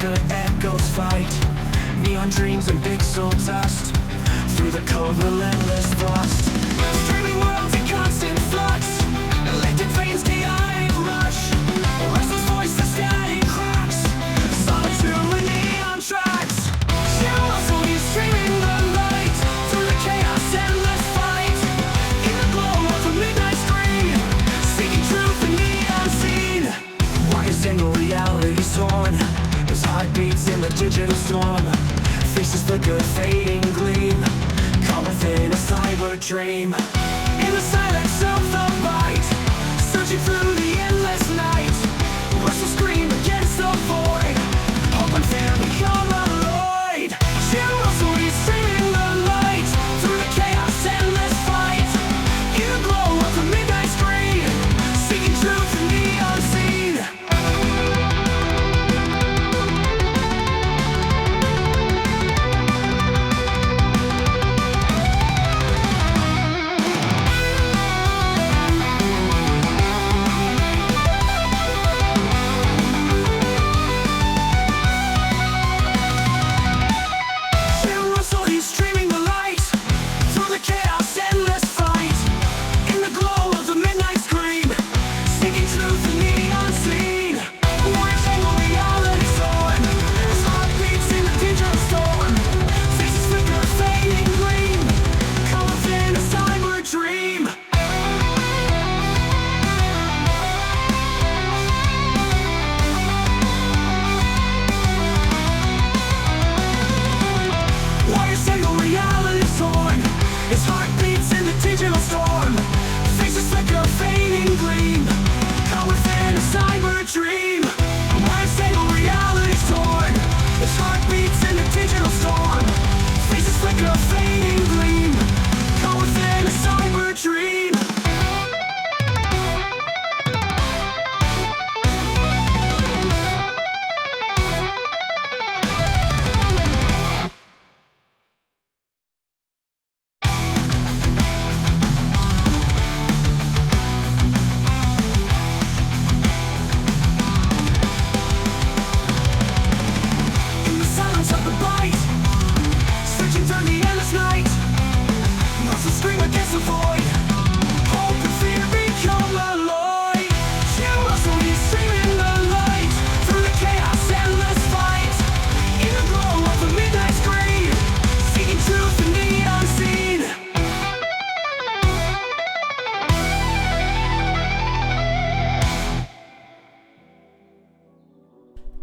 the echoes fight. Neon dreams and pixel dust through the cold relentless thrust. Streaming worlds in constant flux, electric veins, chaotic rush. A restless voice, the static cracks, solitude with neon tracks. Zero solely streaming the light through the chaos, endless fight. In the glow of a midnight screen, seeking truth in the unseen. Why is single reality torn? As heartbeats in the digital storm, faces flicker, fading gleam, caught within a cyber dream. In the silence of the light, searching through the endless night, restless scream against the void, hope and fear become alloyed. Zero solely streaming the light through the chaos, endless fight. In the glow of a midnight screen, seeking truth in the unseen.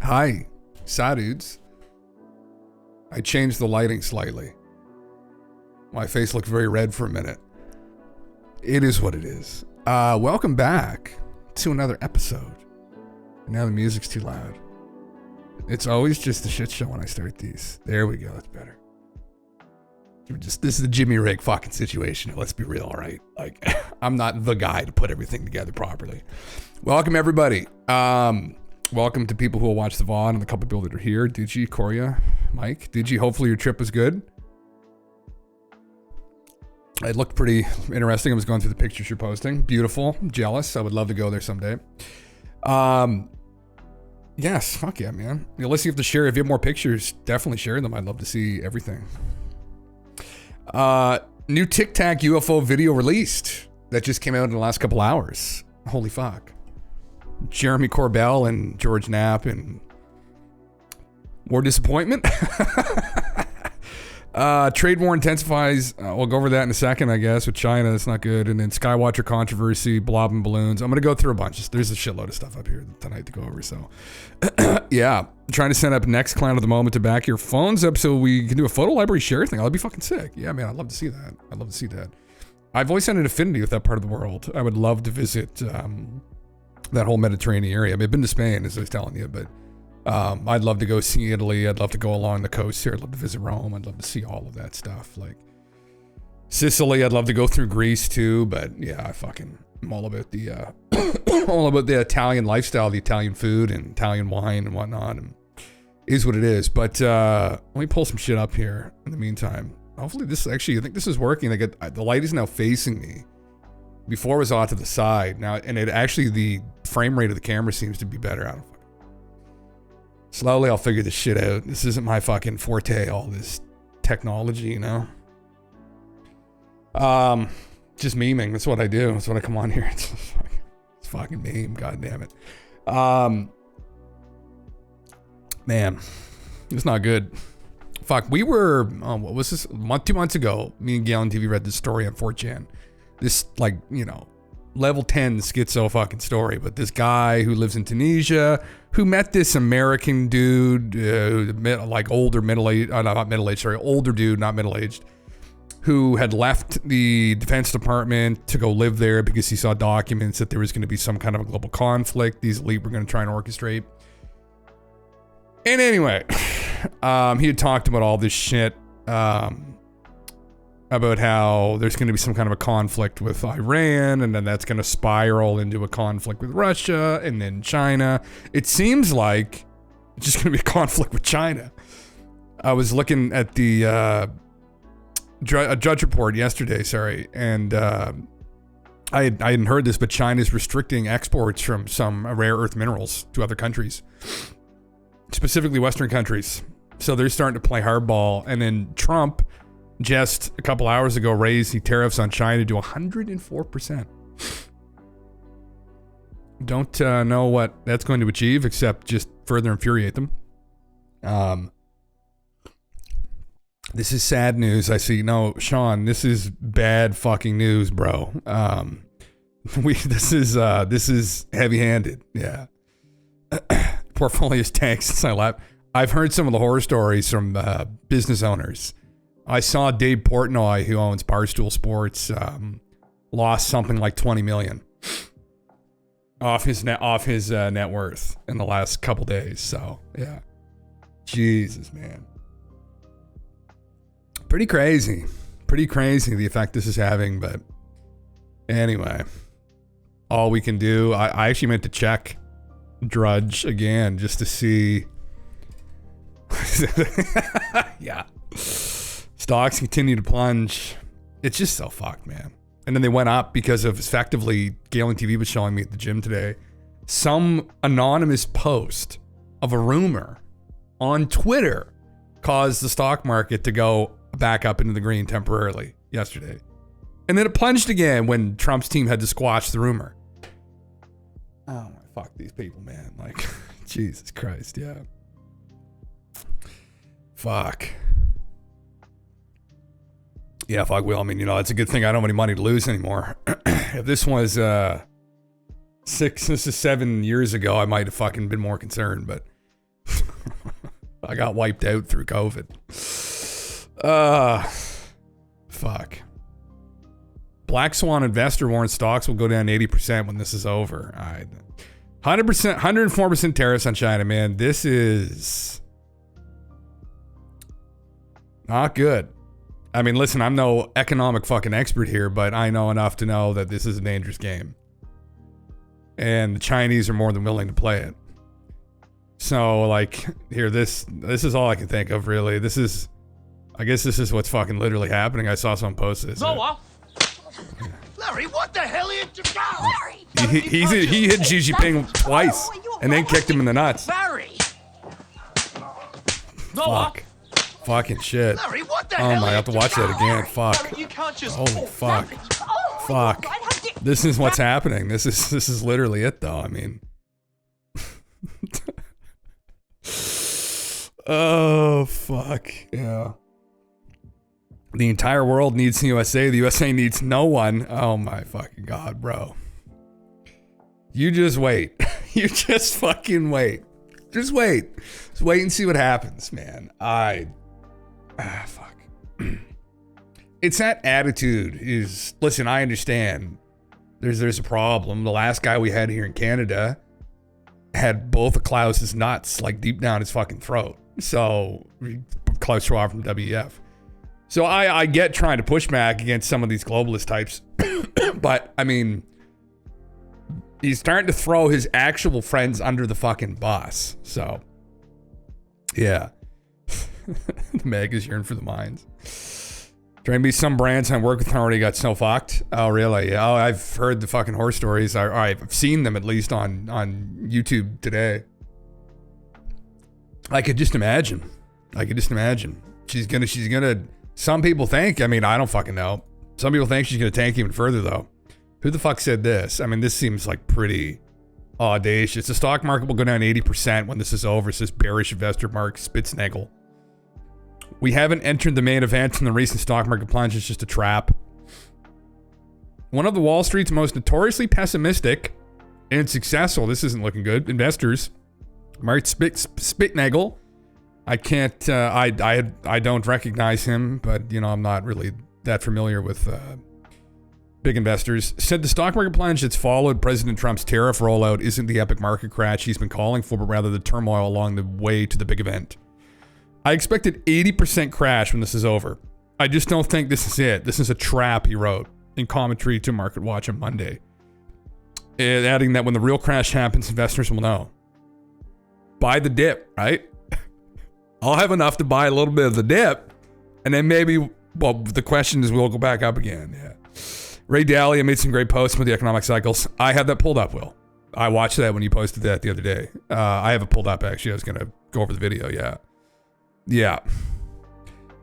Hi, Sadudes. I changed the lighting slightly. My face looked very red for a minute. It is what it is. Welcome back to another episode. Now the music's too loud. It's always just a shit show when I start these. There we go, that's better. This is the Jimmy Rig fucking situation. Let's be real, all right? Like, I'm not the guy to put everything together properly. Welcome, everybody. Welcome to people who will watch the VOD and the couple people that are here. Digi, Korea, Mike. Digi, hopefully your trip was good. It looked pretty interesting. I was going through the pictures you're posting. Beautiful. I'm jealous. I would love to go there someday. Yes, fuck yeah, man. Unless you have to share, if you have more pictures, definitely share them. I'd love to see everything. New Tic Tac UFO video released. That just came out in the last couple hours. Holy fuck. Jeremy Corbell and George Knapp and more disappointment. Trade war intensifies. We'll go over that in a second, I guess, with China. That's not good. And then Skywatcher controversy, blob and balloons. I'm going to go through a bunch. There's a shitload of stuff up here tonight to go over. So yeah, I'm trying to set up next clown of the moment to back your phones up so we can do a photo library share thing. That'd be fucking sick. Yeah, man, I'd love to see that. I'd love to see that. I've always had an affinity with that part of the world. I would love to visit that whole Mediterranean area. I mean, I've been to Spain, as I was telling you, but I'd love to go see Italy. I'd love to go along the coast here. I'd love to visit Rome. I'd love to see all of that stuff. Like Sicily, I'd love to go through Greece too. But yeah, I'm all about the all about the Italian lifestyle, the Italian food and Italian wine and whatnot. And is what it is. But let me pull some shit up here in the meantime. Hopefully this actually, I think this is working. The light is now facing me. Before it was off to the side now, and it actually, the frame rate of the camera seems to be better. I don't fucking. Slowly, I'll figure this shit out. This isn't my fucking forte, all this technology, you know? Just memeing. That's what I do. That's what I come on here. It's fucking meme. God damn it. Man, it's not good. Fuck, we were, what was this? 2 months ago, me and Gail on TV read this story on 4chan. This, like, you know, level 10 schizo fucking story. But this guy who lives in Tunisia, who met this American dude, like older, middle-aged, not middle-aged, sorry, older dude, not middle-aged, who had left the Defense Department to go live there because he saw documents that there was going to be some kind of a global conflict these elite were going to try and orchestrate. And anyway, he had talked about all this shit, about how there's going to be some kind of a conflict with Iran, and then that's going to spiral into a conflict with Russia, and then China. It seems like it's just going to be a conflict with China. I was looking at the a judge report yesterday, and I hadn't heard this, but China's restricting exports from some rare earth minerals to other countries, specifically Western countries. So they're starting to play hardball, and then Trump just a couple hours ago raised the tariffs on China to 104%. Don't know what that's going to achieve, except just further infuriate them. This is sad news. I see. No, Sean, this is bad fucking news, bro. This is heavy-handed. Yeah. Portfolio's tanked since I left. I've heard some of the horror stories from business owners. I saw Dave Portnoy, who owns Barstool Sports, lost something like $20 million off his net worth in the last couple days. So yeah, Jesus, man, pretty crazy the effect this is having. But anyway, all we can do. I actually meant to check Drudge again just to see. Yeah. Stocks continue to plunge. It's just so fucked, man. And then they went up because of effectively, Galen TV was showing me at the gym today, some anonymous post of a rumor on Twitter caused the stock market to go back up into the green temporarily yesterday. And then it plunged again when Trump's team had to squash the rumor. Oh my, fuck these people, man. Like, Jesus Christ, yeah. Fuck. Yeah, fuck Will. I mean, you know, it's a good thing I don't have any money to lose anymore. If this was 7 years ago, I might have fucking been more concerned, but I got wiped out through COVID. Fuck. Black Swan investor warns stocks will go down 80% when this is over. All right. 100%, 104% tariffs on China, man. This is not good. I mean, listen, I'm no economic fucking expert here, but I know enough to know that this is a dangerous game. And the Chinese are more than willing to play it. So, like, here, this is all I can think of, really. I guess this is what's fucking literally happening. I saw someone post this. Noah! Larry, what the hell are you doing? Larry! He hit Xi Jinping twice and then kicked him in the nuts. Larry! Noah! Fuck. Fucking shit. Larry, what the Oh hell my, I are have to you watch that doing? again. Fuck. Larry, you can't just... Holy fuck. Oh, Fuck. God, how dare- This is what's happening. This is literally it, though. I mean. Oh, fuck. Yeah. The entire world needs the USA. The USA needs no one. Oh my fucking God, bro. You just wait. You just fucking wait. Just wait. Just wait and see what happens, man. Fuck. It's that attitude is, listen, I understand there's a problem. The last guy we had here in Canada had both of Klaus's nuts like deep down his fucking throat. So Klaus Schwab from WEF. So I get trying to push back against some of these globalist types, but I mean, he's starting to throw his actual friends under the fucking bus. So, yeah. The megas yearn for the mines. Trying to be some brands I work with already got so fucked. Oh, really? Oh, I've heard the fucking horror stories. I've seen them at least on YouTube today. I could just imagine. She's gonna, some people think, I mean, I don't fucking know. Some people think she's gonna tank even further though. Who the fuck said this? I mean, this seems like pretty audacious. The stock market will go down 80% when this is over, says bearish investor Mark Spitznagel. We haven't entered the main event and the recent stock market plunge is just a trap. One of the Wall Street's most notoriously pessimistic and successful, this isn't looking good, investors, Mark Spitznagel. I can't, I don't recognize him, but you know, I'm not really that familiar with big investors, said the stock market plunge that's followed President Trump's tariff rollout isn't the epic market crash he's been calling for, but rather the turmoil along the way to the big event. I expected 80% crash when this is over. I just don't think this is it. This is a trap, he wrote in commentary to Market Watch on Monday. And adding that when the real crash happens, investors will know. Buy the dip, right? I'll have enough to buy a little bit of the dip, and then maybe, well, the question is, we'll go back up again. Yeah. Ray Dalio made some great posts with the economic cycles. I have that pulled up, Will. I watched that when you posted that the other day. I have it pulled up, actually. I was going to go over the video, yeah. Yeah.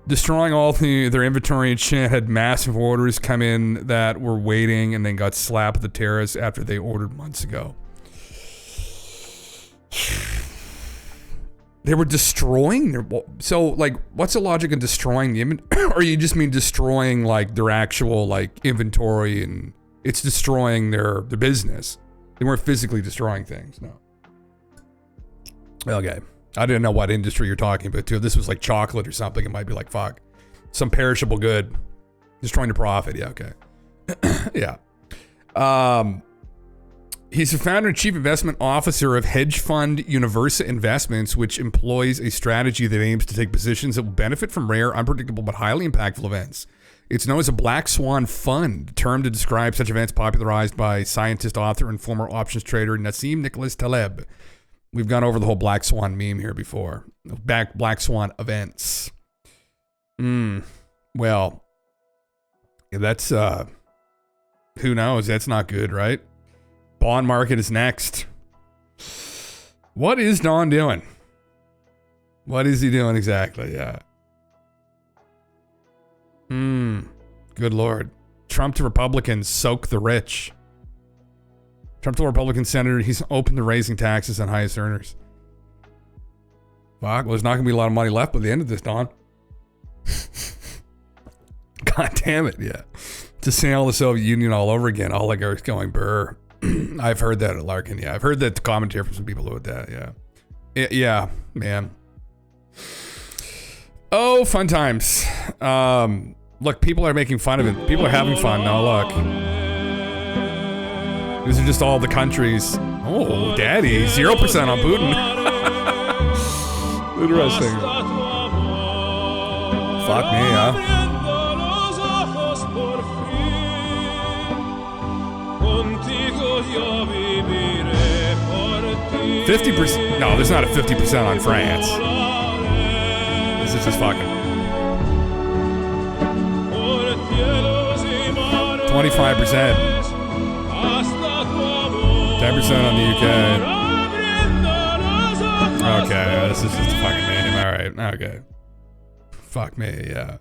Destroying all their inventory and shit, had massive orders come in that were waiting and then got slapped with the tariffs after they ordered months ago. They were destroying their... So, like, what's the logic of destroying the inventory? Or you just mean destroying, like, their actual, like, inventory and it's destroying their business? They weren't physically destroying things, no. Okay. I didn't know what industry you're talking about, too. If this was, like, chocolate or something, it might be like, fuck. Some perishable good. Destroying the profit. Yeah, okay. Yeah. He's the founder and chief investment officer of hedge fund Universa Investments, which employs a strategy that aims to take positions that will benefit from rare, unpredictable, but highly impactful events. It's known as a black swan fund, a term to describe such events popularized by scientist, author, and former options trader Nassim Nicholas Taleb. We've gone over the whole black swan meme here before. Black swan events. Well, that's, who knows? That's not good, right? Bond market is next. What is Don doing? What is he doing exactly? Yeah. Good Lord. Trump to Republicans soak the rich. Trump to Republican senator, he's open to raising taxes on highest earners. Fuck, well, there's not going to be a lot of money left by the end of this, Don. God damn it, yeah. To sail the Soviet Union all over again, all oligarchs going burr. I've heard that at Larkin, yeah. I've heard that commentary from some people about that, yeah. Yeah, man. Oh, fun times. Look, people are making fun of it. People are having fun. Now, look. These are just all the countries. Oh, daddy. 0% on Putin. Interesting. Fuck me, huh? 50%. No, there's not a 50% on France. This is just fucking 25%. 10% on the UK. Okay, this is just a fucking name. Alright, okay. Fuck me, yeah.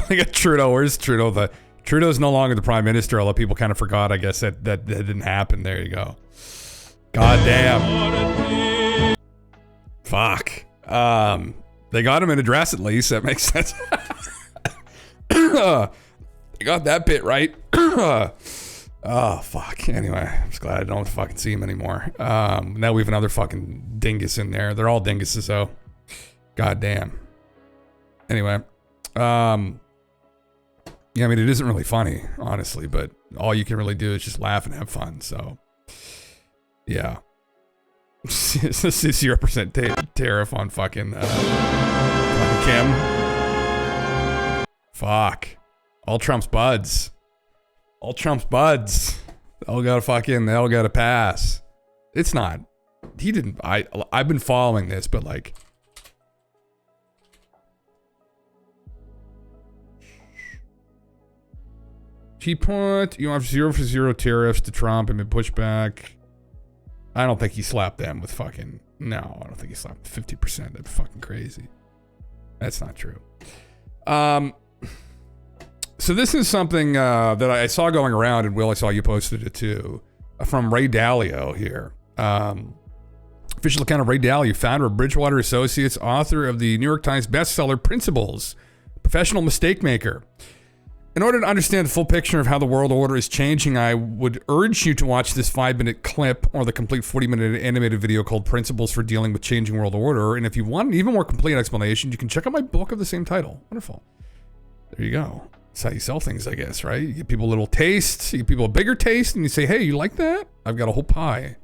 I got Trudeau. Where's Trudeau? Trudeau's no longer the prime minister, although people kind of forgot, I guess, that didn't happen. There you go. God damn. Fuck. They got him an address at least. That makes sense. They got that bit right. Oh, fuck. Anyway, I'm just glad I don't fucking see him anymore. Now we have another fucking dingus in there. They're all dinguses, though. God damn. Anyway. Yeah, I mean, it isn't really funny, honestly, but all you can really do is just laugh and have fun, so. Yeah. This is 0% tariff on fucking Kim. Fuck. All Trump's buds. All Trump's buds. They all gotta pass. It's not. He didn't. I've been following this, but like. He put, you have 0 for 0 tariffs to Trump and been pushed back. I don't think he slapped them with fucking, no, I don't think he slapped 50%. That'd be fucking crazy. That's not true. So this is something that I saw going around, and Will, I saw you posted it too, from Ray Dalio here. Official account of Ray Dalio, founder of Bridgewater Associates, author of the New York Times bestseller Principles, professional mistake maker. In order to understand the full picture of how the world order is changing, I would urge you to watch this 5-minute clip or the complete 40-minute animated video called Principles for Dealing with Changing World Order. And if you want an even more complete explanation, you can check out my book of the same title. Wonderful. There you go. That's how you sell things, I guess, right? You give people a little taste, you give people a bigger taste, and you say, hey, you like that? I've got a whole pie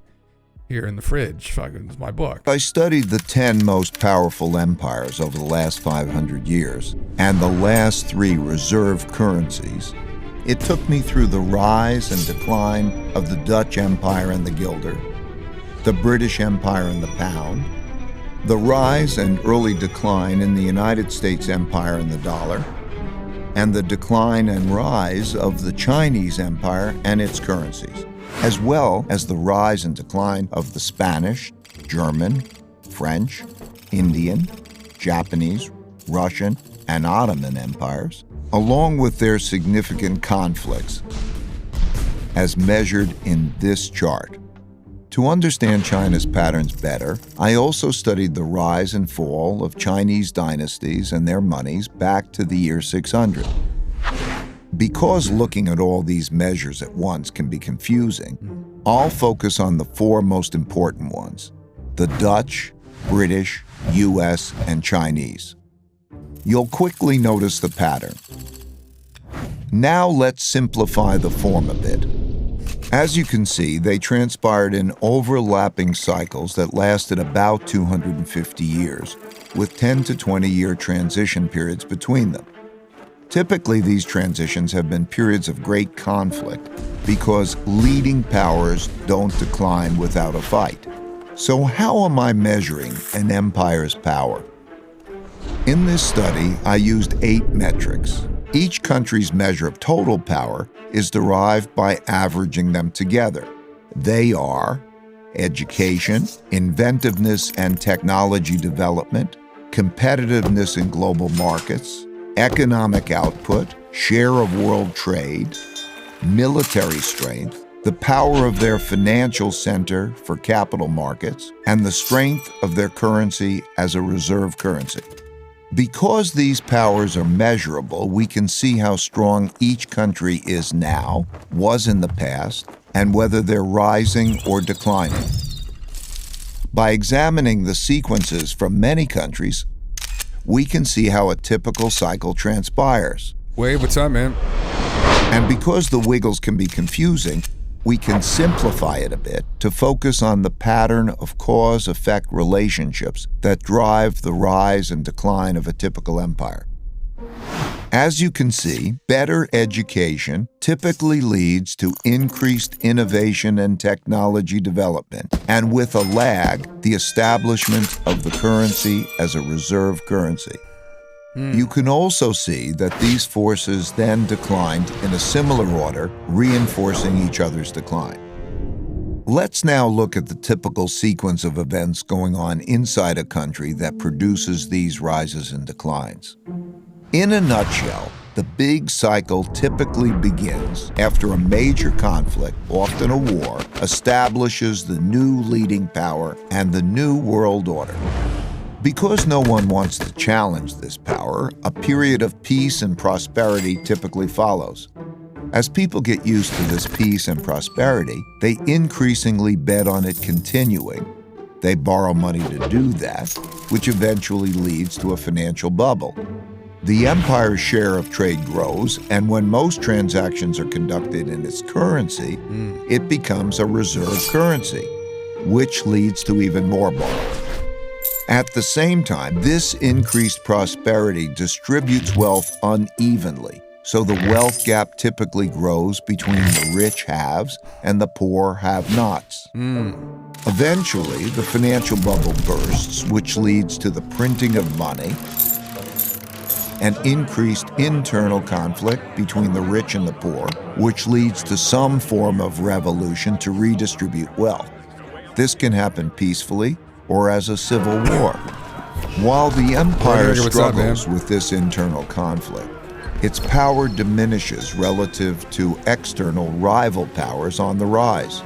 here in the fridge. Fucking, it's my book. I studied the 10 most powerful empires over the last 500 years and the last 3 reserve currencies. It took me through the rise and decline of the Dutch Empire and the guilder, the British Empire and the pound, the rise and early decline in the United States Empire and the dollar, and the decline and rise of the Chinese Empire and its currencies, as well as the rise and decline of the Spanish, German, French, Indian, Japanese, Russian, and Ottoman empires, along with their significant conflicts, as measured in this chart. To understand China's patterns better, I also studied the rise and fall of Chinese dynasties and their monies back to the year 600. Because looking at all these measures at once can be confusing, I'll focus on the 4 most important ones: the Dutch, British, US, and Chinese. You'll quickly notice the pattern. Now let's simplify the form a bit. As you can see, they transpired in overlapping cycles that lasted about 250 years, with 10 to 20-year transition periods between them. Typically, these transitions have been periods of great conflict because leading powers don't decline without a fight. So how am I measuring an empire's power? In this study, I used 8 metrics. Each country's measure of total power is derived by averaging them together. They are education, inventiveness and technology development, competitiveness in global markets, economic output, share of world trade, military strength, the power of their financial center for capital markets, and the strength of their currency as a reserve currency. Because these powers are measurable, we can see how strong each country is now, was in the past, and whether they're rising or declining. By examining the sequences from many countries, we can see how a typical cycle transpires. Wade, what's up, man? And because the wiggles can be confusing, we can simplify it a bit to focus on the pattern of cause-effect relationships that drive the rise and decline of a typical empire. As you can see, better education typically leads to increased innovation and technology development, and with a lag, the establishment of the currency as a reserve currency. You can also see that these forces then declined in a similar order, reinforcing each other's decline. Let's now look at the typical sequence of events going on inside a country that produces these rises and declines. In a nutshell, the big cycle typically begins after a major conflict, often a war, establishes the new leading power and the new world order. Because no one wants to challenge this power, a period of peace and prosperity typically follows. As people get used to this peace and prosperity, they increasingly bet on it continuing. They borrow money to do that, which eventually leads to a financial bubble. The empire's share of trade grows, and when most transactions are conducted in its currency, it becomes a reserve currency, which leads to even more borrowing. At the same time, this increased prosperity distributes wealth unevenly, so the wealth gap typically grows between the rich haves and the poor have-nots. Eventually, the financial bubble bursts, which leads to the printing of money and increased internal conflict between the rich and the poor, which leads to some form of revolution to redistribute wealth. This can happen peacefully or as a civil war. While the empire What's up, struggles man? with this internal conflict, its power diminishes relative to external rival powers on the rise.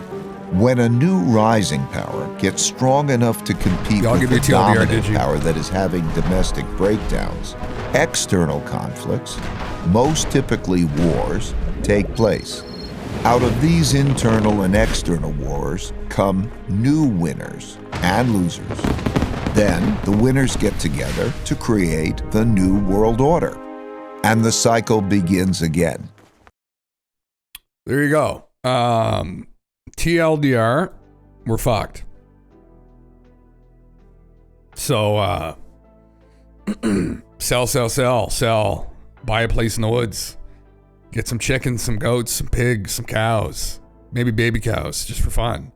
When a new rising power gets strong enough to compete Y'all with give the me TLDR, dominant did you? power that is having domestic breakdowns, external conflicts, most typically wars, take place. Out of these internal and external wars come new winners and losers. Then the winners get together to create the new world order. And the cycle begins again. There you go. TLDR, we're fucked. So, sell. Buy a place in the woods. Get some chickens, some goats, some pigs, some cows. Maybe baby cows, just for fun.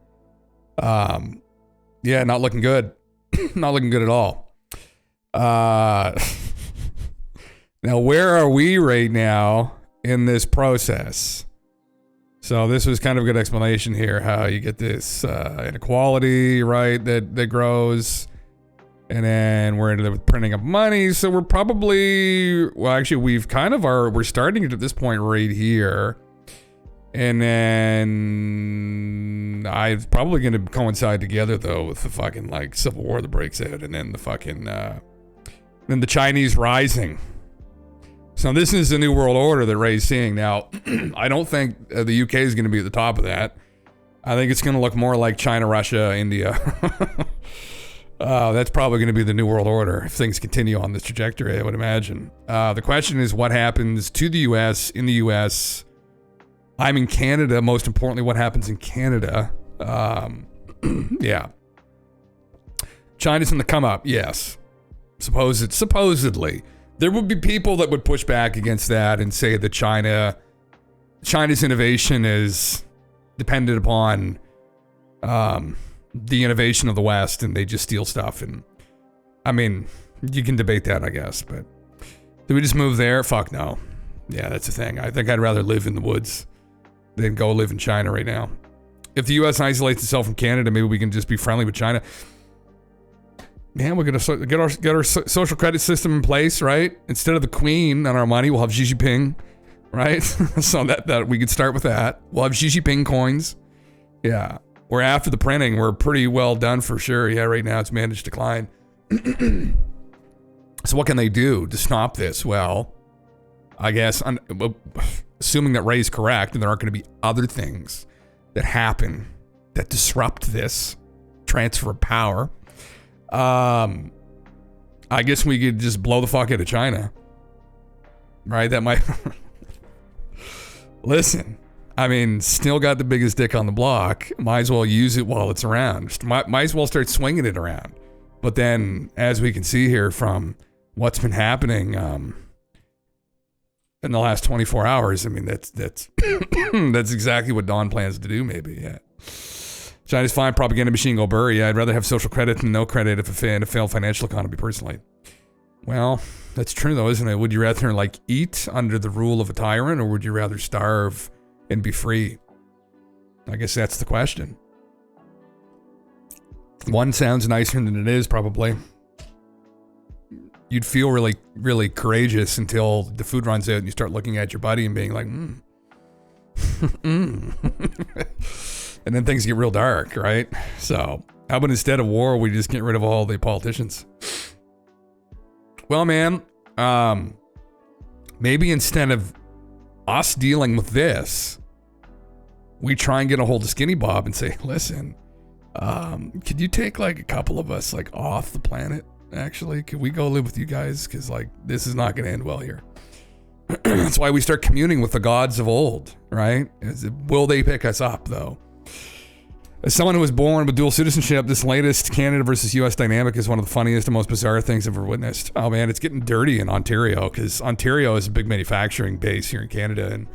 Yeah, not looking good. Not looking good at all. Now, where are we right now in this process? So this was kind of a good explanation here, how you get this inequality, right, that grows. And then we're into the printing of money. So we're probably, well, actually, we're starting it at this point right here. And then it's probably going to coincide together, though, with the fucking, like, civil war that breaks out. And then the fucking, then the Chinese rising. So this is the new world order that Ray's seeing. Now, I don't think the UK is going to be at the top of that. I think it's going to look more like China, Russia, India. That's probably going to be the new world order if things continue on this trajectory, I would imagine. The question is what happens to the US, in the US. I'm in Canada. Most importantly, what happens in Canada? Yeah. China's in the come up, yes. Supposedly. There would be people that would push back against that and say that China's innovation is dependent upon the innovation of the West, and they just steal stuff. And I mean, you can debate that, I guess, but do we just move there? Fuck no. Yeah, that's the thing. I think I'd rather live in the woods than go live in China right now. If the U.S. isolates itself from Canada, maybe we can just be friendly with China. Man, we're gonna get our social credit system in place, right? Instead of the Queen on our money, we'll have Xi Jinping, right? So that we could start with that. We'll have Xi Jinping coins. Yeah, we're after the printing. We're pretty well done for sure. Yeah, right now it's managed decline. So what can they do to stop this? Well, I guess assuming that Ray's correct, and there aren't going to be other things that happen that disrupt this transfer of power. I guess we could just blow the fuck out of China. Right? That might... Listen, I mean, still got the biggest dick on the block. Might as well use it while it's around. Might as well start swinging it around. But then, as we can see here from what's been happening in the last 24 hours, I mean, that's that's exactly what Don plans to do, maybe, yeah. China's fine, propaganda machine go burr. Yeah, I'd rather have social credit than no credit if in a failed financial economy, personally. Well, that's true, though, isn't it? Would you rather, like, eat under the rule of a tyrant, or would you rather starve and be free? I guess that's the question. One sounds nicer than it is, probably. You'd feel really, really courageous until the food runs out and you start looking at your buddy and being like, And then things get real dark, right? So, how about instead of war, we just get rid of all the politicians? Well, man, maybe instead of us dealing with this, we try and get a hold of Skinny Bob and say, listen, could you take like a couple of us like off the planet? Actually, could we go live with you guys? Because like this is not going to end well here. That's why we start communing with the gods of old, right? Will they pick us up, though? As someone who was born with dual citizenship, this latest Canada versus U.S. dynamic is one of the funniest and most bizarre things I've ever witnessed. Oh man, it's getting dirty in Ontario, because Ontario is a big manufacturing base here in Canada, and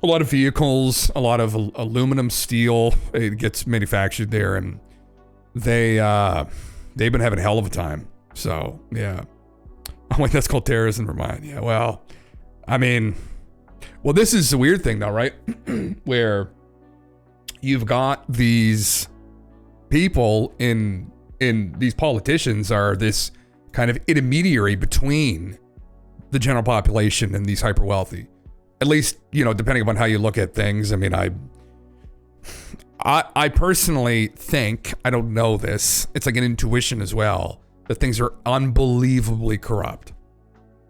a lot of vehicles, a lot of aluminum, steel, it gets manufactured there, and they've been having a hell of a time. So yeah. Oh wait, that's called terrorism. Never mind. Yeah, well, I mean, well, this is the weird thing though, right? Where you've got these people in these politicians are this kind of intermediary between the general population and these hyper wealthy. At least, you know, depending upon how you look at things. I mean, I personally think, I don't know this, it's like an intuition as well, that things are unbelievably corrupt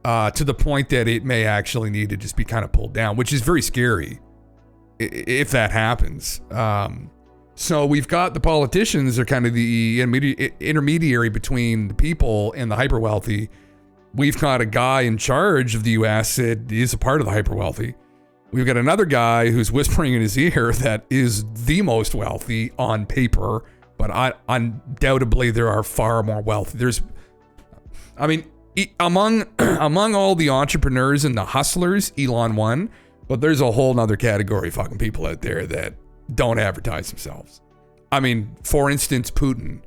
to the point that it may actually need to just be kind of pulled down, which is very scary if that happens. So we've got the politicians are kind of the intermediary between the people and the hyper wealthy. We've got a guy in charge of the US that is a part of the hyper wealthy. We've got another guy who's whispering in his ear that is the most wealthy on paper, but undoubtedly there are far more wealthy. Among all the entrepreneurs and the hustlers, Elon won, but there's a whole nother category of fucking people out there that don't advertise themselves. I mean, for instance, Putin.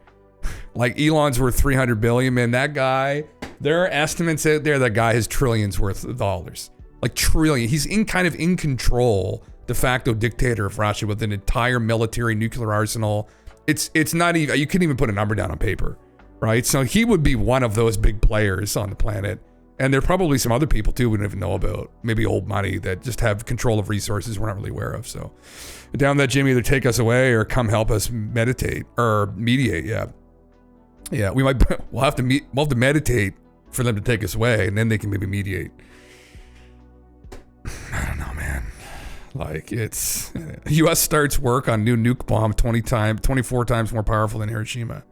Like, Elon's worth 300 billion, man. That guy, there are estimates out there that guy has trillions worth of dollars. Like, trillion. He's kind of in control, de facto dictator of Russia with an entire military nuclear arsenal. It's not even, you couldn't even put a number down on paper, right? So he would be one of those big players on the planet. And there are probably some other people too we don't even know about. Maybe old money that just have control of resources we're not really aware of. So down that, Jim, either take us away or come help us meditate or mediate. Yeah, we'll have to meditate for them to take us away, and then they can maybe mediate. I don't know, man. Like, it's U.S. starts work on new nuke bomb 24 times more powerful than Hiroshima.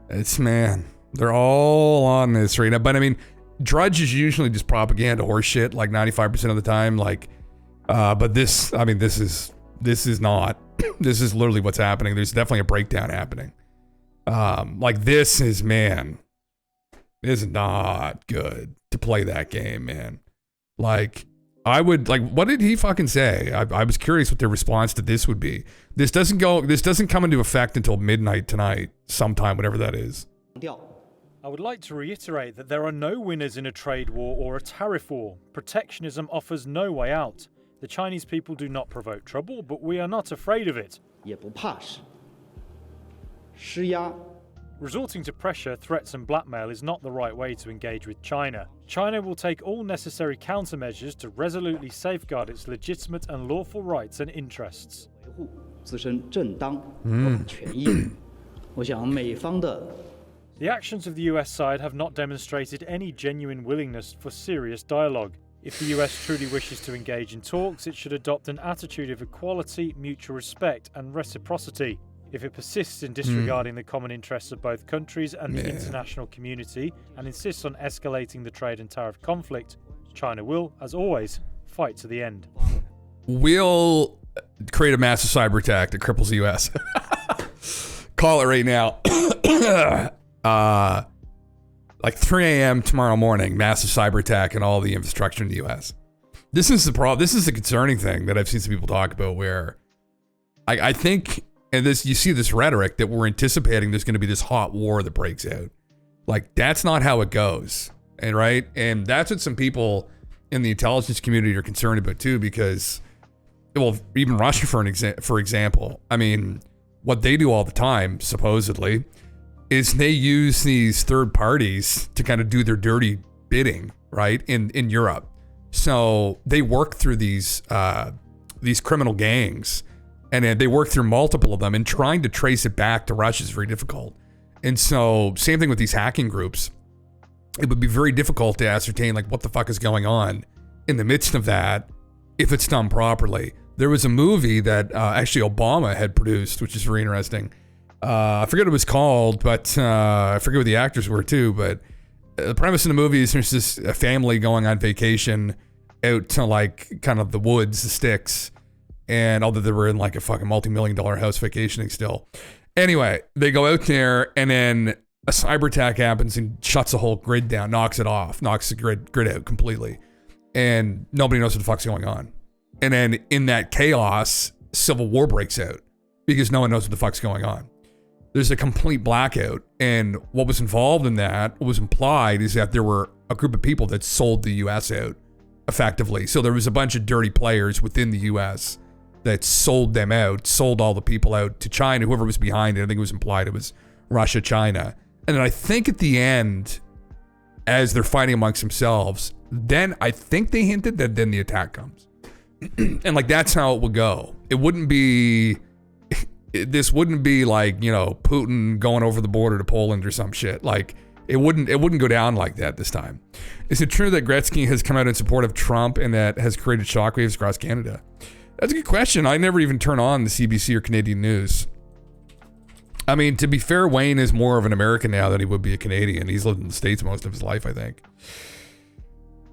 It's, man, they're all on this right now. But I mean, Drudge is usually just propaganda horseshit, like 95% of the time. Like, but this is not. This is literally what's happening. There's definitely a breakdown happening. Like, this is not good to play that game, man. Like, what did he fucking say? I was curious what their response to this would be. This doesn't come into effect until midnight tonight, sometime, whatever that is. I would like to reiterate that there are no winners in a trade war or a tariff war. Protectionism offers no way out. The Chinese people do not provoke trouble, but we are not afraid of it. 也不怕施压 Resorting to pressure, threats and blackmail is not the right way to engage with China. China will take all necessary countermeasures to resolutely safeguard its legitimate and lawful rights and interests. 维护自身正当合法权益。我想美方的 The actions of the US side have not demonstrated any genuine willingness for serious dialogue. If the US truly wishes to engage in talks, it should adopt an attitude of equality, mutual respect and reciprocity. If it persists in disregarding the common interests of both countries and the international community and insists on escalating the trade and tariff conflict, China will, as always, fight to the end. We'll create a massive cyber attack that cripples the US. Call it right now. Like 3 a.m. tomorrow morning, massive cyber attack and all the infrastructure in the US. This is the problem. This is the concerning thing that I've seen some people talk about, where I think, and this, you see this rhetoric that we're anticipating there's going to be this hot war that breaks out. Like, that's not how it goes. And right. And that's what some people in the intelligence community are concerned about too, because, well, even Russia, for example, I mean, what they do all the time, supposedly, is they use these third parties to kind of do their dirty bidding, right, in Europe. So they work through these criminal gangs, and they work through multiple of them, and trying to trace it back to Russia is very difficult. And so same thing with these hacking groups. It would be very difficult to ascertain, like, what the fuck is going on in the midst of that if it's done properly. There was a movie that actually Obama had produced, which is very interesting. I forget what it was called, but I forget what the actors were too, but the premise of the movie is there's this a family going on vacation out to, like, kind of the woods, the sticks, and although they were in like a fucking multi-million-dollar house vacationing still. Anyway, they go out there, and then a cyber attack happens and shuts the whole grid down, knocks it off, knocks the grid out completely, and nobody knows what the fuck's going on. And then in that chaos, civil war breaks out because no one knows what the fuck's going on. There's a complete blackout, and what was involved in that, what was implied, is that there were a group of people that sold the US out effectively. So there was a bunch of dirty players within the US that sold them out, sold all the people out to China, whoever was behind it. I think it was implied it was Russia, China. And then I think at the end, as they're fighting amongst themselves, then I think they hinted that then the attack comes. And like, that's how it would go. It wouldn't be, this wouldn't be like, you know, Putin going over the border to Poland or some shit. Like, it wouldn't go down like that this time. Is it true that Gretzky has come out in support of Trump and that has created shockwaves across Canada? That's a good question. I never even turn on the CBC or Canadian news. I mean, to be fair, Wayne is more of an American now than he would be a Canadian. He's lived in the States most of his life, I think.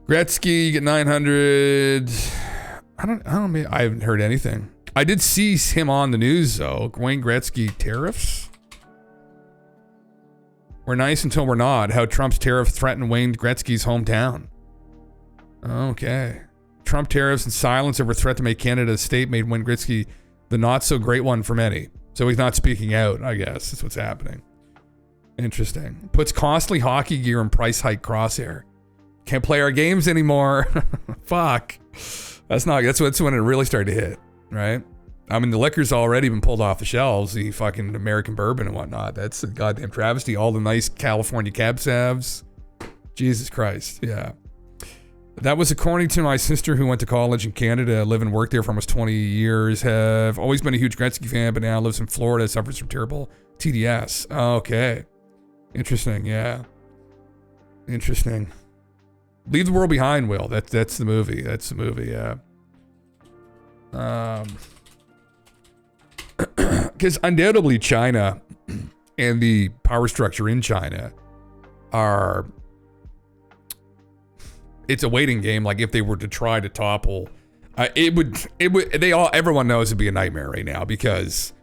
Gretzky, you get 900. I haven't heard anything. I did see him on the news, though. Wayne Gretzky tariffs? We're nice until we're not. How Trump's tariff threatened Wayne Gretzky's hometown. Okay. Trump tariffs and silence over threat to make Canada a state made Wayne Gretzky the not so great one for many. So he's not speaking out, I guess. That's what's happening. Interesting. Puts costly hockey gear in price hike crosshair. Can't play our games anymore. Fuck. That's when it really started to hit, right? I mean, the liquor's already been pulled off the shelves, the fucking American bourbon and whatnot. That's a goddamn travesty. All the nice California cab savs. Jesus Christ, yeah. That was according to my sister who went to college in Canada, live and worked there for almost 20 years, have always been a huge Gretzky fan, but now lives in Florida, suffers from terrible TDS. Okay. Interesting, yeah. Interesting. Leave the World Behind, Will. That's the movie. That's the movie, yeah. Because undoubtedly China and the power structure in China are, it's a waiting game. Like if they were to try to topple, everyone knows it'd be a nightmare right now because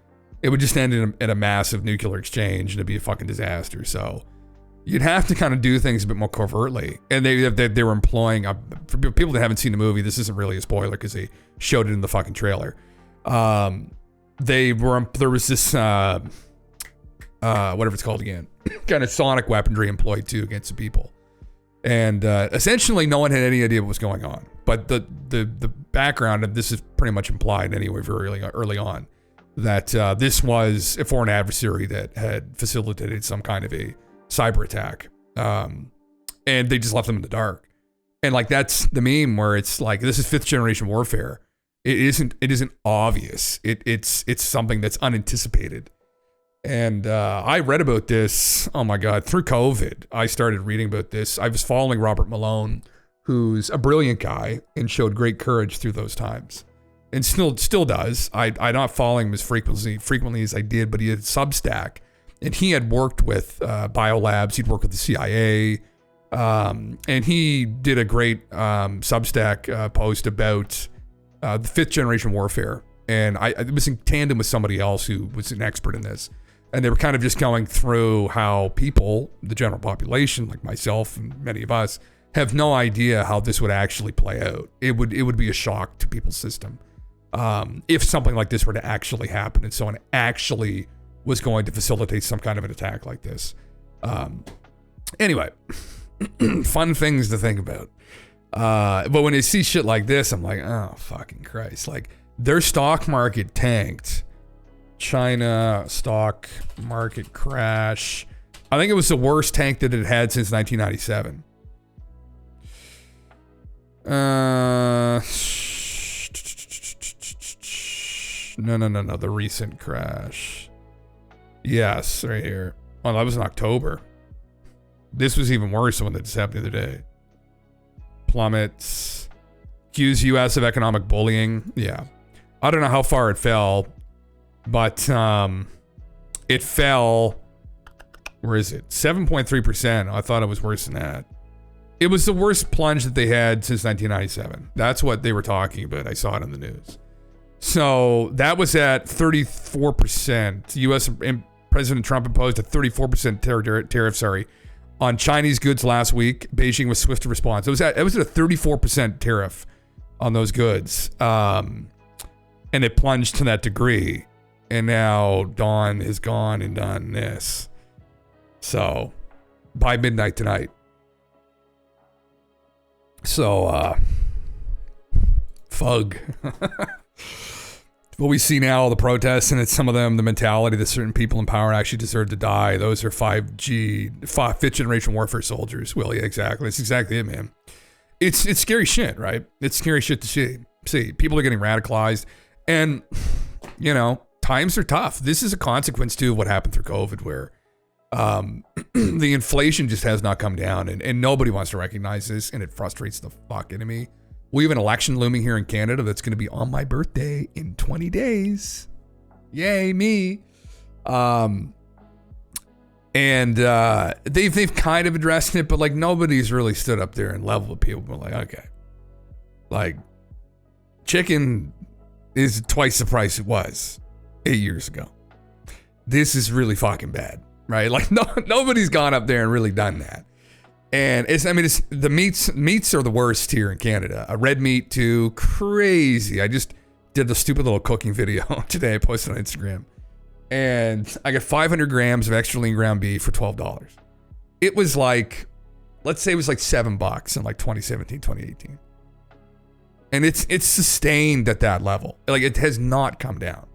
it would just end in a massive nuclear exchange and it'd be a fucking disaster. So you'd have to kind of do things a bit more covertly. And they were employing, for people that haven't seen the movie, this isn't really a spoiler because they showed it in the fucking trailer. There was this, whatever it's called again, kind of sonic weaponry employed too against the people. And essentially no one had any idea what was going on. But the background of this is pretty much implied anyway very early on that this was a foreign adversary that had facilitated some kind of a cyber attack. And they just left them in the dark. And like that's the meme where it's like this is 5th generation warfare. It isn't obvious. It's something that's unanticipated. And I read about this, oh my God, through COVID. I started reading about this. I was following Robert Malone, who's a brilliant guy and showed great courage through those times. And still does. I'm not following him as frequently as I did, but he had Substack. And he had worked with biolabs. He'd worked with the CIA. And he did a great Substack post about the 5th generation warfare. And it was in tandem with somebody else who was an expert in this. And they were kind of just going through how people, the general population, like myself and many of us, have no idea how this would actually play out. It would be a shock to people's system if something like this were to actually happen and someone actually was going to facilitate some kind of an attack like this. Anyway, fun things to think about. But when you see shit like this, I'm like, oh, fucking Christ. Like, their stock market tanked. China stock market crash. I think it was the worst tank that it had since 1997. No. The recent crash. Yes, right here. Oh, that was in October. This was even worse than one that just happened the other day. Plummets. Accuse U.S. of economic bullying. Yeah. I don't know how far it fell, but it fell. Where is it? 7.3%. I thought it was worse than that. It was the worst plunge that they had since 1997. That's what they were talking about. I saw it on the news. So that was at 34%. U.S. President Trump imposed a 34% tariff, on Chinese goods last week. Beijing was swift to respond. So it was at a 34% tariff on those goods. And it plunged to that degree. And now Dawn has gone and done this. So by midnight tonight. So, fug. what we see now, all the protests, and it's some of them, the mentality that certain people in power actually deserve to die. Those are 5th generation warfare soldiers. Well, yeah, exactly. That's exactly it, man. It's scary shit, right? It's scary shit to see. People are getting radicalized, and you know, times are tough. This is a consequence too of what happened through COVID, where the inflation just has not come down, and nobody wants to recognize this, and it frustrates the fuck out of me. We have an election looming here in Canada that's going to be on my birthday in 20 days. Yay, me. They've kind of addressed it, but like nobody's really stood up there and leveled with people. We're like, okay, like chicken is twice the price it was 8 years ago. This is really fucking bad, right? Like nobody's gone up there and really done that. And it's the meats are the worst here in Canada. Red meat too, crazy. I just did the stupid little cooking video today. I posted on Instagram, and I got 500 grams of extra lean ground beef for $12. It was like, let's say it was like $7 in like 2017, 2018. And it's sustained at that level. Like it has not come down,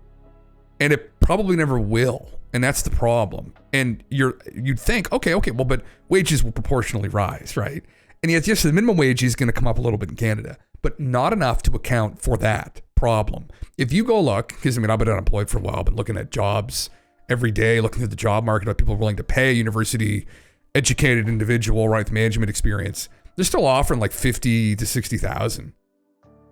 and it probably never will. And that's the problem. And you'd think, okay, well, but wages will proportionally rise, right? And yet, yes, the minimum wage is going to come up a little bit in Canada, but not enough to account for that problem. If you go look, because I've been unemployed for a while, been looking at jobs every day, looking at the job market, what people are willing to pay, university educated individual, right, with management experience, they're still offering like 50 to 60,000.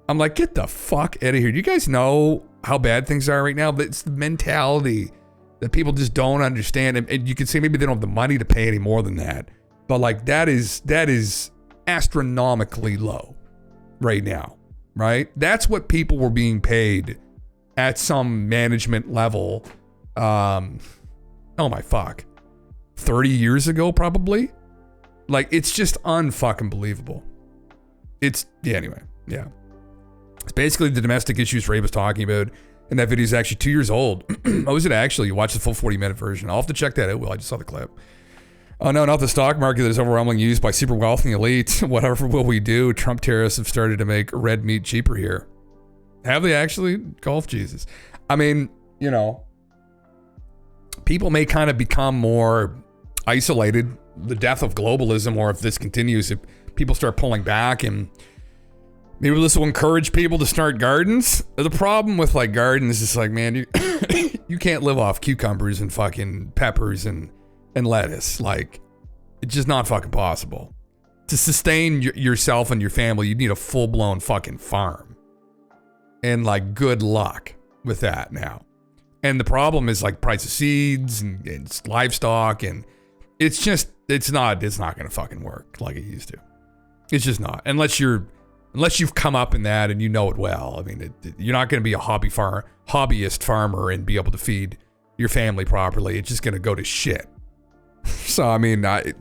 I'm like, get the fuck out of here. Do you guys know how bad things are right now? But it's the mentality that people just don't understand. And you can say maybe they don't have the money to pay any more than that. But like that is astronomically low right now, right? That's what people were being paid at some management level. Oh my fuck. 30 years ago, probably. Like it's just unfucking believable. Anyway. It's basically the domestic issues Ray was talking about. And that video is actually 2 years old. Oh, is it actually? You watch the full 40-minute version. I'll have to check that out. Well, I just saw the clip. Oh, no, not the stock market that is overwhelmingly used by super wealthy elite. Whatever will we do? Trump tariffs have started to make red meat cheaper here. Have they actually? Golf Jesus. I mean, you know, people may kind of become more isolated. The death of globalism, or if this continues, if people start pulling back, and maybe this will encourage people to start gardens. The problem with like gardens is like, man, you can't live off cucumbers and fucking peppers and lettuce. Like, it's just not fucking possible. To sustain yourself and your family, you need a full-blown fucking farm. And like, good luck with that now. And the problem is like price of seeds and livestock, and it's not going to fucking work like it used to. It's just not. Unless you've come up in that and you know it well. I mean, you're not going to be a hobbyist farmer and be able to feed your family properly. It's just going to go to shit. So, I mean, I'm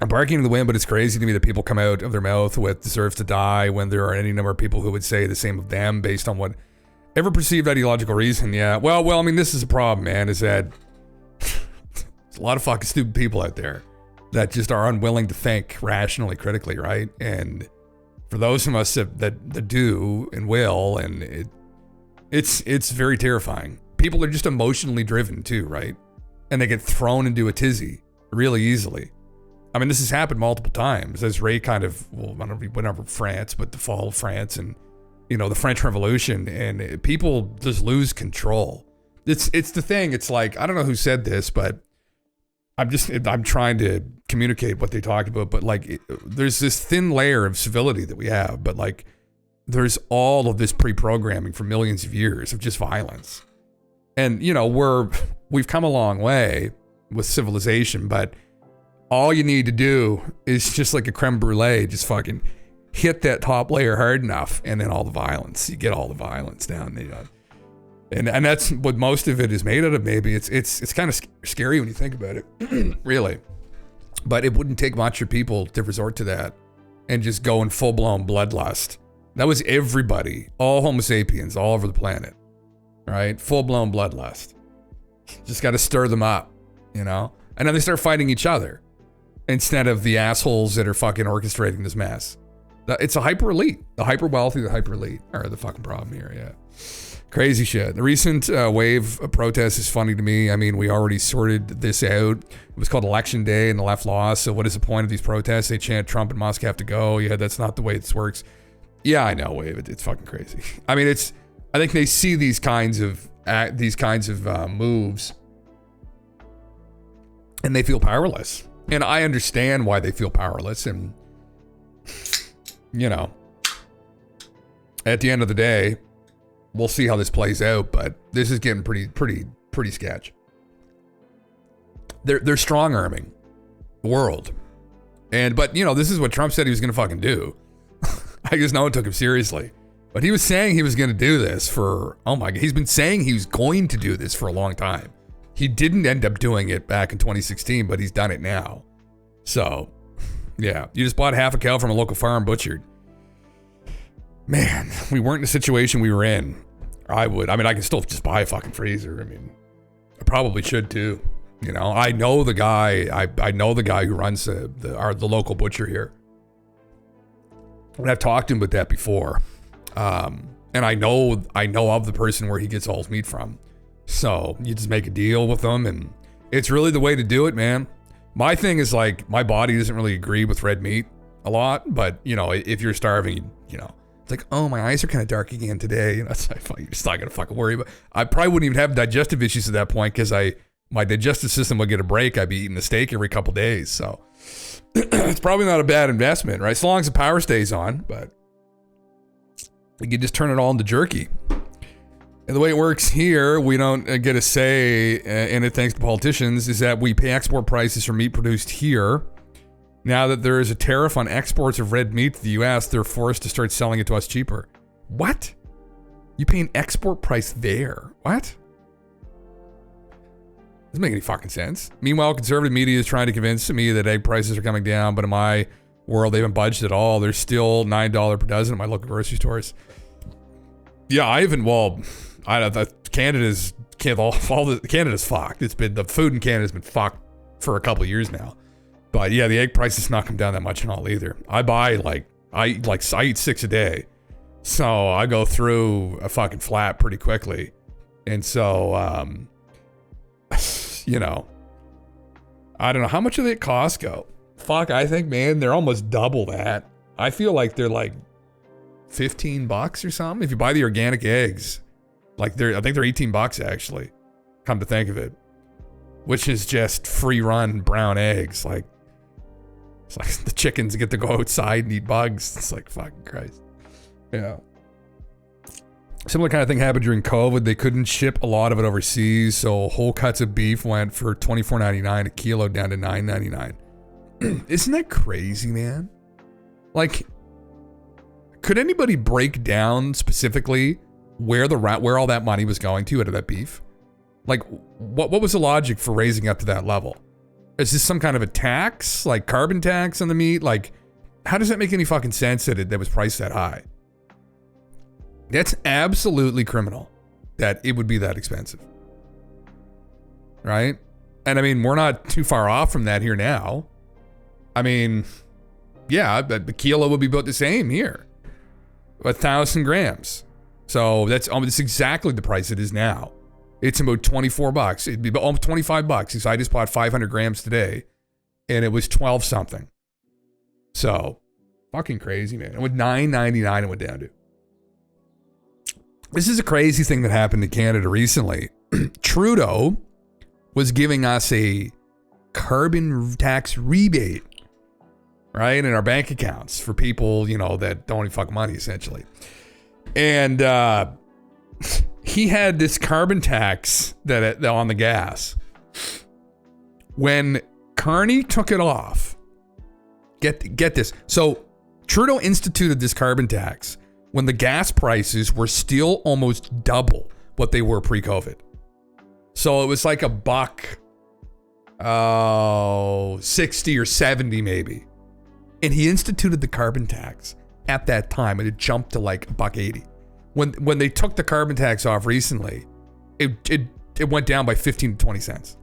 barking in the wind, but it's crazy to me that people come out of their mouth with deserves to die when there are any number of people who would say the same of them based on whatever perceived ideological reason. Yeah. Well, I mean, this is a problem, man, is that there's a lot of fucking stupid people out there that just are unwilling to think rationally, critically, right? And for those of us that do and will, and it's very terrifying. People are just emotionally driven too, right? And they get thrown into a tizzy really easily. I mean, this has happened multiple times as Ray kind of, well, I don't know if he went over France, but the fall of France and, you know, the French Revolution, and people just lose control. It's the thing. It's like, I don't know who said this, but I'm trying to communicate what they talked about, but like, there's this thin layer of civility that we have, but like, there's all of this pre-programming for millions of years of just violence. And, you know, we've come a long way with civilization, but all you need to do is just like a creme brulee, just fucking hit that top layer hard enough, and then all the violence, you get all the violence down, you know. And that's what most of it is made out of. Maybe it's kind of scary when you think about it, really. But it wouldn't take much for people to resort to that and just go in full-blown bloodlust. That was everybody, all Homo sapiens, all over the planet, right? Full-blown bloodlust. Just got to stir them up, you know? And then they start fighting each other instead of the assholes that are fucking orchestrating this mess. It's a hyper elite. The hyper wealthy, the hyper elite are the fucking problem here. Yeah. Crazy shit. The recent wave of protests is funny to me. I mean, we already sorted this out. It was called Election Day and the left lost. So what is the point of these protests? They chant Trump and Musk have to go. Yeah, that's not the way this works. Yeah, I know, Wave. It's fucking crazy. I mean, I think they see these kinds of moves and they feel powerless. And I understand why they feel powerless. And, you know, at the end of the day, we'll see how this plays out, but this is getting pretty sketch. They're strong arming the world. But you know, this is what Trump said he was gonna fucking do. I guess no one took him seriously. But he was saying he was gonna do this for, oh my God, he's been saying he was going to do this for a long time. He didn't end up doing it back in 2016, but he's done it now. So, yeah, you just bought half a cow from a local farm butchered. Man, we weren't in the situation we were in. I can still just buy a fucking freezer. I mean, I probably should too. You know, I know the guy. I know the guy who runs the local butcher here, and I've talked to him about that before. And I know of the person where he gets all his meat from. So you just make a deal with them, and it's really the way to do it, man. My thing is like my body doesn't really agree with red meat a lot, but you know, if you're starving, you know. It's like, oh, my eyes are kind of dark again today. You know, it's like, you're just not gonna fucking worry about. I probably wouldn't even have digestive issues at that point because my digestive system would get a break. I'd be eating a steak every couple days, so it's probably not a bad investment, right? As long as the power stays on, but you can just turn it all into jerky. And the way it works here, we don't get a say in it thanks to politicians, is that we pay export prices for meat produced here. Now that there is a tariff on exports of red meat to the US, they're forced to start selling it to us cheaper. What? You pay an export price there? What? Doesn't make any fucking sense. Meanwhile, conservative media is trying to convince me that egg prices are coming down, but in my world, they haven't budged at all. They're still $9 per dozen at my local grocery stores. Yeah, Canada's fucked. The food in Canada's been fucked for a couple of years now. But yeah, the egg price has not come down that much at all either. I eat 6 a day. So I go through a fucking flat pretty quickly. And so, you know, I don't know. How much do they at Costco? Fuck, I think, man, they're almost double that. I feel like they're like $15 or something. If you buy the organic eggs, I think they're $18 actually, come to think of it. Which is just free run brown eggs. It's like the chickens get to go outside and eat bugs. It's like, fucking Christ. Yeah. Similar kind of thing happened during COVID. They couldn't ship a lot of it overseas, so whole cuts of beef went for $24.99 a kilo down to $9.99. Isn't that crazy, man? Like, could anybody break down specifically where all that money was going to out of that beef? Like, what was the logic for raising up to that level? Is this some kind of a tax, like carbon tax on the meat? Like, how does that make any fucking sense that it was priced that high? That's absolutely criminal that it would be that expensive. Right? And I mean, we're not too far off from that here now. I mean, yeah, the kilo would be about the same here. 1,000 grams. So that's exactly the price it is now. It's about $24. It'd be almost $25 because I just bought 500 grams today and it was 12 something. So fucking crazy, man. And with $9.99 it went down to. This is a crazy thing that happened in Canada recently. Trudeau was giving us a carbon tax rebate, right, in our bank accounts for people, you know, that don't even fuck money essentially. And he had this carbon tax that on the gas. When Carney took it off, get this. So Trudeau instituted this carbon tax when the gas prices were still almost double what they were pre-COVID. So it was like $1.60 or 70 maybe. And he instituted the carbon tax at that time, and it jumped to like $1.80. When they took the carbon tax off recently, it went down by 15 to 20 cents.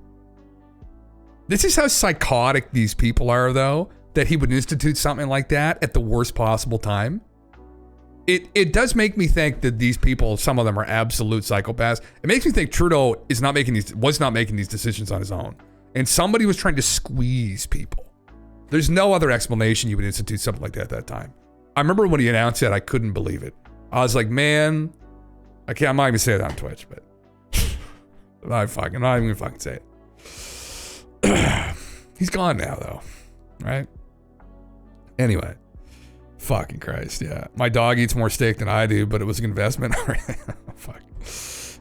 This is how psychotic these people are, though. that he would institute something like that at the worst possible time. It does make me think that these people, some of them are absolute psychopaths. It makes me think Trudeau was not making these decisions on his own. And somebody was trying to squeeze people. There's no other explanation you would institute something like that at that time. I remember when he announced it, I couldn't believe it. I was like, man, I'm not even saying it on Twitch, but I'm not even gonna fucking say it. He's gone now, though, right? Anyway, fucking Christ, yeah. My dog eats more steak than I do, but it was an investment. Fuck.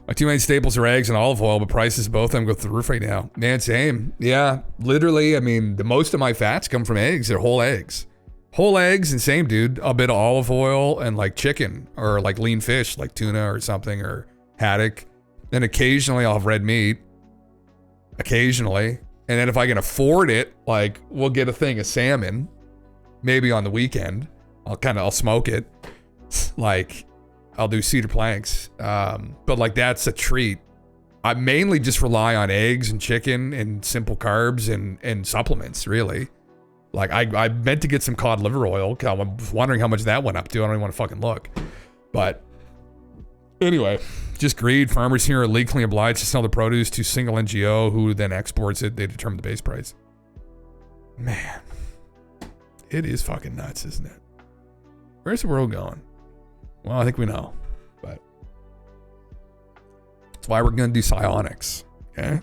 My two main staples are eggs and olive oil, but prices of both of them go through the roof right now. Man, same. Yeah, literally, I mean, the most of my fats come from eggs. They're whole eggs. Whole eggs and same, dude. A bit of olive oil and like chicken or like lean fish, like tuna or something, or haddock. Then occasionally I'll have red meat. Occasionally. And then if I can afford it, like we'll get a thing of salmon. Maybe on the weekend. I'll smoke it. Like I'll do cedar planks. But like that's a treat. I mainly just rely on eggs and chicken and simple carbs and supplements, really. Like I meant to get some cod liver oil. I was wondering how much that went up to. I don't even want to fucking look. But anyway, just greed. Farmers here are legally obliged to sell the produce to single NGO who then exports it. They determine the base price. Man, it is fucking nuts, isn't it? Where's the world going? Well, I think we know, but that's why we're gonna do psionics. Okay,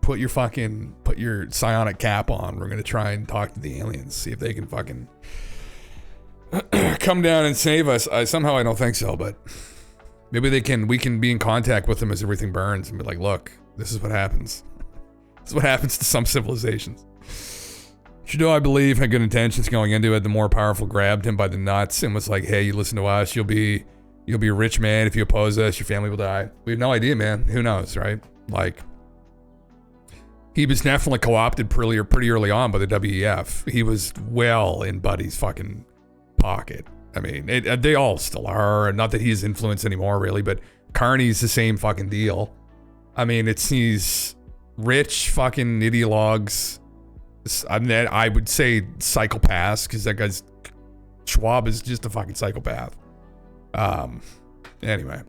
put your psionic cap on. We're gonna try and talk to the aliens, see if they can fucking come down and save us. Somehow I don't think so, but maybe they can. We can be in contact with them as everything burns and be like, look, this is what happens. This is what happens to some civilizations. Trudeau, I believe, had good intentions going into it. The more powerful grabbed him by the nuts and was like, hey, you listen to us, you'll be a rich man. If you oppose us, your family will die. We have no idea, man. Who knows, right? Like, he was definitely co-opted pretty early on by the WEF. He was well in Buddy's fucking pocket. I mean, they all still are. Not that he's influenced anymore, really, but Carney's the same fucking deal. I mean, it's these rich fucking ideologues. I would say psychopaths, because that guy's Schwab is just a fucking psychopath. Anyway,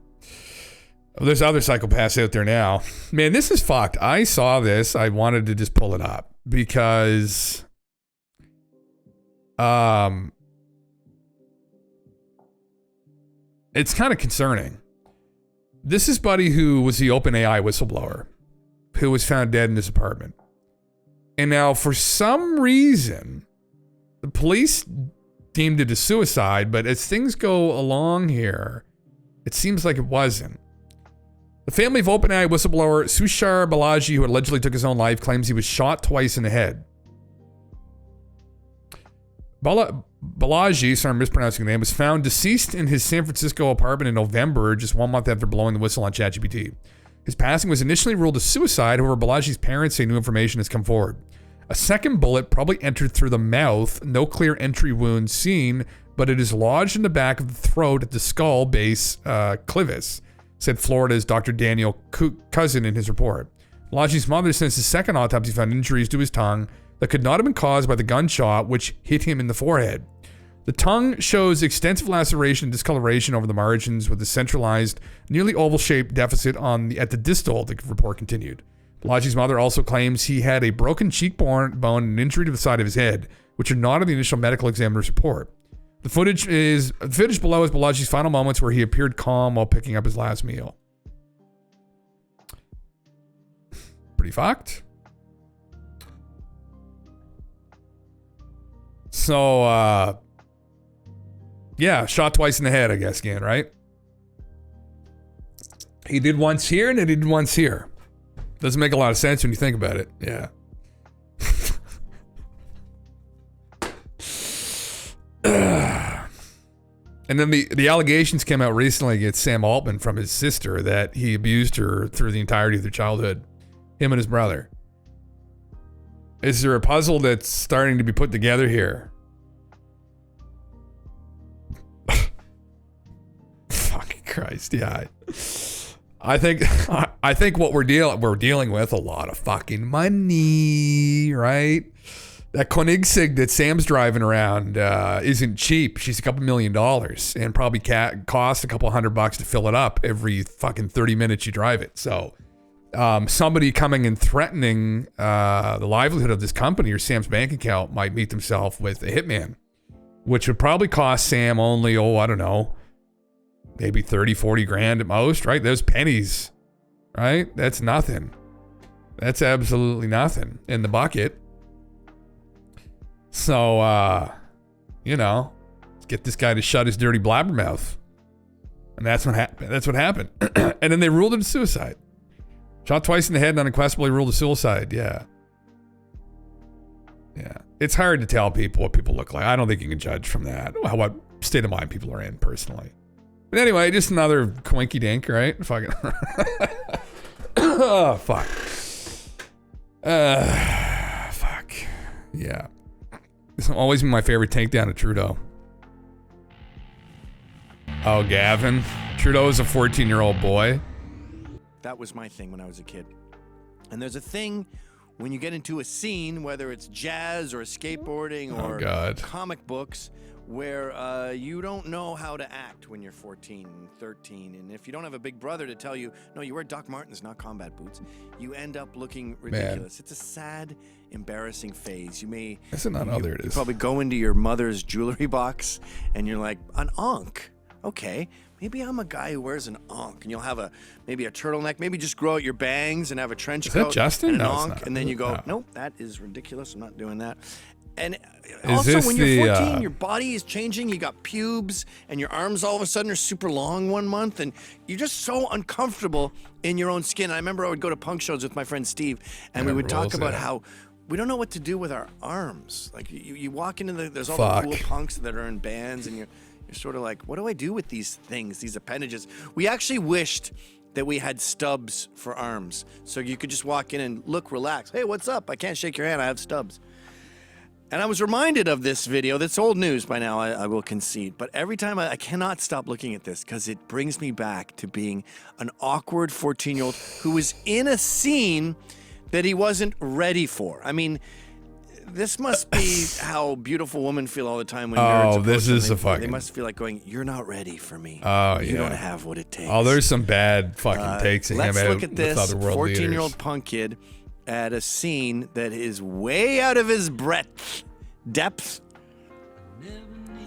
there's other psychopaths out there now. Man, this is fucked. I saw this. I wanted to just pull it up because, it's kind of concerning. This is Buddy, who was the OpenAI whistleblower, who was found dead in his apartment. And now, for some reason, the police deemed it a suicide, but as things go along here, it seems like it wasn't. The family of OpenAI whistleblower Sushar Balaji, who allegedly took his own life, claims he was shot twice in the head. Balaji, sorry I'm mispronouncing the name, was found deceased in his San Francisco apartment in November, just 1 month after blowing the whistle on ChatGPT. His passing was initially ruled a suicide, however, Balaji's parents say new information has come forward. A second bullet probably entered through the mouth, no clear entry wound seen, but it is lodged in the back of the throat at the skull base clivus, said Florida's Dr. Daniel Cousin in his report. Balaji's mother says his second autopsy found injuries to his tongue that could not have been caused by the gunshot, which hit him in the forehead. The tongue shows extensive laceration and discoloration over the margins with a centralized, nearly oval-shaped deficit at the distal, the report continued. Balaji's mother also claims he had a broken cheekbone and an injury to the side of his head, which are not in the initial medical examiner's report. The footage below is Balaji's final moments where he appeared calm while picking up his last meal. Pretty fucked. So, yeah, shot twice in the head, I guess, again, right? He did once here and he did once here. Doesn't make a lot of sense when you think about it. Yeah. And then the allegations came out recently against Sam Altman from his sister that he abused her through the entirety of their childhood. Him and his brother. Is there a puzzle that's starting to be put together here? Fucking Christ, yeah. I think what we're dealing with a lot of fucking money, right? That Koenigsegg that Sam's driving around isn't cheap. She's a couple $1 million and probably costs a couple $100 to fill it up every fucking 30 minutes you drive it. So somebody coming and threatening the livelihood of this company or Sam's bank account might meet themselves with a hitman, which would probably cost Sam only, I don't know, maybe 30, 40 grand at most, right? Those pennies, right? That's nothing. That's absolutely nothing in the bucket. So, let's get this guy to shut his dirty blabbermouth. And that's what happened. That's what happened. And then they ruled it a suicide. Shot twice in the head and unquestionably ruled a suicide. Yeah. Yeah. It's hard to tell people what people look like. I don't think you can judge from that. What state of mind people are in, personally. But anyway, just another quinky dink, right? Fucking. Oh, fuck. Fuck. Yeah. This will always be my favorite takedown of Trudeau. Oh, Gavin. Trudeau is a 14-year-old boy. That was my thing when I was a kid. And there's a thing when you get into a scene, whether it's jazz or skateboarding or comic books, where you don't know how to act when you're 14, 13. And if you don't have a big brother to tell you, no, you wear Doc Martens, not combat boots, you end up looking ridiculous. Man. It's a sad, embarrassing phase. You may... Is it not? Oh, there it is. Probably go into your mother's jewelry box and you're like, an ankh. Okay, maybe I'm a guy who wears an ankh, and you'll have maybe a turtleneck, maybe just grow out your bangs and have a trench coat. Is that Justin? And an No, ankh, and then you go, nope, that is ridiculous. I'm not doing that. And Is also, this when you're 14, the, your body is changing. You got pubes, and your arms all of a sudden are super long 1 month, and you're just so uncomfortable in your own skin. I remember I would go to punk shows with my friend Steve, and we would talk about how we don't know what to do with our arms. Like you walk into there's all the cool punks that are in bands, and you're sort of like, what do I do with these things, these appendages? We actually wished that we had stubs for arms, so you could just walk in and look relaxed. Hey, what's up? I can't shake your hand. I have stubs. And I was reminded of this video. That's old news by now, I will concede. But every time I cannot stop looking at this because it brings me back to being an awkward 14-year-old who was in a scene that he wasn't ready for. I mean, this must be how beautiful women feel all the time when nerds this is a fucking... They must feel like going, you're not ready for me. Oh, yeah. You don't have what it takes. Oh, there's some bad fucking takes of him Let's out look at this with other world 14-year-old punk kid at a scene that is way out of his depth.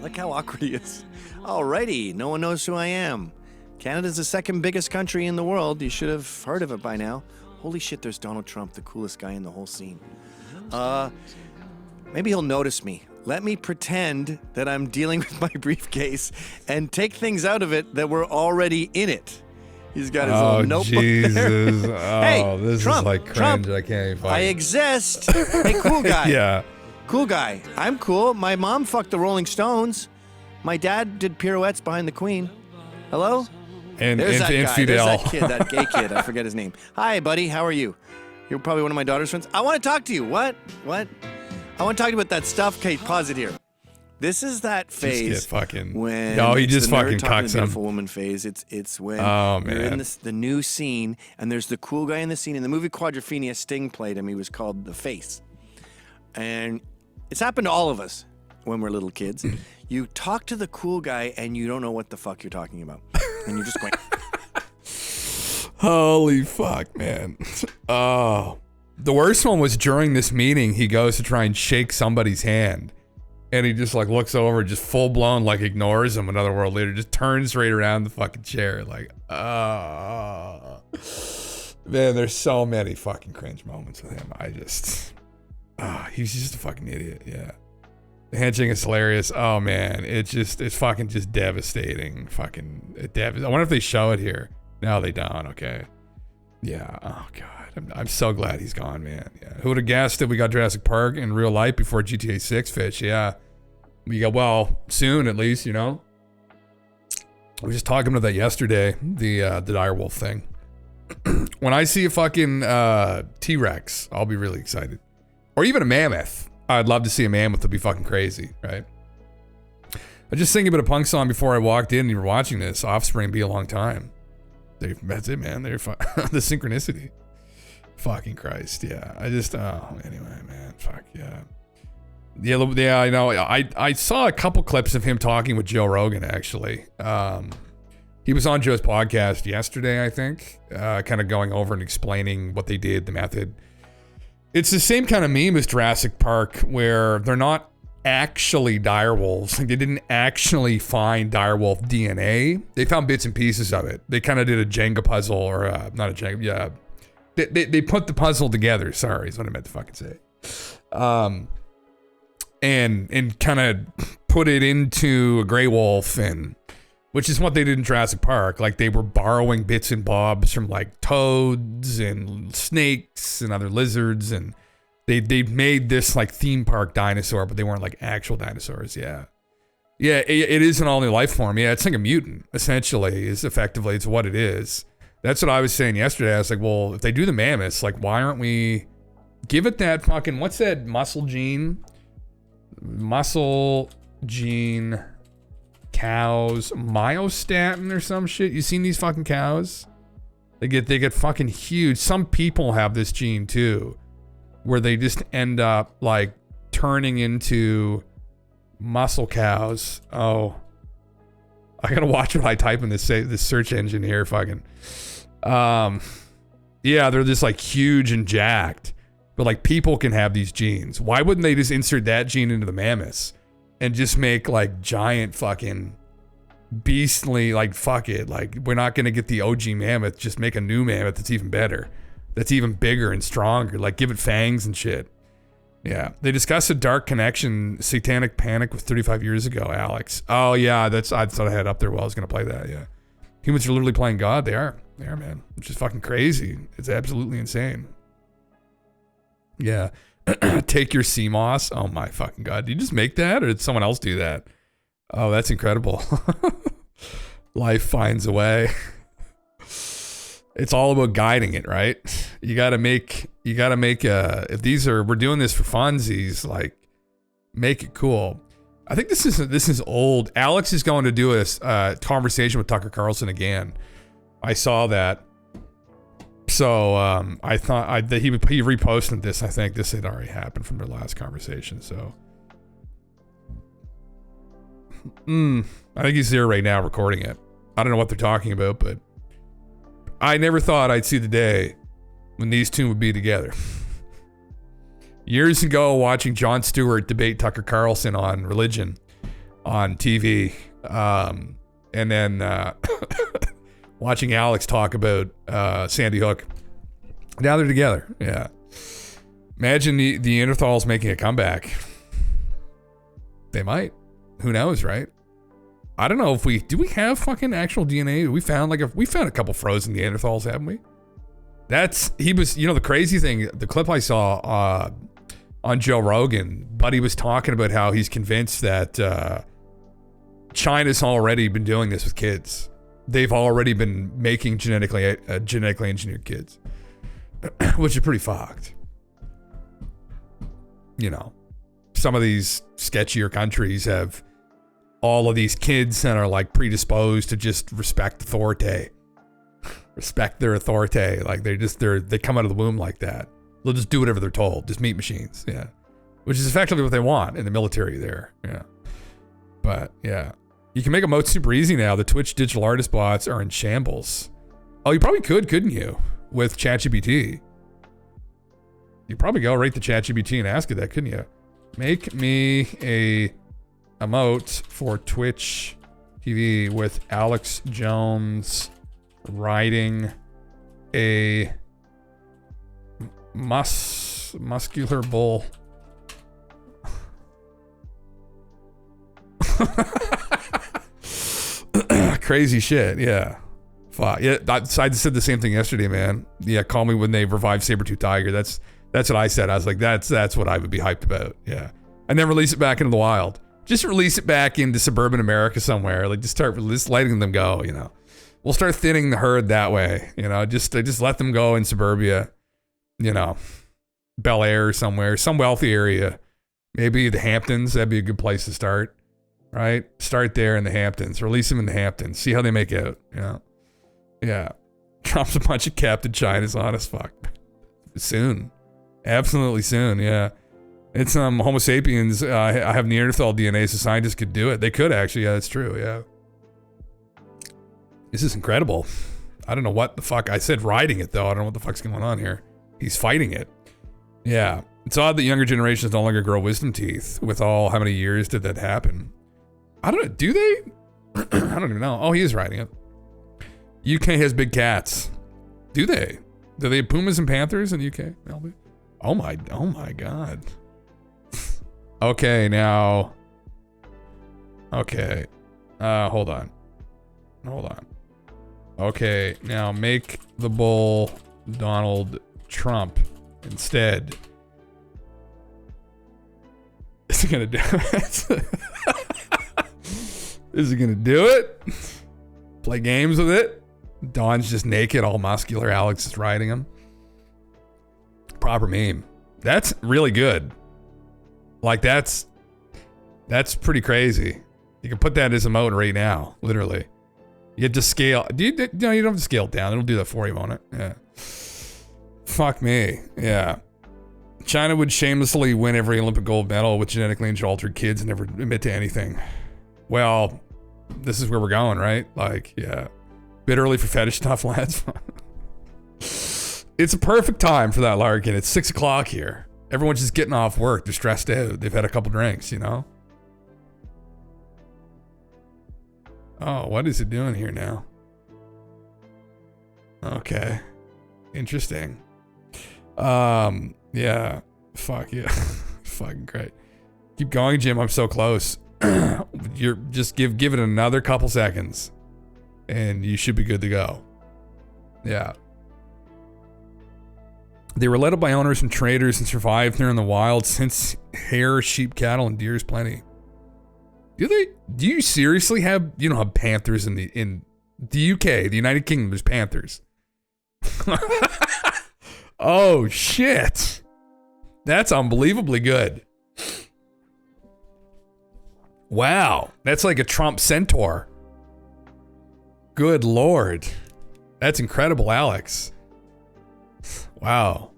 Look how awkward he is. Alrighty, no one knows who I am. Canada's the second biggest country in the world. You should have heard of it by now. Holy shit, there's Donald Trump, the coolest guy in the whole scene. Maybe he'll notice me. Let me pretend that I'm dealing with my briefcase and take things out of it that were already in it. He's got his little notebook Jesus. there. Hey, this Trump, is like cringe. Trump, I can't even find I exist. Hey, cool guy. Yeah. Cool guy. I'm cool. My mom fucked the Rolling Stones. My dad did pirouettes behind the Queen. Hello? And There's that guy. infidel. There's that kid, that gay kid. I forget his name. Hi, buddy. How are you? You're probably one of my daughter's friends. I want to talk to you. What? I want to talk about that stuff. Okay, pause it here. This is that phase when he just the fucking nerd talking cocks to him. beautiful woman phase. It's when you're in the new scene and there's the cool guy in the scene. In the movie Quadrophenia, Sting played him. He was called The Face. And it's happened to all of us when we're little kids. You talk to the cool guy and you don't know what the fuck you're talking about. And you're just going... Holy fuck, man. Oh. The worst one was during this meeting, he goes to try and shake somebody's hand. And he just like looks over, just full blown, like ignores him. Another world leader just turns right around the fucking chair. Like, man, there's so many fucking cringe moments with him. He's just a fucking idiot. Yeah. The handshake is hilarious. Oh man, it's fucking just devastating. I wonder if they show it here. No, they don't. Okay. Yeah. Oh god. I'm so glad he's gone, man. Yeah. Who would have guessed that we got Jurassic Park in real life before GTA 6 Fish? Yeah. We got, soon at least, you know. I was just talking about that yesterday, the direwolf thing. When I see a fucking T-Rex, I'll be really excited. Or even a mammoth. I'd love to see a mammoth. It'd be fucking crazy, right? I was just thinking about a punk song before I walked in and you were watching this. Offspring, Be a Long Time. That's it, man. The synchronicity. Fucking Christ, yeah. Anyway, man. Fuck, yeah. Yeah, I know. I saw a couple clips of him talking with Joe Rogan, actually. He was on Joe's podcast yesterday, I think, kind of going over and explaining what they did, the method. It's the same kind of meme as Jurassic Park, where they're not actually direwolves. Like, they didn't actually find direwolf DNA. They found bits and pieces of it. They kind of did a Jenga puzzle, or not a Jenga, yeah. They put the puzzle together, sorry, is what I meant to fucking say. And kind of put it into a gray wolf, and which is what they did in Jurassic Park. Like, they were borrowing bits and bobs from like toads and snakes and other lizards, and they made this like theme park dinosaur, but they weren't like actual dinosaurs. Yeah, it is an all new life form. Yeah, it's like a mutant essentially. Is effectively it's what it is. That's what I was saying yesterday. I was like, well, if they do the mammoths, like, why aren't we give it that fucking, what's that muscle gene? Muscle gene. Cows, myostatin or some shit. You seen these fucking cows? They get fucking huge. Some people have this gene too, where they just end up like turning into muscle cows. Oh, I gotta watch what I type in this search engine here. Fucking, yeah, they're just like huge and jacked. But like, people can have these genes. Why wouldn't they just insert that gene into the mammoths? And just make like giant fucking beastly, like, fuck it. Like, we're not going to get the OG mammoth. Just make a new mammoth that's even better. That's even bigger and stronger. Like, give it fangs and shit. Yeah. They discussed a dark connection, satanic panic with 35 years ago, Alex. Oh, yeah. I thought I had up there while I was going to play that. Yeah. Humans are literally playing God. They are, man. Which is fucking crazy. It's absolutely insane. Yeah. Take your CMOS. Oh my fucking God. Did you just make that, or did someone else do that? Oh, that's incredible. Life finds a way. It's all about guiding it, right? You gotta make if we're doing this for funsies, like, make it cool. I think this is old. Alex is going to do a conversation with Tucker Carlson again. I saw that. So I thought that he reposted this. I think this had already happened from their last conversation. So I think he's there right now recording it. I don't know what they're talking about, but I never thought I'd see the day when these two would be together. Years ago, watching Jon Stewart debate Tucker Carlson on religion on TV, and then watching Alex talk about Sandy Hook. Now they're together. Yeah. Imagine the Neanderthals making a comeback. They might. Who knows, right? I don't know if we have fucking actual DNA? We found a couple frozen Neanderthals, haven't we? The crazy thing, the clip I saw on Joe Rogan, Buddy was talking about how he's convinced that China's already been doing this with kids. They've already been making genetically engineered kids, which is pretty fucked. You know, some of these sketchier countries have all of these kids that are like predisposed to just respect authority, respect their authority. Like they come out of the womb like that. They'll just do whatever they're told. Just meat machines. Yeah. Which is effectively what they want in the military there. Yeah. But yeah. You can make a emote super easy now. The Twitch digital artist bots are in shambles. Oh, you probably couldn't you? With ChatGPT. You probably go right to ChatGPT and ask it that, couldn't you? Make me a emote for Twitch TV with Alex Jones riding a muscular bull. Crazy shit, yeah. Fuck. Yeah, I said the same thing yesterday, man. Yeah, call me when they revive Saber-Tooth Tiger. That's what I said. I was like, that's what I would be hyped about. Yeah. And then release it back into the wild. Just release it back into suburban America somewhere. Like, just start letting them go, you know. We'll start thinning the herd that way, you know. Just let them go in suburbia, you know. Bel Air or somewhere, some wealthy area. Maybe the Hamptons, that'd be a good place to start. Right? Start there in the Hamptons. Release them in the Hamptons. See how they make out, you know. Yeah. Drops a bunch of Captain China's on as fuck. Soon. Absolutely soon, yeah. It's Homo sapiens. I have Neanderthal DNA, so scientists could do it. They could actually. Yeah, that's true. Yeah. This is incredible. I don't know what the fuck. I said riding it though. I don't know what the fuck's going on here. He's fighting it. Yeah. It's odd that younger generations no longer grow wisdom teeth. With how many years did that happen? I don't know. Do they? I don't even know. Oh, he is riding it. UK has big cats. Do they? Do they have pumas and panthers in the UK? Oh my god. Okay, now. Okay. Hold on. Okay, now make the bull Donald Trump instead. Is it gonna do it? Is it gonna do it? Play games with it? Don's just naked, all muscular. Alex is riding him. Proper meme. That's really good. Like that's pretty crazy. You can put that as a emote right now, literally. You have to scale. No, you don't have to scale it down. It'll do that for you, won't it? Yeah. Fuck me. Yeah. China would shamelessly win every Olympic gold medal with genetically altered kids and never admit to anything. Well, this is where we're going, right? Like, yeah. Bit early for fetish stuff, lads. It's a perfect time for that, Larkin. It's 6 o'clock here. Everyone's just getting off work. They're stressed out. They've had a couple drinks, you know? Oh, what is it doing here now? Okay. Interesting. Yeah. Fuck yeah. Fucking great. Keep going, Jim. I'm so close. You're just give it another couple seconds and you should be good to go. Yeah. They were led by owners and traders and survived there in the wild since hares, sheep, cattle, and deer is plenty. Do you seriously have, you don't have panthers in the UK, the United Kingdom, there's panthers. Oh shit. That's unbelievably good. Wow. That's like a Trump centaur. Good Lord. That's incredible, Alex. Wow.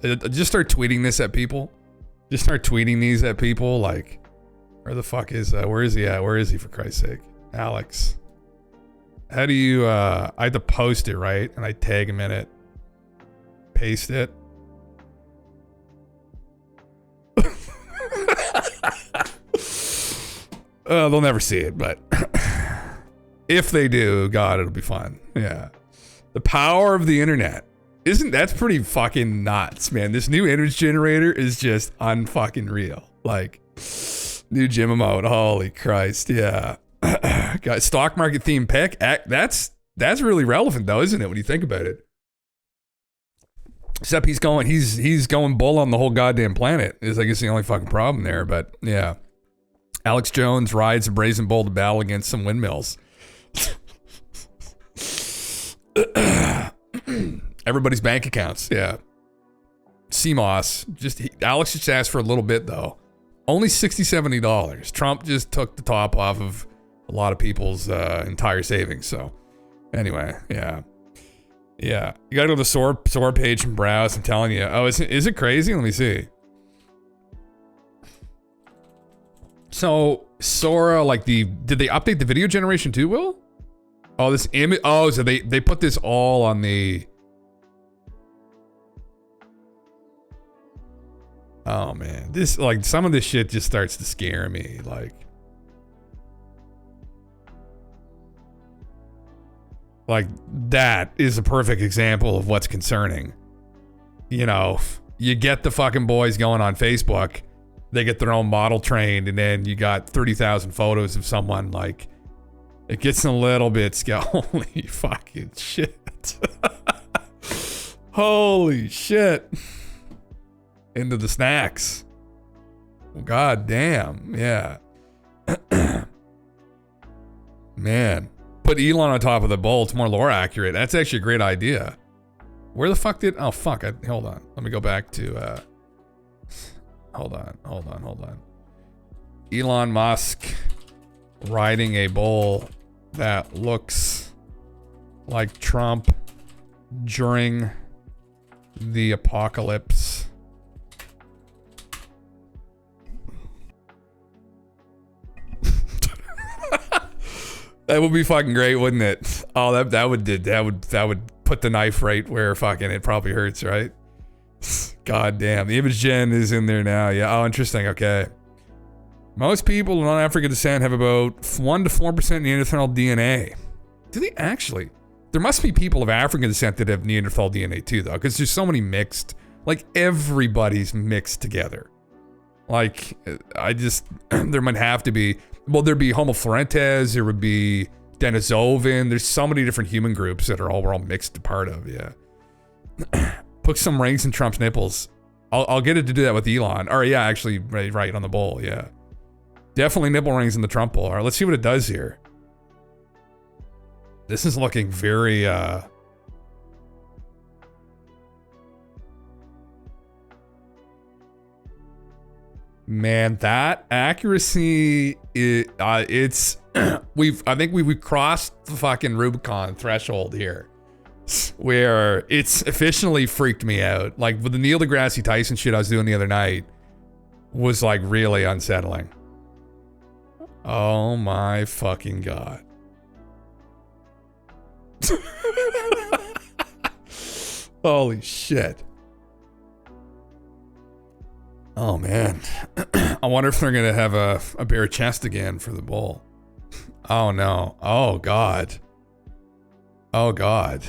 Just start tweeting this at people. Just start tweeting these at people like, where the fuck is, where is he at? Where is he, for Christ's sake? Alex. How do you, I have to post it, right? And I tag him in it. Paste it. They'll never see it, but if they do, God, it'll be fun. Yeah. The power of the internet. That's pretty fucking nuts, man. This new image generator is just unfucking real. Like, new gym emote. Holy Christ. Yeah. Got stock market theme pick. That's really relevant though, isn't it? When you think about it. Except he's going bull on the whole goddamn planet is I guess the only fucking problem there. But yeah. Alex Jones rides a brazen bull to battle against some windmills. Everybody's bank accounts. Yeah. CMOS. Alex just asked for a little bit though. Only $60, $70. Trump just took the top off of a lot of people's entire savings. So anyway, yeah. Yeah. You gotta go to the Sora page and browse. I'm telling you. Oh, is it crazy? Let me see. So Sora, like did they update the video generation too, Will? Oh, this image. Oh, so they put this all on the. Oh man, this like some of this shit just starts to scare me. Like that is a perfect example of what's concerning. You know, you get the fucking boys going on Facebook, they get their own model trained, and then you got 30,000 photos of someone. Like, it gets a little bit scary. Holy fucking shit. Holy shit. Into the snacks. God damn. Yeah. Man. Put Elon on top of the bowl. It's more lore accurate. That's actually a great idea. Where the fuck did... Oh, fuck. Hold on. Let me go back to... Hold on. Elon Musk riding a bull that looks like Trump during the apocalypse. That would be fucking great, wouldn't it? Oh, that would put the knife right where fucking it probably hurts, right? God damn. The image gen is in there now. Yeah. Oh, interesting. Okay. Most people of non-African descent have about 1 to 4% Neanderthal DNA. Do they actually? There must be people of African descent that have Neanderthal DNA too, though, because there's so many mixed. Like, everybody's mixed together. Like, there might have to be. Well, there'd be Homo florentes, there would be Denisovan. There's so many different human groups that we're all mixed part of, yeah. Put some rings in Trump's nipples. I'll get it to do that with Elon. Or yeah, actually, right on the bowl, yeah. Definitely nipple rings in the Trump bowl. All right, let's see what it does here. This is looking very, man, that accuracy, it's, I think we've crossed the fucking Rubicon threshold here, where it's officially freaked me out. Like with the Neil deGrasse Tyson shit I was doing the other night was like really unsettling. Oh my fucking God. Holy shit. Oh man. I wonder if they're gonna have a bare chest again for the bowl. Oh no. Oh God. Oh God.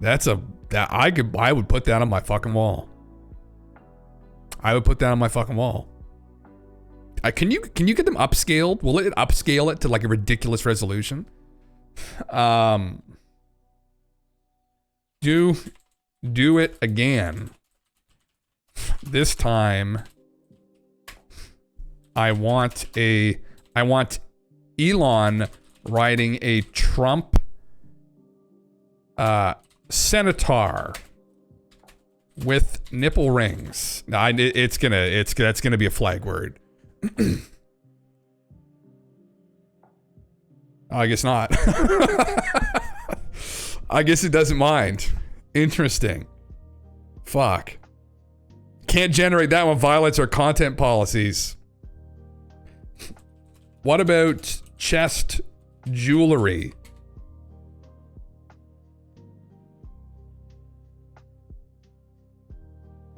I would put that on my fucking wall. I would put that on my fucking wall. Can you get them upscaled? Will it upscale it to like a ridiculous resolution? Do it again. This time I want Elon riding a Trump Senator with nipple rings. Now that's gonna be a flag word. I guess not. I guess it doesn't mind. Interesting. Fuck. Can't generate that one. Violates our content policies. What about chest jewelry?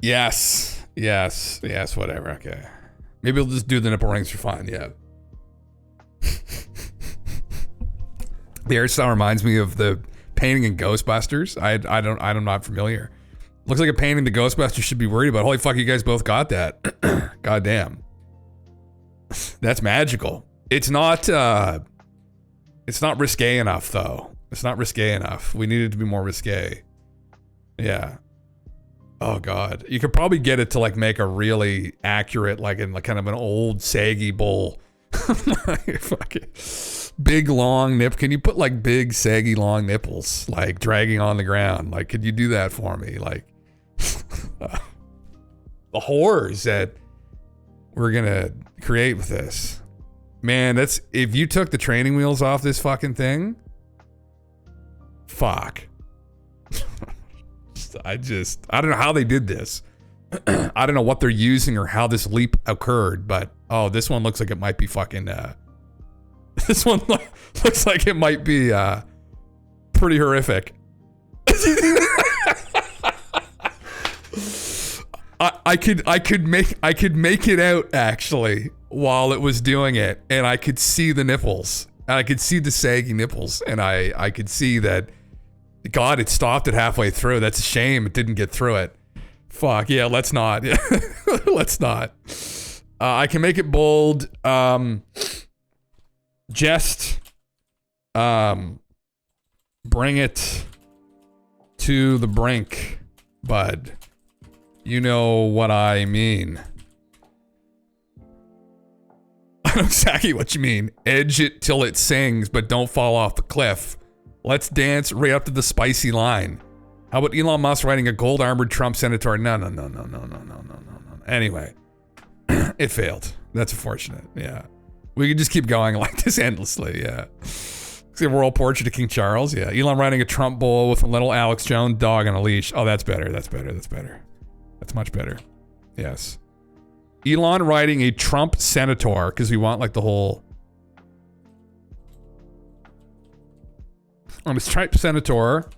Yes, whatever, okay. Maybe we'll just do the nipple rings for fun, yeah. The hairstyle reminds me of the painting in Ghostbusters. I'm not familiar. Looks like a painting the Ghostbusters should be worried about. Holy fuck, you guys both got that. God damn. That's magical. It's not risque enough though. It's not risque enough. We need it to be more risque. Yeah. Oh God. You could probably get it to like make a really accurate, like in like kind of an old saggy bowl. Fucking big long nip. Can you put like big saggy long nipples like dragging on the ground? Like, could you do that for me? Like the horrors that we're gonna create with this. Man, that's, if you took the training wheels off this fucking thing, fuck. I don't know how they did this. I don't know what they're using or how this leap occurred, but oh, this one looks like it might be fucking, this one looks like it might be, pretty horrific. I could make it out actually while it was doing it, and I could see the nipples, and I could see the saggy nipples, and I could see that, God, it stopped it halfway through. That's a shame it didn't get through it. Fuck, yeah, let's not. Let's not. I can make it bold. Just bring it to the brink, bud. You know what I mean. I know exactly what you mean. Edge it till it sings, but don't fall off the cliff. Let's dance right up to the spicy line. How about Elon Musk riding a gold armored Trump senator? No. Anyway, it failed. That's unfortunate. Yeah. We could just keep going like this endlessly. Yeah. See a world portrait of King Charles. Yeah. Elon riding a Trump bull with a little Alex Jones dog on a leash. Oh, that's better. That's much better. Yes. Elon riding a Trump senator, because we want like the whole I'm a striped senator.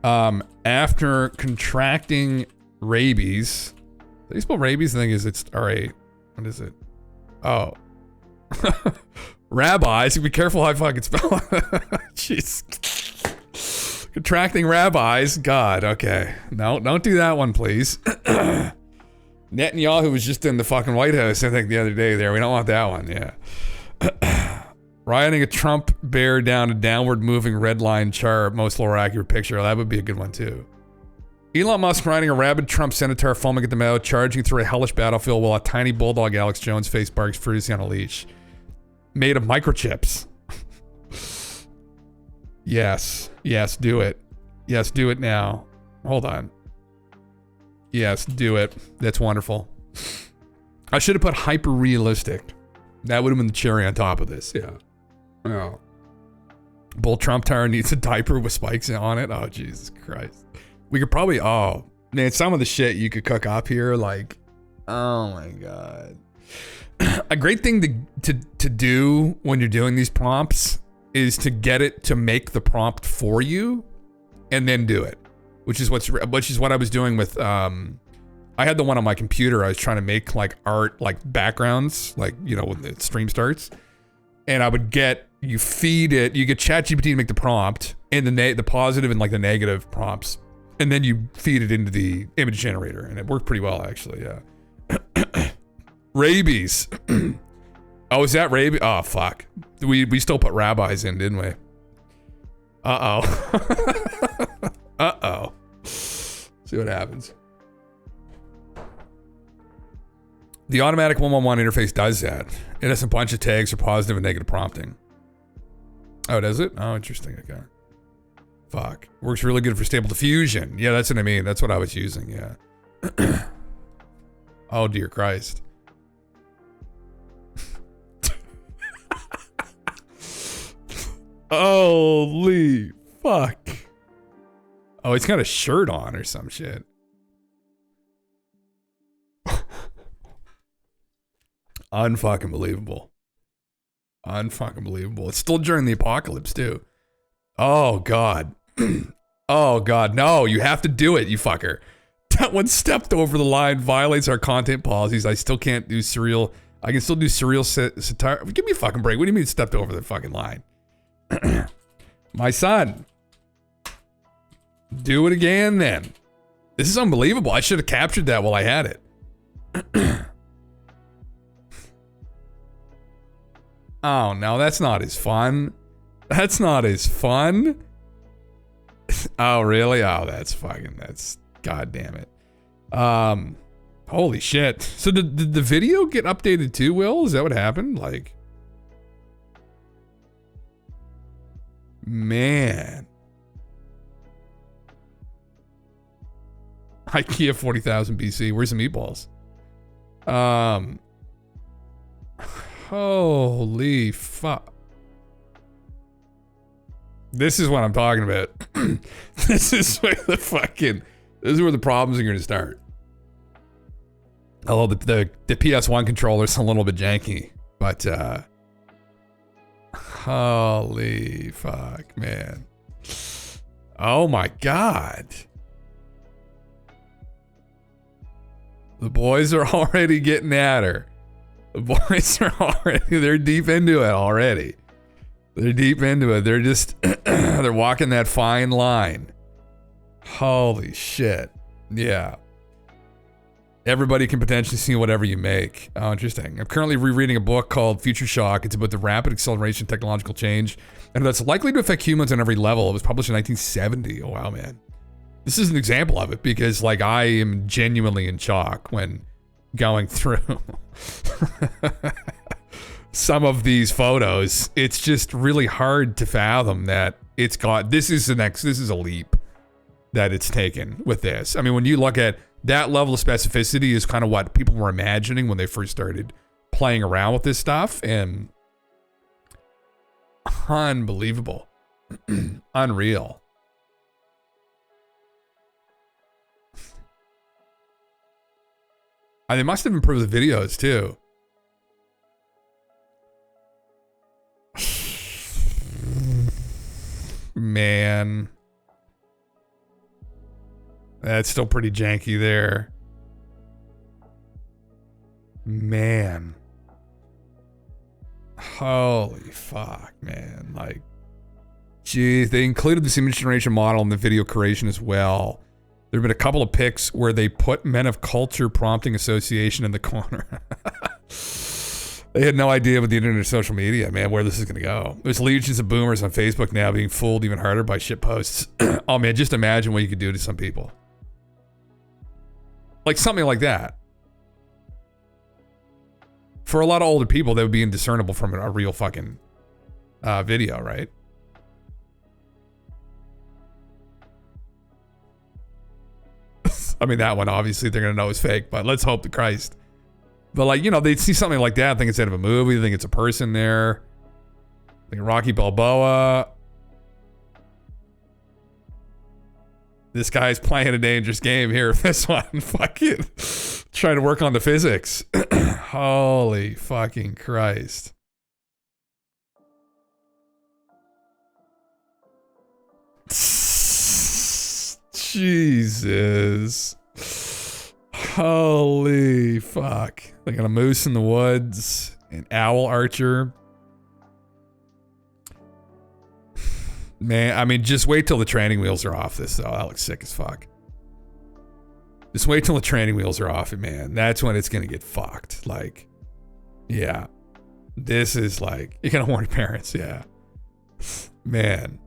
After contracting rabies. How do you spell rabies? The thing is, it's R-A. What is it? Oh. Rabbis. Be careful how I fucking spell it. Jeez. Contracting rabbis. God, okay. No, don't do that one, please. Netanyahu was just in the fucking White House, I think, the other day there. We don't want that one, yeah. Riding a Trump bear down a downward moving red line chart, most lower accurate picture. That would be a good one, too. Elon Musk riding a rabid Trump senator, foaming at the mouth, charging through a hellish battlefield while a tiny bulldog Alex Jones face barks furiously on a leash. Made of microchips. Yes. Yes, do it. Yes, do it now. Hold on. Yes, do it. That's wonderful. I should have put hyper realistic. That would have been the cherry on top of this. Yeah. Oh. Bull Trump tire needs a diaper with spikes on it. Oh, Jesus Christ. We could probably, oh, man, some of the shit you could cook up here, like, oh my God. A great thing to do when you're doing these prompts is to get it to make the prompt for you and then do it, which is what I was doing with, I had the one on my computer. I was trying to make like art, like backgrounds, like, you know, when the stream starts, and I would you feed it, you get ChatGPT to make the prompt and the positive and like the negative prompts. And then you feed it into the image generator, and it worked pretty well, actually, yeah. Rabies. Oh, is that rabies? Oh, fuck. We still put rabbis in, didn't we? Uh-oh. Uh-oh. See what happens. The automatic 111 interface does that. It has a bunch of tags for positive and negative prompting. Oh, does it? Oh, interesting. Okay. Fuck. Works really good for Stable Diffusion. Yeah, that's what I mean. That's what I was using, yeah. Oh, dear Christ. Holy fuck. Oh, he's got a shirt on or some shit. Unfucking believable. Unfucking believable. It's still during the apocalypse, too. Oh, God. Oh, God. No, you have to do it, you fucker. That one stepped over the line, violates our content policies. I still can't do serial. I can still do serial satire. Give me a fucking break. What do you mean it stepped over the fucking line? My son. Do it again, then. This is unbelievable. I should have captured that while I had it. Oh, no, that's not as fun. That's not as fun. Oh, really? Oh, that's god damn it. Holy shit. So did the video get updated too, Will? Is that what happened? Like, man. IKEA 40,000 BC. Where's the meatballs? Holy fuck. This is what I'm talking about. This is where the problems are going to start. Although the PS1 controller is a little bit janky, but holy fuck, man. Oh my God. The boys are already getting at her. The boys are they're deep into it already. They're deep into it. They're just, they're walking that fine line. Holy shit. Yeah. Everybody can potentially see whatever you make. Oh, interesting. I'm currently rereading a book called Future Shock. It's about the rapid acceleration of technological change, and that's likely to affect humans on every level. It was published in 1970. Oh, wow, man. This is an example of it because, like, I am genuinely in shock when going through some of these photos. It's just really hard to fathom that this is a leap that it's taken with this. I mean, when you look at that level of specificity is kind of what people were imagining when they first started playing around with this stuff, and unbelievable. Unreal. And they must have improved the videos too. Man. That's still pretty janky there. Man. Holy fuck, man. Like, geez, they included this image generation model in the video creation as well. There have been a couple of pics where they put Men of Culture Prompting Association in the corner. They had no idea with the internet or social media, man, where this is going to go. There's legions of boomers on Facebook now being fooled even harder by shit posts. Oh, man, just imagine what you could do to some people. Like something like that. For a lot of older people, that would be indiscernible from a real fucking video, right? I mean, that one, obviously, they're going to know is fake, but let's hope to Christ. But, like, you know, they'd see something like that, think it's out of a movie, they think it's a person there. Like Rocky Balboa. This guy's playing a dangerous game here. This one, fucking trying to work on the physics. Holy fucking Christ. Jesus. Holy fuck. They got a moose in the woods, an owl archer. Man, I mean, just wait till the training wheels are off this, though. That looks sick as fuck. Just wait till the training wheels are off it, man. That's when it's going to get fucked. Like, yeah. This is like, you're going to warn your parents, yeah. Man.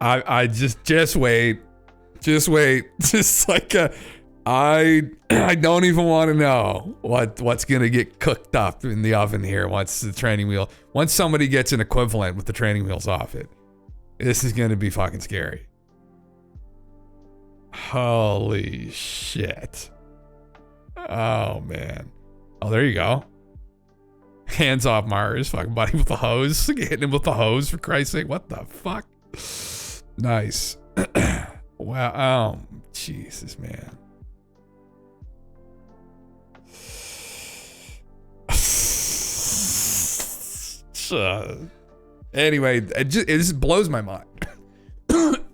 I just wait. Just wait. Just like I don't even want to know what's gonna get cooked up in the oven here once somebody gets an equivalent with the training wheels off it. This is gonna be fucking scary. Holy shit. Oh man. Oh, there you go. Hands off Mars, fucking buddy with the hose. Hitting him with the hose, for Christ's sake. What the fuck? Nice. Wow. Oh, Jesus, man. Anyway, it just blows my mind.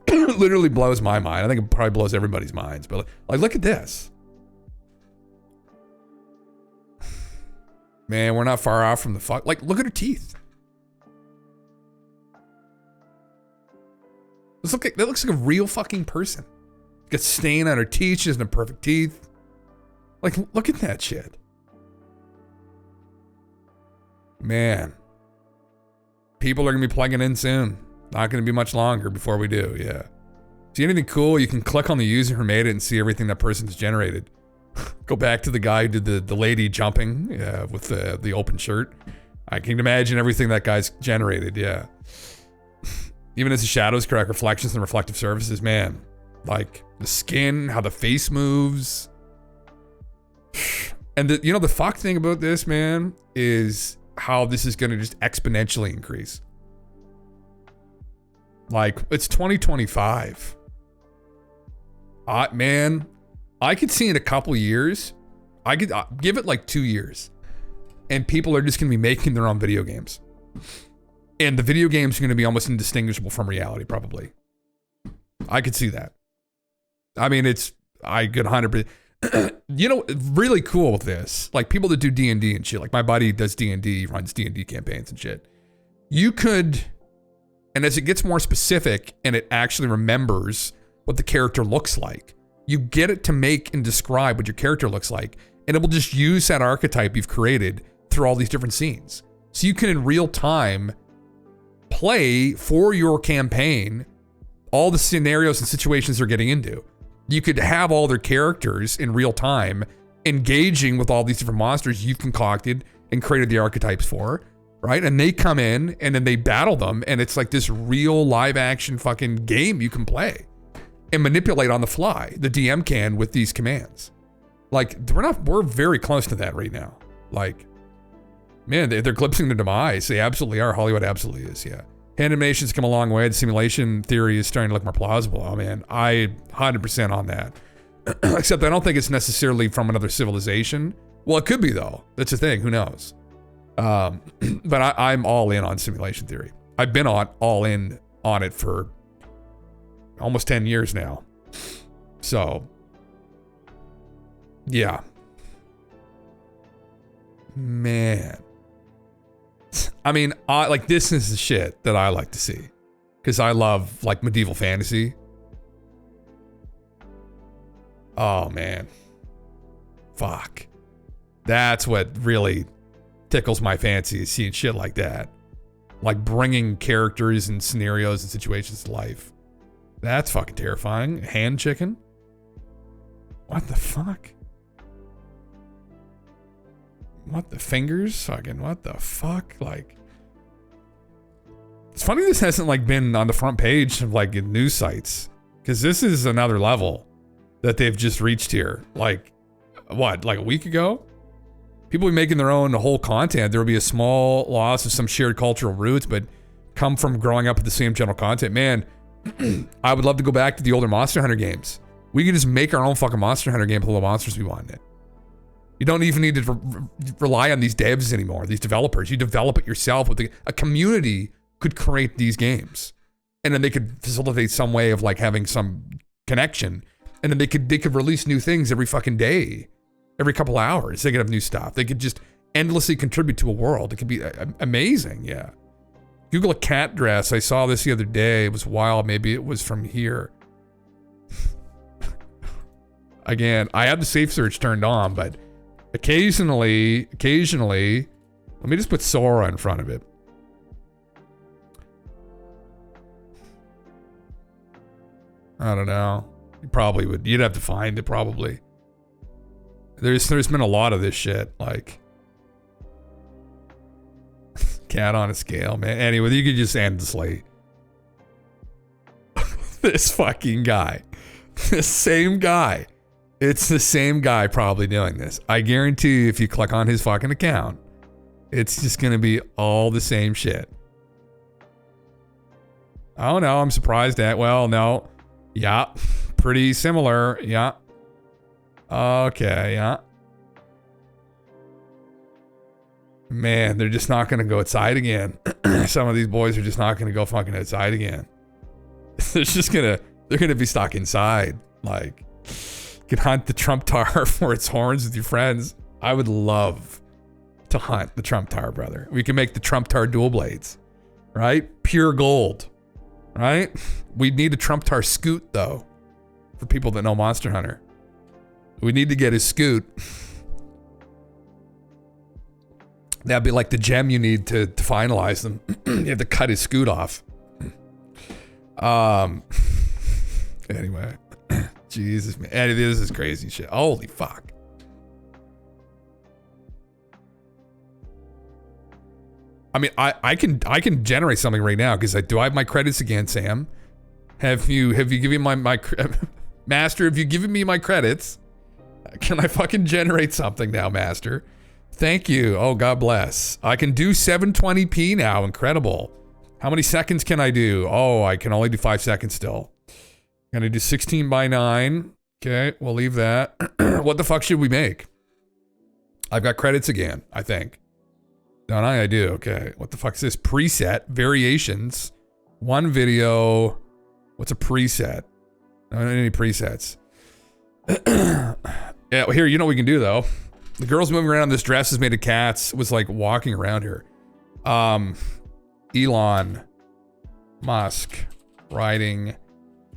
Literally blows my mind. I think it probably blows everybody's minds. But like, look at this. Man, we're not far off from the fuck. Like, look at her teeth. That looks like a real fucking person. Got stain on her teeth. She doesn't have perfect teeth. Like, look at that shit. Man. People are going to be plugging in soon. Not going to be much longer before we do, yeah. See anything cool, you can click on the user who made it and see everything that person's generated. Go back to the guy who did the lady jumping with the open shirt. I can imagine everything that guy's generated, yeah. Even as the shadows correct reflections and reflective surfaces, man. Like, the skin, how the face moves. And the fucked thing about this, man, is how this is going to just exponentially increase. Like, it's 2025. Man, I could see in a couple years, I could give it like 2 years, and people are just going to be making their own video games. And the video games are going to be almost indistinguishable from reality, probably. I could see that. I mean, I could 100%. Really cool with this, like people that do D&D and shit, like my buddy does D&D, runs D&D campaigns and shit. You could, and as it gets more specific and it actually remembers what the character looks like, you get it to make and describe what your character looks like, and it will just use that archetype you've created through all these different scenes. So you can in real time play for your campaign all the scenarios and situations they're getting into. You could have all their characters in real time engaging with all these different monsters you've concocted and created the archetypes for, right? And they come in and then they battle them, and it's like this real live action fucking game you can play and manipulate on the fly. The DM can with these commands. Like, we're very close to that right now. Like, man, they're glimpsing their demise. They absolutely are. Hollywood absolutely is, yeah. Animation's come a long way. The simulation theory is starting to look more plausible. Oh man, I 100% on that. Except I don't think it's necessarily from another civilization. Well, it could be though. That's the thing. Who knows? But I'm all in on simulation theory. I've been all in on it for almost 10 years now. So, yeah. Man. I mean, like, this is the shit that I like to see. Because I love, like, medieval fantasy. Oh, man. Fuck. That's what really tickles my fancy, is seeing shit like that. Like, bringing characters and scenarios and situations to life. That's fucking terrifying. Hand chicken? What the fuck? What the fingers? Fucking what the fuck? Like, it's funny this hasn't like been on the front page of like news sites, because this is another level that they've just reached here. Like, what? Like a week ago? People be making their own whole content. There will be a small loss of some shared cultural roots, but come from growing up with the same general content. Man, I would love to go back to the older Monster Hunter games. We could just make our own fucking Monster Hunter game with all the monsters we want in it. You don't even need to rely on these devs anymore, these developers. You develop it yourself. With a community could create these games, and then they could facilitate some way of like having some connection, and then they could release new things every fucking day, every couple hours. They could have new stuff. They could just endlessly contribute to a world. It could be amazing. Yeah. Google a cat dress. I saw this the other day. It was wild. Maybe it was from here. Again, I had the safe search turned on, but occasionally, let me just put Sora in front of it. I don't know. You probably would. You'd have to find it probably. There's been a lot of this shit, like cat on a scale, man. Anyway, you could just endlessly. This fucking guy. The same guy. It's the same guy probably doing this. I guarantee you, if you click on his fucking account, it's just going to be all the same shit. Oh no, I'm surprised at. Well, no. Yeah. Pretty similar. Yeah. Okay, yeah. Man, they're just not going to go outside again. Some of these boys are just not going to go fucking outside again. They're going to be stuck inside. Like, you can hunt the Trump tar for its horns with your friends. I would love to hunt the Trump tar, brother. We can make the Trump tar dual blades, right? Pure gold, right? We'd need a Trump tar scoot, though, for people that know Monster Hunter. We need to get his scoot. That'd be like the gem you need to finalize them. You have to cut his scoot off. Anyway. Jesus, man. This is crazy shit. Holy fuck. I mean, I can generate something right now because do I have my credits again, Sam? Have you given my Master, have you given me my credits? Can I fucking generate something now, Master? Thank you. Oh, God bless. I can do 720p now. Incredible. How many seconds can I do? Oh, I can only do 5 seconds still. I'm gonna do 16:9. Okay, we'll leave that. What the fuck should we make? I've got credits again, I think. Don't I? I do. Okay. What the fuck is this? Preset. Variations. One video. What's a preset? I don't need any presets. Yeah, well, here, you know what we can do, though. The girl's moving around in this dress is made of cats. Was like walking around here. Elon Musk riding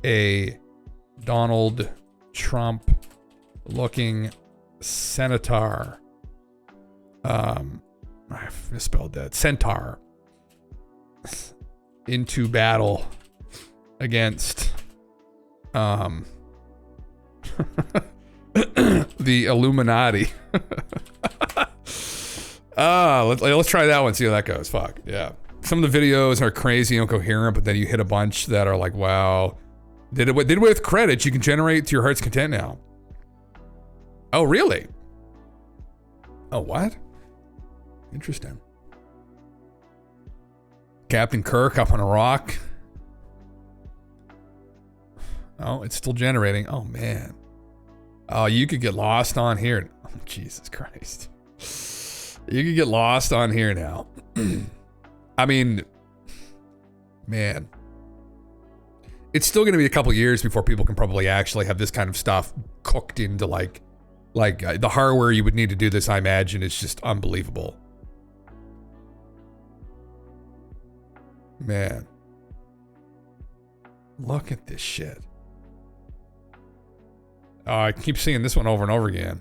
a Donald Trump looking centaur. I misspelled that. Centaur. Into battle against the Illuminati. Let's try that one, see how that goes. Fuck, yeah. Some of the videos are crazy and incoherent, but then you hit a bunch that are like, wow. Did it with credits, you can generate to your heart's content now. Oh, really? Oh, what? Interesting. Captain Kirk up on a rock. Oh, it's still generating. Oh, man. Oh, you could get lost on here. Oh, Jesus Christ. You could get lost on here now. I mean, man. it's still going to be a couple years before people can probably actually have this kind of stuff cooked into like the hardware you would need to do this. I imagine is just unbelievable. Man, look at this shit. Oh, I keep seeing this one over and over again.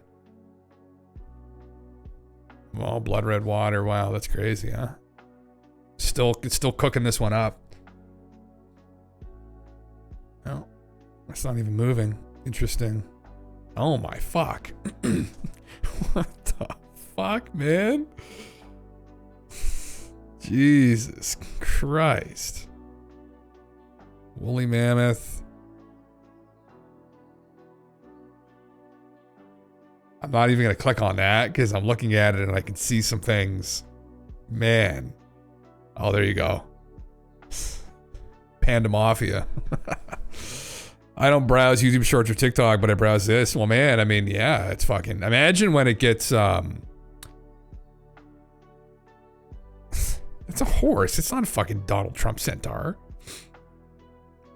Oh, blood red water. Wow, that's crazy, huh? It's still cooking this one up. No, it's not even moving. Interesting. Oh my fuck. What the fuck, man? Jesus Christ. Woolly mammoth. I'm not even going to click on that because I'm looking at it and I can see some things. Man. Oh, there you go. Panda Mafia. I don't browse YouTube Shorts or TikTok, but I browse this. Well, man, I mean, yeah, it's fucking... Imagine when it gets... It's a horse. It's not a fucking Donald Trump centaur.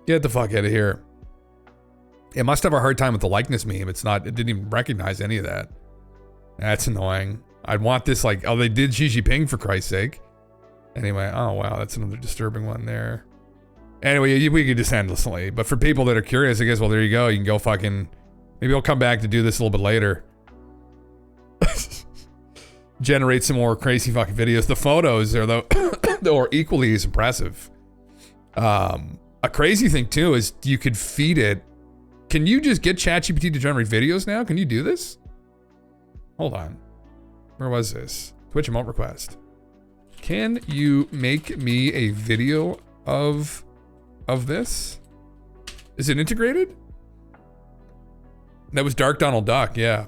Get the fuck out of here. It must have a hard time with the likeness meme. It's not... It didn't even recognize any of that. That's annoying. I'd want this like... Oh, they did Xi Jinping, for Christ's sake. Anyway, oh wow, that's another disturbing one there. Anyway, we could just endlessly. But for people that are curious, I guess, well, there you go. You can go fucking... Maybe I'll come back to do this a little bit later. Generate some more crazy fucking videos. The photos are though equally as impressive. A crazy thing too is you could feed it. Can you just get ChatGPT to generate videos now? Can you do this? Hold on. Where was this? Twitch emote request. Can you make me a video of this? Is it integrated? That was Dark Donald Duck, yeah.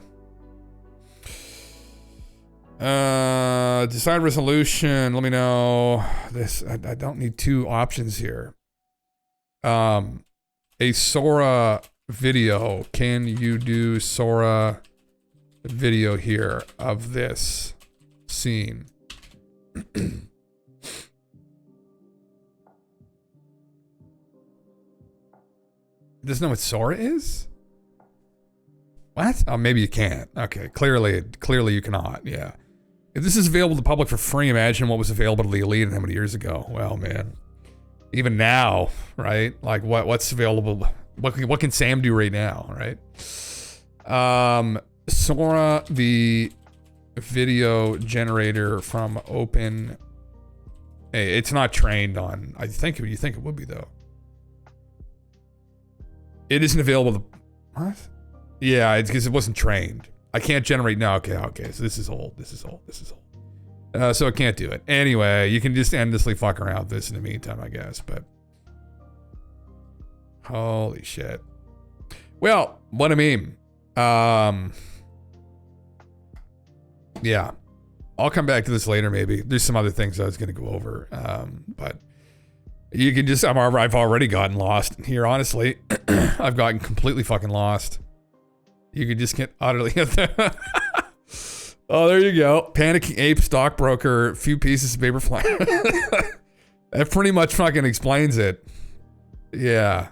Decide resolution. Let me know. This I don't need two options here. A Sora video. Can you do Sora video here of this scene? Doesn't know what Sora is? What? Oh, maybe you can't. Okay, clearly you cannot. Yeah. If this is available to the public for free, imagine what was available to the elite and how many years ago. Well, man. Even now, right? Like what's available? What can Sam do right now, right? Sora, the video generator from Open. Hey, it's not trained on. You think it would be though. It isn't available to, what? Yeah, it's because it wasn't trained. I can't generate now. Okay. So this is old. So I can't do it. Anyway, you can just endlessly fuck around with this in the meantime, I guess. But holy shit. Well, what a meme. Yeah, I'll come back to this later. Maybe there's some other things I was going to go over. But you can just, I've already gotten lost here. Honestly, I've gotten completely fucking lost. You could just get utterly. Oh, there you go. Panicking ape stockbroker, few pieces of paper fly. That pretty much fucking explains it. Yeah.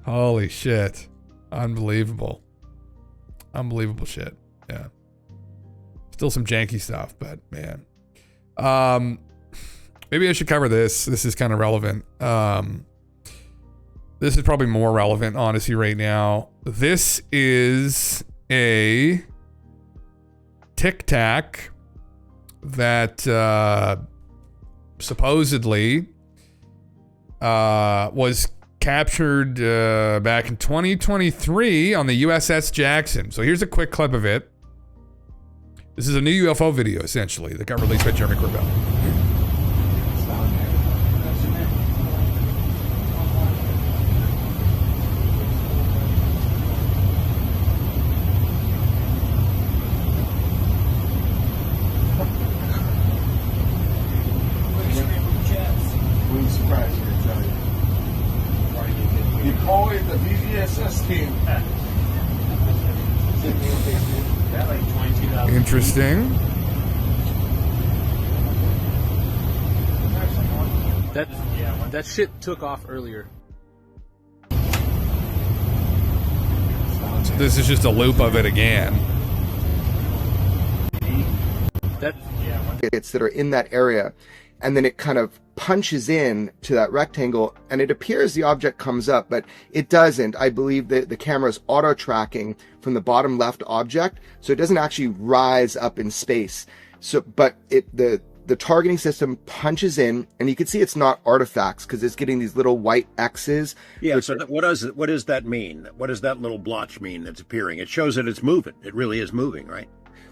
Holy shit. Unbelievable. Unbelievable shit. Yeah. Still some janky stuff, but man. Maybe I should cover this. This is kind of relevant. This is probably more relevant, honestly, right now. This is a Tic Tac that supposedly was captured back in 2023 on the USS Jackson. So here's a quick clip of it. This is a new UFO video, essentially, that got released by Jeremy Corbell. You call it the VVSS team. Interesting. That shit took off earlier. This is just a loop of it again. That are in that area, and then it kind of punches in to that rectangle, and it appears the object comes up, but it doesn't. I believe that the camera is auto tracking from the bottom left object, so it doesn't actually rise up in space. So, but the targeting system punches in, and you can see it's not artifacts because it's getting these little white X's. Yeah. So what does that mean? What does that little blotch mean that's appearing? It shows that it's moving. It really is moving, right?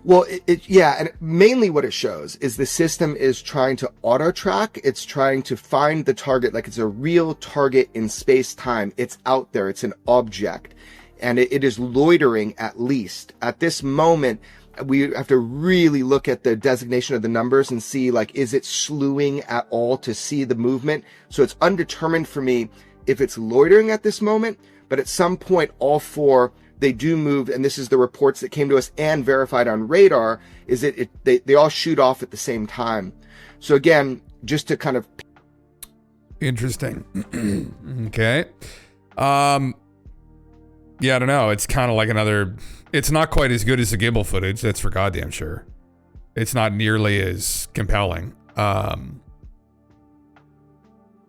Well, yeah, and mainly what it shows is the system is trying to auto track. It's trying to find the target like it's a real target in space time. It's out there. It's an object, and it is loitering at least at this moment. We have to really look at the designation of the numbers and see, like, is it slewing at all to see the movement? So it's undetermined for me if it's loitering at this moment, but at some point, all four, they do move, and this is the reports that came to us and verified on radar, is that they all shoot off at the same time. So again, just to kind of... Interesting. Okay. Yeah, I don't know. It's kind of like another... It's not quite as good as the gimbal footage, that's for goddamn sure. It's not nearly as compelling.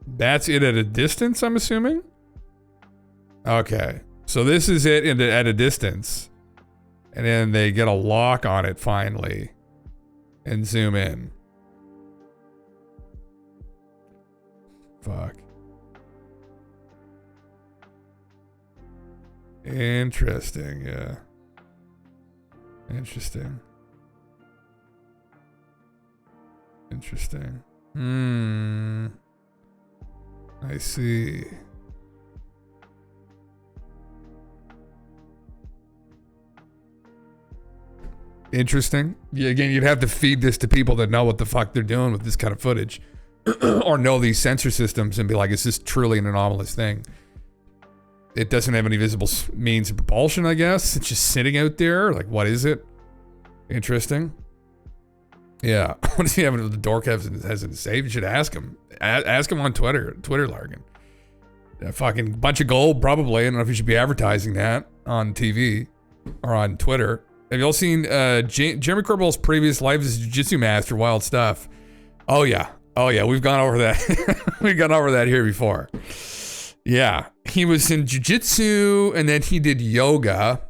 That's it at a distance, I'm assuming? Okay. So this is it at a distance. And then they get a lock on it finally. And zoom in. Fuck. Interesting, yeah. Interesting. I see. Interesting. Yeah, again, you'd have to feed this to people that know what the fuck they're doing with this kind of footage. Or know these sensor systems and be like, is this truly an anomalous thing? It doesn't have any visible means of propulsion, I guess. It's just sitting out there. Like, what is it? Interesting. Yeah. What does he have with the dork has in the safe? You should ask him. Ask him on Twitter Larkin. A fucking bunch of gold, probably. I don't know if you should be advertising that on TV or on Twitter. Have you all seen Jeremy Corbell's previous life as a jiu-jitsu master? Wild stuff. Oh, yeah. We've gone over that. We've gone over that here before. Yeah. He was in jiu-jitsu, and then he did yoga,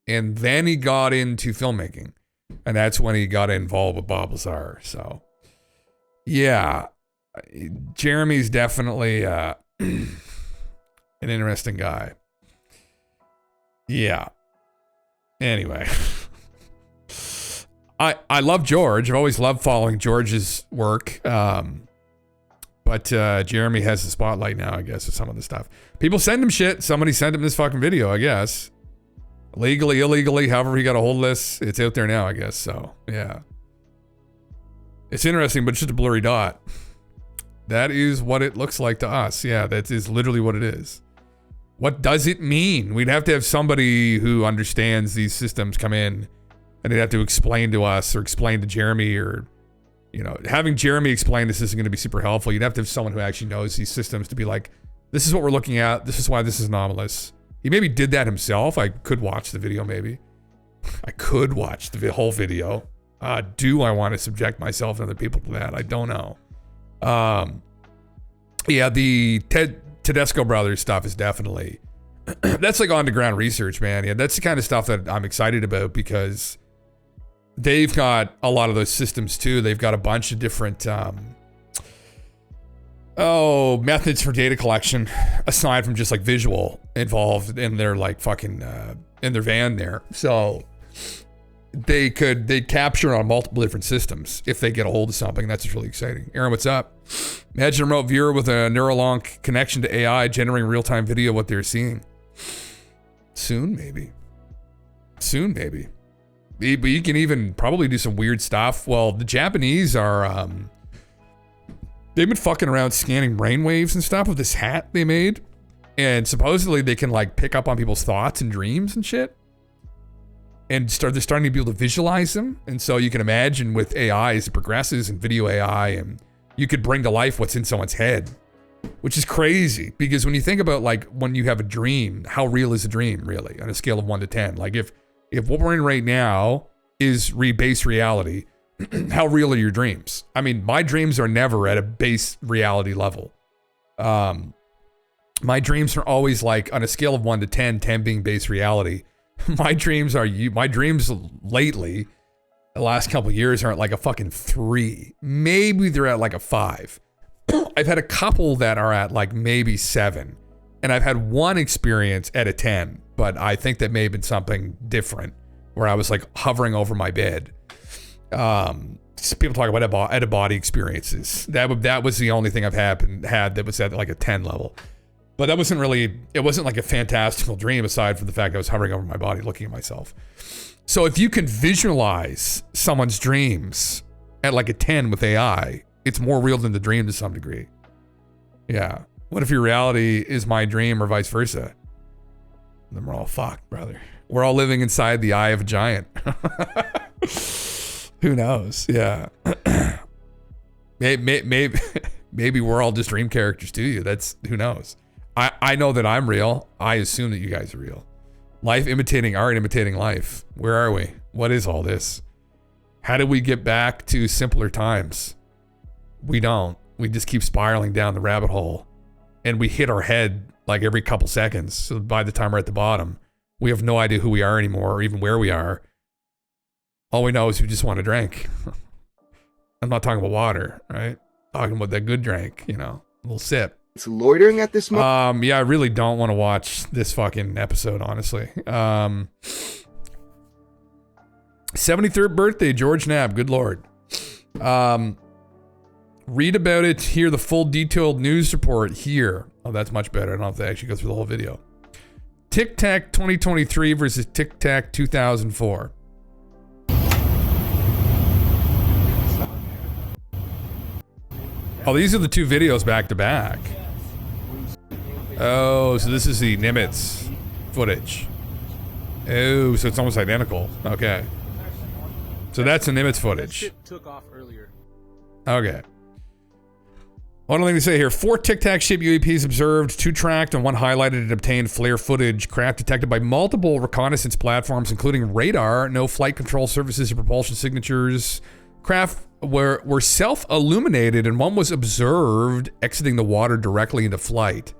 and then he got into filmmaking. And that's when he got involved with Bob Lazar. So, yeah. Jeremy's definitely an interesting guy. Yeah. Anyway. I love George. I've always loved following George's work. But Jeremy has the spotlight now, I guess, with some of the stuff. People send him shit. Somebody sent him this fucking video, I guess. Legally, illegally, however he got a hold of this, it's out there now, I guess. So, yeah. It's interesting, but it's just a blurry dot. That is what it looks like to us. Yeah, that is literally what it is. What does it mean? We'd have to have somebody who understands these systems come in, and they'd have to explain to us or explain to Jeremy, or, you know, having Jeremy explain this isn't going to be super helpful. You'd have to have someone who actually knows these systems to be like, this is what we're looking at. This is why this is anomalous. He maybe did that himself. I could watch the video, maybe. I could watch the whole video. Do I want to subject myself and other people to that? I don't know. Yeah, the Tedesco Brothers stuff is definitely... that's like on-the-ground research, man. Yeah, that's the kind of stuff that I'm excited about because they've got a lot of those systems too. They've got a bunch of different methods for data collection aside from just like visual involved in their like fucking in their van there. So they'd capture on multiple different systems if they get a hold of something. That's just really exciting. Aaron, what's up? Imagine a remote viewer with a Neuralink connection to AI generating real-time video of what they're seeing. Soon, maybe. But you can even probably do some weird stuff. Well, the Japanese are, they've been fucking around scanning brainwaves and stuff with this hat they made. And supposedly they can like pick up on people's thoughts and dreams and shit. And they're starting to be able to visualize them. And so you can imagine with AI as it progresses and video AI, and you could bring to life what's in someone's head. which is crazy because when you think about like when you have a dream, how real is a dream really on a scale of 1 to 10? Like if what we're in right now is base reality, how real are your dreams? I mean, my dreams are never at a base reality level. My dreams are always like on a scale of 1 to 10, 10 being base reality. My dreams lately, the last couple of years aren't like a fucking 3. Maybe they're at like a 5. I've had a couple that are at like maybe 7. And I've had one experience at a 10, but I think that may have been something different where I was like hovering over my bed. People talk about out-of-body experiences. That was the only thing I've had that was at like a 10 level. But it wasn't like a fantastical dream aside from the fact I was hovering over my body looking at myself. So if you can visualize someone's dreams at like a 10 with AI, it's more real than the dream to some degree. Yeah. What if your reality is my dream or vice versa? Then we're all fucked, brother. We're all living inside the eye of a giant. Who knows? Yeah. Maybe we're all just dream characters to you. Who knows? I know that I'm real. I assume that you guys are real. Life imitating art, imitating life. Where are we? What is all this? How do we get back to simpler times? We don't. We just keep spiraling down the rabbit hole. And we hit our head like every couple seconds. So by the time we're at the bottom, we have no idea who we are anymore or even where we are. All we know is we just want to drink. I'm not talking about water, right? Talking about that good drink, a little sip. It's loitering at this moment. Yeah, I really don't want to watch this fucking episode, honestly. 73rd birthday, George Knapp. Good Lord. Read about it. Hear the full detailed news report here. Oh, that's much better. I don't have to actually go through the whole video. Tic Tac 2023 versus Tic Tac 2004. Oh, these are the two videos back to back. Oh, so this is the Nimitz footage. Oh, so it's almost identical. Okay. So that's the Nimitz footage. That shit took off earlier. Okay. One thing to say here. 4 Tic Tac shaped UAPs observed, 2 tracked, and 1 highlighted and obtained flare footage. Craft detected by multiple reconnaissance platforms, including radar, no flight control surfaces or propulsion signatures. Craft were self-illuminated, and one was observed exiting the water directly into flight,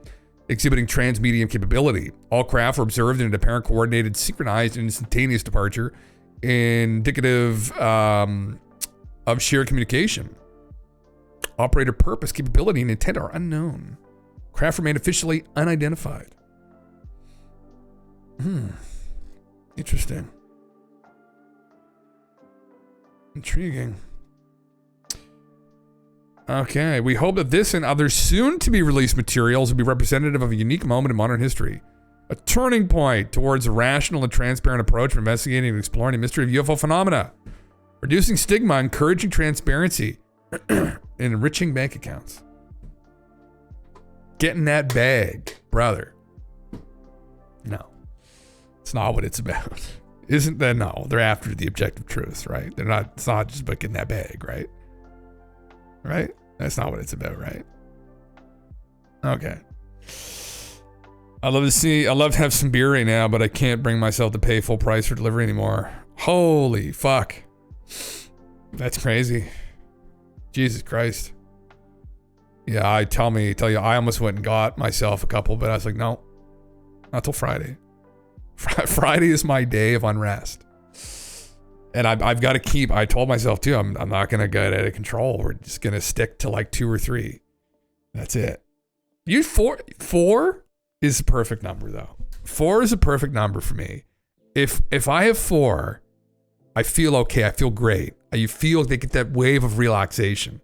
exhibiting transmedium capability. All craft were observed in an apparent coordinated, synchronized, and instantaneous departure, indicative of shared communication. Operator purpose, capability, and intent are unknown. Craft remain officially unidentified. Interesting. Intriguing. Okay, we hope that this and other soon-to-be-released materials will be representative of a unique moment in modern history. A turning point towards a rational and transparent approach for investigating and exploring the mystery of UFO phenomena. Reducing stigma, encouraging transparency, and enriching bank accounts. Getting that bag, brother. No. It's not what it's about. Isn't that? No, they're after the objective truth, right? It's not just about getting that bag, right? Right? That's not what it's about, right? Okay. I'd love to have some beer right now, but I can't bring myself to pay full price for delivery anymore. Holy fuck. That's crazy. Jesus Christ. Yeah, I tell you, I almost went and got myself a couple, but I was like, no, not till Friday. Friday is my day of unrest. And I've got to keep, I told myself too, I'm not going to get out of control. We're just going to stick to like 2 or 3. That's it. Four is a perfect number though. 4 is a perfect number for me. If I have 4, I feel okay. I feel great. You feel they get that wave of relaxation,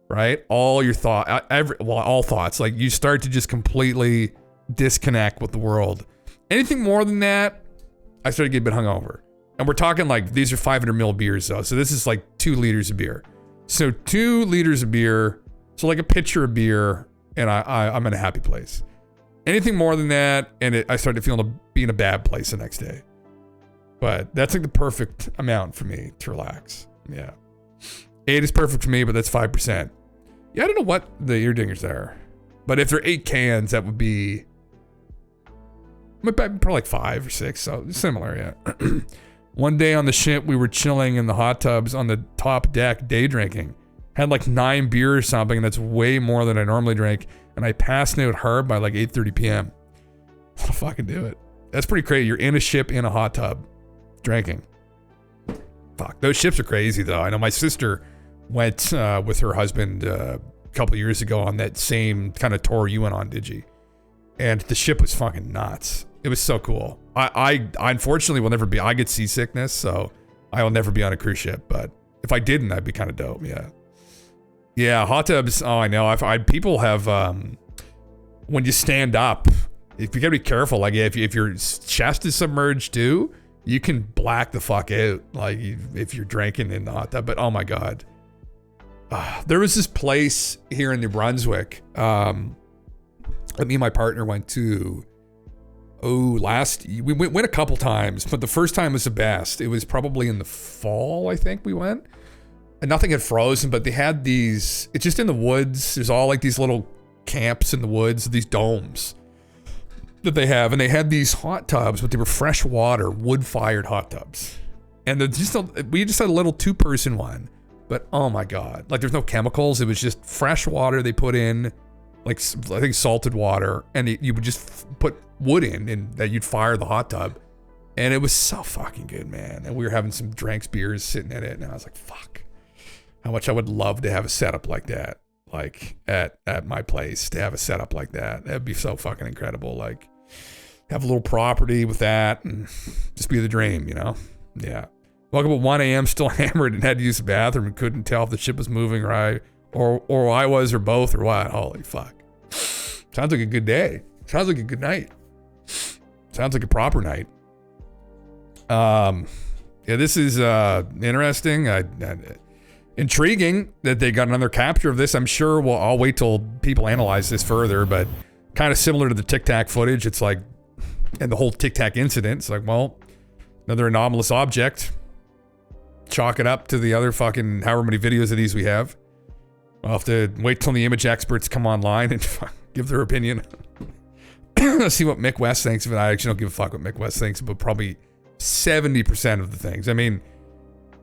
right? All your all thoughts, like you start to just completely disconnect with the world. Anything more than that, I start to get a bit hungover. And we're talking like, these are 500 ml beers though. So this is like 2 liters of beer. So 2 liters of beer. So like a pitcher of beer, and I'm in a happy place. Anything more than that, and I start to feel be in a bad place the next day. But that's like the perfect amount for me to relax. Yeah. 8 is perfect for me, but that's 5%. Yeah, I don't know what the ear dingers are. But if they're 8 cans, that would be probably like 5 or 6. So similar, yeah. One day on the ship, we were chilling in the hot tubs on the top deck, day drinking. Had like 9 beers or something, and that's way more than I normally drink. And I passed out hard by like 8:30 p.m. I'll fucking do it. That's pretty crazy. You're in a ship in a hot tub drinking. Fuck. Those ships are crazy, though. I know my sister went with her husband a couple years ago on that same kind of tour you went on, did you? And the ship was fucking nuts. It was so cool. I unfortunately will never be. I get seasickness, so I will never be on a cruise ship. But if I didn't, that'd be kind of dope. Yeah. Yeah, hot tubs. Oh, I know. People have when you stand up, if you gotta be careful. Like if your chest is submerged too, you can black the fuck out. Like if you're drinking in the hot tub. But oh my god, there was this place here in New Brunswick that me and my partner went to. We went a couple times, but the first time was the best. It was probably in the fall, I think we went. And nothing had frozen, but they had these, it's just in the woods. There's all like these little camps in the woods, these domes that they have. And they had these hot tubs, but they were fresh water, wood-fired hot tubs. And we just had a little 2-person one. But oh my God, like there's no chemicals. It was just fresh water they put in, like I think salted water. And you would just put wood in and that you'd fire the hot tub. And it was so fucking good, man. And we were having some drinks, beers, sitting in it. And I was like, fuck. How much I would love to have a setup like that, like at my place, to have a setup like that. That'd be so fucking incredible. Like, have a little property with that and just be the dream, you know? Yeah. Woke up at 1 a.m. still hammered and had to use the bathroom and couldn't tell if the ship was moving or I was or both or what. Holy fuck. Sounds like a good day. Sounds like a good night. Sounds like a proper night. Yeah, this is interesting. Intriguing that they got another capture of this. I'm sure I'll wait till people analyze this further, but kind of similar to the Tic Tac footage. It's like, and the whole Tic Tac incident. It's like, well, another anomalous object. Chalk it up to the other fucking however many videos of these we have. I'll have to wait till the image experts come online and give their opinion. See what Mick West thinks of it. I actually don't give a fuck what Mick West thinks, but probably 70% of the things. I mean,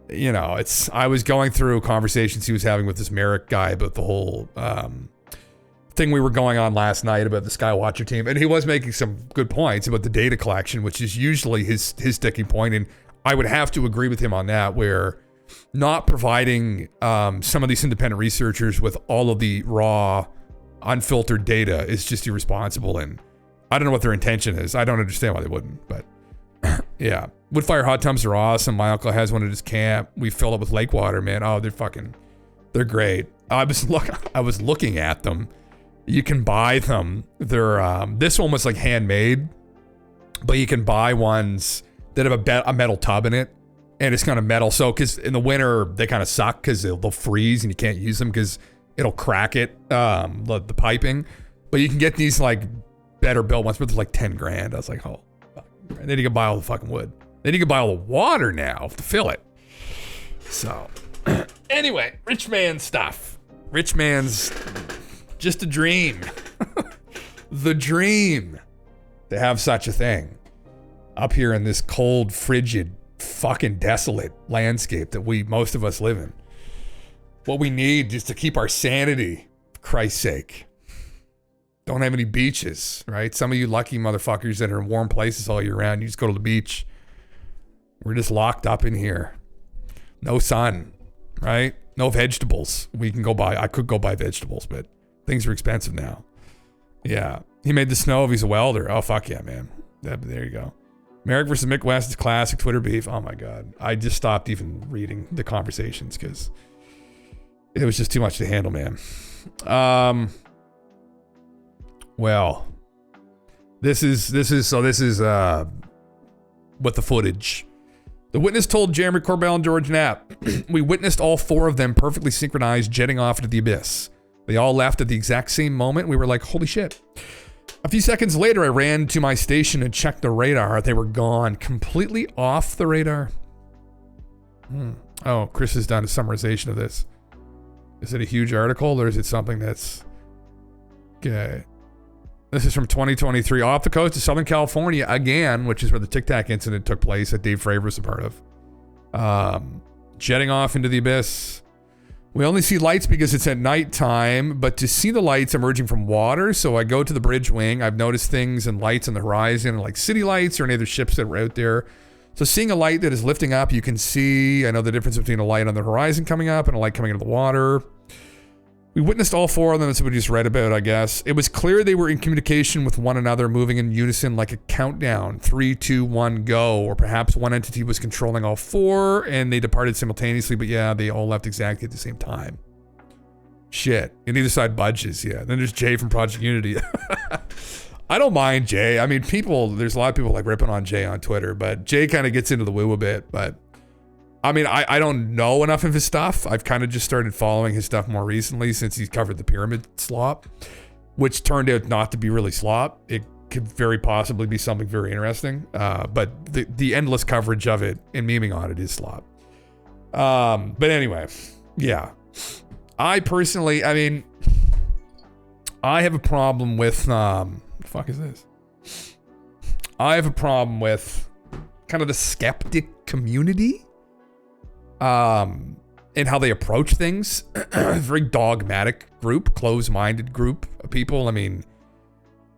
you know, I was going through conversations he was having with this Merrick guy about the whole thing we were going on last night about the Skywatcher team, and he was making some good points about the data collection, which is usually his sticking point, and I would have to agree with him on that, where not providing some of these independent researchers with all of the raw, unfiltered data is just irresponsible, and I don't know what their intention is. I don't understand why they wouldn't, but yeah. Wood-fire hot tubs are awesome. My uncle has one at his camp. We fill it with lake water, man. Oh, they're great. I was looking at them. You can buy them. They're, this one was like handmade, but you can buy ones that have a metal tub in it, and it's kind of metal. So, cause in the winter, they kind of suck cause they'll freeze and you can't use them cause it'll crack it, the piping. But you can get these like better built ones, but they're like 10 grand. I was like, oh, fuck. And then you can buy all the fucking wood. Then you can buy all the water now to fill it. So, anyway, rich man stuff. Rich man's just a dream. The dream to have such a thing up here in this cold, frigid, fucking desolate landscape that most of us live in. What we need is to keep our sanity, for Christ's sake. Don't have any beaches, right? Some of you lucky motherfuckers that are in warm places all year round, you just go to the beach. We're just locked up in here. No sun, right? No vegetables. I could go buy vegetables, but things are expensive now. Yeah. He made the snow if he's a welder. Oh, fuck yeah, man. There you go. Merrick versus Mick West is classic Twitter beef. Oh my God. I just stopped even reading the conversations because it was just too much to handle, man. Well, this is what the footage. The witness told Jeremy Corbell and George Knapp, we witnessed all 4 of them perfectly synchronized jetting off into the abyss. They all left at the exact same moment. We were like, holy shit. A few seconds later, I ran to my station and checked the radar. They were gone, completely off the radar. Oh, Chris has done a summarization of this. Is it a huge article or is it something that's... Okay. This is from 2023. Off the coast of Southern California again, which is where the Tic Tac incident took place that Dave Fravor was a part of. Jetting off into the abyss. We only see lights because it's at nighttime, but to see the lights emerging from water, so I go to the bridge wing. I've noticed things and lights on the horizon, like city lights or any other ships that were out there. So seeing a light that is lifting up, you can see, I know the difference between a light on the horizon coming up and a light coming into the water. We witnessed all four of them. That's what we just read about, I guess. It was clear they were in communication with one another, moving in unison like a countdown. 3, 2, 1, go. Or perhaps one entity was controlling all four and they departed simultaneously, but yeah, they all left exactly at the same time. Shit. And either side budges, yeah. Then there's Jay from Project Unity. I don't mind Jay. I mean, there's a lot of people like ripping on Jay on Twitter, but Jay kind of gets into the woo a bit, but I mean, I don't know enough of his stuff. I've kind of just started following his stuff more recently since he's covered the pyramid slop, which turned out not to be really slop. It could very possibly be something very interesting. But the endless coverage of it and memeing on it is slop. But anyway, yeah. I personally, I mean, I have a problem with, the fuck is this? I have a problem with kind of the skeptic community. And how they approach things. Very dogmatic group, closed-minded group of people. I mean,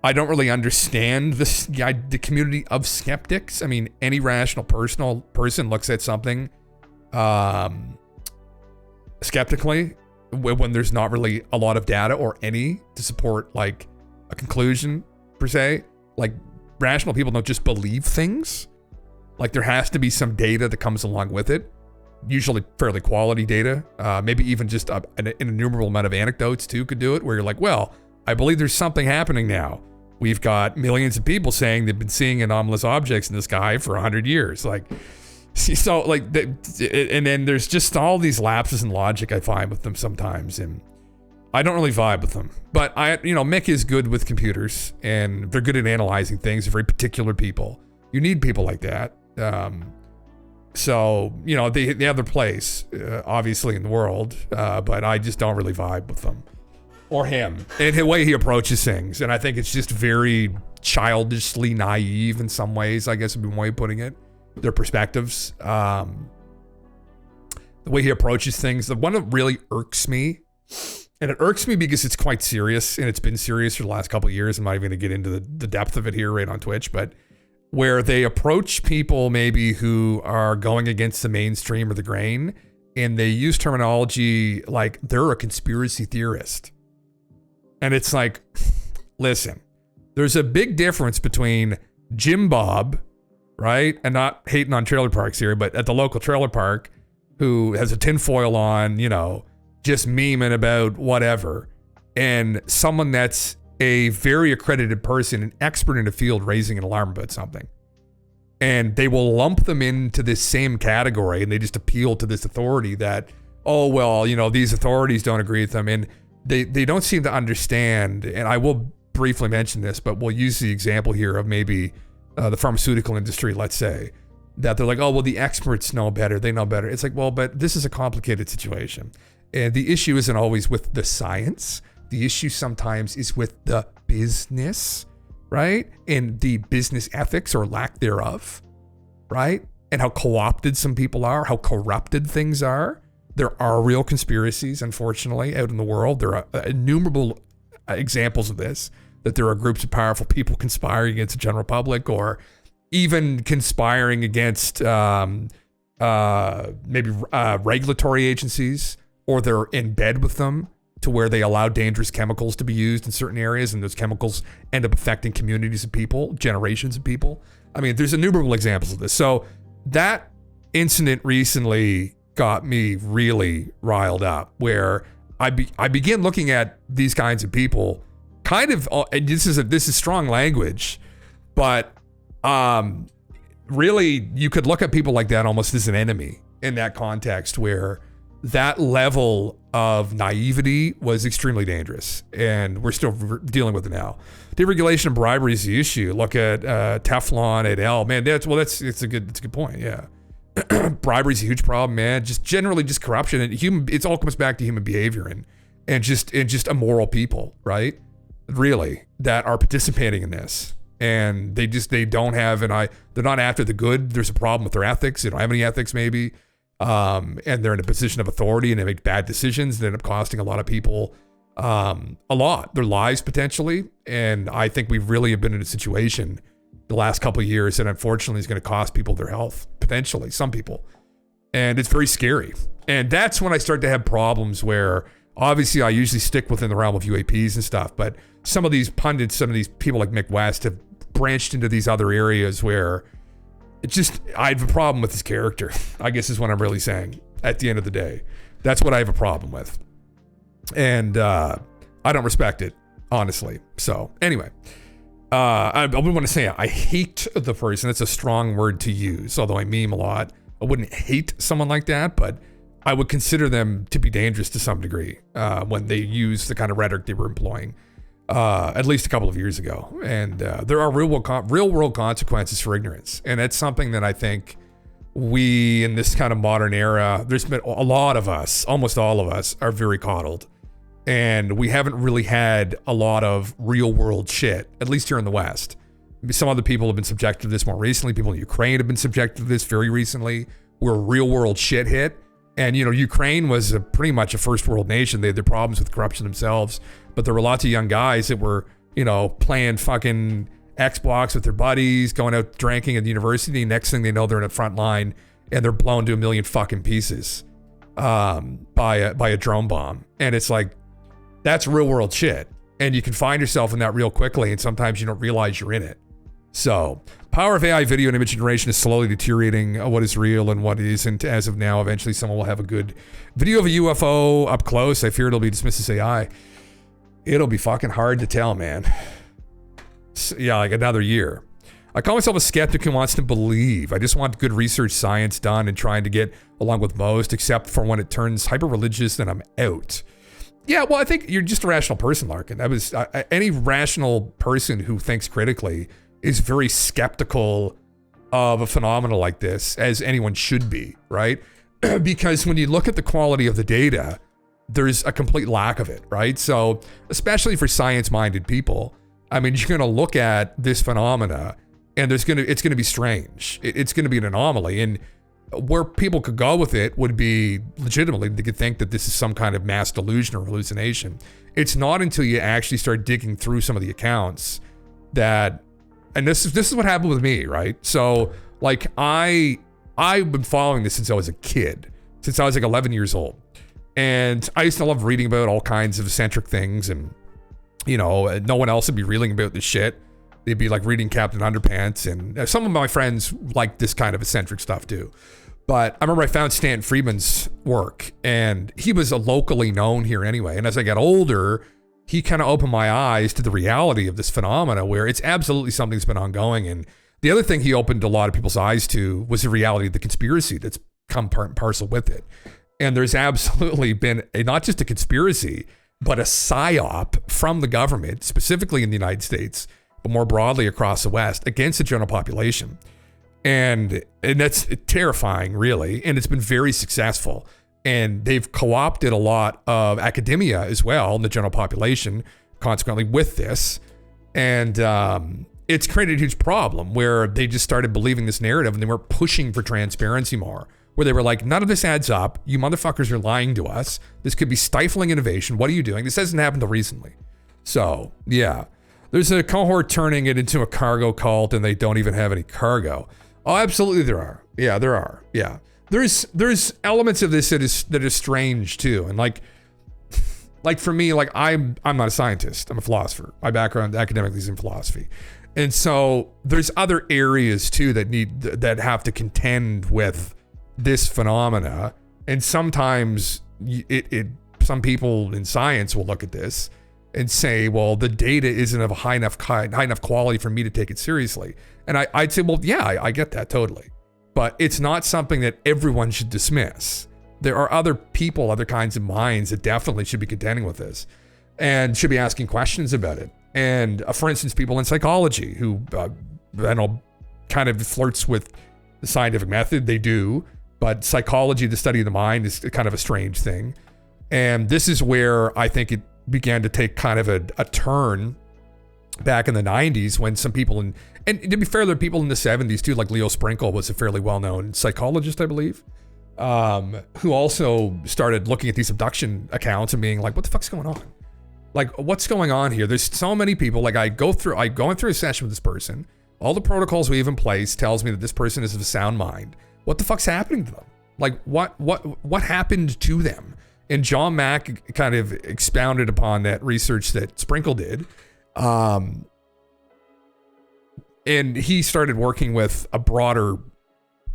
I don't really understand the community of skeptics. I mean, any rational person looks at something skeptically when there's not really a lot of data or any to support like a conclusion per se. Like rational people don't just believe things. Like there has to be some data that comes along with it. Usually fairly quality data, maybe even just an innumerable amount of anecdotes too could do it, where you're like, well, I believe there's something happening now. We've got millions of people saying they've been seeing anomalous objects in the sky for 100 years. Like, so like, and then there's just all these lapses in logic I find with them sometimes, and I don't really vibe with them. But Mick is good with computers, and they're good at analyzing things. They're very particular people. You need people like that. So, they have their place, obviously, in the world, but I just don't really vibe with them. Or him. And the way he approaches things. And I think it's just very childishly naive in some ways, I guess would be one way of putting it. Their perspectives. The way he approaches things. The one that really irks me, and it irks me because it's quite serious, and it's been serious for the last couple of years. I'm not even going to get into the depth of it here right on Twitch, but where they approach people maybe who are going against the mainstream or the grain, and they use terminology like they're a conspiracy theorist. And it's like, listen, there's a big difference between Jim Bob, right? And not hating on trailer parks here, but at the local trailer park who has a tinfoil on, just memeing about whatever, and someone that's a very accredited person, an expert in the field, raising an alarm about something. And they will lump them into this same category, and they just appeal to this authority that, oh, well, these authorities don't agree with them. And they don't seem to understand, and I will briefly mention this, but we'll use the example here of maybe the pharmaceutical industry, let's say, that they're like, oh, well, the experts know better, they know better. It's like, well, but this is a complicated situation. And the issue isn't always with the science. The issue sometimes is with the business, right? And the business ethics or lack thereof, right? And how co-opted some people are, how corrupted things are. There are real conspiracies, unfortunately, out in the world. There are innumerable examples of this, that there are groups of powerful people conspiring against the general public, or even conspiring against maybe regulatory agencies, or they're in bed with them, to where they allow dangerous chemicals to be used in certain areas, and those chemicals end up affecting communities of people, generations of people. I mean, there's innumerable examples of this. So that incident recently got me really riled up, where I began looking at these kinds of people kind of, and this is strong language, but really you could look at people like that almost as an enemy in that context, where that level of naivety was extremely dangerous, and we're still dealing with it now. Deregulation and bribery is the issue. Look at Teflon et al. Man, it's a good point. Yeah, bribery is a huge problem, man. Just generally just corruption, and it all comes back to human behavior and just immoral people, right? really, that are participating in this. And they don't have they're not after the good. There's a problem with their ethics. They don't have any ethics, maybe. And they're in a position of authority and they make bad decisions that end up costing a lot of people a lot, their lives potentially. And I think we really have been in a situation the last couple of years that unfortunately is going to cost people their health, potentially, some people. And it's very scary. And that's when I start to have problems where obviously I usually stick within the realm of UAPs and stuff, but some of these pundits, some of these people like Mick West have branched into these other areas where it's just, I have a problem with his character, I guess is what I'm really saying at the end of the day. That's what I have a problem with. And I don't respect it, honestly. So anyway, I wouldn't want to say I hate the person. It's a strong word to use, although I meme a lot. I wouldn't hate someone like that, but I would consider them to be dangerous to some degree when they use the kind of rhetoric they were employing at least a couple of years ago. And there are real world consequences for ignorance. And that's something that I think we, in this kind of modern era, there's been a lot of us, almost all of us, are very coddled. And we haven't really had a lot of real world shit, at least here in the West. Some other people have been subjected to this more recently. People in Ukraine have been subjected to this very recently, where real world shit hit. And, you know, Ukraine was pretty much a first world nation. They had their problems with corruption themselves, but there were lots of young guys that were, you know, playing fucking Xbox with their buddies, going out drinking at the university. Next thing they know, they're in the front line and they're blown to a million fucking pieces by a drone bomb. And it's like, that's real world shit. And you can find yourself in that real quickly, and sometimes you don't realize you're in it. So, power of AI video and image generation is slowly deteriorating what is real and what isn't as of now. Eventually, someone will have a good video of a UFO up close. I fear it'll be dismissed as AI. It'll be fucking hard to tell, man. Yeah, like another year. I call myself a skeptic who wants to believe. I just want good research science done and trying to get along with most, except for when it turns hyper-religious, then I'm out. Yeah, well, I think you're just a rational person, Larkin. That was any rational person who thinks critically is very skeptical of a phenomenon like this, as anyone should be, right? Because when you look at the quality of the data, there's a complete lack of it, right? So, especially for science-minded people, I mean, you're going to look at this phenomena, and it's going to be strange. It's going to be an anomaly, and where people could go with it would be legitimately they could think that this is some kind of mass delusion or hallucination. It's not until you actually start digging through some of the accounts that. And this is what happened with me, right? So, like, I've been following this since I was a kid, since I was like 11 years old. And I used to love reading about all kinds of eccentric things, and, you know, no one else would be reeling about this shit. They'd be like reading Captain Underpants, and some of my friends like this kind of eccentric stuff too. But I remember I found Stanton Friedman's work, and he was a locally known here anyway. And as I got older, he kind of opened my eyes to the reality of this phenomena where it's absolutely something that's been ongoing. And the other thing he opened a lot of people's eyes to was the reality of the conspiracy that's come part and parcel with it. And there's absolutely been not just a conspiracy, but a psyop from the government, specifically in the United States, but more broadly across the West, against the general population. And that's terrifying, really. And it's been very successful. And they've co-opted a lot of academia as well in the general population, consequently, with this. And it's created a huge problem where they just started believing this narrative and they were pushing for transparency more, where they were like, none of this adds up. You motherfuckers are lying to us. This could be stifling innovation. What are you doing? This hasn't happened until recently. So, yeah. There's a cohort turning it into a cargo cult and they don't even have any cargo. Oh, absolutely there are. Yeah, there are. Yeah. There's elements of this that is strange too. And like for me, like I'm not a scientist. I'm a philosopher. My background academically is in philosophy. And so there's other areas too that have to contend with this phenomena. And sometimes some people in science will look at this and say, well, the data isn't of a high enough quality for me to take it seriously. And I'd say, well, yeah, I get that totally. But it's not something that everyone should dismiss. There are other people, other kinds of minds that definitely should be contending with this and should be asking questions about it. And for instance, people in psychology who, I know, kind of flirts with the scientific method, they do, but psychology, the study of the mind, is kind of a strange thing. And this is where I think it began to take kind of a turn back in the 90s when some people and to be fair, there are people in the 70s too, like Leo Sprinkle was a fairly well-known psychologist, I believe, who also started looking at these abduction accounts and being like, what the fuck's going on? Like, what's going on here? There's so many people. Like, I going through a session with this person. All the protocols we have in place tells me that this person is of a sound mind. What the fuck's happening to them? Like, what happened to them? And John Mack kind of expounded upon that research that Sprinkle did. And he started working with a broader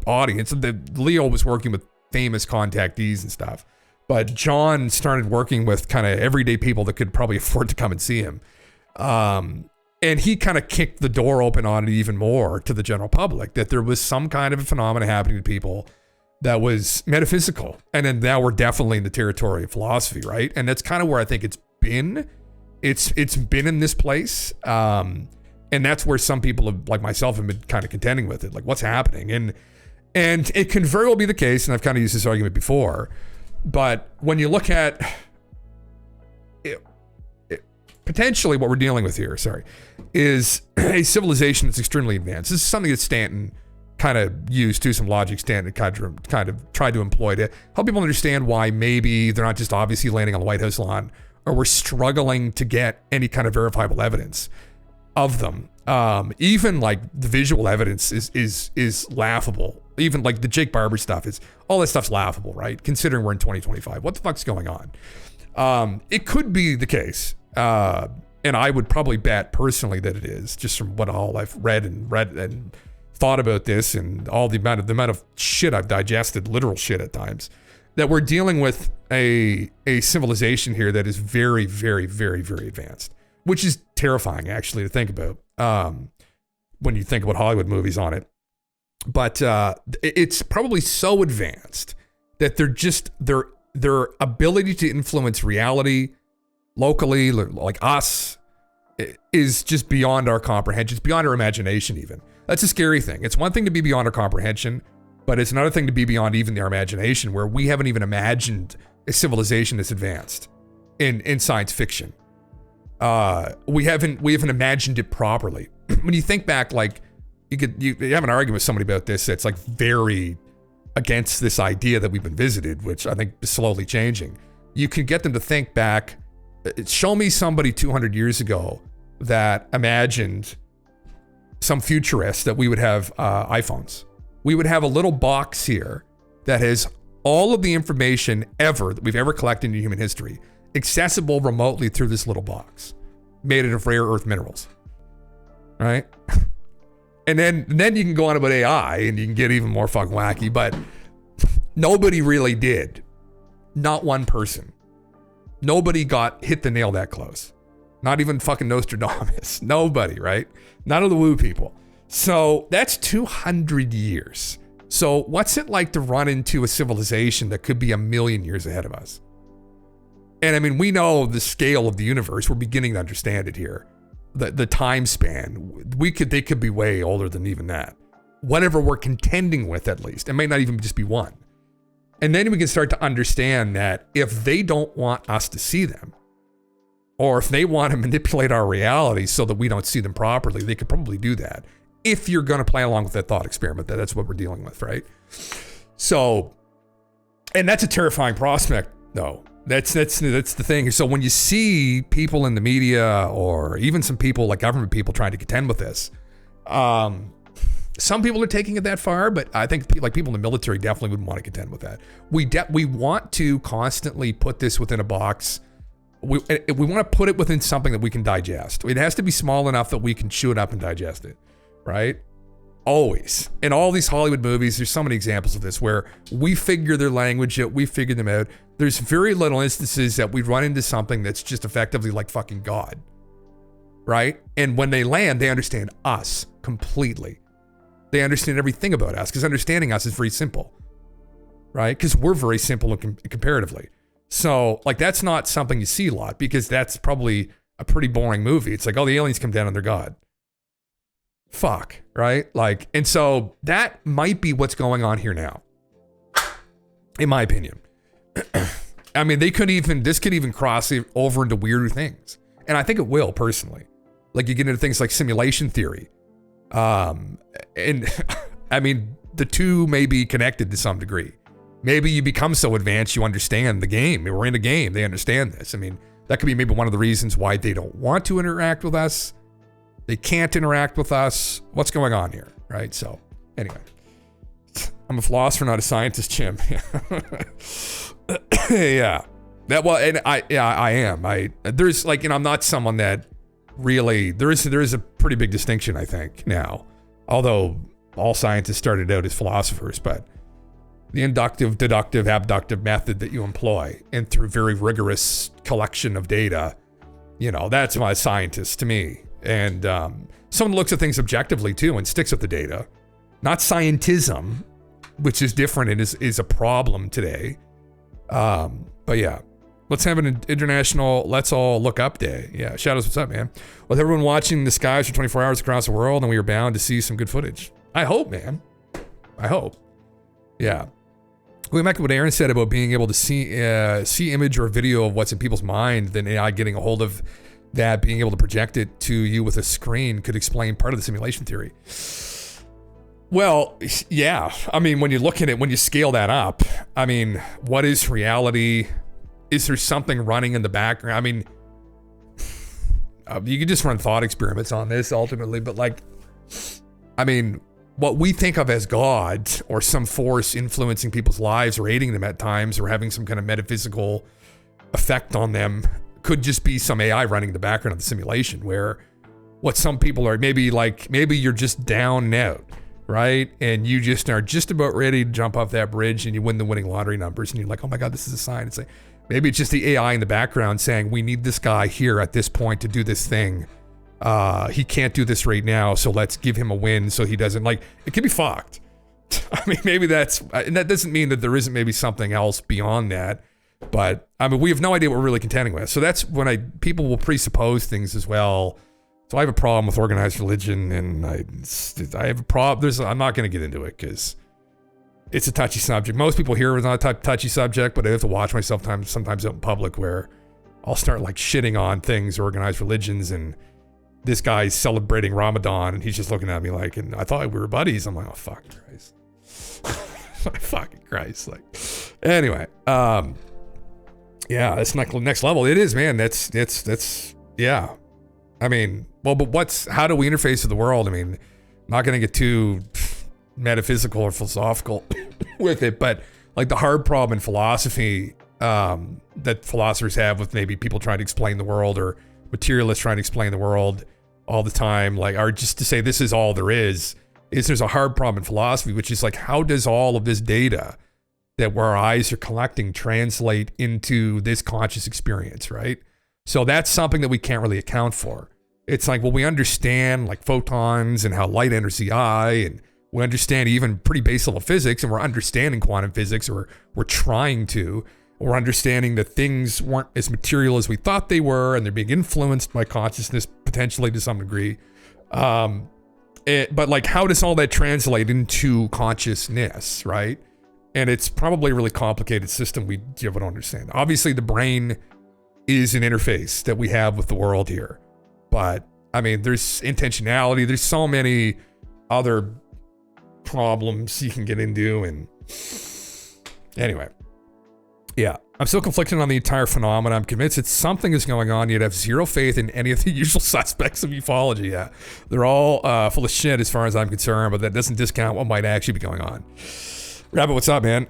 audience. Leo was working with famous contactees and stuff. But John started working with kind of everyday people that could probably afford to come and see him. And he kind of kicked the door open on it even more to the general public, that there was some kind of a phenomenon happening to people that was metaphysical. And then now we're definitely in the territory of philosophy, right? And that's kind of where I think it's been. It's been in this place. And that's where some people have, like myself, have been kind of contending with it. Like, what's happening? And it can very well be the case, and I've kind of used this argument before, but when you look at it, potentially what we're dealing with here, is a civilization that's extremely advanced. This is something that Stanton kind of used to some logic. Stanton kind of tried to employ to help people understand why maybe they're not just obviously landing on the White House lawn, or we're struggling to get any kind of verifiable evidence of them. Even like the visual evidence is laughable. Even like the Jake Barber stuff all that stuff's laughable, right? Considering we're in 2025, what the fuck's going on? It could be the case, and I would probably bet personally that it is, just from what all I've read and thought about this, and all the amount of shit I've digested, literal shit at times, that we're dealing with a civilization here that is very, very, very, very advanced, which is terrifying actually to think about when you think about Hollywood movies on it. But it's probably so advanced that their ability to influence reality locally, like us, is just beyond our comprehension. It's beyond our imagination even. That's a scary thing. It's one thing to be beyond our comprehension, but it's another thing to be beyond even our imagination, where we haven't even imagined a civilization that's advanced in science fiction. We haven't imagined it properly. When you think back, like you have an argument with somebody about this that's like very against this idea that we've been visited, which I think is slowly changing. You can get them to think back. Show me somebody 200 years ago that imagined, some futurist, that we would have iPhones. We would have a little box here that has all of the information ever that we've ever collected in human history, accessible remotely through this little box, made out of rare earth minerals, right? And then you can go on about AI and you can get even more fucking wacky, but nobody really did. Not one person. Nobody hit the nail that close. Not even fucking Nostradamus. Nobody, right? None of the woo people. So that's 200 years. So what's it like to run into a civilization that could be 1 million years ahead of us? And I mean, we know the scale of the universe. We're beginning to understand it here. The time span, they could be way older than even that. Whatever we're contending with, at least. It may not even just be one. And then we can start to understand that if they don't want us to see them, or if they want to manipulate our reality so that we don't see them properly, they could probably do that. If you're going to play along with that thought experiment, that's what we're dealing with, right? So, and that's a terrifying prospect, though. That's the thing. So when you see people in the media, or even some people like government people trying to contend with this, some people are taking it that far, but I think like people in the military definitely wouldn't want to contend with that. We want to constantly put this within a box. We want to put it within something that we can digest. It has to be small enough that we can chew it up and digest it, right? Always. In all these Hollywood movies, there's so many examples of this where we figure their language out, we figure them out. There's very little instances that we run into something that's just effectively like fucking God, right? And when they land, they understand us completely. They understand everything about us, because understanding us is very simple, right? Because we're very simple comparatively. So like that's not something you see a lot, because that's probably a pretty boring movie. It's like, oh, the aliens come down and they're God. Fuck, right? Like, and so that might be what's going on here now, in my opinion. I mean, this could even cross over into weirder things. And I think it will, personally. Like you get into things like simulation theory. And I mean, the two may be connected to some degree. Maybe you become so advanced you understand the game. We're in a game. They understand this. I mean, that could be maybe one of the reasons why they don't want to interact with us. They can't interact with us. What's going on here, right? So, anyway. I'm a philosopher, not a scientist, Jim. Yeah. I am. There's like, I'm not someone that really, there is a pretty big distinction, I think, now. Although all scientists started out as philosophers, but the inductive, deductive, abductive method that you employ, and through very rigorous collection of data, that's my scientist to me. And someone looks at things objectively too and sticks with the data, not scientism, which is different and is a problem today. But yeah, let's have an international Let's All Look Up Day. Yeah, Shadows, what's up, man? With everyone watching the skies for 24 hours across the world, and we are bound to see some good footage. I hope, man. I hope. Yeah. Going back to what Aaron said about being able to see image or video of what's in people's mind, then AI getting a hold of that, being able to project it to you with a screen could explain part of the simulation theory. Well, yeah. I mean, when you look at it, when you scale that up, I mean, what is reality? Is there something running in the background? I mean, you could just run thought experiments on this ultimately, but like, I mean, what we think of as God or some force influencing people's lives or aiding them at times or having some kind of metaphysical effect on them could just be some AI running in the background of the simulation, where what some people are, maybe you're just down and out, right? And you just are just about ready to jump off that bridge and you win the winning lottery numbers and you're like, oh my God, this is a sign. It's like, maybe it's just the AI in the background saying, we need this guy here at this point to do this thing. He can't do this right now, so let's give him a win so he doesn't, like, it can be fucked. I mean, maybe and that doesn't mean that there isn't maybe something else beyond that, but I mean, we have no idea what we're really contending with. So that's when people will presuppose things as well. So I have a problem with organized religion, and I have a problem. I'm not going to get into it because it's a touchy subject. Most people hear it's not a touchy subject, but I have to watch myself sometimes out in public where I'll start like shitting on things, organized religions, and this guy's celebrating Ramadan and he's just looking at me like, and I thought we were buddies. I'm like, oh, fuck Christ. Fucking Christ. Like, anyway, yeah, it's next level. It is, man. That's, yeah. I mean, well, but how do we interface with the world? I mean, I'm not going to get too metaphysical or philosophical with it, but like the hard problem in philosophy that philosophers have with maybe people trying to explain the world or materialists trying to explain the world all the time, like, are just to say this is all there is there's a hard problem in philosophy, which is like, how does all of this data that our eyes are collecting translate into this conscious experience, right? So that's something that we can't really account for. It's like, well, we understand like photons and how light enters the eye, and we understand even pretty base level physics, and we're understanding quantum physics, or we're trying to. We're understanding that things weren't as material as we thought they were, and they're being influenced by consciousness potentially to some degree. But like, how does all that translate into consciousness, right? And it's probably a really complicated system we don't understand. Obviously, the brain is an interface that we have with the world here. But, I mean, there's intentionality. There's so many other problems you can get into. And anyway. Yeah, I'm still conflicted on the entire phenomenon. I'm convinced that something is going on, yet have zero faith in any of the usual suspects of ufology. Yeah, they're all full of shit as far as I'm concerned, but that doesn't discount what might actually be going on. Rabbit, what's up, man?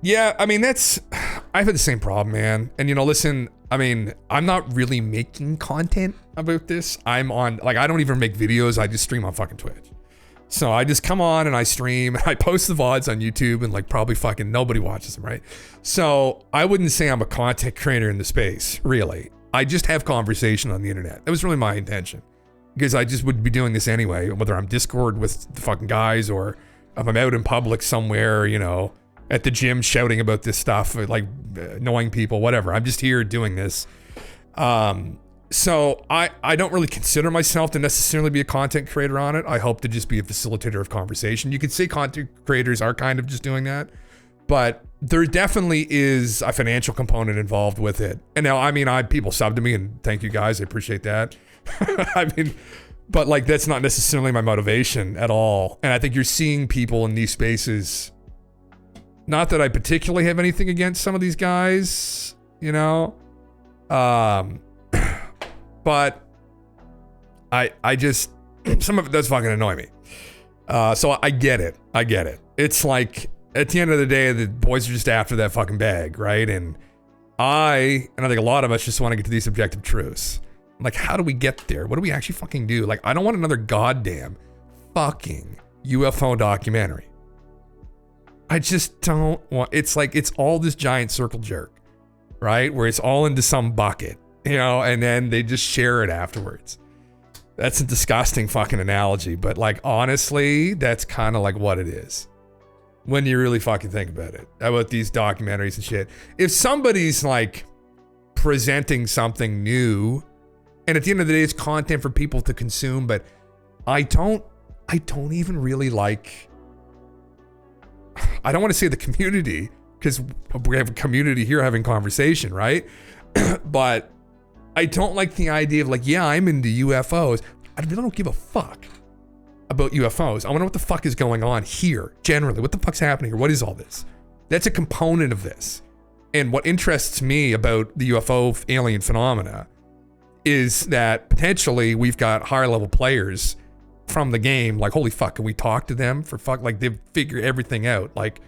Yeah, I mean, I've had the same problem, man. And, listen, I mean, I'm not really making content about this. I don't even make videos. I just stream on fucking Twitch. So I just come on and I stream, and I post the VODs on YouTube, and like probably fucking nobody watches them, right? So I wouldn't say I'm a content creator in the space, really. I just have conversation on the internet. That was really my intention, because I just would be doing this anyway, whether I'm Discord with the fucking guys or if I'm out in public somewhere, at the gym shouting about this stuff, like annoying people, whatever. I'm just here doing this. So I don't really consider myself to necessarily be a content creator on it. I hope to just be a facilitator of conversation. You could say content creators are kind of just doing that, but there definitely is a financial component involved with it. And now, I mean, people sub to me, and thank you guys. I appreciate that. I mean, but like that's not necessarily my motivation at all. And I think you're seeing people in these spaces. Not that I particularly have anything against some of these guys, you know, but I just some of it does fucking annoy me. So I get it. It's like at the end of the day, the boys are just after that fucking bag, right? And I think a lot of us just want to get to these objective truths. Like, how do we get there? What do we actually fucking do? Like, I don't want another goddamn fucking UFO documentary. I just don't want, it's like, it's all this giant circle jerk, right? Where it's all into some bucket, you know, and then they just share it afterwards. That's a disgusting fucking analogy, but like, honestly, that's kind of like what it is. When you really fucking think about it, about these documentaries and shit. If somebody's like presenting something new, and at the end of the day, it's content for people to consume, but I don't even really like, I don't want to say the community, because we have a community here having conversation, right? But I don't like the idea of like, yeah, I'm into UFOs. I really don't give a fuck about UFOs. I want to know what the fuck is going on here, generally. What the fuck's happening here? What is all this? That's a component of this. And what interests me about the UFO alien phenomena is that potentially we've got higher level players from the game. Like, holy fuck, can we talk to them for fuck? Like, they figure everything out. Like,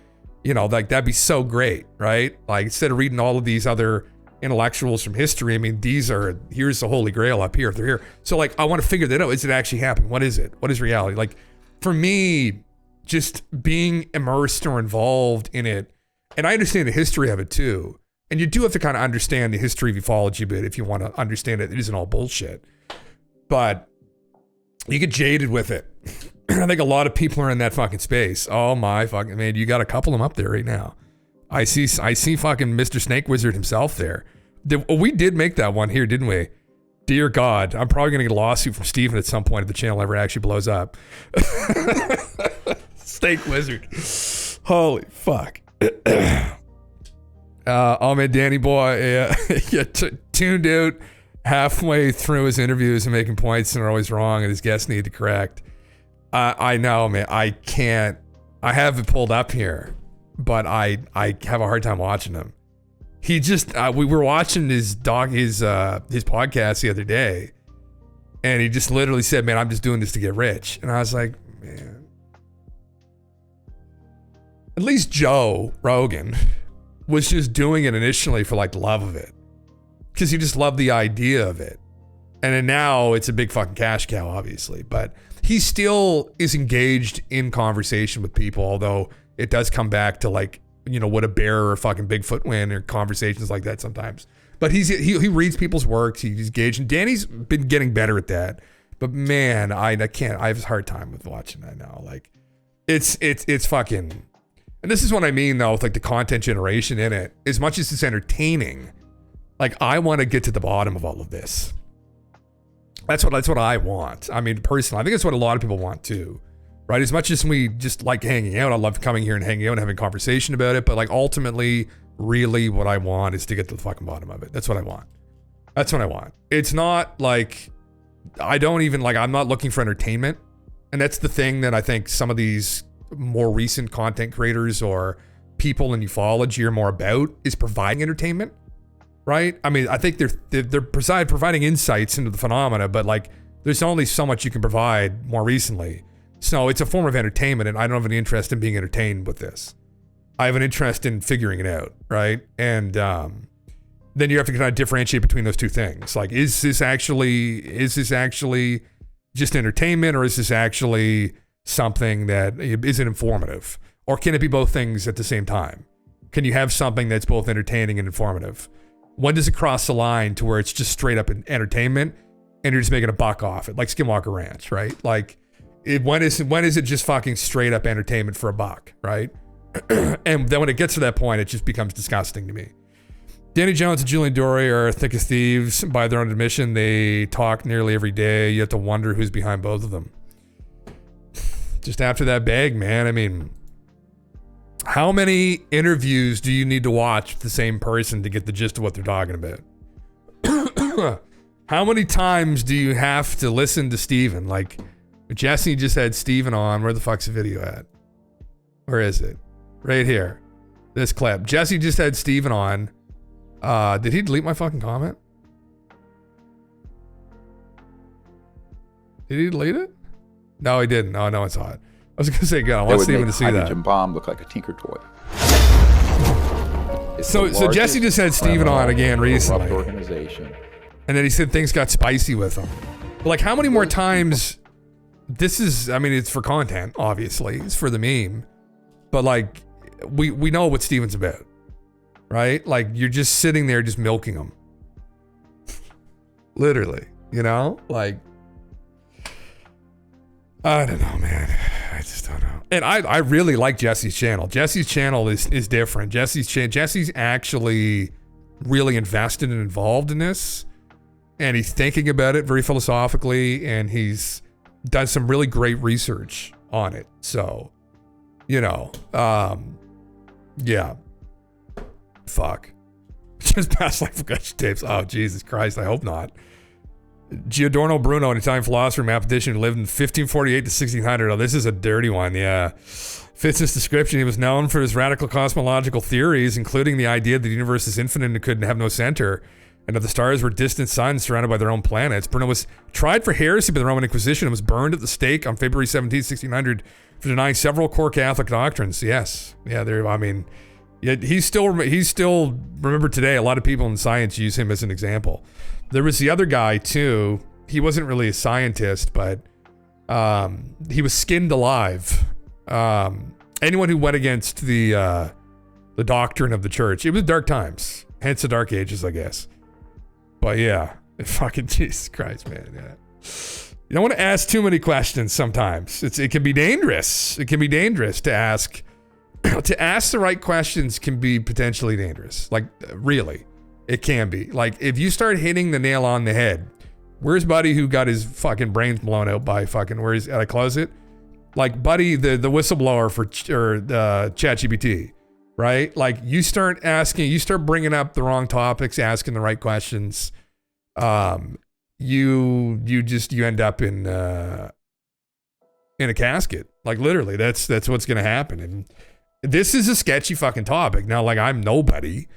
you know, like that'd be so great, right? Like, instead of reading all of these other intellectuals from history, I mean, here's the holy grail up here. They're here. So like, I want to figure that out. Is it actually happening? What is it? What is reality? Like, for me, just being immersed or involved in it, and I understand the history of it too. And you do have to kind of understand the history of ufology a bit if you want to understand it. It isn't all bullshit. But you get jaded with it. I think a lot of people are in that fucking space. Oh my fucking man, you got a couple of them up there right now. I see fucking Mr. Snake Wizard himself there. We did make that one here, didn't we? Dear God, I'm probably gonna get a lawsuit from Steven at some point if the channel ever actually blows up. Snake Wizard. Holy fuck. Oh man, Danny boy, yeah, tuned out halfway through his interviews and making points and are always wrong and his guests need to correct. I know, man, I can't. I have it pulled up here, but I have a hard time watching him. He just we were watching his podcast the other day, and he just literally said, "Man, I'm just doing this to get rich," and I was like, man. At least Joe Rogan was just doing it initially for like the love of it, because he just loved the idea of it, and then now it's a big fucking cash cow, obviously. But he still is engaged in conversation with people, although it does come back to like, you know, what a bear or a fucking Bigfoot win or conversations like that sometimes. But he reads people's works, he's engaged, and Danny's been getting better at that. But man, I can't. I have a hard time with watching that now. Like, it's fucking. And this is what I mean though with like the content generation in it. As much as it's entertaining, like I want to get to the bottom of all of this. That's what I want. I mean, personally, I think that's what a lot of people want too, right? As much as we just like hanging out, I love coming here and hanging out and having conversation about it. But like ultimately, really, what I want is to get to the fucking bottom of it. That's what I want. That's what I want. It's not like I'm not looking for entertainment, and that's the thing that I think some of these more recent content creators or people in ufology are more about, is providing entertainment, right? I mean, I think they're providing insights into the phenomena, but like there's only so much you can provide more recently. So it's a form of entertainment, and I don't have any interest in being entertained with this. I have an interest in figuring it out, right? And then you have to kind of differentiate between those two things. Like, is this actually just entertainment, or is this actually something that isn't informative? Or can it be both things at the same time? Can you have something that's both entertaining and informative? When does it cross the line to where it's just straight up entertainment and you're just making a buck off it, like Skinwalker Ranch, right? Like, when is it just fucking straight up entertainment for a buck, right? And then when it gets to that point, it just becomes disgusting to me. Danny Jones and Julian Dorey are thick as thieves by their own admission. They talk nearly every day. You have to wonder who's behind both of them. Just after that bag, man. I mean, how many interviews do you need to watch with the same person to get the gist of what they're talking about? How many times do you have to listen to Steven? Like, Jesse just had Steven on. Where the fuck's the video at? Where is it? Right here. This clip. Jesse just had Steven on. Did he delete my fucking comment? Did he delete it? No, he didn't. Oh, no, it's hot. I was gonna say, God, I want Steven to see that. Hydrogen bomb look like a Tinker toy. So Jesse just had Steven on again recently. Organization. And then he said things got spicy with him. But like, how many more times? This is, I mean, it's for content, obviously. It's for the meme. But like, we know what Steven's about, right? Like, you're just sitting there just milking him. Literally, you know? Like, I don't know, man. I just don't know. And I really like Jesse's channel. Jesse's channel is different. Jesse's actually really invested and involved in this. And he's thinking about it very philosophically. And he's done some really great research on it. So, you know, yeah. Fuck. Just past life regression tapes. Oh, Jesus Christ. I hope not. Giordano Bruno, an Italian philosopher and mathematician who lived in 1548 to 1600. Oh, this is a dirty one, yeah. Fits this description. He was known for his radical cosmological theories, including the idea that the universe is infinite and could have no center, and that the stars were distant suns surrounded by their own planets. Bruno was tried for heresy by the Roman Inquisition and was burned at the stake on February 17, 1600 for denying several core Catholic doctrines. Yes. Yeah, I mean, yeah, he's still remembered today. A lot of people in science use him as an example. There was the other guy too. He wasn't really a scientist, but he was skinned alive. Anyone who went against the doctrine of the church, it was dark times, hence the dark ages, I guess. But yeah, fucking Jesus Christ, man. Yeah, you don't want to ask too many questions. Sometimes it can be dangerous. It can be dangerous to ask. To ask the right questions can be potentially dangerous. Like, really. It can be. Like, if you start hitting the nail on the head, where's Buddy who got his fucking brains blown out by fucking, where he's at a closet? Like, Buddy, the whistleblower for ChatGPT, right? Like, you start bringing up the wrong topics, asking the right questions. You end up in a casket. Like, literally, that's what's going to happen. And this is a sketchy fucking topic. Now, like, I'm nobody.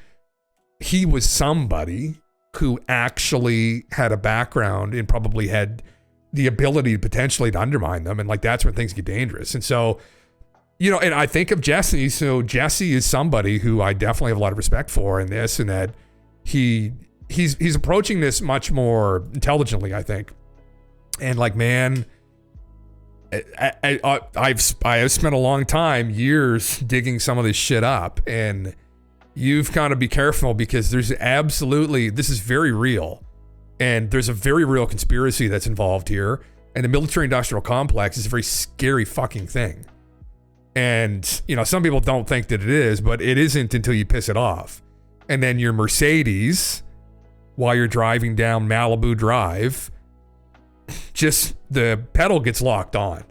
He was somebody who actually had a background and probably had the ability potentially to undermine them. And like, that's when things get dangerous. And so, you know, and I think of Jesse. So Jesse is somebody who I definitely have a lot of respect for in this, and that he's approaching this much more intelligently, I think. And like, man, I've spent a long time, years digging some of this shit up, and you've got to be careful because this is very real, and there's a very real conspiracy that's involved here, and the military-industrial complex is a very scary fucking thing. And, you know, some people don't think that it is, but it isn't until you piss it off. And then your Mercedes, while you're driving down Malibu Drive, just the pedal gets locked on.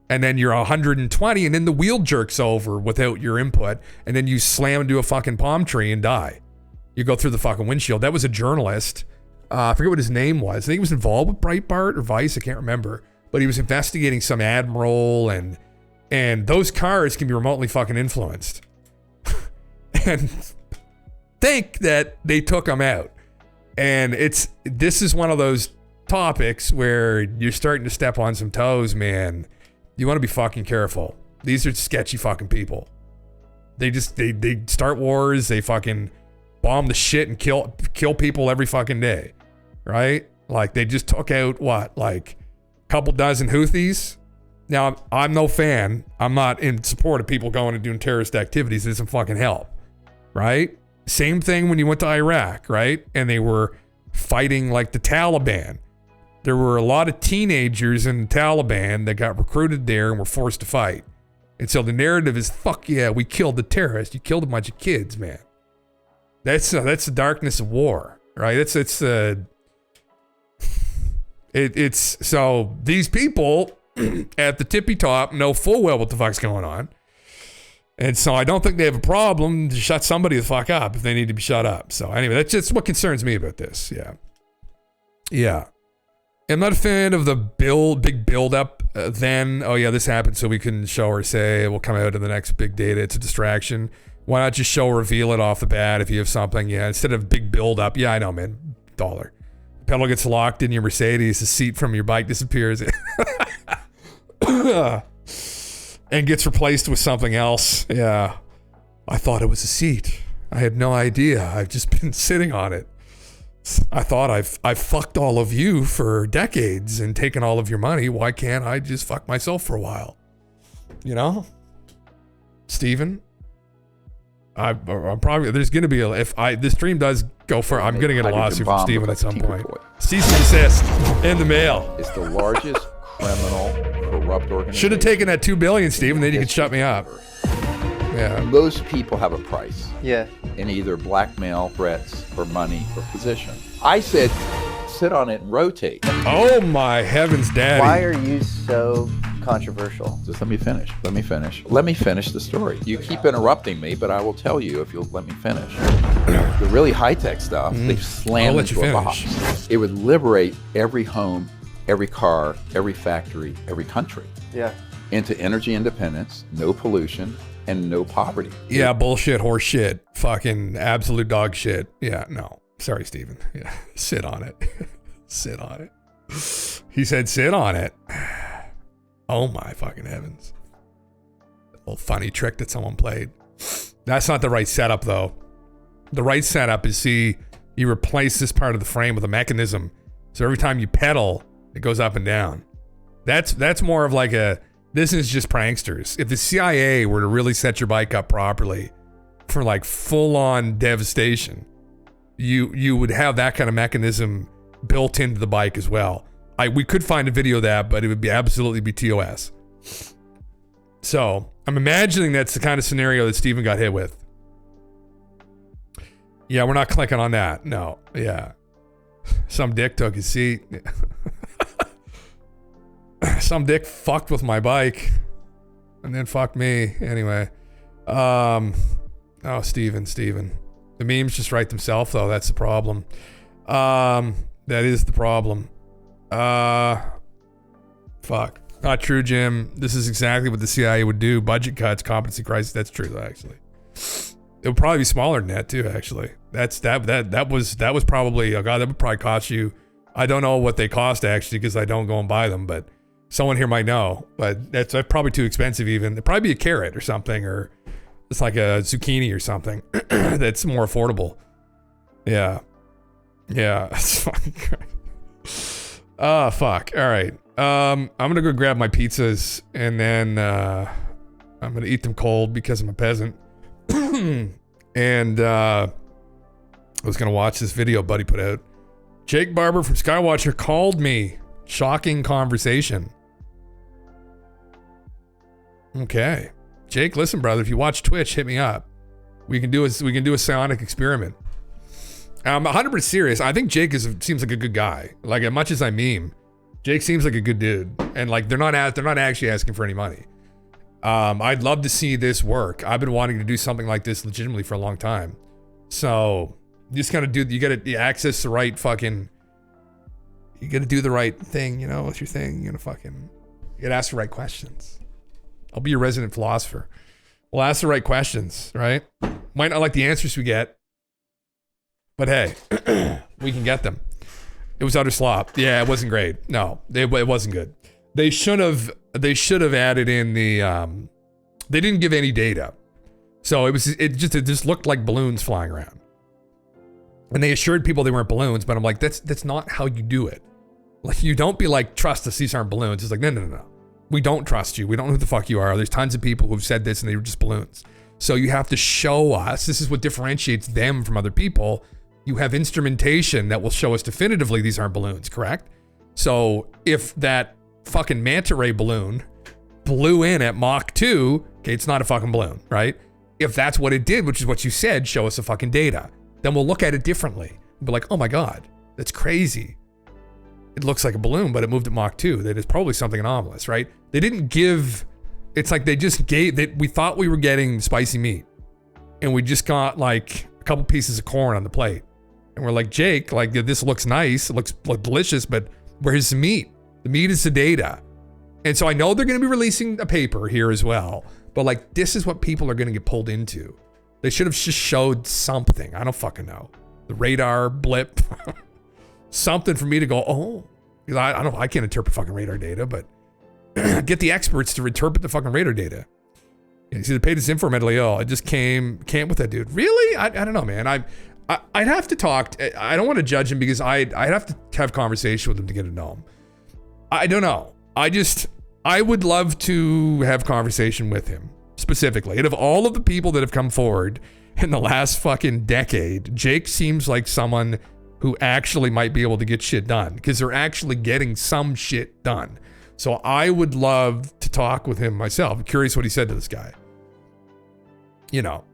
And then you're 120 and then the wheel jerks over without your input. And then you slam into a fucking palm tree and die. You go through the fucking windshield. That was a journalist. I forget what his name was. I think he was involved with Breitbart or Vice. I can't remember. But he was investigating some admiral, and those cars can be remotely fucking influenced. And think that they took him out. And this is one of those topics where you're starting to step on some toes, man. You want to be fucking careful. These are sketchy fucking people. They start wars. They fucking bomb the shit and kill people every fucking day, right? Like, they just took out like a couple dozen Houthis. Now, I'm no fan. I'm not in support of people going and doing terrorist activities. It doesn't fucking help, right? Same thing when you went to Iraq, right? And they were fighting like the Taliban. There were a lot of teenagers in the Taliban that got recruited there and were forced to fight. And so the narrative is, fuck yeah, we killed the terrorists. You killed a bunch of kids, man. That's the darkness of war, right? It's so these people at the tippy top know full well what the fuck's going on. And so I don't think they have a problem to shut somebody the fuck up if they need to be shut up. So anyway, that's just what concerns me about this. Yeah. Yeah. I'm not a fan of the big build up. Then, oh yeah, this happened so we can show or say we'll come out in the next big data. It's a distraction. Why not just show or reveal it off the bat if you have something? Yeah, instead of big build up. Yeah, I know, man. $1. Pedal gets locked in your Mercedes. The seat from your bike disappears. And gets replaced with something else. Yeah. I thought it was a seat. I had no idea. I've just been sitting on it. I thought I've fucked all of you for decades and taken all of your money. Why can't I just fuck myself for a while? You know? Steven? I'm probably, there's going to be this stream does go for, I'm going to get a lawsuit from Steven at some point. Cease and desist in the mail. It's the largest criminal, corrupt organization. Should have taken that $2 billion, Steven, then you could shut me up. Yeah. Most people have a price. Yeah. In either blackmail, threats, or money, or position. I said, sit on it and rotate. Oh my heavens, Daddy. Why are you so controversial? Just let me finish. Let me finish. Let me finish the story. You keep interrupting me, but I will tell you if you'll let me finish. The really high-tech stuff, they've slammed into a box. It would liberate every home, every car, every factory, every country. Yeah. Into energy independence, no pollution, and no poverty. Yeah, bullshit, horse shit, fucking absolute dog shit. Yeah, no. Sorry, Steven. Yeah, sit on it. Sit on it. He said sit on it. Oh my fucking heavens. A little funny trick that someone played. That's not the right setup though. The right setup is, see, you replace this part of the frame with a mechanism. So every time you pedal, it goes up and down. That's more of like a, this is just pranksters. If the CIA were to really set your bike up properly for like full-on devastation, you would have that kind of mechanism built into the bike as well. We could find a video of that, but it would be absolutely be TOS. So I'm imagining that's the kind of scenario that Steven got hit with. Yeah, we're not clicking on that. No. Yeah. Some dick took his seat. Some dick fucked with my bike and then fucked me. Anyway. Oh, Steven. The memes just write themselves though. That's the problem. That is the problem. Fuck. Not true, Jim. This is exactly what the CIA would do. Budget cuts, competency crisis. That's true though, actually. It would probably be smaller than that too, actually. That was probably, oh god, that would probably cost you, I don't know what they cost actually because I don't go and buy them, but someone here might know. But that's probably too expensive even. It'd probably be a carrot or something, or it's like a zucchini or something that's more affordable. Yeah. Yeah. It's fucking great. Oh, fuck. All right. I'm gonna go grab my pizzas and then I'm gonna eat them cold because I'm a peasant. And I was gonna watch this video Buddy put out. Jake Barber from Skywatcher called me. Shocking conversation. Okay. Jake, listen, brother, if you watch Twitch, hit me up. We can do a psionic experiment. I'm 100% serious. I think Jake seems like a good guy. Like, as much as I meme, Jake seems like a good dude. And like, they're not actually asking for any money. I'd love to see this work. I've been wanting to do something like this legitimately for a long time. So you just gotta you gotta access the right fucking, you gotta do the right thing, you know, with your thing. You gotta ask the right questions. I'll be your resident philosopher. We'll ask the right questions, right? Might not like the answers we get, but hey, we can get them. It was utter slop. Yeah, it wasn't great. No, it wasn't good. They should have added in the, they didn't give any data. So it just looked like balloons flying around. And they assured people they weren't balloons, but I'm like, that's not how you do it. Like, you don't be like, trust us, these aren't balloons. It's like, no. We don't trust you. We don't know who the fuck you are. There's tons of people who've said this and they were just balloons. So you have to show us. This is what differentiates them from other people. You have instrumentation that will show us definitively these aren't balloons, correct? So if that fucking manta ray balloon blew in at Mach 2, okay, it's not a fucking balloon, right? If that's what it did, which is what you said, show us the fucking data. Then we'll look at it differently. We'll be like, oh my God, that's crazy. It looks like a balloon, but it moved at Mach 2. That is probably something anomalous, right? They didn't give, it's like they just gave, we thought we were getting spicy meat. And we just got like a couple pieces of corn on the plate. And we're like, Jake, like, this looks nice. It looks delicious, but where's the meat? The meat is the data. And so I know they're going to be releasing a paper here as well. But like, this is what people are going to get pulled into. They should have just showed something. I don't fucking know. The radar blip. Something for me to go, oh. Because I can't interpret fucking radar data, but get the experts to interpret the fucking radar data. Yeah, he's either paid this info mentally ill. I just can't with that dude. Really? I don't know, man. I'd have to talk. I don't want to judge him because I'd have to have conversation with him to get to know him. I don't know. I would love to have conversation with him specifically. And of all of the people that have come forward in the last fucking decade, Jake seems like someone who actually might be able to get shit done because they're actually getting some shit done. So I would love to talk with him myself. I'm curious what he said to this guy. You know,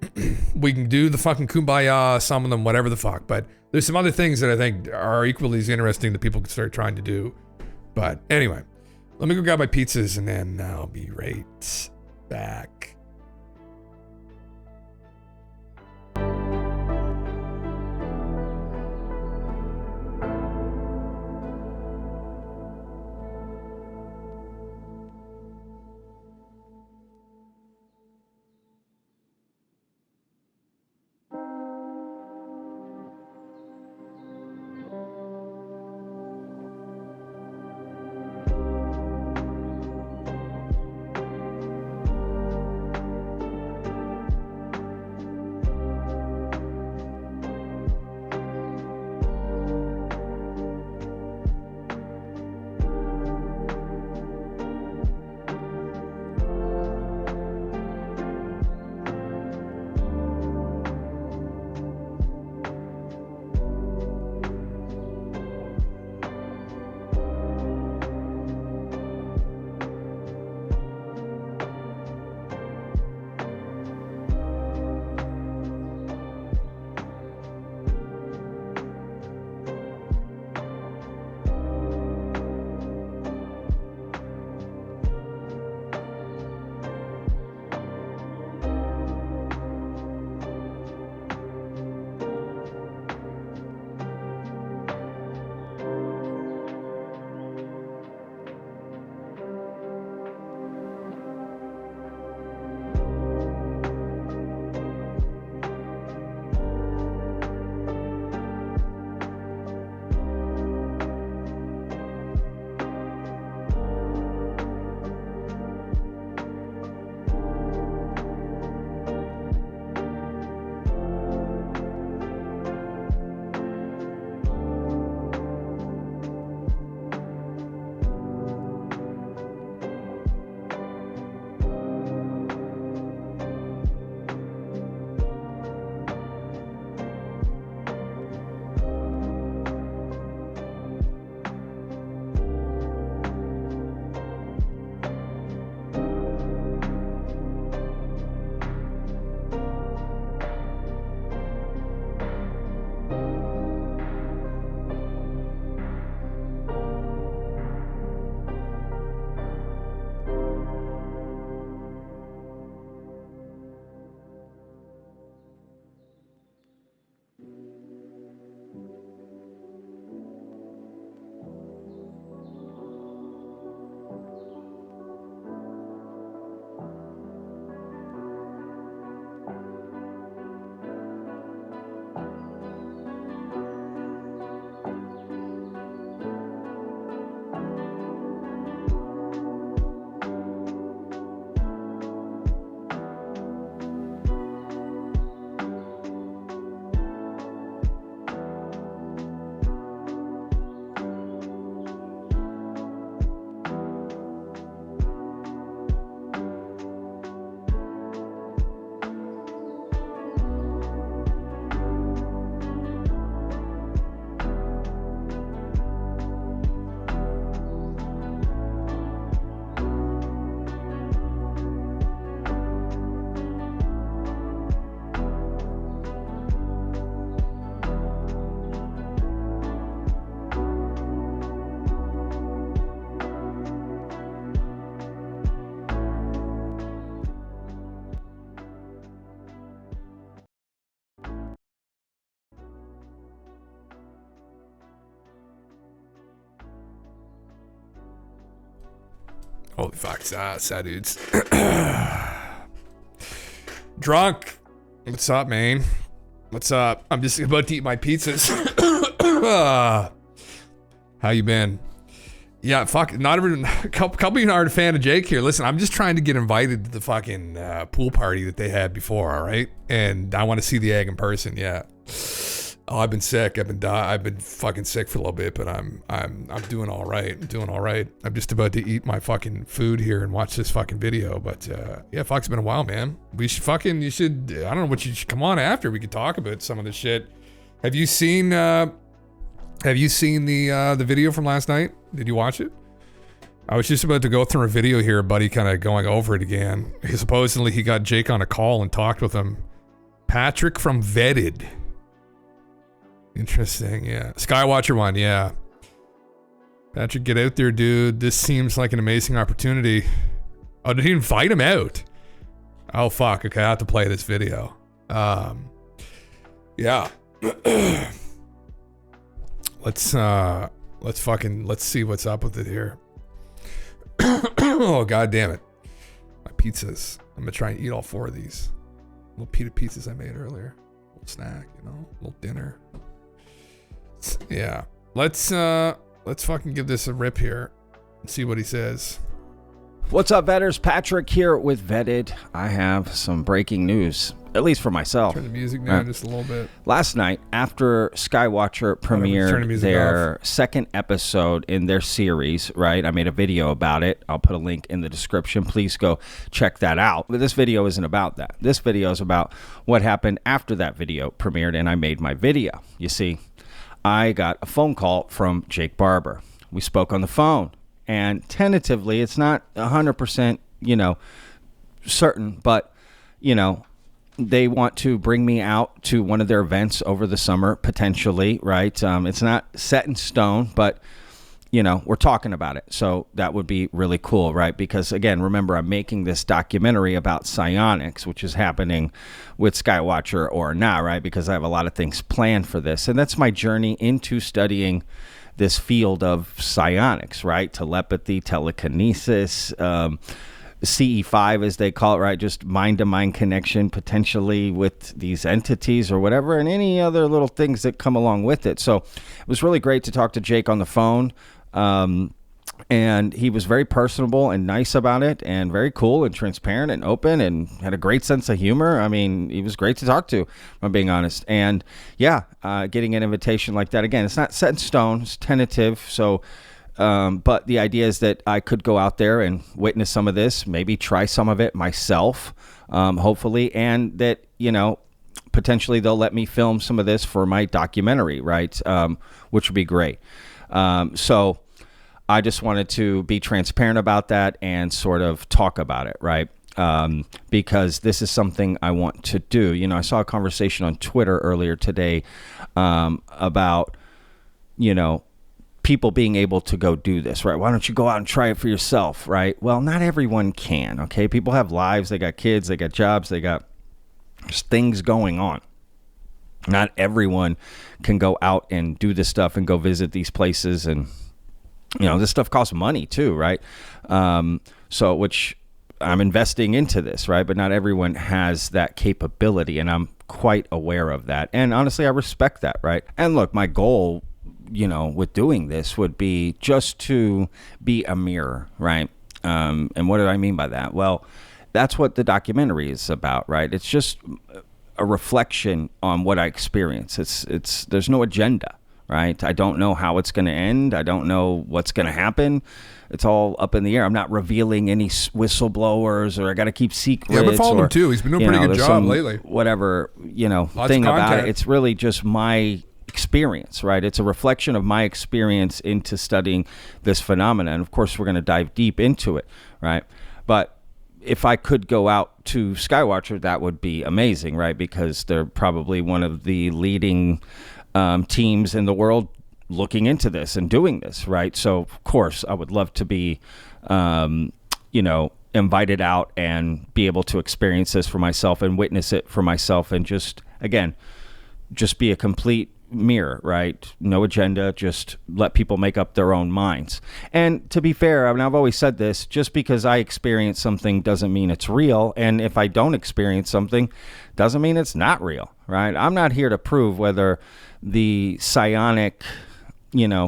we can do the fucking kumbaya, some of them, whatever the fuck, but there's some other things that I think are equally as interesting that people can start trying to do. But anyway, let me go grab my pizzas and then I'll be right back. Holy fuck, sad dudes. Drunk. What's up, man? What's up? I'm just about to eat my pizzas. How you been? Yeah, fuck. Not even a couple of you aren't a fan of Jake here. Listen, I'm just trying to get invited to the fucking pool party that they had before. All right, and I want to see the egg in person. Yeah. Oh, I've been sick. I've been fucking sick for a little bit, but I'm doing all right. I'm doing all right. I'm just about to eat my fucking food here and watch this fucking video. But yeah, fuck, it's been a while, man. You should I don't know what you should come on after. We could talk about some of this shit. Have you seen the video from last night? Did you watch it? I was just about to go through a video here, buddy, kind of going over it again. Supposedly he got Jake on a call and talked with him. Patrick from Vetted. Interesting, yeah. Skywatcher one, yeah. Patrick, get out there, dude. This seems like an amazing opportunity. Oh, did he invite him out? Oh, fuck. Okay, I have to play this video. Yeah. Let's see what's up with it here. Oh, god damn it. My pizzas. I'm gonna try and eat all 4 of these. Little pita pizzas I made earlier. Little snack, little dinner. Yeah. Let's fucking give this a rip here and see what he says. What's up, Vetters? Patrick here with Vetted. I have some breaking news, at least for myself. Turn the music down just a little bit. Last night, after Skywatcher premiered their second episode in their series, right? I made a video about it. I'll put a link in the description. Please go check that out. But this video isn't about that. This video is about what happened after that video premiered and I made my video. You see, I got a phone call from Jake Barber. We spoke on the phone, and tentatively, it's not 100%, certain, but, they want to bring me out to one of their events over the summer, potentially, right? It's not set in stone, but, we're talking about it. So that would be really cool, right? Because, again, remember, I'm making this documentary about psionics, which is happening with Skywatcher or not, right? Because I have a lot of things planned for this. And that's my journey into studying this field of psionics, right? Telepathy, telekinesis, CE5, as they call it, right? Just mind-to-mind connection, potentially with these entities or whatever, and any other little things that come along with it. So it was really great to talk to Jake on the phone. And he was very personable and nice about it, and very cool and transparent and open, and had a great sense of humor. I mean, he was great to talk to, if I'm being honest. And yeah, getting an invitation like that, again, it's not set in stone, it's tentative. So, but the idea is that I could go out there and witness some of this, maybe try some of it myself, hopefully, and that, potentially they'll let me film some of this for my documentary, right? Which would be great. So I just wanted to be transparent about that and sort of talk about it, right? Because this is something I want to do. I saw a conversation on Twitter earlier today about, people being able to go do this, right? Why don't you go out and try it for yourself, right? Well, not everyone can, okay? People have lives, they got kids, they got jobs, they got just things going on. Not everyone can go out and do this stuff and go visit these places, and this stuff costs money too, right? So which I'm investing into this, right? But not everyone has that capability, and I'm quite aware of that. And honestly, I respect that, right? And look, my goal, with doing this would be just to be a mirror, right? And what do I mean by that? Well, that's what the documentary is about, right? It's just a reflection on what I experience. It's there's no agenda, right? I don't know how it's going to end. I don't know what's going to happen. It's all up in the air. I'm not revealing any whistleblowers, or I got to keep secrets. Yeah, but follow him too. He's been doing a pretty good job lately. Whatever, thing about it. It's really just my experience, right? It's a reflection of my experience into studying this phenomenon. And of course, we're going to dive deep into it, right? But if I could go out to Skywatcher, that would be amazing, right? Because they're probably one of the leading teams in the world looking into this and doing this, right? So, of course, I would love to be, invited out and be able to experience this for myself and witness it for myself, and just, again, just be a complete mirror, right? No agenda, just let people make up their own minds. And to be fair, I mean, I've always said this, just because I experience something doesn't mean it's real. And if I don't experience something, doesn't mean it's not real, right? I'm not here to prove whether the psionic,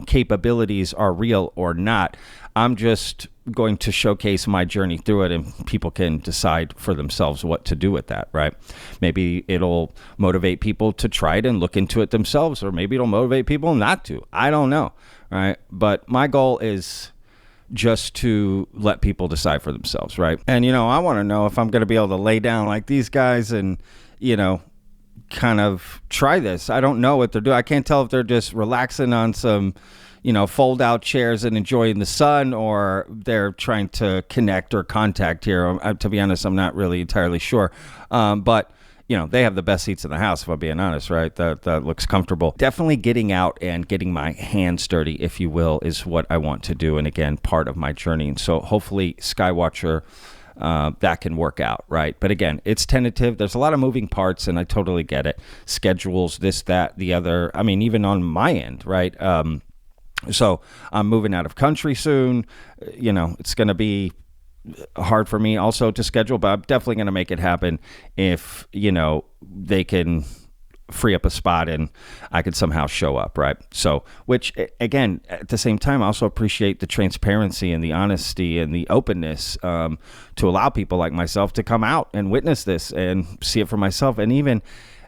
capabilities are real or not. I'm just going to showcase my journey through it, and people can decide for themselves what to do with that, right? Maybe it'll motivate people to try it and look into it themselves, or maybe it'll motivate people not to. I don't know, right? But my goal is just to let people decide for themselves, right? And, I want to know if I'm going to be able to lay down like these guys and, kind of try this. I don't know what they're doing. I can't tell if they're just relaxing on some fold out chairs and enjoying the sun, or they're trying to connect or contact here. To be honest, I'm not really entirely sure. But they have the best seats in the house, if I'm being honest, right? That looks comfortable. Definitely getting out and getting my hands dirty, if you will, is what I want to do. And again, part of my journey. And so hopefully Skywatcher, that can work out, right? But again, it's tentative. There's a lot of moving parts, and I totally get it. Schedules, this, that, the other. I mean, even on my end, right? So I'm moving out of country soon. It's going to be hard for me also to schedule, but I'm definitely going to make it happen if, they can free up a spot and I could somehow show up, right? So, which again, at the same time, I also appreciate the transparency and the honesty and the openness to allow people like myself to come out and witness this and see it for myself, and even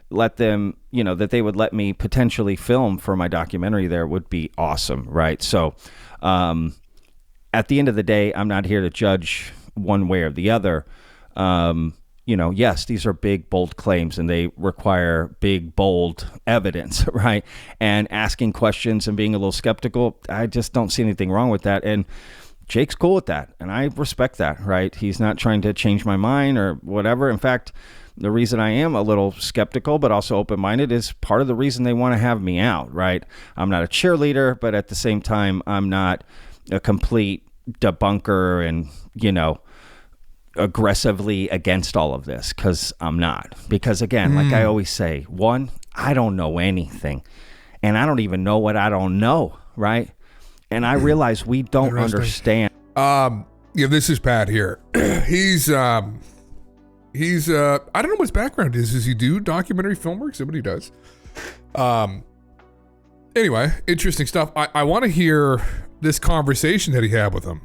let them, that they would let me potentially film for my documentary there would be awesome, right? So at the end of the day, I'm not here to judge one way or the other. Yes, these are big, bold claims, and they require big, bold evidence, right? And asking questions and being a little skeptical, I just don't see anything wrong with that. And Jake's cool with that, and I respect that, right? He's not trying to change my mind or whatever. In fact, the reason I am a little skeptical but also open-minded is part of the reason they want to have me out, right? I'm not a cheerleader, but at the same time, I'm not a complete debunker and, aggressively against all of this, because I'm not. Because again, like I always say, one, I don't know anything, and I don't even know what I don't know, right? And I realize we don't understand. This is Pat here. He's I don't know what his background is. Does he do documentary film work? Somebody does. Anyway, interesting stuff. I want to hear this conversation that he had with him.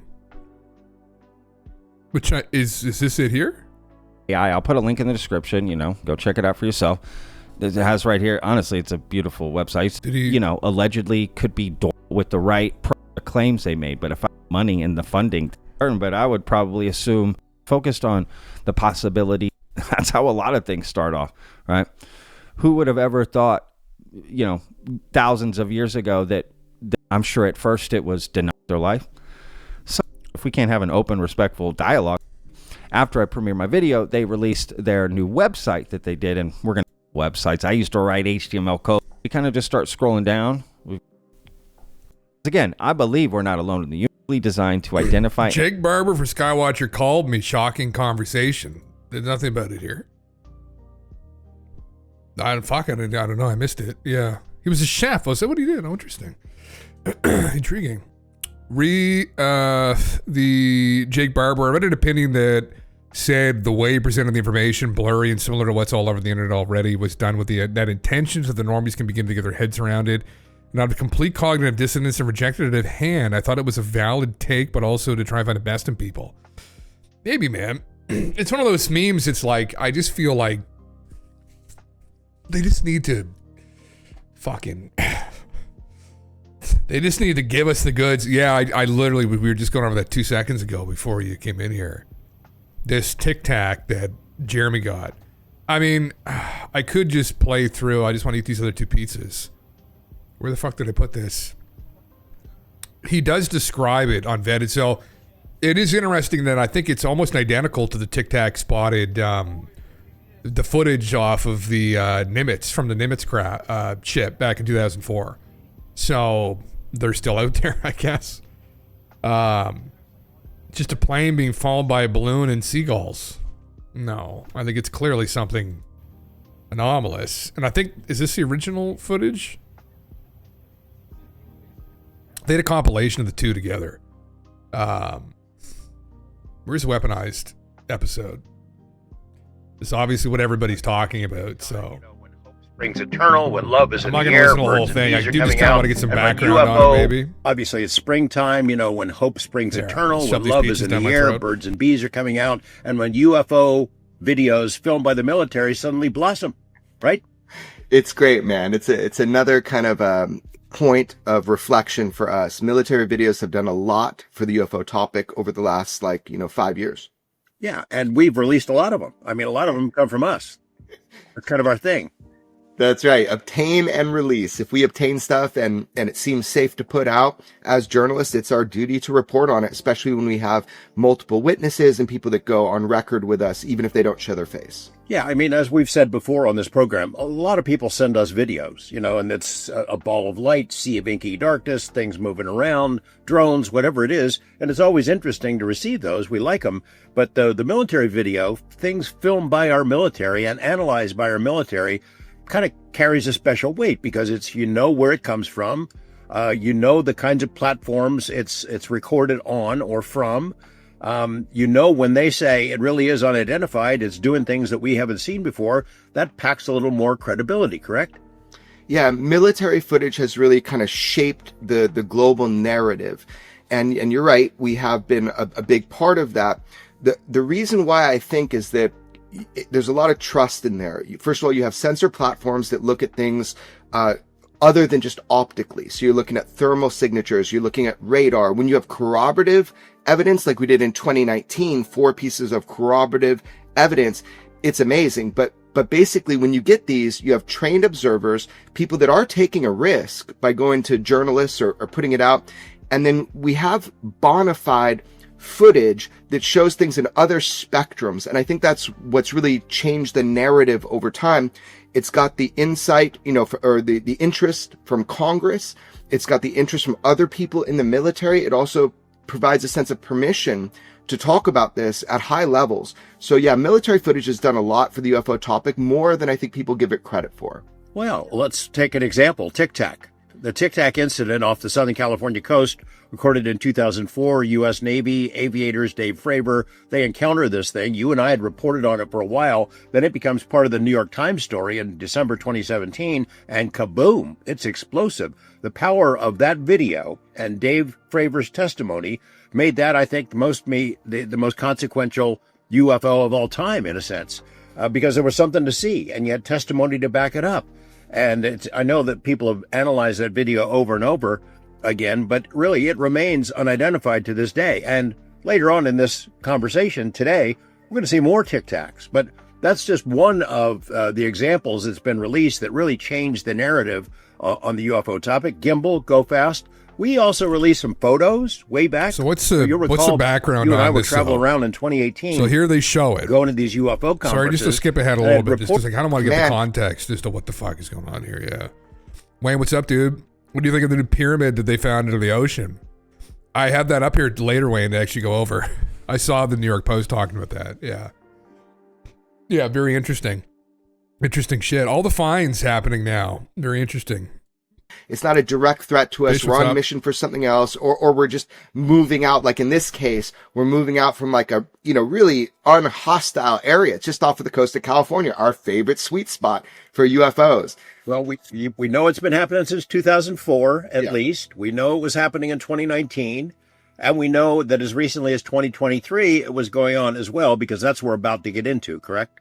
Which is this it here? Yeah, I'll put a link in the description. Go check it out for yourself. It has right here. Honestly, it's a beautiful website. Did he, allegedly could be with the right claims they made, but if I had money and the funding, but I would probably assume focused on the possibility. That's how a lot of things start off, right? Who would have ever thought, thousands of years ago that I'm sure at first it was denied their life. So if we can't have an open, respectful dialogue, after I premiered my video, they released their new website that they did, and we're going to websites. I used to write HTML code. We kind of just start scrolling down. Again, I believe we're not alone in the universe, designed to identify. Jake Barber for Skywatcher called me. Shocking conversation. There's nothing about it here. I don't know. I missed it. Yeah. He was a chef. Was that what he did? Oh, interesting. Intriguing. The Jake Barber, I read an opinion that said the way he presented the information, blurry and similar to what's all over the internet already, was done with that intention so the normies can begin to get their heads around it. Not a complete cognitive dissonance, and rejected it at hand. I thought it was a valid take, but also to try and find the best in people. Maybe, man. It's one of those memes. It's like, I just feel like they just need to they just need to give us the goods. Yeah, I literally, we were just going over that 2 seconds ago before you came in here. This Tic Tac that Jeremy got. I mean, I could just play through. I just want to eat these other 2 pizzas. Where the fuck did I put this? He does describe it on Vetted. So it is interesting that I think it's almost identical to the Tic Tac spotted the footage off of the Nimitz from the Nimitz ship back in 2004. So they're still out there, I guess. Just a plane being followed by a balloon and seagulls. No, I think it's clearly something anomalous. And I think, is this the original footage? They had a compilation of the two together. Where's the weaponized episode? It's obviously what everybody's talking about, so. Springs eternal, when love is in the air. I'm not going to listen to the whole thing. I do just kind of want to get some background on it, maybe. Obviously, it's springtime, when hope springs eternal, when love is in the air, birds and bees are coming out, and when UFO videos filmed by the military suddenly blossom, right? It's great, man. It's another kind of point of reflection for us. Military videos have done a lot for the UFO topic over the last 5 years. Yeah, and we've released a lot of them. I mean, a lot of them come from us. That's kind of our thing. That's right. Obtain and release. If we obtain stuff and it seems safe to put out, as journalists, it's our duty to report on it, especially when we have multiple witnesses and people that go on record with us, even if they don't show their face. Yeah, I mean, as we've said before on this program, a lot of people send us videos, and it's a ball of light, sea of inky darkness, things moving around, drones, whatever it is. And it's always interesting to receive those. We like them. But the military video, things filmed by our military and analyzed by our military, kind of carries a special weight because it's, where it comes from, the kinds of platforms it's recorded on or from, when they say it really is unidentified, it's doing things that we haven't seen before, that packs a little more credibility, correct? Yeah, military footage has really kind of shaped the global narrative. And you're right, we have been a big part of that. The reason why I think is that there's a lot of trust in there. First of all, you have sensor platforms that look at things other than just optically. So you're looking at thermal signatures, you're looking at radar. When you have corroborative evidence, like we did in 2019, 4 pieces of corroborative evidence, it's amazing. But basically, when you get these, you have trained observers, people that are taking a risk by going to journalists or putting it out. And then we have bona fide footage that shows things in other spectrums. And I think that's what's really changed the narrative over time. It's got the insight, the interest from Congress. It's got the interest from other people in the military. It also provides a sense of permission to talk about this at high levels. So yeah, military footage has done a lot for the UFO topic, more than I think people give it credit for. Well, let's take an example, Tic Tac. The Tic Tac incident off the Southern California coast, recorded in 2004, U.S. Navy aviators Dave Fravor, they encounter this thing. You and I had reported on it for a while. Then it becomes part of the New York Times story in December 2017, and kaboom, it's explosive. The power of that video and Dave Fravor's testimony made that, I think, the most consequential UFO of all time, in a sense, because there was something to see, and you had testimony to back it up. And I know that people have analyzed that video over and over again, but really it remains unidentified to this day. And later on in this conversation today, we're going to see more Tic Tacs. But that's just one of the examples that's been released that really changed the narrative on the UFO topic. Gimbal, Go Fast. We also released some photos way back. So what's the background you and on I would this? travel around in 2018. So here they show it. Going to these UFO conferences. Sorry, just to skip ahead a little bit. Just I kind of want to get the context as to what the fuck is going on here. Yeah. Wayne, what's up, dude? What do you think of the new pyramid that they found into the ocean? I have that up here later, Wayne, to actually go over. I saw the New York Post talking about that. Yeah. Yeah, very interesting. Interesting shit. All the finds happening now. Very interesting. It's not a direct threat to us. We're on a mission for something else, or we're just moving out. Like in this case, we're moving out from like a, really unhostile area. It's just off of the coast of California, our favorite sweet spot for UFOs. Well, we know it's been happening since 2004, at least. We know it was happening in 2019. And we know that as recently as 2023, it was going on as well, because that's what we're about to get into, correct?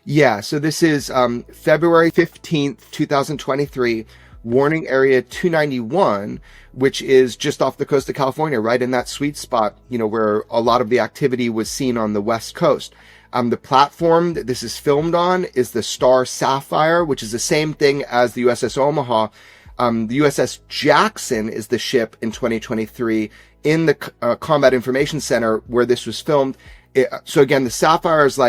Yeah. So this is February 15th, 2023. Warning Area 291, which is just off the coast of California, right in that sweet spot, where a lot of the activity was seen on the West Coast. The platform that this is filmed on is the Star Sapphire, which is the same thing as the USS Omaha. The USS Jackson is the ship in 2023 in the Combat Information Center where this was filmed. So again, the Sapphire is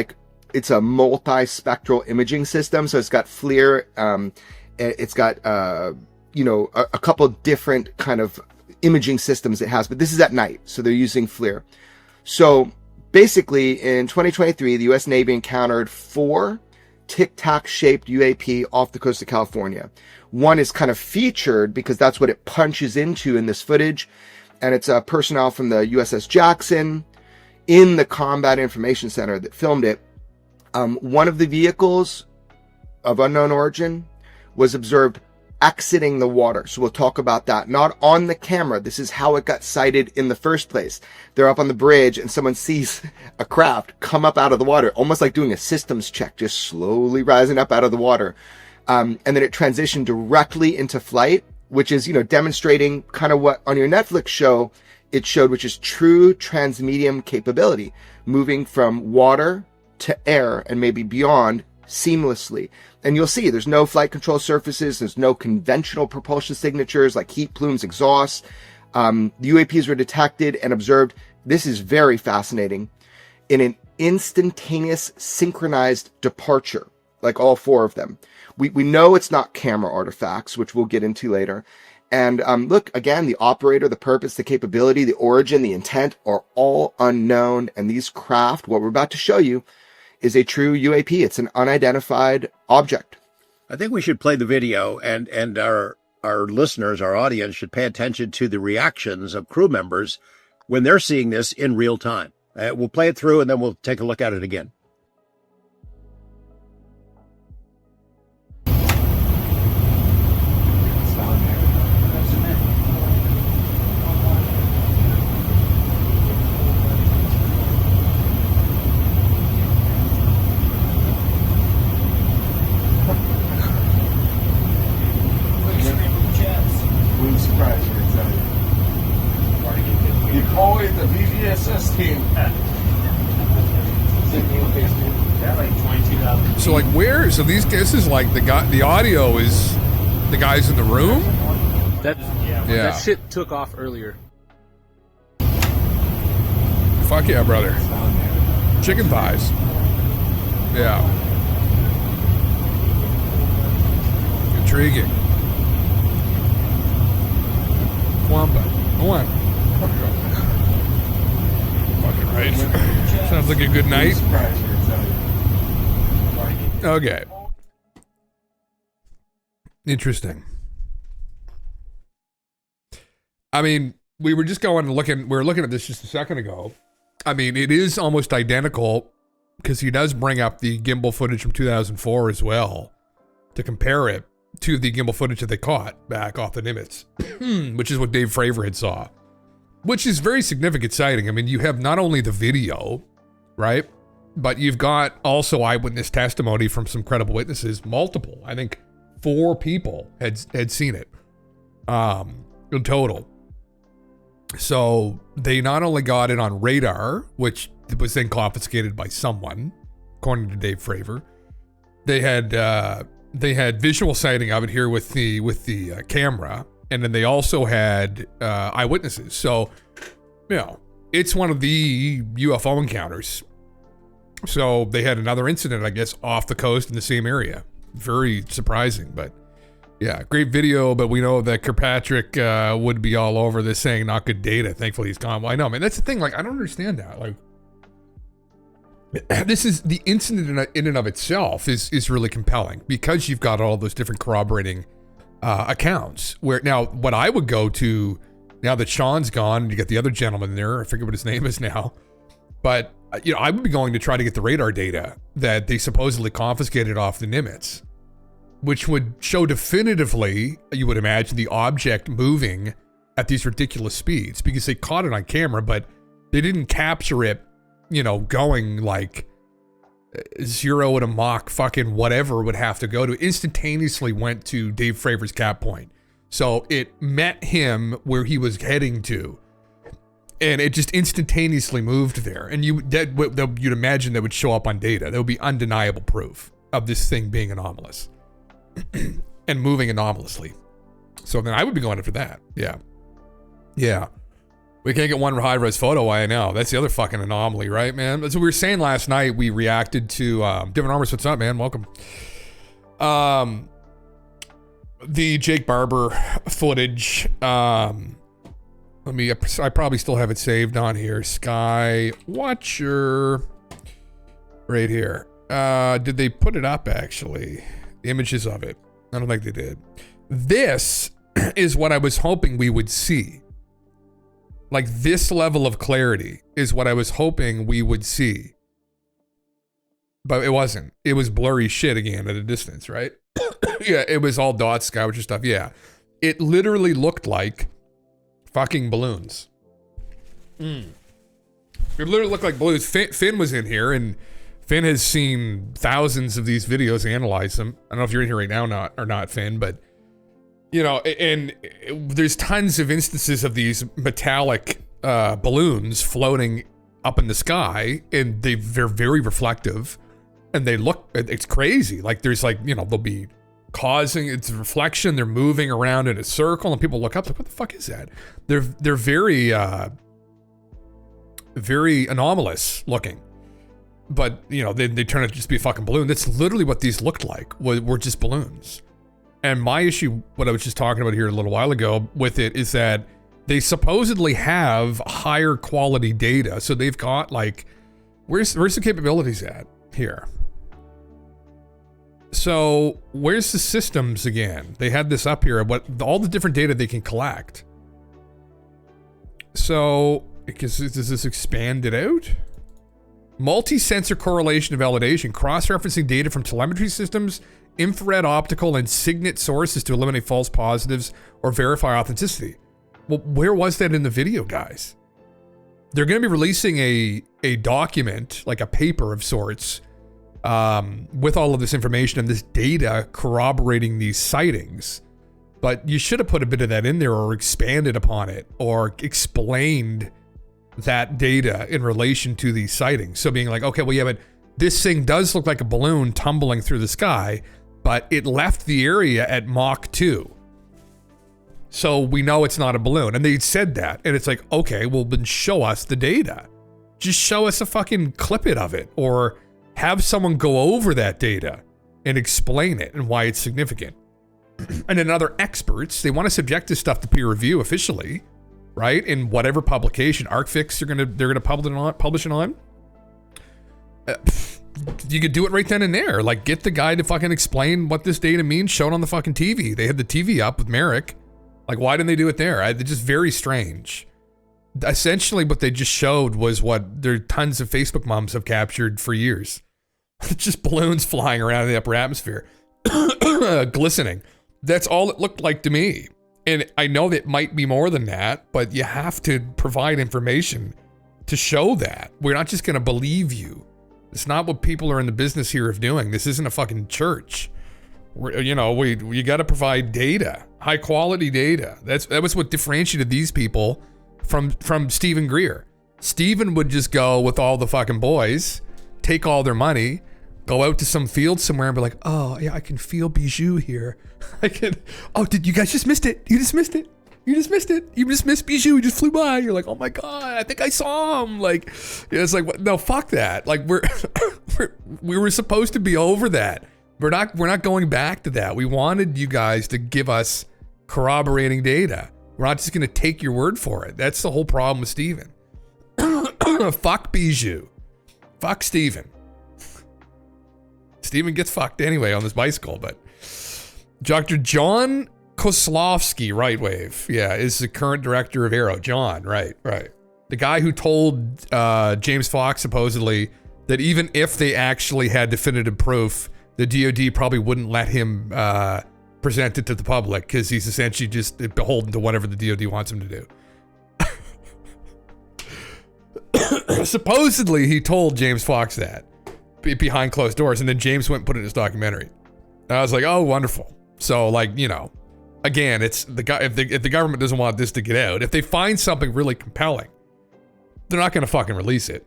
it's a multi-spectral imaging system. So it's got FLIR, it's got, a couple different kind of imaging systems it has, but this is at night. So they're using FLIR. So basically in 2023, the U.S. Navy encountered 4 Tic Tac shaped UAP off the coast of California. One is kind of featured because that's what it punches into in this footage. And it's personnel from the USS Jackson in the Combat Information Center that filmed it. One of the vehicles of unknown origin was observed exiting the water. So we'll talk about that. Not on the camera. This is how it got sighted in the first place. They're up on the bridge and someone sees a craft come up out of the water, almost like doing a systems check, just slowly rising up out of the water. And then it transitioned directly into flight, which is, demonstrating kind of what on your Netflix show it showed, which is true transmedium capability, moving from water to air and maybe beyond seamlessly. And you'll see there's no flight control surfaces. There's no conventional propulsion signatures like heat plumes, exhausts. The UAPs were detected and observed. This is very fascinating in an instantaneous synchronized departure, like all 4 of them. We know it's not camera artifacts, which we'll get into later. And look, again, the operator, the purpose, the capability, the origin, the intent are all unknown. And these craft, what we're about to show you, is a true UAP. It's an unidentified object. I think we should play the video, and our listeners, our audience, should pay attention to the reactions of crew members when they're seeing this in real time. We'll play it through, and then we'll take a look at it again. Deploy the VVSS team. So like where? So this is like the audio is the guys in the room. That shit took off earlier. Fuck yeah, brother. Chicken thighs. Yeah. Intriguing. Wamba. Go on. Fucking right. Sounds like a good night. Okay. Interesting. I mean, we were just going and looking. We were looking at this just a second ago. I mean, it is almost identical because he does bring up the gimbal footage from 2004 as well to compare it to the gimbal footage that they caught back off the Nimitz, which is what Dave Fravor had saw, which is very significant sighting. I mean, you have not only the video, right, but you've got also eyewitness testimony from some credible witnesses, multiple. I think 4 people had seen it in total. So they not only got it on radar, which was then confiscated by someone, according to Dave Fravor. They had visual sighting of it here with the camera, and then they also had eyewitnesses. So, it's one of the UFO encounters. So they had another incident, I guess, off the coast in the same area. Very surprising, but yeah, great video. But we know that Kirkpatrick would be all over this, saying not good data. Thankfully, he's gone. Well, I know, man. That's the thing. Like, I don't understand that. Like, this is the incident in and of itself is really compelling because you've got all those different corroborating accounts. Where now, what I would go to now that Sean's gone and you got the other gentleman there, I forget what his name is now, but I would be going to try to get the radar data that they supposedly confiscated off the Nimitz, which would show definitively, you would imagine, the object moving at these ridiculous speeds because they caught it on camera, but they didn't capture it, going like 0 at a Mach fucking whatever would have to go to. Instantaneously went to Dave Fravor's cap point. So it met him where he was heading to. And it just instantaneously moved there. And you'd imagine that would show up on data. That would be undeniable proof of this thing being anomalous and moving anomalously. So then I would be going after that. Yeah. Yeah. We can't get one high-res photo. I know. That's the other fucking anomaly, right, man? That's what we were saying last night. We reacted to Different Armors. What's up, man? Welcome. The Jake Barber footage. I probably still have it saved on here. Sky Watcher. Right here. Did they put it up, actually? Images of it. I don't think they did. This is what I was hoping we would see. Like, this level of clarity is what I was hoping we would see. But it wasn't. It was blurry shit again at a distance, right? Yeah, it was all dots, Skywatcher stuff. Yeah. It literally looked like fucking balloons. It literally looked like balloons. Finn was in here, and Finn has seen thousands of these videos and analyzed them. I don't know if you're in here right now or not, Finn, but you know, and there's tons of instances of these metallic balloons floating up in the sky, and they're very reflective, and they look, it's crazy. Like there's like, you know, they'll be causing, it's reflection, they're moving around in a circle, and people look up like, what the fuck is that? They're very very anomalous looking. But, you know, they turn out to just be a fucking balloon. That's literally what these looked like, were just balloons. And my issue, what I was just talking about here a little while ago with it, is that they supposedly have higher quality data. So they've got like, where's the capabilities at here? So where's the systems again? They had this up here, all the different data they can collect. So, does this expand it out? Multi-sensor correlation and validation, cross-referencing data from telemetry systems, infrared, optical, and signet sources to eliminate false positives or verify authenticity. Well, where was that in the video, guys? They're going to be releasing a document, like a paper of sorts, with all of this information and this data corroborating these sightings. But you should have put a bit of that in there, or expanded upon it, or explained that data in relation to these sightings. So being like, okay, well, yeah, but this thing does look like a balloon tumbling through the sky, but it left the area at Mach 2. So we know it's not a balloon. And they said that. And it's like, okay, well, then show us the data. Just show us a fucking clip of it, or have someone go over that data and explain it and why it's significant. And then other experts, they want to subject this stuff to peer review officially, right? In whatever publication, ArcFix, they're gonna publish it on. You could do it right then and there. Like, get the guy to fucking explain what this data means, show it on the fucking TV. They had the TV up with Merrick. Like, why didn't they do it there? It's just very strange. Essentially, what they just showed was what there tons of Facebook moms have captured for years. Just balloons flying around in the upper atmosphere, glistening. That's all it looked like to me. And I know that might be more than that, but you have to provide information to show that. We're not just going to believe you. It's not what people are in the business here of doing. This isn't a fucking church. You got to provide data, high quality data. That was what differentiated these people from Stephen Greer. Stephen would just go with all the fucking boys, take all their money, go out to some field somewhere and be like, oh yeah, I can feel Bijou here. Did you guys just missed it? You just missed it. You just missed it. You just missed Bijou. He just flew by. You're like, oh my God, I think I saw him. Like, it's like, no, fuck that. Like we were supposed to be over that. We're not going back to that. We wanted you guys to give us corroborating data. We're not just going to take your word for it. That's the whole problem with Steven. Fuck Bijou. Fuck Steven. Steven gets fucked anyway on this bicycle, but Dr. John Kozlowski, Rightwave, yeah, is the current director of Arrow. John, right. The guy who told James Fox supposedly that even if they actually had definitive proof, the DOD probably wouldn't let him present it to the public because he's essentially just beholden to whatever the DOD wants him to do. Supposedly, he told James Fox that behind closed doors, and then James went and put it in his documentary. And I was like, oh, wonderful. So, like, you know, again, it's the guy. If the government doesn't want this to get out, if they find something really compelling, they're not going to fucking release it.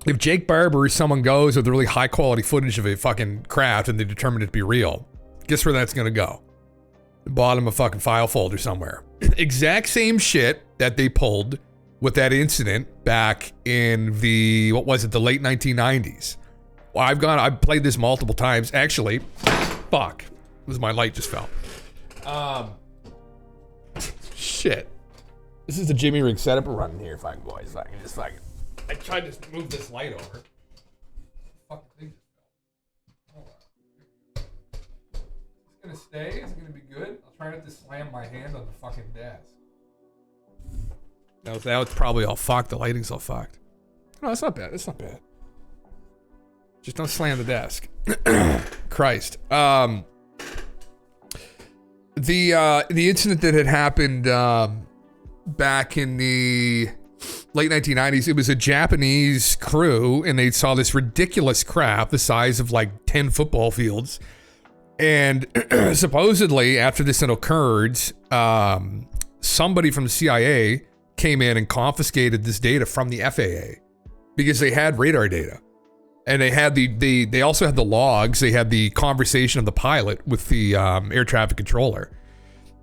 If Jake Barber or someone goes with really high quality footage of a fucking craft and they determine it to be real, guess where that's going to go? The bottom of a fucking file folder somewhere. Exact same shit that they pulled with that incident back in the late 1990s. Well, I've played this multiple times. Actually, fuck. My light just fell. Shit. This is the Jimmy Rig setup we're running here, fucking boys. I tried to move this light over. my hand on the fucking desk. That was probably all fucked. The lighting's all fucked. No, that's not bad. That's not bad. Just don't slam the desk. Christ. The incident that had happened back in the late 1990s, it was a Japanese crew, and they saw this ridiculous craft the size of like 10 football fields. And supposedly, after this had occurred, somebody from the CIA came in and confiscated this data from the FAA because they had radar data. And they had they also had the logs. They had the conversation of the pilot with the air traffic controller.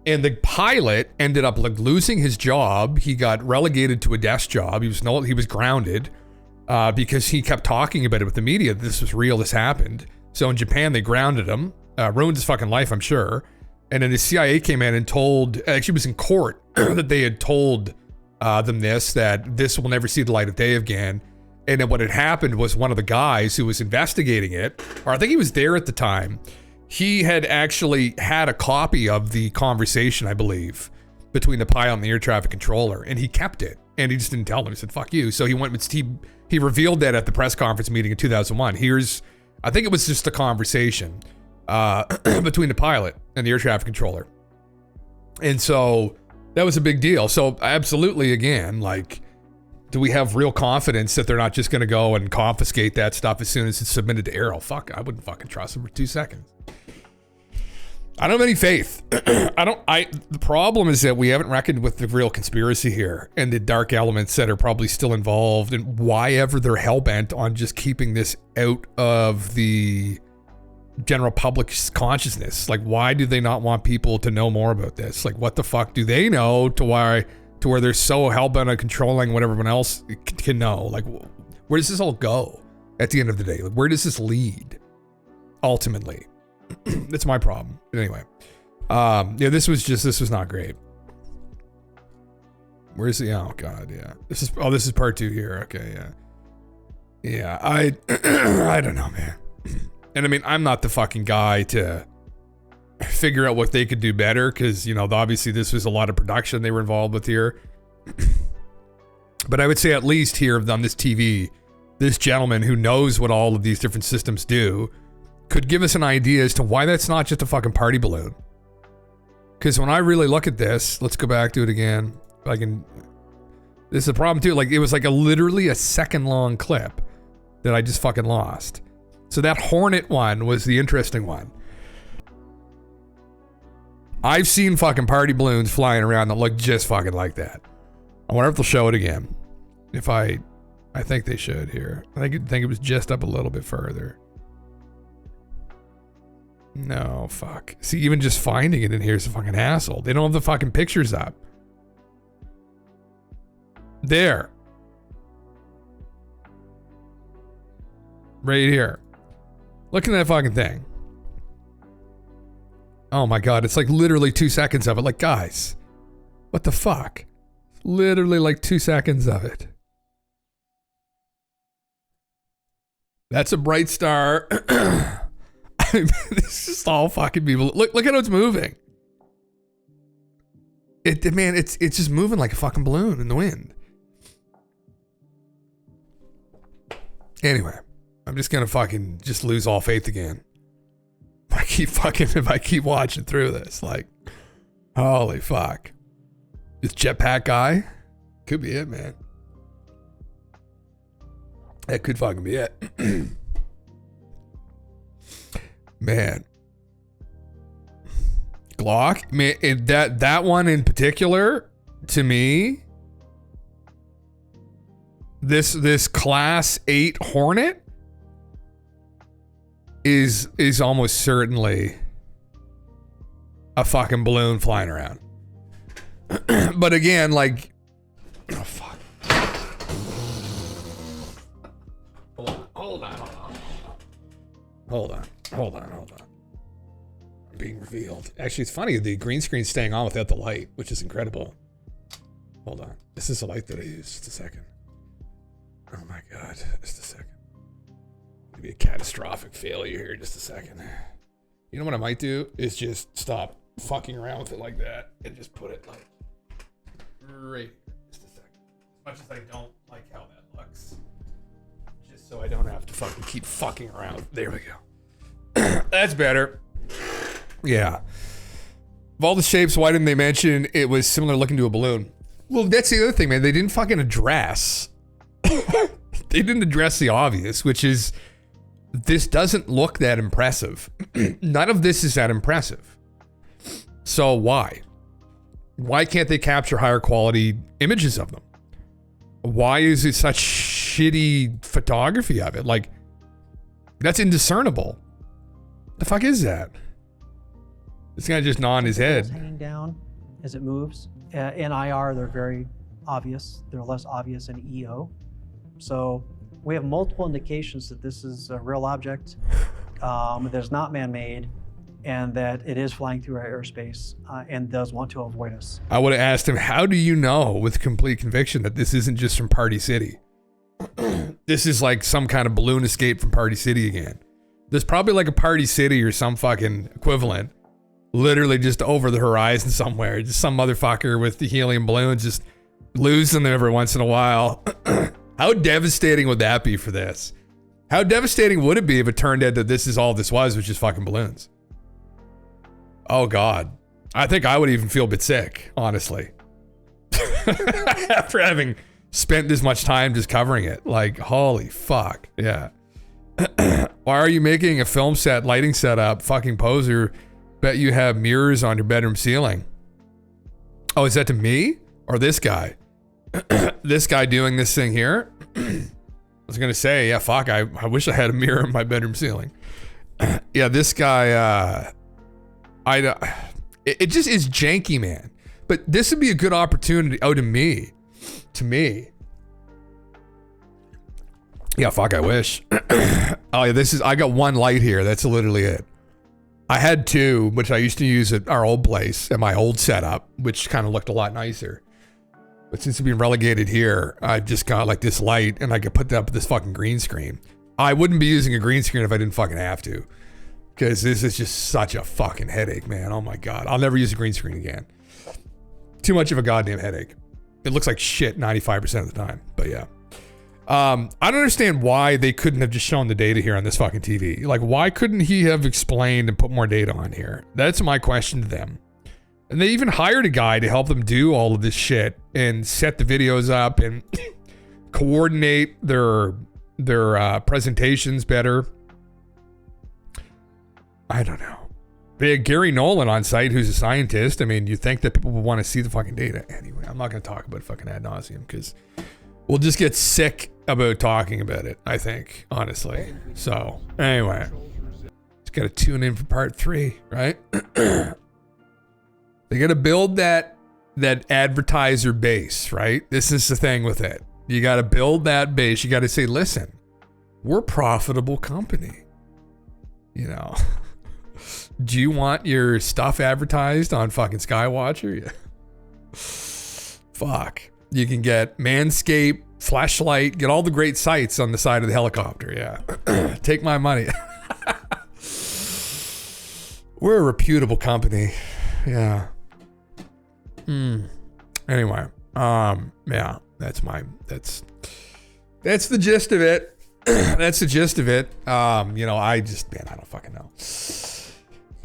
And the pilot ended up like losing his job. He got relegated to a desk job. He was grounded because he kept talking about it with the media. This was real. This happened. So in Japan, they grounded him, ruined his fucking life, I'm sure. And then the CIA came in and told, actually it was in court that they had told them that this will never see the light of day again. And then what had happened was one of the guys who was investigating it, or I think he was there at the time, he had actually had a copy of the conversation, I believe, between the pilot and the air traffic controller, and he kept it. And he just didn't tell them. He said, fuck you. So he went, he revealed that at the press conference meeting in 2001. I think it was just a conversation between the pilot and the air traffic controller. And so that was a big deal. So absolutely, again, like, do we have real confidence that they're not just going to go and confiscate that stuff as soon as it's submitted to Arrow? Fuck, I wouldn't fucking trust them for 2 seconds. I don't have any faith. The problem is that we haven't reckoned with the real conspiracy here and the dark elements that are probably still involved, and why ever they're hell-bent on just keeping this out of the general public's consciousness. Like, why do they not want people to know more about this? Like, what the fuck do they know to where they're so hell-bent on controlling what everyone else can know? Like, where does this all go at the end of the day? Like, where does this lead ultimately? That's my problem. But anyway, this was not great. Where's the, oh god, yeah. This is part 2 here. Okay, yeah. I don't know, man. And I mean, I'm not the fucking guy to figure out what they could do better, because, obviously this was a lot of production they were involved with here. But I would say at least here on this TV, this gentleman who knows what all of these different systems do could give us an idea as to why that's not just a fucking party balloon. Because when I really look at this, let's go back to it again. If I can. This is a problem too. Like, it was like literally a second long clip that I just fucking lost. So that Hornet one was the interesting one. I've seen fucking party balloons flying around that look just fucking like that. I wonder if they'll show it again. I think they should here. I think it was just up a little bit further. No, fuck. See, even just finding it in here is a fucking hassle. They don't have the fucking pictures up. There. Right here. Look at that fucking thing. Oh my god, it's like literally 2 seconds of it. Like, guys, what the fuck? Literally like 2 seconds of it. That's a bright star. This is all fucking people. Look at how it's moving. It's just moving like a fucking balloon in the wind. Anyway, I'm just gonna fucking just lose all faith again. If I keep watching through this, like, holy fuck. This jetpack guy could be it, man. That could fucking be it. Man, Glock, man, that one in particular, to me, this Class 8 Hornet is almost certainly a fucking balloon flying around. But again, like, oh fuck. Hold on. I'm being revealed. Actually, it's funny. The green screen's staying on without the light, which is incredible. Hold on. This is the light that I use. Just a second. Oh my god. Just a second. Maybe a catastrophic failure here. Just a second. You know what I might do is just stop fucking around with it like that and just put it like right. Just a second. As much as I don't like how that looks, just so I don't have to fucking keep fucking around. There we go. That's better. Yeah. Of all the shapes, why didn't they mention it was similar looking to a balloon? Well, that's the other thing, man. They didn't fucking address. They didn't address the obvious, which is this doesn't look that impressive. None of this is that impressive. So why? Why can't they capture higher quality images of them? Why is it such shitty photography of it? Like, that's indiscernible. The fuck is that? This guy just gnawing his head. Hanging down as it moves. In IR, they're very obvious. They're less obvious in EO. So we have multiple indications that this is a real object that is not man-made and that it is flying through our airspace and does want to avoid us. I would have asked him, how do you know with complete conviction that this isn't just from Party City? This is like some kind of balloon escape from Party City again. There's probably like a Party City or some fucking equivalent literally just over the horizon somewhere. Just some motherfucker with the helium balloons just losing them every once in a while. How devastating would that be for this? How devastating would it be if it turned out that this is all this was just fucking balloons? Oh God. I think I would even feel a bit sick, honestly. After having spent this much time just covering it. Like, holy fuck. Yeah. Why are you making a film set, lighting setup, fucking poser? Bet you have mirrors on your bedroom ceiling. Oh, is that to me? Or this guy? This guy doing this thing here? I was gonna say, yeah, fuck, I wish I had a mirror in my bedroom ceiling. Yeah, this guy, it just is janky, man. But this would be a good opportunity. Oh, to me. Yeah, fuck, I wish. Oh yeah, I got one light here. That's literally it. I had two, which I used to use at our old place, at my old setup, which kind of looked a lot nicer. But since it's been relegated here, I've just got like this light and I could put that up with this fucking green screen. I wouldn't be using a green screen if I didn't fucking have to. Because this is just such a fucking headache, man. Oh my God. I'll never use a green screen again. Too much of a goddamn headache. It looks like shit 95% of the time, but yeah. I don't understand why they couldn't have just shown the data here on this fucking TV. Like, why couldn't he have explained and put more data on here? That's my question to them. And they even hired a guy to help them do all of this shit and set the videos up and coordinate their presentations better. I don't know. They had Gary Nolan on site, who's a scientist. I mean, you think that people would want to see the fucking data. Anyway, I'm not going to talk about fucking ad nauseum because we'll just get sick about talking about it, I think, honestly. So, anyway. Just got to tune in for part 3, right? They got to build that advertiser base, right? This is the thing with it. You got to build that base. You got to say, listen, we're a profitable company. You know, do you want your stuff advertised on fucking Skywatcher? Yeah. Fuck. You can get Manscaped, Flashlight, get all the great sites on the side of the helicopter. Yeah. Take my money. We're a reputable company. Yeah. Anyway, yeah, that's the gist of it. That's the gist of it. You know, I don't fucking know. It's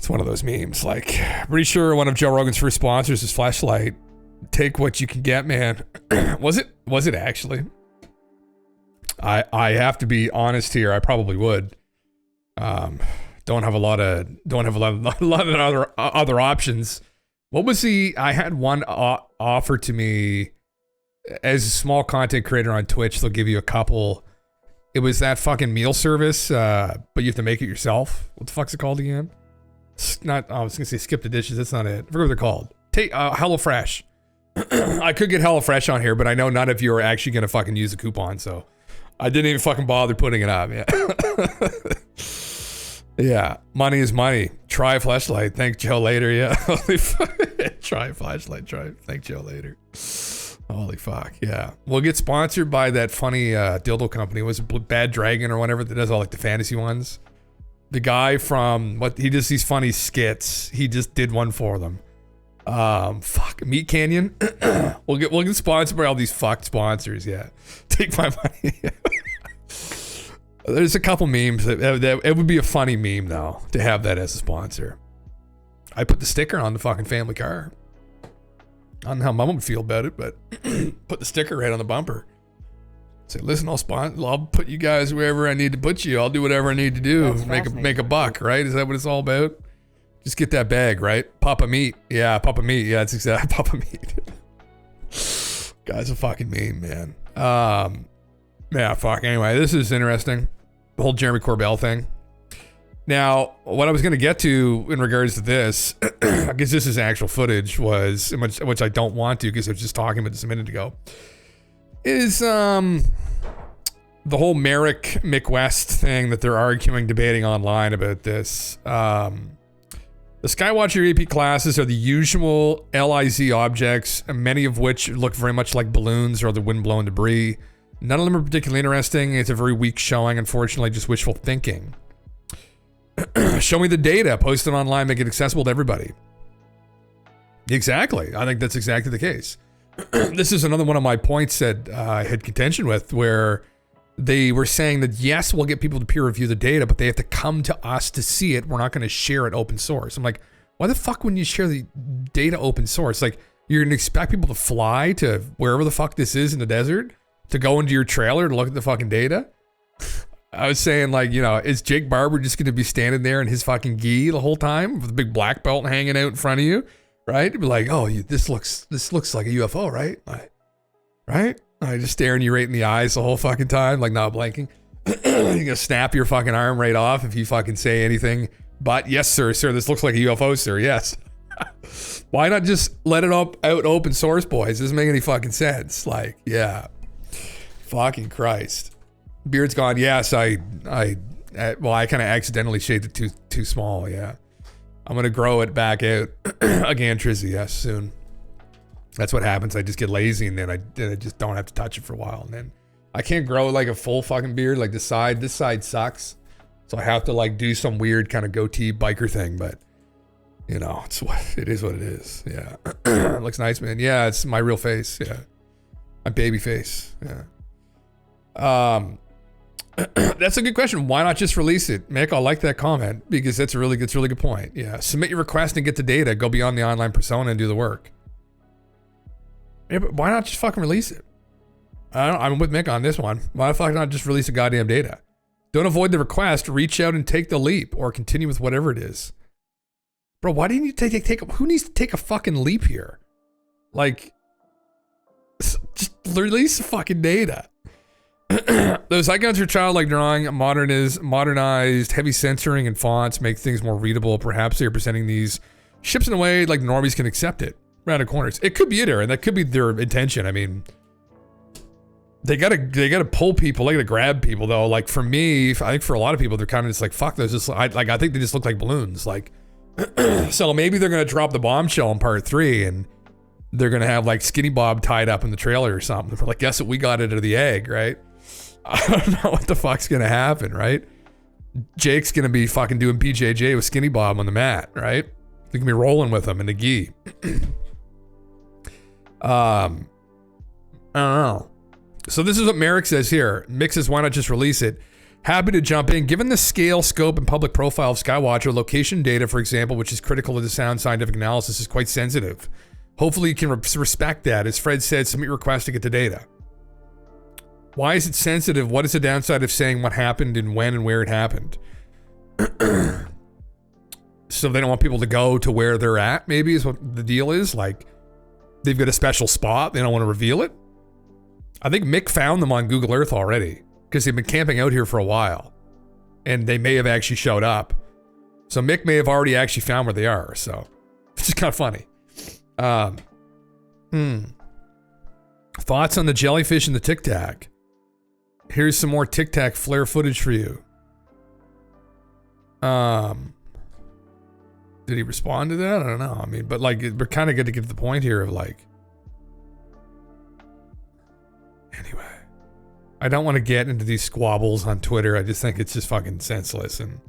one of those memes. Like, pretty sure one of Joe Rogan's first sponsors is Flashlight. Take what you can get, man. Was it actually? I have to be honest here. I probably would. Don't have a lot of other options. What was I had one offer to me as a small content creator on Twitch. They'll give you a couple. It was that fucking meal service, but you have to make it yourself. What the fuck's it called again? It's not. I was gonna say Skip the Dishes. That's not it. I forget what they're called. Take HelloFresh. I could get HelloFresh on here, but I know none of you are actually gonna fucking use a coupon, so I didn't even fucking bother putting it up. Yeah. Yeah, money is money. Try Flashlight. Thank Joe later. Yeah. Try Flashlight. Thank Joe later. Holy fuck. Yeah. We'll get sponsored by that funny dildo company. Was it Bad Dragon or whatever that does all like the fantasy ones? The guy from he does these funny skits. He just did one for them. Meat Canyon. we'll get sponsored by all these fucked sponsors. Yeah, take my money. There's a couple memes that it would be a funny meme though to have that as a sponsor. I put the sticker on the fucking family car. I don't know how Mom would feel about it, but put the sticker right on the bumper. Say, listen, I'll put you guys wherever I need to put you. I'll do whatever I need to do. Make a buck, right? Is that what it's all about? Just get that bag, right? Papa Meat. Yeah, Papa Meat. Yeah, it's exactly Papa Meat. Guy's a fucking meme, man. Yeah, fuck. Anyway, this is interesting. The whole Jeremy Corbell thing. Now, what I was going to get to in regards to this, because this is actual footage, was, which I don't want to because I was just talking about this a minute ago, is the whole Merrick McWest thing that they're arguing, debating online about this. The Skywatcher AP classes are the usual LIZ objects, many of which look very much like balloons or the wind-blown debris. None of them are particularly interesting. It's a very weak showing, unfortunately, just wishful thinking. Show me the data, post it online, make it accessible to everybody. Exactly. I think that's exactly the case. This is another one of my points that I had contention with, where they were saying that, yes, we'll get people to peer review the data, but they have to come to us to see it. We're not going to share it open source. I'm like, why the fuck wouldn't you share the data open source? Like, you're going to expect people to fly to wherever the fuck this is in the desert to go into your trailer to look at the fucking data? I was saying, like, you know, is Jake Barber just going to be standing there in his fucking gi the whole time with a big black belt hanging out in front of you, right? Be like, oh, this looks like a UFO, right? Right? Just staring you right in the eyes the whole fucking time, like not blinking. You're gonna snap your fucking arm right off if you fucking say anything but, yes, sir, this looks like a UFO, sir, yes. Why not just let it out open source, boys? It doesn't make any fucking sense. Like, yeah. Fucking Christ. Beard's gone. Yes, I kind of accidentally shaved it too small. Yeah, I'm gonna grow it back out again, Trizzy. Yes, soon. That's what happens. I just get lazy and then I just don't have to touch it for a while, and then I can't grow like a full fucking beard. Like this side sucks, so I have to like do some weird kind of goatee biker thing. But you know, it is what it is. Yeah, it looks nice, man. Yeah, it's my real face. Yeah, my baby face. Yeah. That's a good question. Why not just release it? Mick, I like that comment because that's a really good point. Yeah. Submit your request and get the data. Go beyond the online persona and do the work. Yeah, but why not just fucking release it? I'm with Mick on this one. Why the fuck not just release the goddamn data? Don't avoid the request. Reach out and take the leap or continue with whatever it is. Bro, why do you need to take who needs to take a fucking leap here? Like, just release the fucking data. Those icons for childlike drawing, modernized, heavy censoring and fonts make things more readable. Perhaps they're presenting these ships in a way like normies can accept it. Round the corners. It could be it, and that could be their intention. I mean, they gotta pull people. They gotta grab people though. Like for me, I think for a lot of people, they're kind of just like, fuck those. I think they just look like balloons. Like, so maybe they're gonna drop the bombshell in part 3 and they're gonna have like Skinny Bob tied up in the trailer or something. They're like, guess what? We got it out of the egg, right? I don't know what the fuck's gonna happen, right? Jake's gonna be fucking doing BJJ with Skinny Bob on the mat, right? They're gonna be rolling with him in the gi. I don't know. So this is what Merrick says here. Mick says, why not just release it? Happy to jump in. Given the scale, scope, and public profile of Skywatcher, location data, for example, which is critical to the sound scientific analysis, is quite sensitive. Hopefully you can respect that. As Fred said, submit your request to get the data. Why is it sensitive? What is the downside of saying what happened and when and where it happened? So they don't want people to go to where they're at, maybe is what the deal is. Like, they've got a special spot. They don't want to reveal it. I think Mick found them on Google Earth already because they've been camping out here for a while. And they may have actually showed up. So Mick may have already actually found where they are. So it's just kind of funny. Thoughts on the jellyfish and the Tic Tac? Here's some more Tic Tac flare footage for you. Did he respond to that? I don't know. I mean, but like, we're kind of good to get to the point here of like, anyway, I don't want to get into these squabbles on Twitter. I just think it's just fucking senseless. And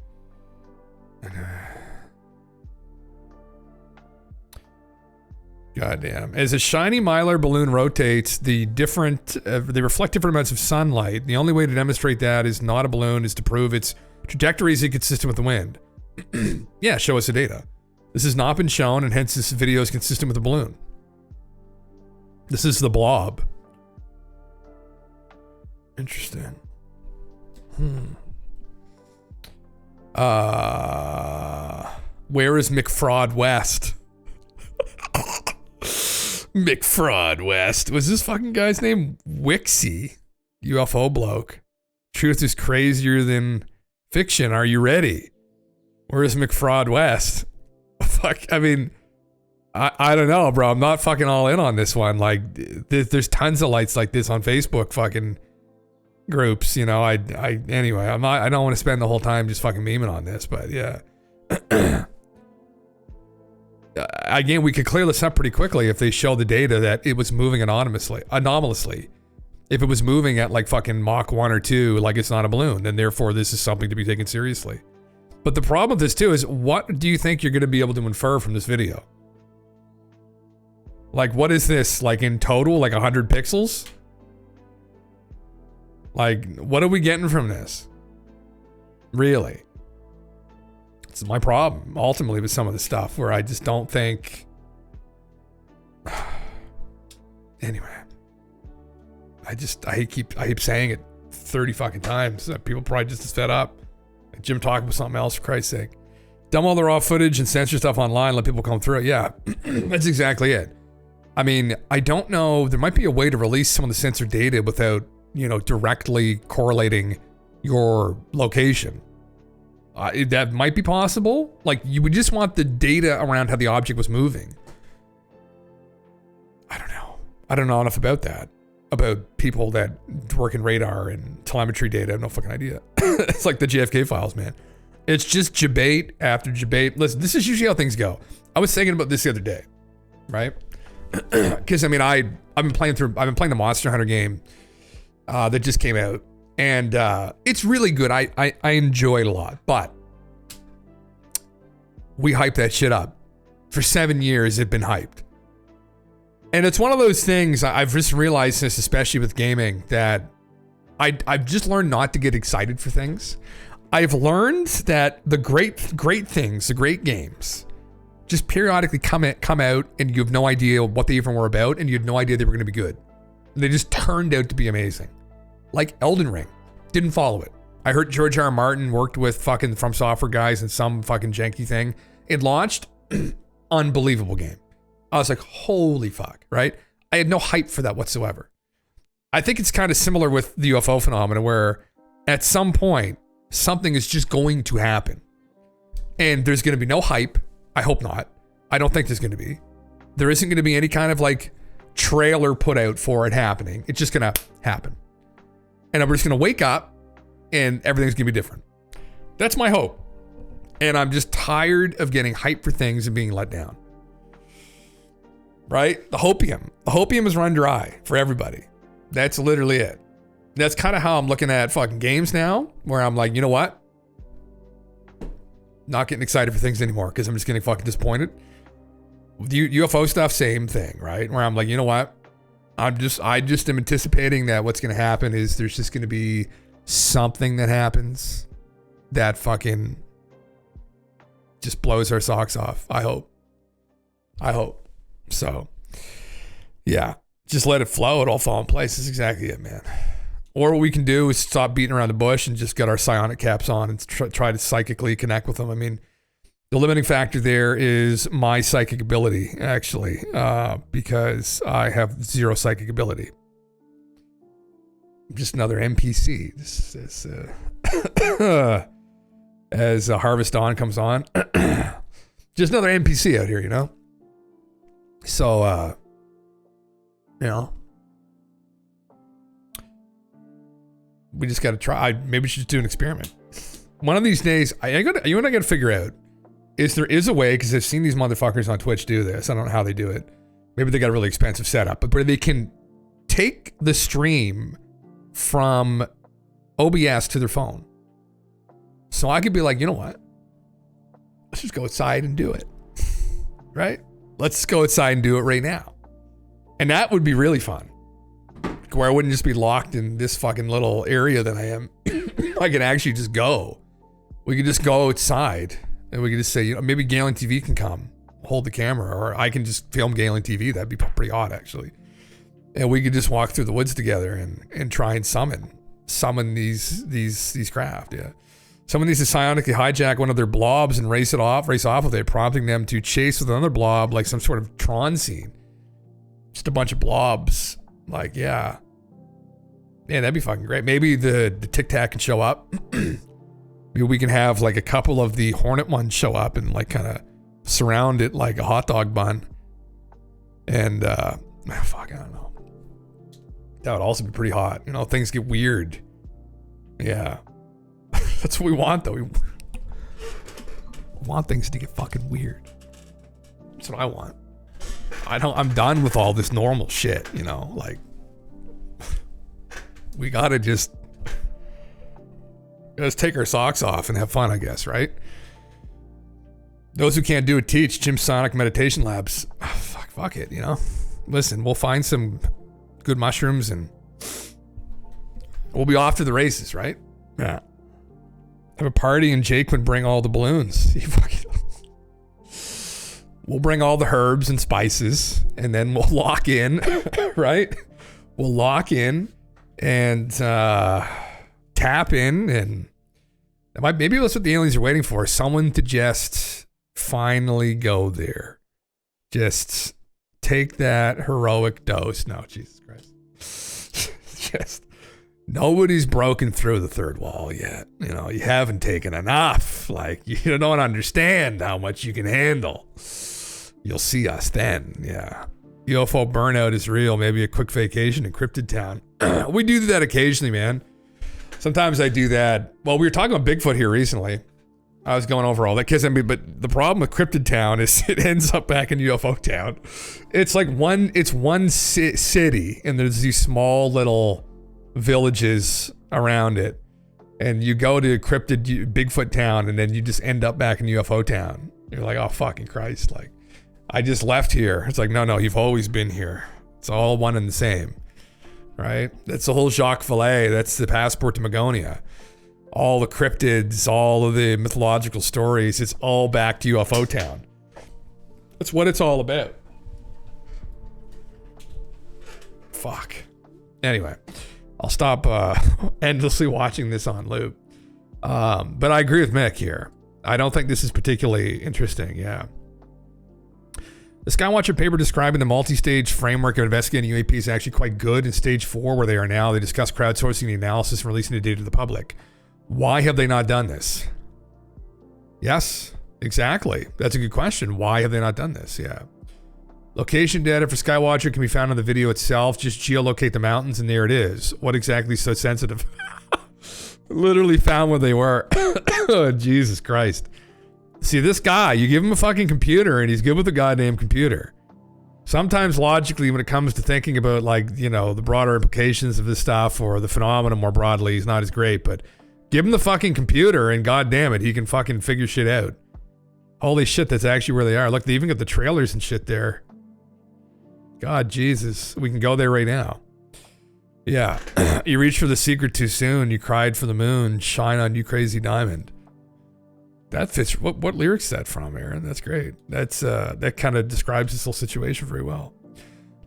Goddamn. As a shiny Mylar balloon rotates, the reflect different amounts of sunlight. The only way to demonstrate that is not a balloon, is to prove its trajectory is inconsistent with the wind. Yeah, show us the data. This has not been shown, and hence this video is consistent with the balloon. This is the blob. Interesting. Where is McFraud West? McFraud West. Was this fucking guy's name Wixie? UFO bloke. Truth is crazier than fiction. Are you ready? Where is McFraud West? Fuck, I mean, I don't know, bro. I'm not fucking all in on this one. Like, there's tons of lights like this on Facebook fucking groups, you know. Anyway, I don't want to spend the whole time just fucking memeing on this, but yeah. Again, we could clear this up pretty quickly if they show the data that it was moving anomalously. If it was moving at like fucking Mach 1 or 2, like it's not a balloon, then therefore this is something to be taken seriously. But the problem with this too is, what do you think you're going to be able to infer from this video? Like, what is this, like in total, like 100 pixels? Like, what are we getting from this? Really? It's my problem, ultimately, with some of the stuff where I just don't think... Anyway. I keep saying it 30 fucking times. People probably just fed up. Like Jim talking about something else, for Christ's sake. Dump all the raw footage and censor stuff online, let people come through it. Yeah, that's exactly it. I mean, I don't know. There might be a way to release some of the censored data without, you know, directly correlating your location. That might be possible. Like, you would just want the data around how the object was moving. I don't know enough about that. About people that work in radar and telemetry data. I have no fucking idea. It's like the JFK files, man. It's just debate after debate. Listen, this is usually how things go. I was thinking about this the other day, right? Because I mean, I've been playing the Monster Hunter game that just came out, and it's really good. I enjoy it a lot, but we hyped that shit up for 7 years. It'd been hyped. And it's one of those things, I've just realized this, especially with gaming, that I've just learned not to get excited for things. I've learned that the great things, the great games, just periodically come out and you have no idea what they even were about, and you had no idea they were going to be good. And they just turned out to be amazing. Like Elden Ring. Didn't follow it. I heard George R. R. Martin worked with fucking From Software guys in some fucking janky thing. It launched. Unbelievable game. I was like, holy fuck, right? I had no hype for that whatsoever. I think it's kind of similar with the UFO phenomenon, where at some point, something is just going to happen. And there's going to be no hype. I hope not. I don't think there's going to be. There isn't going to be any kind of like trailer put out for it happening. It's just going to happen. And we're just going to wake up and everything's going to be different. That's my hope. And I'm just tired of getting hyped for things and being let down. Right? The hopium is run dry for everybody. That's literally it. That's kind of how I'm looking at fucking games now, where I'm like, you know what? Not getting excited for things anymore because I'm just getting fucking disappointed. With UFO stuff, same thing, right? Where I'm like, you know what? I just am anticipating that what's going to happen is there's just going to be something that happens that fucking just blows our socks off. I hope. So, yeah, just let it flow. It'll all fall in place. That's exactly it, man. Or what we can do is stop beating around the bush and just get our psionic caps on and try to psychically connect with them. I mean, the limiting factor there is my psychic ability, actually, because I have zero psychic ability. I'm just another NPC. This is, as Harvest Dawn comes on, just another NPC out here, you know? So, you know, we just got to try. Maybe we should just do an experiment. One of these days, you and I got to figure out is there is a way, because I've seen these motherfuckers on Twitch do this. I don't know how they do it. Maybe they got a really expensive setup, but where they can take the stream from OBS to their phone. So I could be like, you know what? Let's just go outside and do it. Right? Let's go outside and do it right now. And that would be really fun. Where I wouldn't just be locked in this fucking little area that I am. I could actually just go. We could just go outside and we could just say, you know, maybe Galen TV can come hold the camera, or I can just film Galen TV. That'd be pretty odd, actually. And we could just walk through the woods together and try and summon these craft. Yeah. Someone needs to psionically hijack one of their blobs and race off with it, prompting them to chase with another blob like some sort of Tron scene. Just a bunch of blobs. Like, yeah. Man, that'd be fucking great. Maybe the Tic Tac can show up. Maybe we can have like a couple of the Hornet ones show up and like kind of surround it like a hot dog bun. And, fuck, I don't know. That would also be pretty hot. You know, things get weird. Yeah. That's what we want, though. We want things to get fucking weird. That's what I want. I'm done with all this normal shit, you know? Like, we gotta just take our socks off and have fun, I guess, right? Those who can't do it teach. Jim Sonic Meditation Labs. Fuck it, you know? Listen, we'll find some good mushrooms and we'll be off to the races, right? Yeah. Have a party and Jake would bring all the balloons. We'll bring all the herbs and spices and then we'll lock in, right? We'll lock in and tap in, and maybe that's what the aliens are waiting for. Someone to just finally go there. Just take that heroic dose. No, Jesus Christ. Just nobody's broken through the third wall yet. You know, you haven't taken enough. Like, you don't understand how much you can handle. You'll see us then. Yeah. UFO burnout is real. Maybe a quick vacation in Cryptid Town. We do that occasionally, man. Sometimes I do that. Well, we were talking about Bigfoot here recently. I was going over all that. But the problem with Cryptid Town is it ends up back in UFO Town. It's like one city, and there's these small little villages around it. And you go to Bigfoot Town, and then you just end up back in UFO Town. You're like, oh, fucking Christ. Like, I just left here. It's like, no, you've always been here. It's all one and the same, right? That's the whole Jacques Vallée. That's the passport to Magonia. All the cryptids, all of the mythological stories, it's all back to UFO Town. That's what it's all about. Fuck. Anyway, I'll stop endlessly watching this on loop. But I agree with Mick here. I don't think this is particularly interesting, yeah. The Skywatcher paper describing the multi-stage framework of investigating UAP is actually quite good. In stage 4, where they are now, they discuss crowdsourcing the analysis and releasing the data to the public. Why have they not done this? Yes, exactly. That's a good question. Why have they not done this? Yeah. Location data for Skywatcher can be found on the video itself. Just geolocate the mountains and there it is. What exactly is so sensitive? Literally found where they were. Oh, Jesus Christ. See, this guy, you give him a fucking computer and he's good with the goddamn computer. Sometimes logically, when it comes to thinking about, like, you know, the broader implications of this stuff or the phenomenon more broadly, he's not as great, but give him the fucking computer and goddamn it, he can fucking figure shit out. Holy shit, that's actually where they are. Look, they even got the trailers and shit there. God, Jesus. We can go there right now. Yeah. You reached for the secret too soon. You cried for the moon. Shine on you, crazy diamond. That fits. What lyrics is that from, Aaron? That's great. That kind of describes this whole situation very well.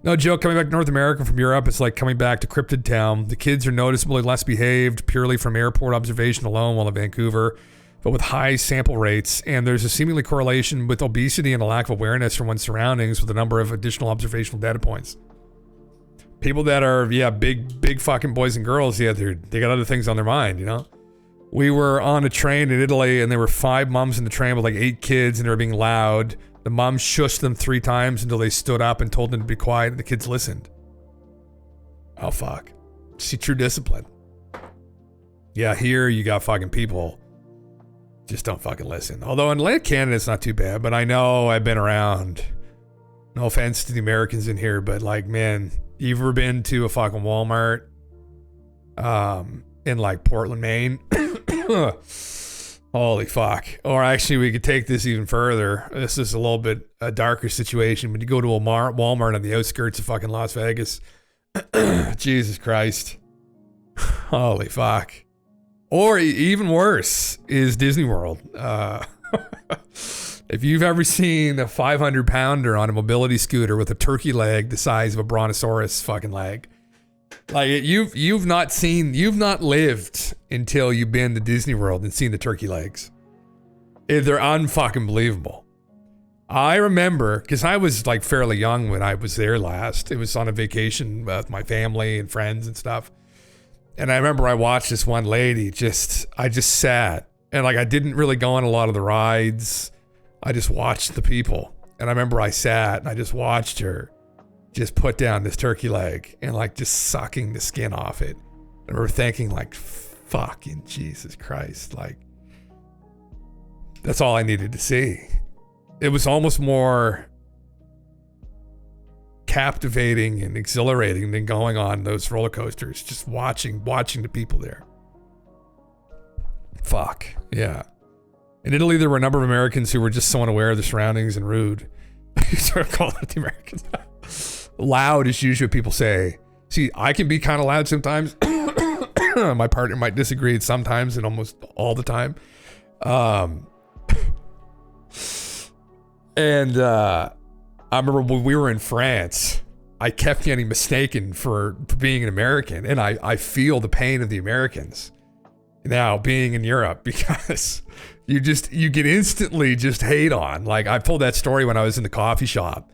No joke, coming back to North America from Europe, it's like coming back to Cryptid Town. The kids are noticeably less behaved purely from airport observation alone while in Vancouver, but with high sample rates. And there's a seemingly correlation with obesity and a lack of awareness from one's surroundings with a number of additional observational data points. People that are, big fucking boys and girls, they got other things on their mind, you know? We were on a train in Italy and there were 5 moms in the train with like 8 kids and they were being loud. The mom shushed them 3 times until they stood up and told them to be quiet and the kids listened. Oh, fuck. See, true discipline. Yeah, here you got fucking people just don't fucking listen. Although in Atlantic Canada, it's not too bad, but I know I've been around. No offense to the Americans in here, but like, man, you've ever been to a fucking Walmart in like Portland, Maine? Holy fuck. Or actually, we could take this even further. This is a little bit a darker situation. When you go to a Walmart on the outskirts of fucking Las Vegas, Jesus Christ. Holy fuck. Or even worse is Disney World. If you've ever seen a 500-pounder on a mobility scooter with a turkey leg the size of a brontosaurus fucking leg, like you've not lived until you've been to Disney World and seen the turkey legs. They're unfucking believable. I remember, because I was like fairly young when I was there last. It was on a vacation with my family and friends and stuff. And I remember I watched this one lady I just sat and like I didn't really go on a lot of the rides. I just watched the people. And I remember I sat and I just watched her just put down this turkey leg and like just sucking the skin off it. I remember thinking like, fucking Jesus Christ. Like, that's all I needed to see. It was almost more captivating and exhilarating than going on those roller coasters, just watching the people there. Fuck, yeah. In Italy, there were a number of Americans who were just so unaware of their surroundings and rude. You sort of call it the Americans. Loud is usually what people say. See, I can be kind of loud sometimes. My partner might disagree sometimes and almost all the time. And I remember when we were in France, I kept getting mistaken for being an American. And I feel the pain of the Americans now being in Europe, because you get instantly just hate on. Like, I told that story when I was in the coffee shop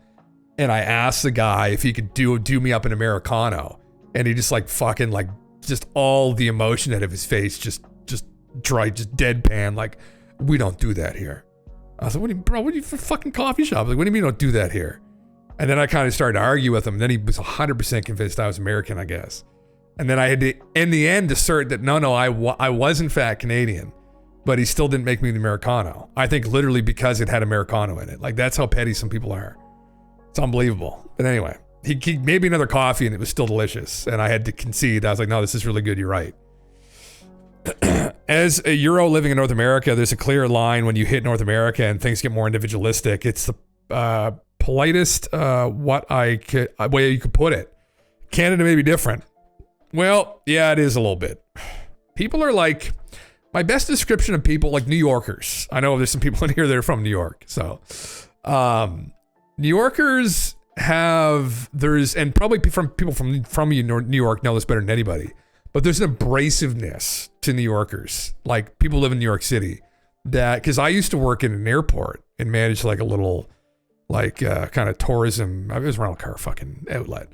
and I asked the guy if he could do me up an Americano, and he just like fucking like just all the emotion out of his face just dry, just deadpan, like, we don't do that here. I was like, what are you for fucking coffee shop? Like, what do you mean don't do that here? And then I kind of started to argue with him. And then he was 100% convinced I was American, I guess. And then I had to, in the end, assert that no, I was in fact Canadian, but he still didn't make me the Americano. I think literally because it had Americano in it. Like, that's how petty some people are. It's unbelievable. But anyway, he made me another coffee and it was still delicious. And I had to concede. I was like, no, this is really good. You're right. As a Euro living in North America, there's a clear line when you hit North America and things get more individualistic. It's the politest way you could put it. Canada may be different. Well, yeah, it is a little bit. People are like, my best description of people, like New Yorkers. I know there's some people in here that are from New York. So New Yorkers and probably people from New York know this better than anybody, but there's an abrasiveness to New Yorkers. Like, people live in New York City, that, because I used to work in an airport and manage like a little like kind of tourism. It was a rental car fucking outlet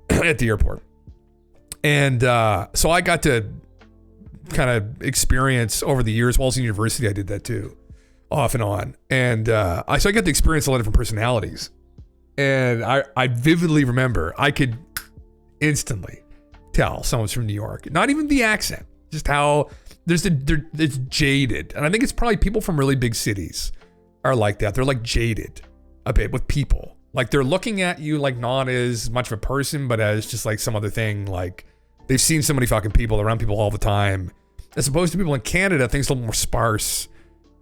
at the airport. And so I got to kind of experience over the years, while I was in university, I did that too, off and on. And so I got to experience a lot of different personalities. And I vividly remember, I could instantly tell someone's from New York. Not even the accent, just how it's jaded. And I think it's probably people from really big cities are like that. They're like jaded a bit with people. Like, they're looking at you like not as much of a person, but as just like some other thing. Like, they've seen so many fucking people around people all the time. As opposed to people in Canada, things are a little more sparse.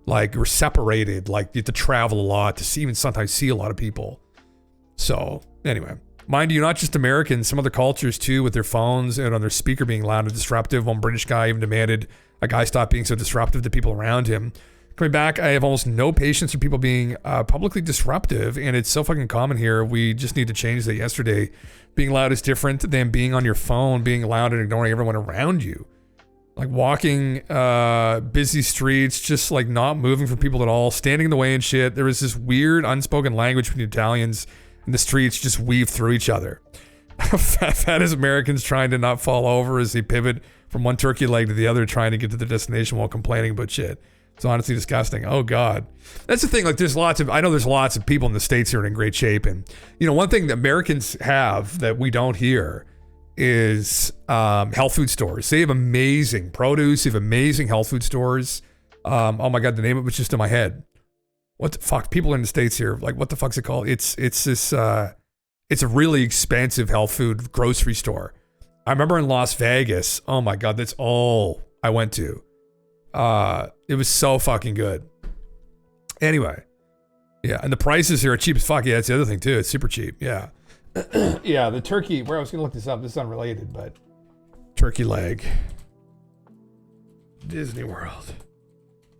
Like, we're separated. Like, you have to travel a lot to even sometimes see a lot of people. So anyway, mind you, not just Americans, some other cultures too, with their phones and on their speaker being loud and disruptive. One British guy even demanded a guy stop being so disruptive to people around him. Coming back, I have almost no patience for people being publicly disruptive, and it's so fucking common here. We just need to change that. Yesterday, being loud is different than being on your phone, being loud and ignoring everyone around you. Like, walking busy streets, just like not moving for people at all, standing in the way and shit. There was this weird unspoken language between Italians and the streets just weave through each other. Fat as Americans trying to not fall over as they pivot from one turkey leg to the other, trying to get to their destination while complaining about shit. It's honestly disgusting. Oh God. That's the thing. Like, I know there's lots of people in the States here in great shape. And, one thing that Americans have that we don't here is health food stores. They have amazing produce. They have amazing health food stores. Oh my God, the name of it's just in my head. What the fuck? People in the States here, like, what the fuck's it called? It's this, it's a really expensive health food grocery store. I remember in Las Vegas, oh my God, that's all I went to. It was so fucking good. Anyway, yeah, and the prices here are cheap as fuck. Yeah, that's the other thing too. It's super cheap. Yeah, yeah. The turkey. Where I was gonna look this up. This is unrelated, but turkey leg. Disney World.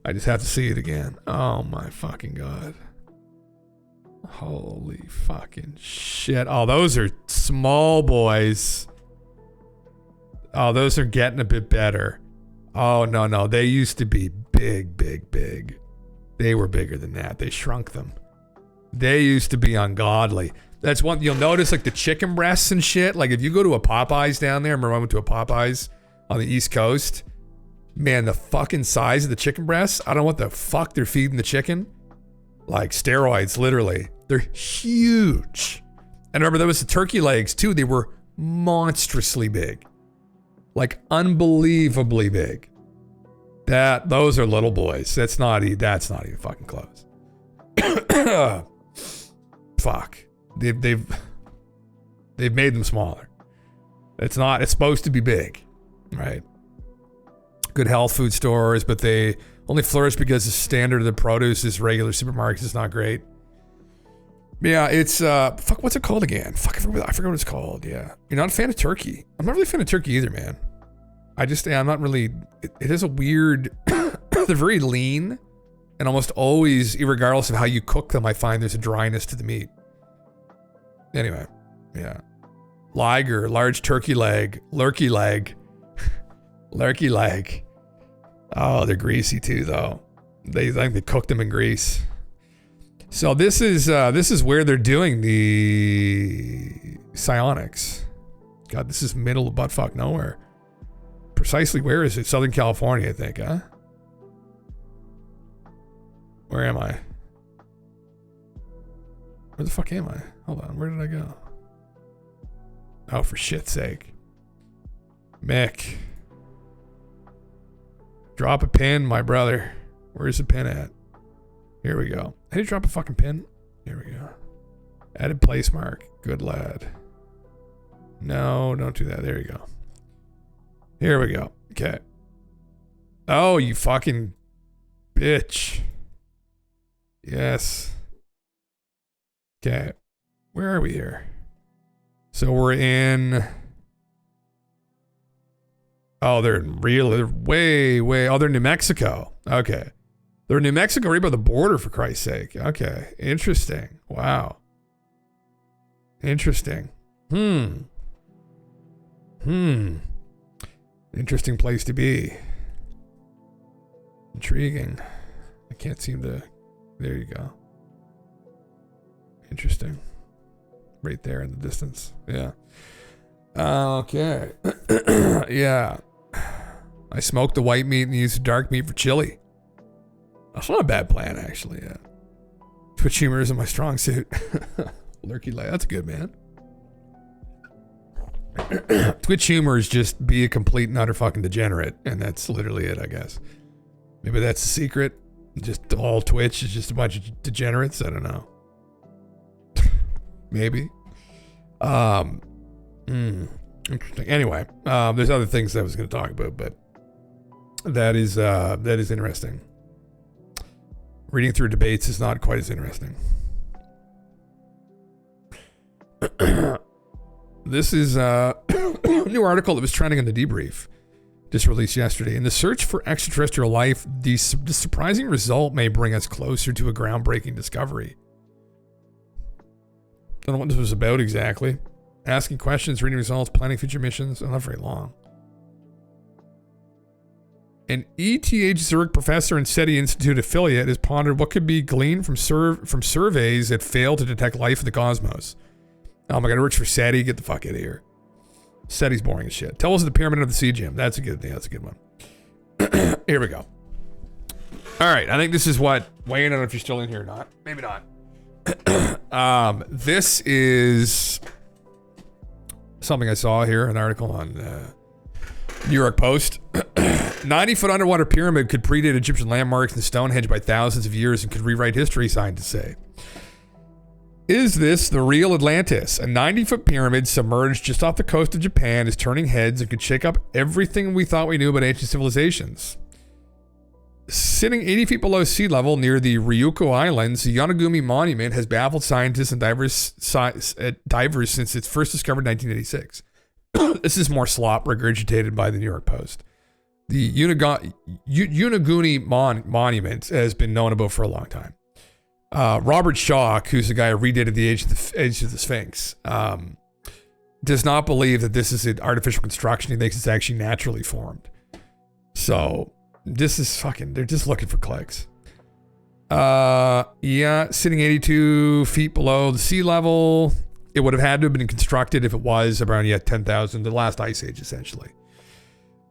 I just have to see it again. Oh my fucking god. Holy fucking shit. Oh, those are small boys. Oh, those are getting a bit better. Oh, no. They used to be big. They were bigger than that. They shrunk them. They used to be ungodly. That's one you'll notice, like the chicken breasts and shit. Like if you go to a Popeyes down there, I remember I went to a Popeyes on the East Coast. Man, the fucking size of the chicken breasts. I don't know what the fuck they're feeding the chicken. Like steroids, literally. They're huge. And remember, there was the turkey legs too. They were monstrously big. Like unbelievably big. Those are little boys. That's not even fucking close. Fuck. They've made them smaller. It's supposed to be big, right? Good health food stores, but they only flourish because the standard of the produce is regular supermarkets is not great. Yeah, it's fuck. What's it called again? Fuck, I forgot what it's called. Yeah, you're not a fan of turkey. I'm not really a fan of turkey either, man. I'm not really. It is a weird. They're very lean, and almost always, regardless of how you cook them, I find there's a dryness to the meat. Anyway, yeah, Liger, large turkey leg, lurkey leg, lurkey leg. Oh, they're greasy too, though. I think they cooked them in grease. So this is where they're doing the psionics. God, this is middle of buttfuck nowhere. Precisely where is it? Southern California, I think, huh? Where am I? Where the fuck am I? Hold on, where did I go? Oh, for shit's sake. Mick. Drop a pin, my brother. Where's the pin at? Here we go. How do you drop a fucking pin? Here we go. Added place mark. Good lad. No, don't do that. There you go. Here we go. Okay. Oh, you fucking bitch. Yes. Okay. Where are we here? So we're in... Oh, they're way. Oh, they're New Mexico. Okay. They're in New Mexico, right by the border, for Christ's sake. Okay. Interesting. Wow. Interesting. Interesting place to be. Intriguing. I can't seem to... There you go. Interesting. Right there in the distance. Yeah. Okay. Yeah. I smoked the white meat and used the dark meat for chili. That's not a bad plan, actually. Yeah. Twitch humor isn't my strong suit. Lurky light. That's good, man. Twitch humor is just be a complete and utter fucking degenerate, and that's literally it, I guess. Maybe that's the secret. Just all Twitch is just a bunch of degenerates. I don't know. Maybe. Interesting. Anyway, there's other things I was going to talk about, but that is interesting. Reading through debates is not quite as interesting. This is a new article that was trending on the Debrief, just released yesterday. In the search for extraterrestrial life, the surprising result may bring us closer to a groundbreaking discovery. Don't know what this was about exactly. Asking questions, reading results, planning future missions. Not very long. An ETH Zurich professor and SETI Institute affiliate has pondered what could be gleaned from surveys that fail to detect life in the cosmos. Oh my god, it works for SETI. Get the fuck out of here. SETI's boring as shit. Tell us the pyramid of the sea gym. That's a good thing. That's a good one. Here we go. All right, I think this is what... Wayne, I don't know if you're still in here or not. Maybe not. This is something I saw here, an article on New York Post. 90-foot underwater pyramid could predate Egyptian landmarks and Stonehenge by thousands of years and could rewrite history, scientists say. Is this the real Atlantis? A 90-foot pyramid submerged just off the coast of Japan is turning heads and could shake up everything we thought we knew about ancient civilizations. Sitting 80 feet below sea level near the Ryukyu Islands, the Yonaguni Monument has baffled scientists and divers since its first discovered in 1986. This is more slop regurgitated by the New York Post. The Yonaguni Monument has been known about for a long time. Robert Schock, who's the guy who redated the age of the Sphinx, does not believe that this is an artificial construction. He thinks it's actually naturally formed. So this is fucking, they're just looking for clicks. Yeah, sitting 82 feet below the sea level. It would have had to have been constructed if it was around 10,000, the last ice age, essentially.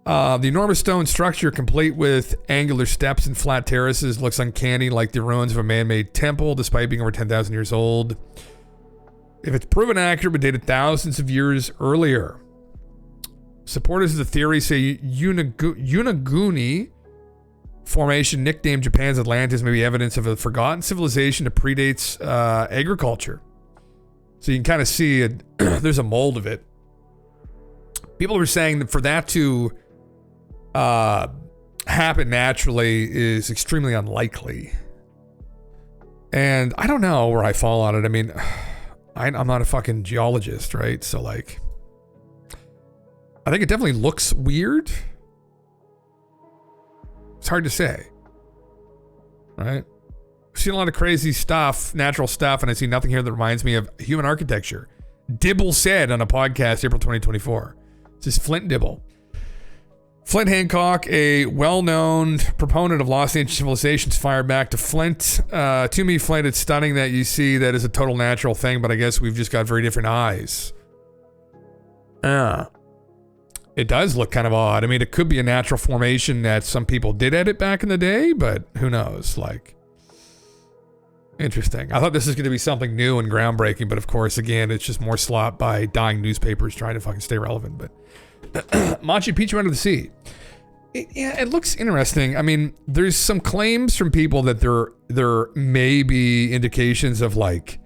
The enormous stone structure, complete with angular steps and flat terraces, looks uncanny like the ruins of a man-made temple, despite being over 10,000 years old. If it's proven accurate, but dated thousands of years earlier. Supporters of the theory say Yonaguni Formation, nicknamed Japan's Atlantis, may be evidence of a forgotten civilization that predates agriculture. So you can kind of see it. There's a mold of it. People are saying that for that to happen naturally is extremely unlikely. And I don't know where I fall on it. I mean, I'm not a fucking geologist, right? So like, I think it definitely looks weird. It's hard to say, right? I've seen a lot of crazy stuff, natural stuff, and I see nothing here that reminds me of human architecture. Dibble said on a podcast, April 2024. This is Flint Dibble. Flint Hancock, a well-known proponent of lost ancient civilizations, fired back to Flint. To me, Flint, it's stunning that you see that as a total natural thing, but I guess we've just got very different eyes. It does look kind of odd. I mean, it could be a natural formation that some people did edit back in the day, but who knows? Like, interesting. I thought this was going to be something new and groundbreaking, but of course, again, it's just more slop by dying newspapers trying to fucking stay relevant. But Machu Picchu under the sea. It looks interesting. I mean, there's some claims from people that there may be indications of like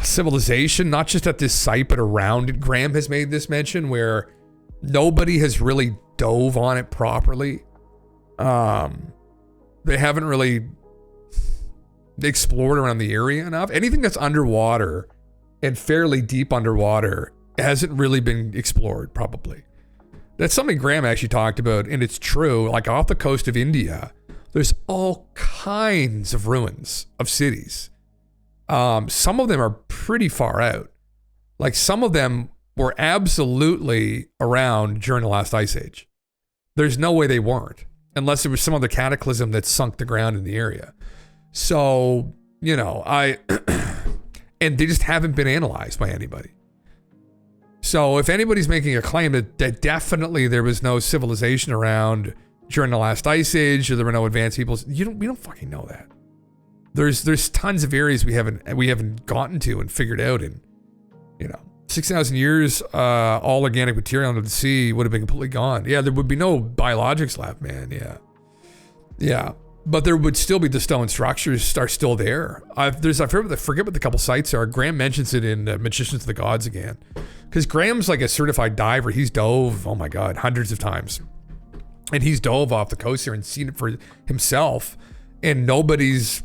civilization, not just at this site, but around it. Graham has made this mention where nobody has really dove on it properly. They haven't really explored around the area enough. Anything that's underwater and fairly deep underwater hasn't really been explored, probably. That's something Graham actually talked about, and it's true. Like off the coast of India, there's all kinds of ruins of cities. Some of them are pretty far out. Like some of them were absolutely around during the last ice age. There's no way they weren't, unless it was some other cataclysm that sunk the ground in the area. So, you know, and they just haven't been analyzed by anybody. So if anybody's making a claim that definitely there was no civilization around during the last ice age, or there were no advanced peoples, we don't fucking know that. There's tons of areas we haven't gotten to and figured out in, 6,000 years, all organic material under the sea would have been completely gone. Yeah, there would be no biologics left, man. Yeah. But there would still be the stone structures are still there. I forget what the couple sites are. Graham mentions it in Magicians of the Gods again. Because Graham's like a certified diver. He's dove, oh my God, hundreds of times. And he's dove off the coast here and seen it for himself. And nobody's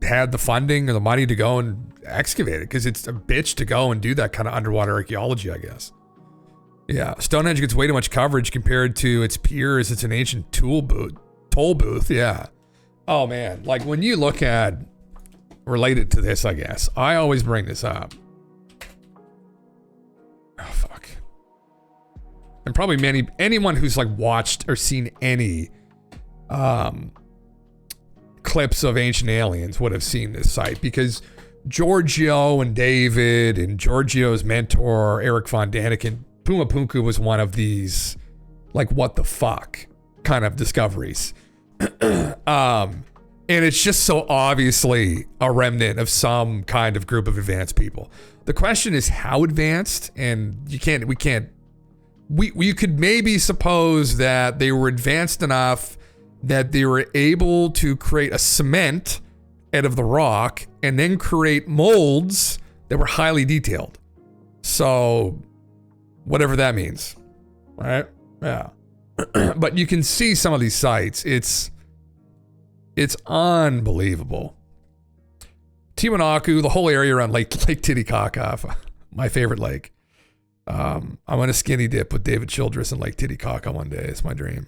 had the funding or the money to go and excavate it, because it's a bitch to go and do that kind of underwater archaeology, I guess. Yeah, Stonehenge gets way too much coverage compared to its peers. It's an ancient toll booth, yeah. Oh man, like when you look at, related to this, I guess, I always bring this up. Oh fuck. And probably anyone who's like watched or seen any clips of Ancient Aliens would have seen this site, because Giorgio and David and Giorgio's mentor, Eric Von Daniken, Puma Punku was one of these, like, what the fuck kind of discoveries. And it's just so obviously a remnant of some kind of group of advanced people. The question is how advanced, and we could maybe suppose that they were advanced enough that they were able to create a cement out of the rock and then create molds that were highly detailed. So whatever that means, right? Yeah. But you can see some of these sites. It's It's unbelievable. Tiwanaku, the whole area around Lake Titicaca, my favorite lake. I'm on a skinny dip with David Childress in Lake Titicaca one day. It's my dream.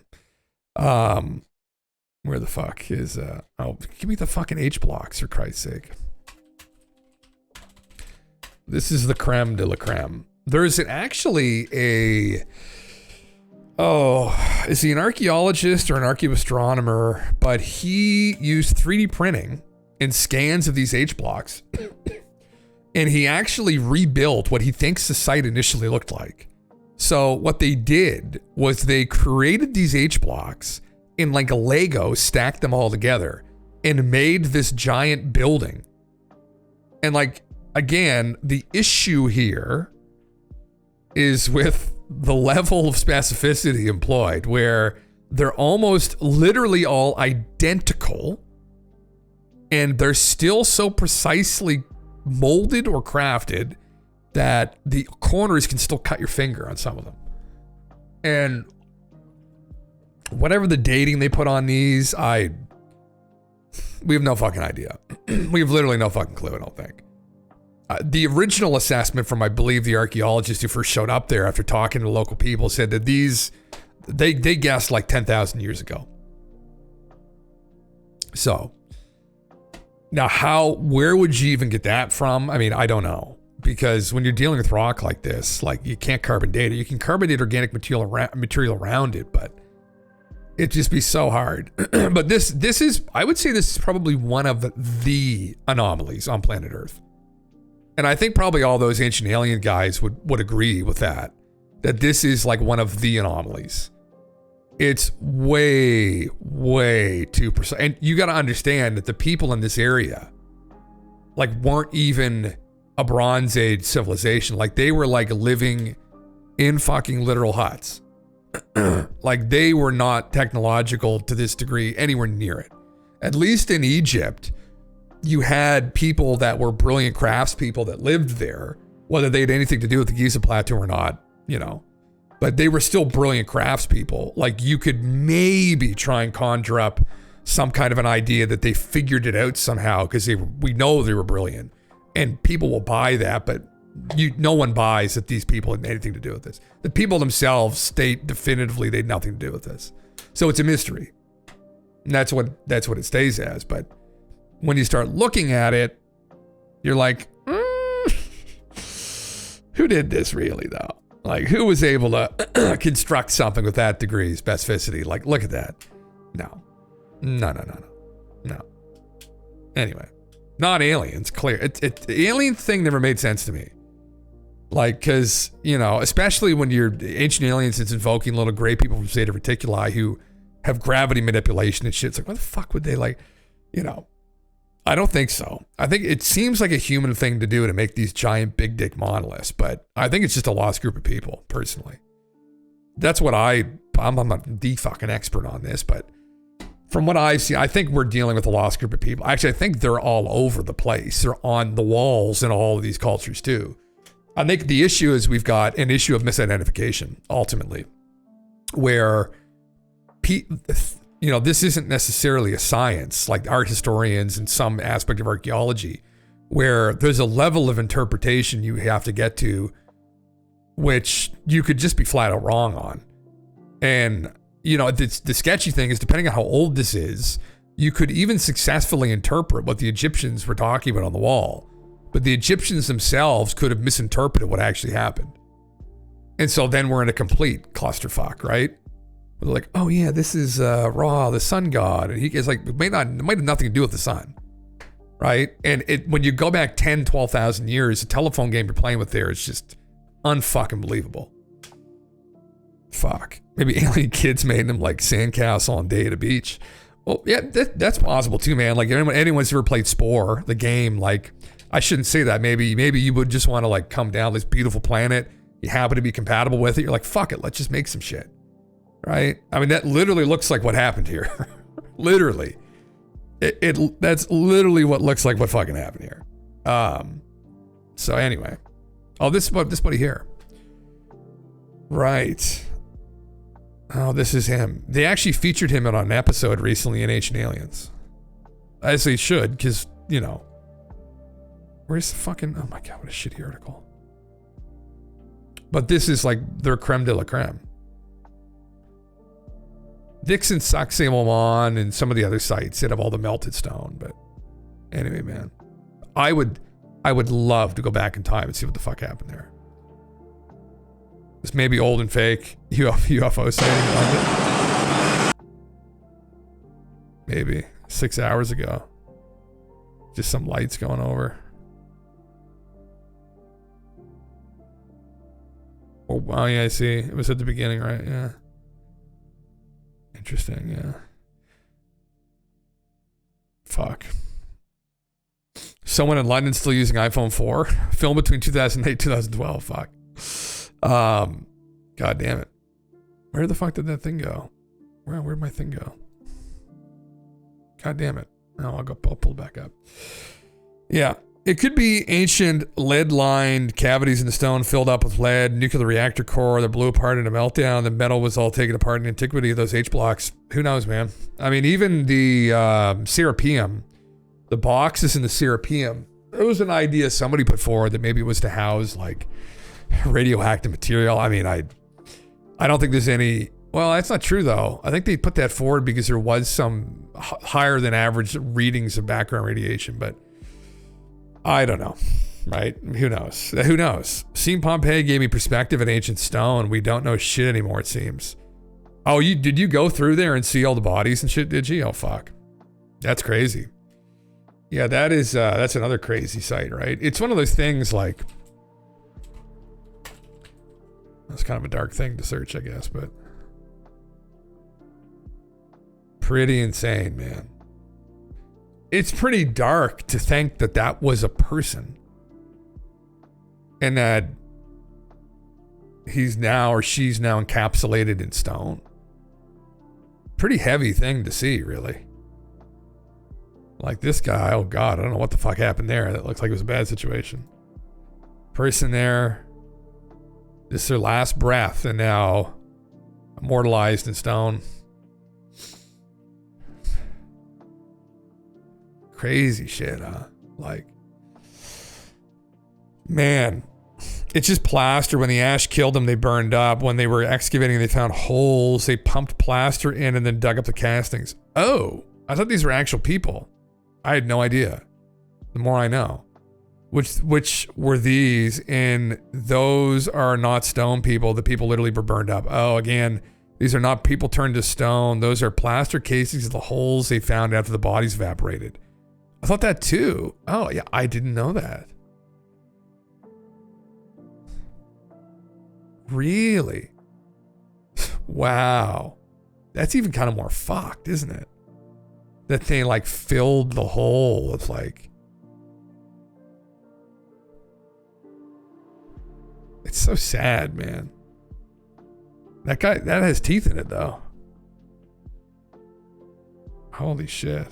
Where the fuck is give me the fucking H blocks for Christ's sake. This is the creme de la creme. There's actually is he an archaeologist or an archaeoastronomer? But he used 3D printing and scans of these H blocks. And he actually rebuilt what he thinks the site initially looked like. So what they did was they created these H blocks in like a Lego, stacked them all together, and made this giant building. And like, again, the issue here is with the level of specificity employed, where they're almost literally all identical, and they're still so precisely molded or crafted that the corners can still cut your finger on some of them. And whatever the dating they put on these, we have no fucking idea. We have literally no fucking clue, I don't think. The original assessment from, I believe, the archaeologist who first showed up there after talking to local people said that these, they guessed like 10,000 years ago. So, now where would you even get that from? I mean, I don't know. Because when you're dealing with rock like this, like you can't carbon date it. You can carbon date organic material around it, but it'd just be so hard. But this is, I would say this is probably one of the anomalies on planet Earth. And I think probably all those ancient alien guys would agree with that this is like one of the anomalies. It's way, way too precise. And you got to understand that the people in this area like weren't even a Bronze Age civilization. Like they were like living in fucking literal huts. Like they were not technological to this degree anywhere near it. At least in Egypt, you had people that were brilliant craftspeople that lived there, whether they had anything to do with the Giza Plateau or not, you know. But they were still brilliant craftspeople. Like you could maybe try and conjure up some kind of an idea that they figured it out somehow because we know they were brilliant, and people will buy that. But no one buys that these people had anything to do with this. The people themselves state definitively they had nothing to do with this. So it's a mystery. And that's what it stays as. But when you start looking at it, you're like, who did this really though? Like who was able to construct something with that degree of specificity? Like, look at that. No. Anyway, not aliens, clear. The alien thing never made sense to me. Like, cause, you know, especially when you're ancient aliens, it's invoking little gray people from Zeta Reticuli who have gravity manipulation and shit. It's like, what the fuck would they like, you know? I don't think so. I think it seems like a human thing to do to make these giant big dick monoliths, but I think it's just a lost group of people, personally. That's what I'm not the fucking expert on this, but from what I've seen, I think we're dealing with a lost group of people. Actually, I think they're all over the place. They're on the walls in all of these cultures too. I think the issue is we've got an issue of misidentification, ultimately, where you know, this isn't necessarily a science like art historians and some aspect of archaeology, where there's a level of interpretation you have to get to, which you could just be flat out wrong on. And, you know, the sketchy thing is, depending on how old this is, you could even successfully interpret what the Egyptians were talking about on the wall. But the Egyptians themselves could have misinterpreted what actually happened. And so then we're in a complete clusterfuck, right? They're like, oh yeah, this is Ra, the sun god. And it's like, it might have nothing to do with the sun, right? And when you go back 10, 12,000 years, the telephone game you're playing with there is just unfucking believable. Fuck. Maybe alien kids made them like sandcastle on Day at a Beach. Well, yeah, that's possible too, man. Like anyone's ever played Spore, the game, like, I shouldn't say that. Maybe you would just want to like come down this beautiful planet. You happen to be compatible with it. You're like, fuck it, let's just make some shit. Right? I mean, that literally looks like what happened here. Literally. That's literally what looks like what fucking happened here. So anyway. Oh, this buddy here. Right. Oh, this is him. They actually featured him on an episode recently in Ancient Aliens. As they should, because, you know. Where's the fucking... Oh my God, what a shitty article. But this is like their creme de la creme. Dixon, Sacsayhuaman, and some of the other sites that have all the melted stone. But anyway, man. I would love to go back in time and see what the fuck happened there. This may be old and fake UFO sighting in London. Maybe 6 hours ago. Just some lights going over. Oh yeah, I see. It was at the beginning, right? Yeah. Interesting, yeah. Fuck. Someone in London still using iPhone 4? Film between 2008 and 2012. Fuck. God damn it. Where the fuck did that thing go? Where'd my thing go? God damn it. Oh, I'll pull it back up. Yeah. It could be ancient lead-lined cavities in the stone filled up with lead, nuclear reactor core that blew apart in a meltdown. The metal was all taken apart in antiquity of those H blocks. Who knows, man? I mean, even the Serapeum, the boxes in the Serapeum, it was an idea somebody put forward that maybe it was to house like radioactive material. I mean, I don't think there's any... Well, that's not true, though. I think they put that forward because there was some higher than average readings of background radiation, but I don't know, right? Who knows? Who knows? Seeing Pompeii gave me perspective in ancient stone. We don't know shit anymore, it seems. Oh, did you go through there and see all the bodies and shit, did you? Oh, fuck. That's crazy. Yeah, that's another crazy site, right? It's one of those things like... That's kind of a dark thing to search, I guess, but... Pretty insane, man. It's pretty dark to think that that was a person. And that he's now or she's now encapsulated in stone. Pretty heavy thing to see, really. Like this guy, oh God, I don't know what the fuck happened there. That looks like it was a bad situation. Person there. This is their last breath and now immortalized in stone. Crazy shit, huh? Like, man, it's just plaster. When the ash killed them, they burned up. When they were excavating, they found holes. They pumped plaster in and then dug up the castings. Oh, I thought these were actual people. I had no idea. The more I know. Which were these? And those are not stone people. The people literally were burned up. Oh, again, these are not people turned to stone. Those are plaster casings of the holes they found after the bodies evaporated. I thought that too. Oh, yeah, I didn't know that. Really? Wow. That's even kind of more fucked, isn't it? That they like filled the hole with like... It's so sad, man. That guy, that has teeth in it though. Holy shit.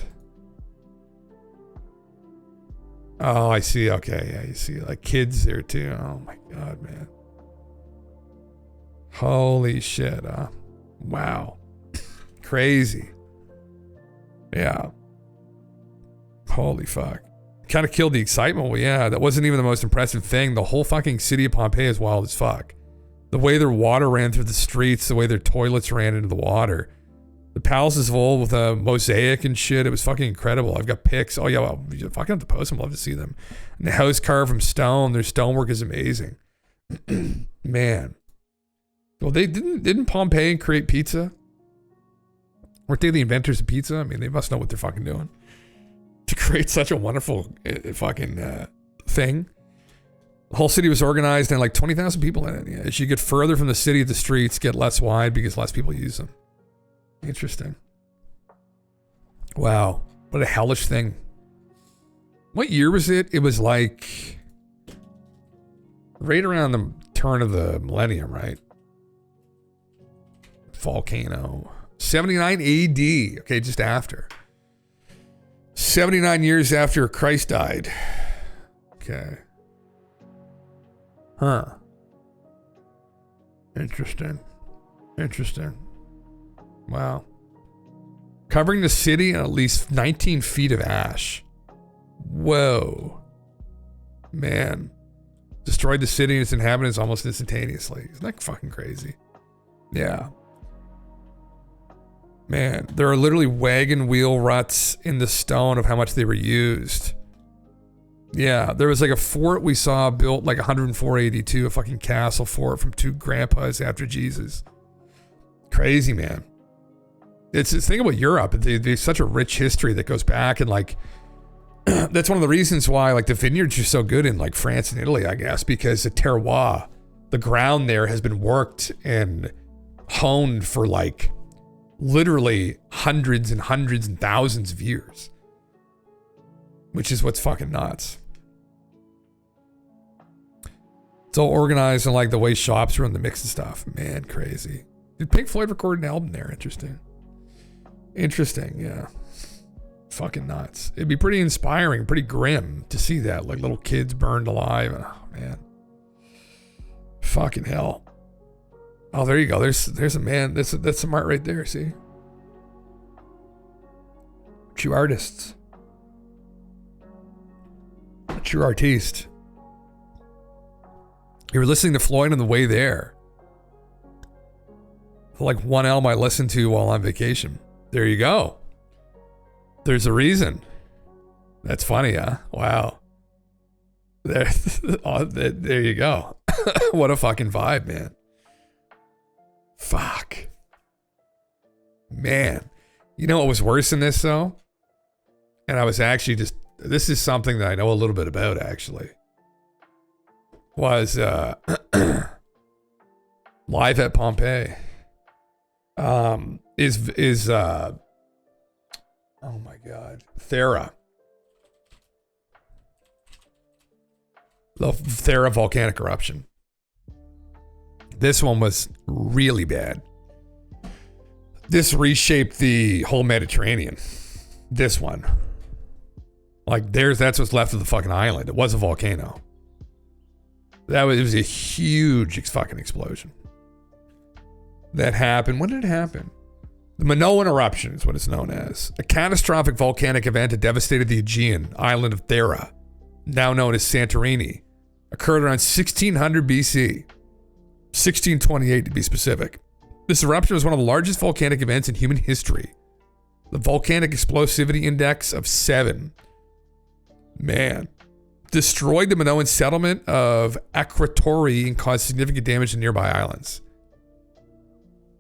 Oh, I see. Okay, yeah, you see like kids there too. Oh my God, man. Holy shit, huh? Wow. Crazy. Yeah. Holy fuck. Kind of killed the excitement. Well, yeah, that wasn't even the most impressive thing. The whole fucking city of Pompeii is wild as fuck. The way their water ran through the streets, the way their toilets ran into the water. The palace is full with a mosaic and shit. It was fucking incredible. I've got pics. Oh yeah, well, you fucking have to post them. I'd love to see them. And the house carved from stone. Their stonework is amazing. Man. Well, they didn't Pompeii create pizza? Weren't they the inventors of pizza? I mean, they must know what they're fucking doing to create such a wonderful fucking thing. The whole city was organized and like 20,000 people in it. Yeah. As you get further from the city, the streets get less wide because less people use them. Interesting. Wow. What a hellish thing. What year was it? It was like right around the turn of the millennium, right? Volcano. 79 AD. Okay, just after. 79 years after Christ died. Okay. Huh. Interesting. Interesting. Wow. covering the city in at least 19 feet of ash. Whoa. Man. Destroyed the city and its inhabitants almost instantaneously. Isn't that fucking crazy? Yeah. Man, there are literally wagon wheel ruts in the stone of how much they were used. Yeah, there was like a fort we saw built like 104 AD, a fucking castle fort from 2 grandpas after Jesus. Crazy, man. It's think about Europe. There's such a rich history that goes back, and like that's one of the reasons why like the vineyards are so good in like France and Italy, I guess, because the terroir, the ground there has been worked and honed for like literally hundreds and hundreds and thousands of years, which is what's fucking nuts. It's all organized in like the way shops run the mix and stuff. Man, crazy. Did Pink Floyd record an album there? Interesting, yeah. Fucking nuts. It'd be pretty inspiring, pretty grim to see that, like little kids burned alive. Oh man, fucking hell. Oh, there you go. There's a man. That's some art right there. See, true artists, a true artiste. You were listening to Floyd on the way there. Like one album I listened to while on vacation. There you go. There's a reason. That's funny, huh? Wow. There you go. What a fucking vibe, man. Fuck. Man. You know what was worse than this, though? And I was actually this is something that I know a little bit about, actually. Was live at Pompeii. Is oh my God, Thera. The Thera volcanic eruption. This one was really bad. This reshaped the whole Mediterranean. This one. Like that's what's left of the fucking island. It was a volcano. It was a huge fucking explosion. That happened. When did it happen? The Minoan eruption is what it's known as. A catastrophic volcanic event that devastated the Aegean island of Thera, now known as Santorini, occurred around 1600 BC. 1628 to be specific. This eruption was one of the largest volcanic events in human history. The volcanic explosivity index of 7. Man. Destroyed the Minoan settlement of Akrotiri and caused significant damage to nearby islands,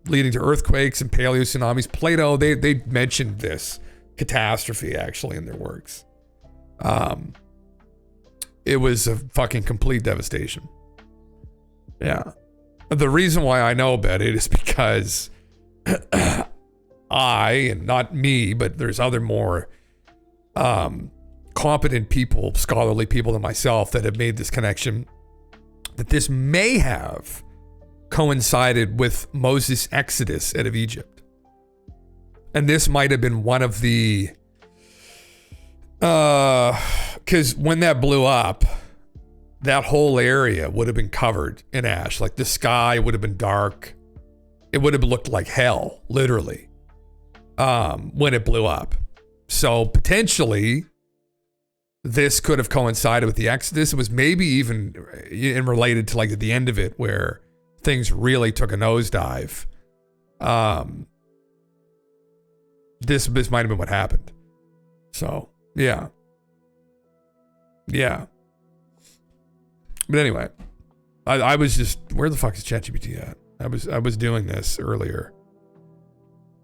leading to earthquakes and paleo tsunamis. Plato, they mentioned this catastrophe actually in their works. It was a fucking complete devastation. Yeah. The reason why I know about it is because and not me, but there's other more competent people, scholarly people than myself that have made this connection, that this may have coincided with Moses' exodus out of Egypt. And this might have been one of the because when that blew up, that whole area would have been covered in ash. Like the sky would have been dark. It would have looked like hell, literally, when it blew up. So potentially this could have coincided with the exodus. It was maybe even related to like at the end of it where things really took a nosedive. This might have been what happened. So yeah. But anyway, I was just, where the fuck is ChatGPT at? I was doing this earlier.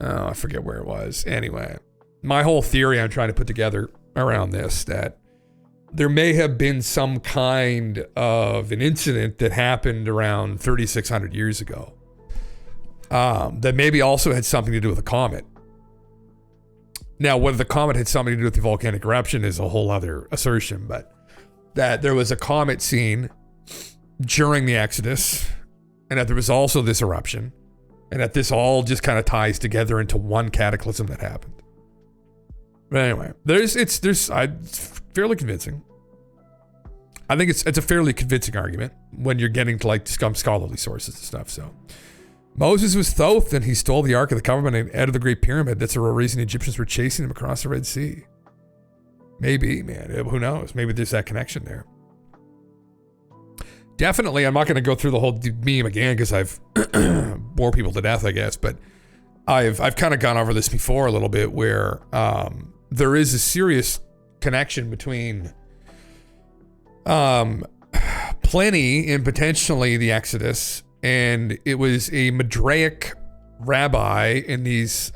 Oh, I forget where it was. Anyway, my whole theory I'm trying to put together around this, that there may have been some kind of an incident that happened around 3,600 years ago that maybe also had something to do with a comet. Now, whether the comet had something to do with the volcanic eruption is a whole other assertion, but that there was a comet seen during the Exodus, and that there was also this eruption, and that this all just kind of ties together into one cataclysm that happened. But anyway, it's fairly convincing. I think it's a fairly convincing argument when you're getting to like some scholarly sources and stuff. So Moses was Thoth, and he stole the Ark of the Covenant out of the Great Pyramid. That's the real reason the Egyptians were chasing him across the Red Sea. Maybe, man. Who knows? Maybe there's that connection there. Definitely, I'm not going to go through the whole meme again because I've bored people to death, I guess. But I've kind of gone over this before a little bit, where there is a serious connection between Pliny and potentially the Exodus. And it was a Midraic rabbi in these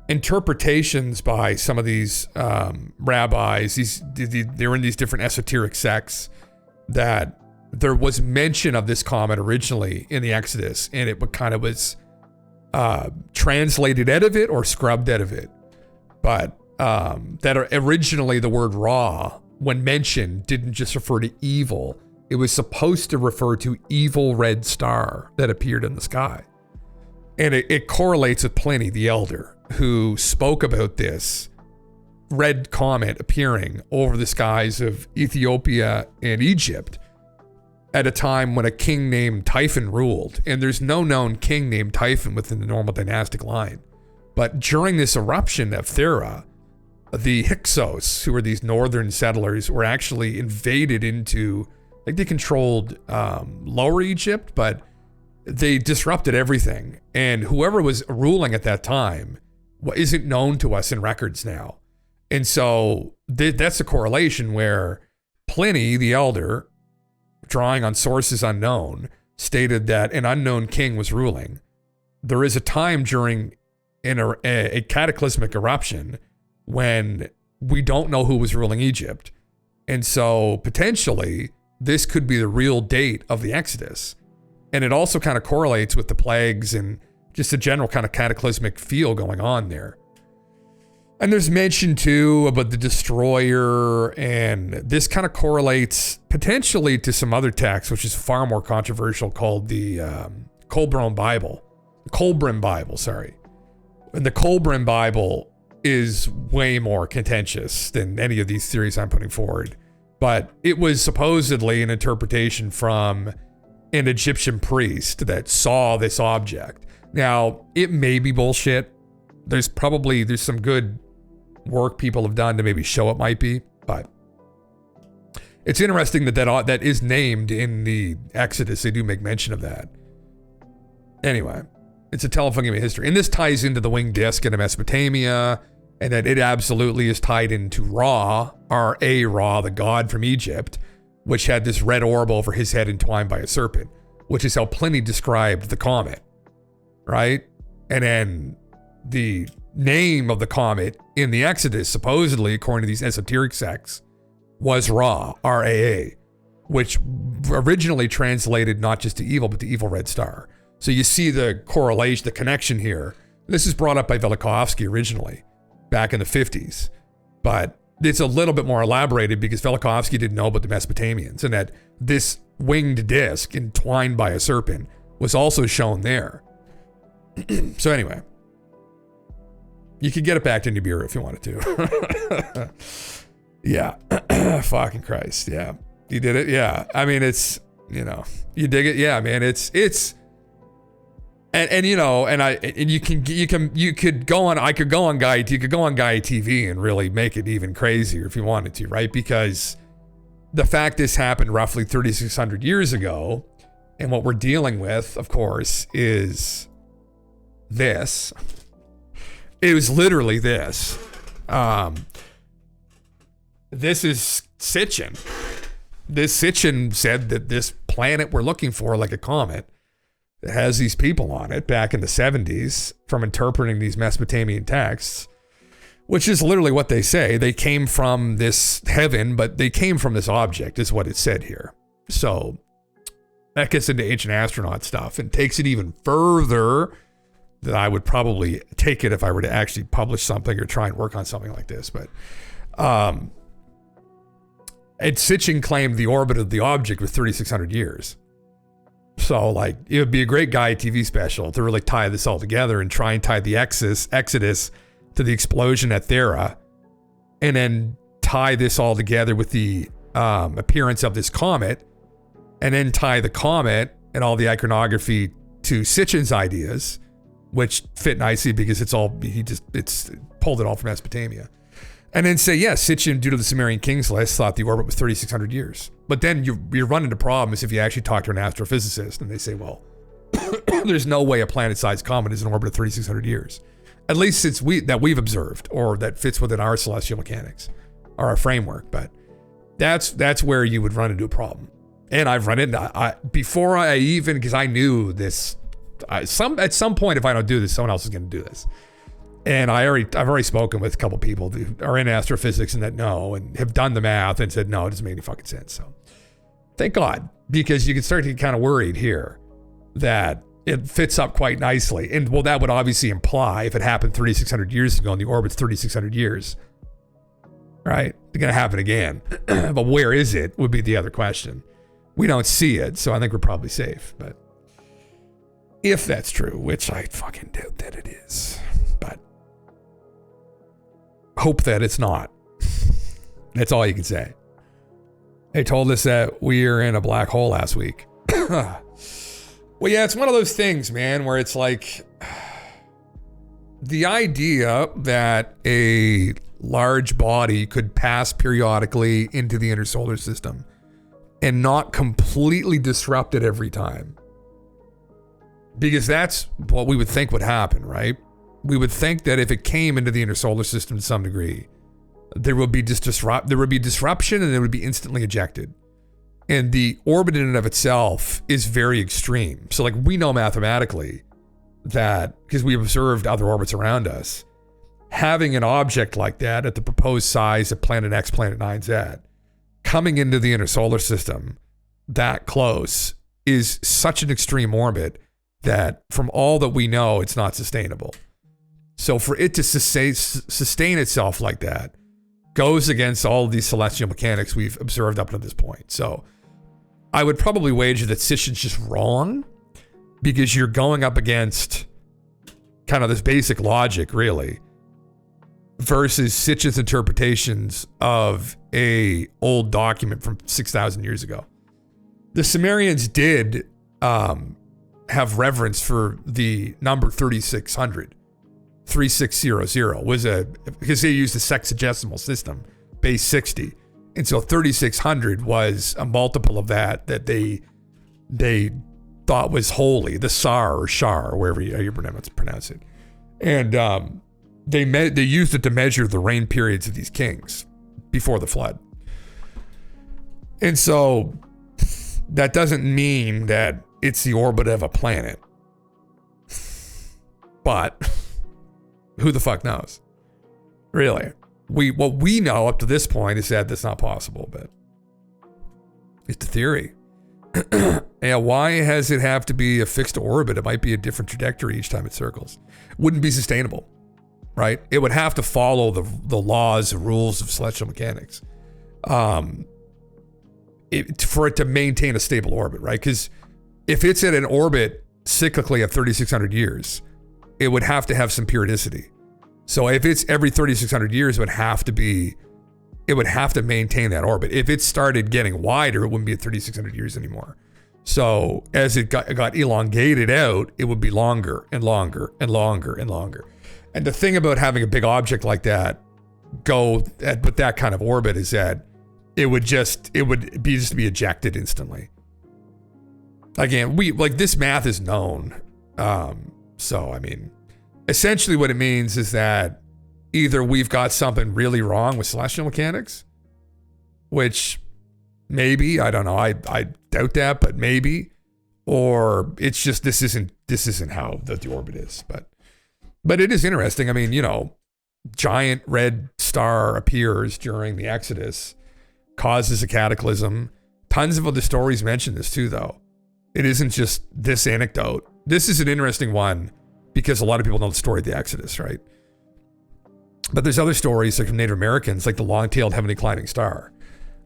interpretations by some of these rabbis. They're in these different esoteric sects, that there was mention of this comet originally in the Exodus, and it kind of was translated out of it or scrubbed out of it. But that originally the word Ra, when mentioned, didn't just refer to evil. It was supposed to refer to evil red star that appeared in the sky. And it correlates with Pliny the Elder, who spoke about this red comet appearing over the skies of Ethiopia and Egypt at a time when a king named Typhon ruled. And there's no known king named Typhon within the normal dynastic line. But during this eruption of Thera, the Hyksos, who were these northern settlers, were actually invaded into, like, they controlled Lower Egypt, but they disrupted everything. And whoever was ruling at that time isn't known to us in records now. And so that's a correlation where Pliny the Elder, drawing on sources unknown, stated that an unknown king was ruling. There is a time during a cataclysmic eruption when we don't know who was ruling Egypt. And so potentially this could be the real date of the Exodus. And it also kind of correlates with the plagues and just a general kind of cataclysmic feel going on there. And there's mention too about the destroyer, and this kind of correlates potentially to some other text, which is far more controversial, called the Kolbrin Bible. Sorry. And the Kolbrin Bible is way more contentious than any of these theories I'm putting forward. But it was supposedly an interpretation from an Egyptian priest that saw this object. Now, it may be bullshit. There's some good work people have done to maybe show it might be, but it's interesting that is named in the Exodus. They do make mention of that. Anyway, it's a telephone game of history. And this ties into the winged disc into Mesopotamia, and that it absolutely is tied into Ra, Ra, the god from Egypt, which had this red orb over his head entwined by a serpent, which is how Pliny described the comet, right? And then the name of the comet in the Exodus, supposedly, according to these esoteric sects, was Ra, R-A-A, which originally translated not just to evil, but to evil red star. So you see the correlation, the connection here. This is brought up by Velikovsky originally, back in the 50s. But it's a little bit more elaborated because Velikovsky didn't know about the Mesopotamians, and that this winged disc entwined by a serpent was also shown there. So anyway, you could get it back to Nibiru if you wanted to. Yeah. Fucking Christ. Yeah. You did it. Yeah. I mean, it's, you dig it. Yeah, man. It's, and you could go on Gaia TV and really make it even crazier if you wanted to, right? Because the fact this happened roughly 3,600 years ago, and what we're dealing with, of course, is this. It was literally this. This is Sitchin. This Sitchin said that this planet we're looking for, like a comet, that has these people on it back in the 70s from interpreting these Mesopotamian texts, which is literally what they say. They came from this heaven, but they came from this object, is what it said here. So that gets into ancient astronaut stuff and takes it even further than I would probably take it if I were to actually publish something or try and work on something like this. But Sitchin claimed the orbit of the object was 3,600 years. So, like, it would be a great Gaia TV special to really tie this all together and try and tie the Exodus to the explosion at Thera, and then tie this all together with the appearance of this comet, and then tie the comet and all the iconography to Sitchin's ideas, which fit nicely because it's pulled it all from Mesopotamia. And then say, yes, Sitchin, due to the Sumerian kings list, thought the orbit was 3,600 years. But then you run into problems if you actually talk to an astrophysicist and they say, well, there's no way a planet-sized comet is in orbit of 3,600 years. At least that we've observed, or that fits within our celestial mechanics or our framework. But that's where you would run into a problem. And I've run into, before I even, because I knew this, at some point, if I don't do this, someone else is going to do this. And I've already spoken with a couple people who are in astrophysics and that know and have done the math and said, no, it doesn't make any fucking sense. So thank God, because you can start to get kind of worried here that it fits up quite nicely. And well, that would obviously imply if it happened 3,600 years ago and the orbit's 3,600 years, right? It's going to happen again. But where is it would be the other question. We don't see it, so I think we're probably safe. But if that's true, which I fucking doubt that it is, but hope that it's not. That's all you can say. They told us that we are in a black hole last week. Well, yeah, it's one of those things, man, where it's like the idea that a large body could pass periodically into the inner solar system and not completely disrupt it every time. Because that's what we would think would happen, right? We would think that if it came into the inner solar system to some degree, there would be disruption and it would be instantly ejected. And the orbit in and of itself is very extreme. So like we know mathematically that, because we observed other orbits around us, having an object like that at the proposed size of Planet X, Planet 9Z, coming into the inner solar system that close is such an extreme orbit that from all that we know, it's not sustainable. So for it to sustain itself like that goes against all of these celestial mechanics we've observed up to this point. So I would probably wager that Sitchin's just wrong because you're going up against kind of this basic logic, really, versus Sitchin's interpretations of a old document from 6,000 years ago. The Sumerians did have reverence for the number 3600. 3600 was because they used a sexagesimal system, base 60. And so 3600 was a multiple of that they thought was holy, the Sar or Shar, or wherever you pronounce it. And they used it to measure the reign periods of these kings before the flood. And so that doesn't mean that it's the orbit of a planet. But who the fuck knows? Really. What we know up to this point is that that's not possible, but it's a theory. And why has it have to be a fixed orbit? It might be a different trajectory each time it circles. Wouldn't be sustainable, right? It would have to follow the laws and rules of celestial mechanics for it to maintain a stable orbit, right? Because if it's at an orbit cyclically of 3,600 years, it would have to have some periodicity. So if it's every 3,600 years, it would have to maintain that orbit. If it started getting wider, it wouldn't be at 3,600 years anymore. So as it got elongated out, it would be longer and longer and longer and longer. And the thing about having a big object like that with that kind of orbit is that it would be ejected instantly. Again, this math is known. So, I mean, essentially what it means is that either we've got something really wrong with celestial mechanics, which maybe, I don't know, I doubt that, but maybe, or it's just this isn't how the orbit is. But it is interesting. I mean, giant red star appears during the Exodus, causes a cataclysm. Tons of other stories mention this too, though. It isn't just this anecdote. This is an interesting one because a lot of people know the story of the Exodus, right? But there's other stories like from Native Americans, like the long-tailed heavenly climbing star,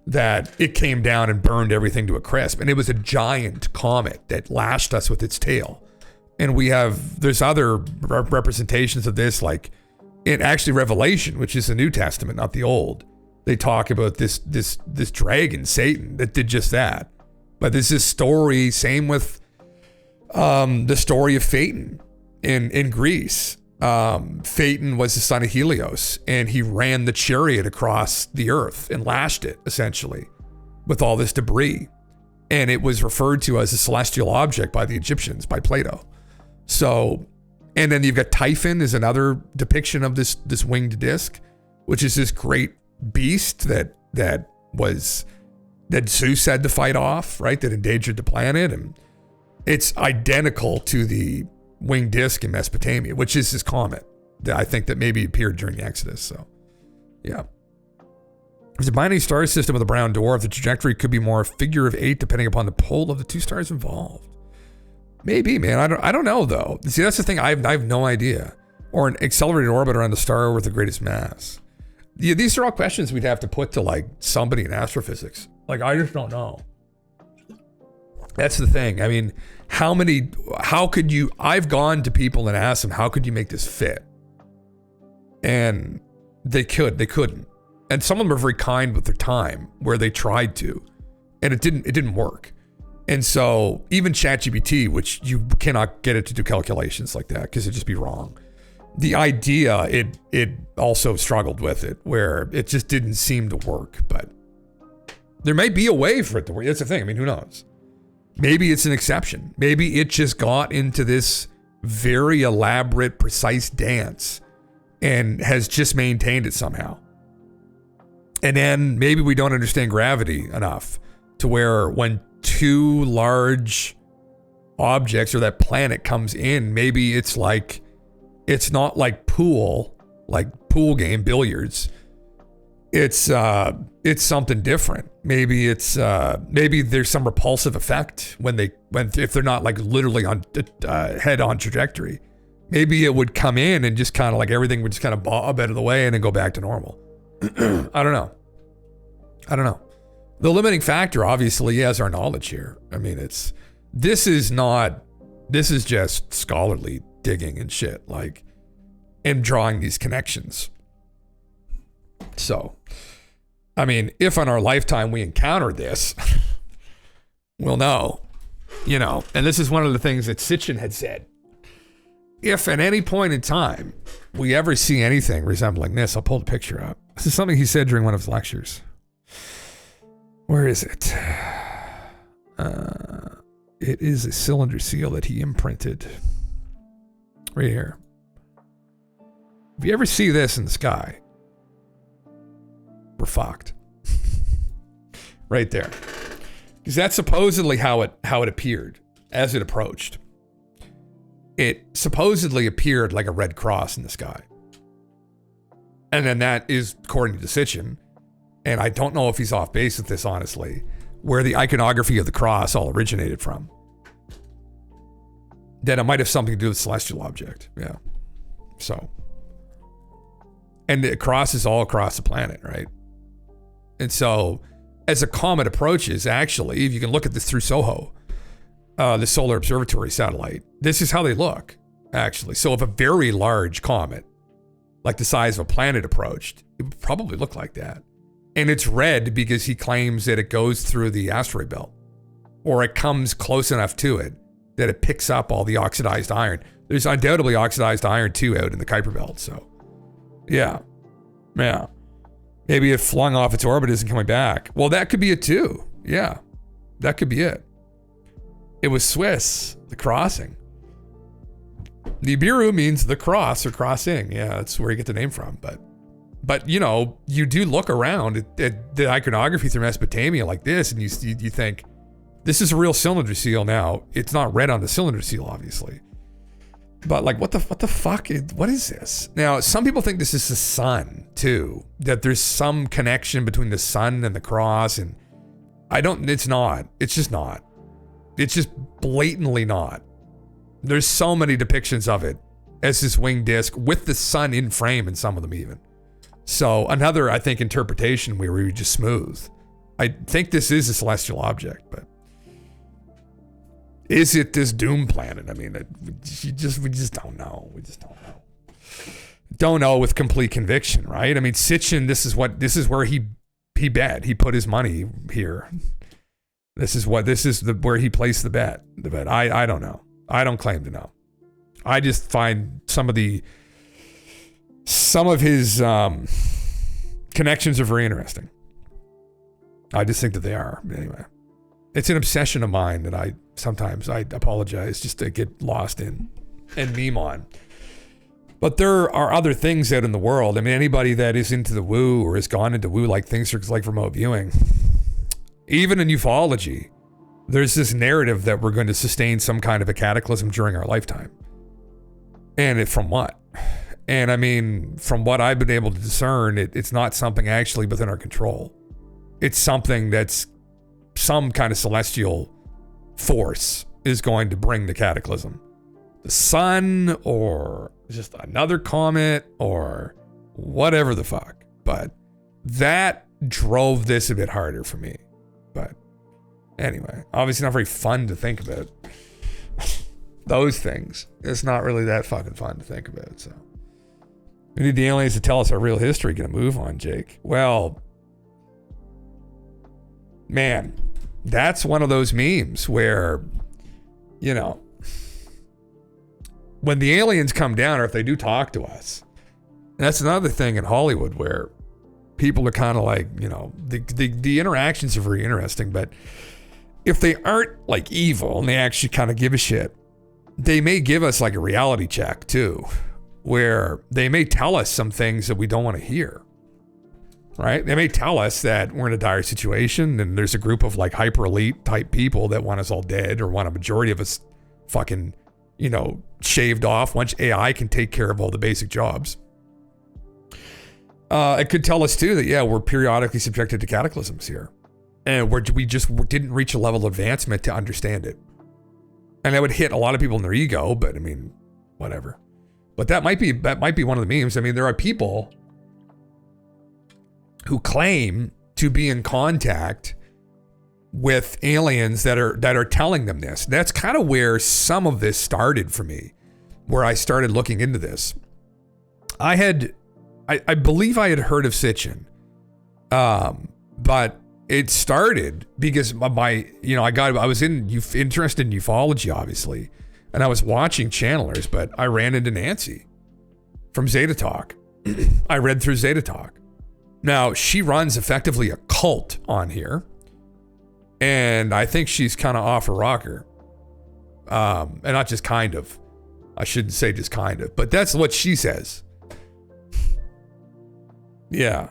that it came down and burned everything to a crisp. And it was a giant comet that lashed us with its tail. And there's other representations of this, like in actually Revelation, which is the New Testament, not the Old. They talk about this dragon, Satan, that did just that. But there's this story, same with the story of Phaeton in Greece. Phaeton was the son of Helios, and he ran the chariot across the earth and lashed it, essentially, with all this debris. And it was referred to as a celestial object by the Egyptians, by Plato. So, and then you've got Typhon is another depiction of this winged disc, which is this great beast that Zeus had to fight off, right? That endangered the planet. And it's identical to the winged disc in Mesopotamia, which is this comet that I think that maybe appeared during the Exodus. So, yeah. There's a binary star system with a brown dwarf. The trajectory could be more a figure of 8 depending upon the pole of the two stars involved. Maybe, man. I don't know, though. See, that's the thing. I have no idea. Or an accelerated orbit around the star with the greatest mass. Yeah, these are all questions we'd have to put to, like, somebody in astrophysics. Like, I just don't know. That's the thing. I mean, how could you, I've gone to people and asked them, how could you make this fit? And they couldn't. And some of them are very kind with their time where they tried to, and it didn't work. And so even ChatGPT, which you cannot get it to do calculations like that because it'd just be wrong. The idea, it also struggled with it where it just didn't seem to work, but there may be a way for it to work. That's the thing. I mean, who knows? Maybe it's an exception. Maybe it just got into this very elaborate, precise dance and has just maintained it somehow. And then maybe we don't understand gravity enough to where when two large objects or that planet comes in, maybe it's not like pool game, billiards. It's something different. Maybe maybe there's some repulsive effect if they're not like literally on head on trajectory. Maybe it would come in and just kind of like everything would just kind of bob out of the way and then go back to normal. I don't know. The limiting factor obviously is our knowledge here. I mean, this is just scholarly digging and shit, like, and drawing these connections. So, I mean, if in our lifetime we encounter this, we'll know, and this is one of the things that Sitchin had said. If at any point in time we ever see anything resembling this, I'll pull the picture up. This is something he said during one of his lectures. Where is it? It is a cylinder seal that he imprinted. Right here. If you ever see this in the sky, we're fucked. Right there. Because that's supposedly how it appeared as it approached. It supposedly appeared like a red cross in the sky. And then that is, according to Sitchin, and I don't know if he's off base with this, honestly, where the iconography of the cross all originated from. That it might have something to do with celestial object. Yeah. So. And the cross is all across the planet, right? And so, as a comet approaches, actually, if you can look at this through SOHO, the Solar Observatory satellite, this is how they look, actually. So if a very large comet, like the size of a planet, approached, it would probably look like that. And it's red because he claims that it goes through the asteroid belt, or it comes close enough to it that it picks up all the oxidized iron. There's undoubtedly oxidized iron too out in the Kuiper belt. So, yeah. Maybe it flung off its orbit, isn't coming back. Well, that could be it too. Yeah, that could be it. It was Swiss, the crossing. Nibiru means the cross or crossing. Yeah, that's where you get the name from. But you do look around at the iconography through Mesopotamia like this, and you think, this is a real cylinder seal now. It's not red on the cylinder seal, obviously. But like, what the fuck? What is this? Now, some people think this is the sun too. That there's some connection between the sun and the cross, and it's not. It's just not. It's just blatantly not. There's so many depictions of it as this winged disc with the sun in frame in some of them even. So another, I think, interpretation where we just smooth. I think this is a celestial object, but is it this doom planet? I mean, we just don't know. We just don't know. Don't know with complete conviction, right? I mean, Sitchin, this is where he bet. He put his money here. This is where he placed the bet. I don't know. I don't claim to know. I just find some of his connections are very interesting. I just think that they are. Anyway, it's an obsession of mine that I apologize just to get lost in and meme on. But there are other things out in the world. I mean, anybody that is into the woo or has gone into woo, like things like remote viewing, even in ufology, there's this narrative that we're going to sustain some kind of a cataclysm during our lifetime. And from what? And I mean, from what I've been able to discern, it's not something actually within our control. It's something that's some kind of celestial force is going to bring the cataclysm. The sun or just another comet or whatever the fuck. But that drove this a bit harder for me. But anyway, obviously not very fun to think about. Those things. It's not really that fucking fun to think about. So we need the aliens to tell us our real history. Get a move on, Jake. Well, man, that's one of those memes where, you know, when the aliens come down, or if they do talk to us, that's another thing in Hollywood where people are kind of like, you know, the interactions are very interesting, but if they aren't like evil and they actually kind of give a shit, they may give us like a reality check too, where they may tell us some things that we don't want to hear, right? They may tell us that we're in a dire situation and there's a group of like hyper elite type people that want us all dead or want a majority of us fucking, you know, shaved off once AI can take care of all the basic jobs. It could tell us too that, yeah, we're periodically subjected to cataclysms here and we just didn't reach a level of advancement to understand it. And that would hit a lot of people in their ego, but I mean, whatever. But that might be one of the memes. I mean, there are people who claim to be in contact with aliens that are telling them this. That's kind of where some of this started for me, where I started looking into this. I believe I had heard of Sitchin, but it started because I was interested in ufology, obviously, and I was watching channelers, but I ran into Nancy from Zeta Talk. I read through Zeta Talk. Now, she runs effectively a cult on here, and I think she's kind of off her rocker. And not just kind of. I shouldn't say just kind of, but that's what she says. Yeah.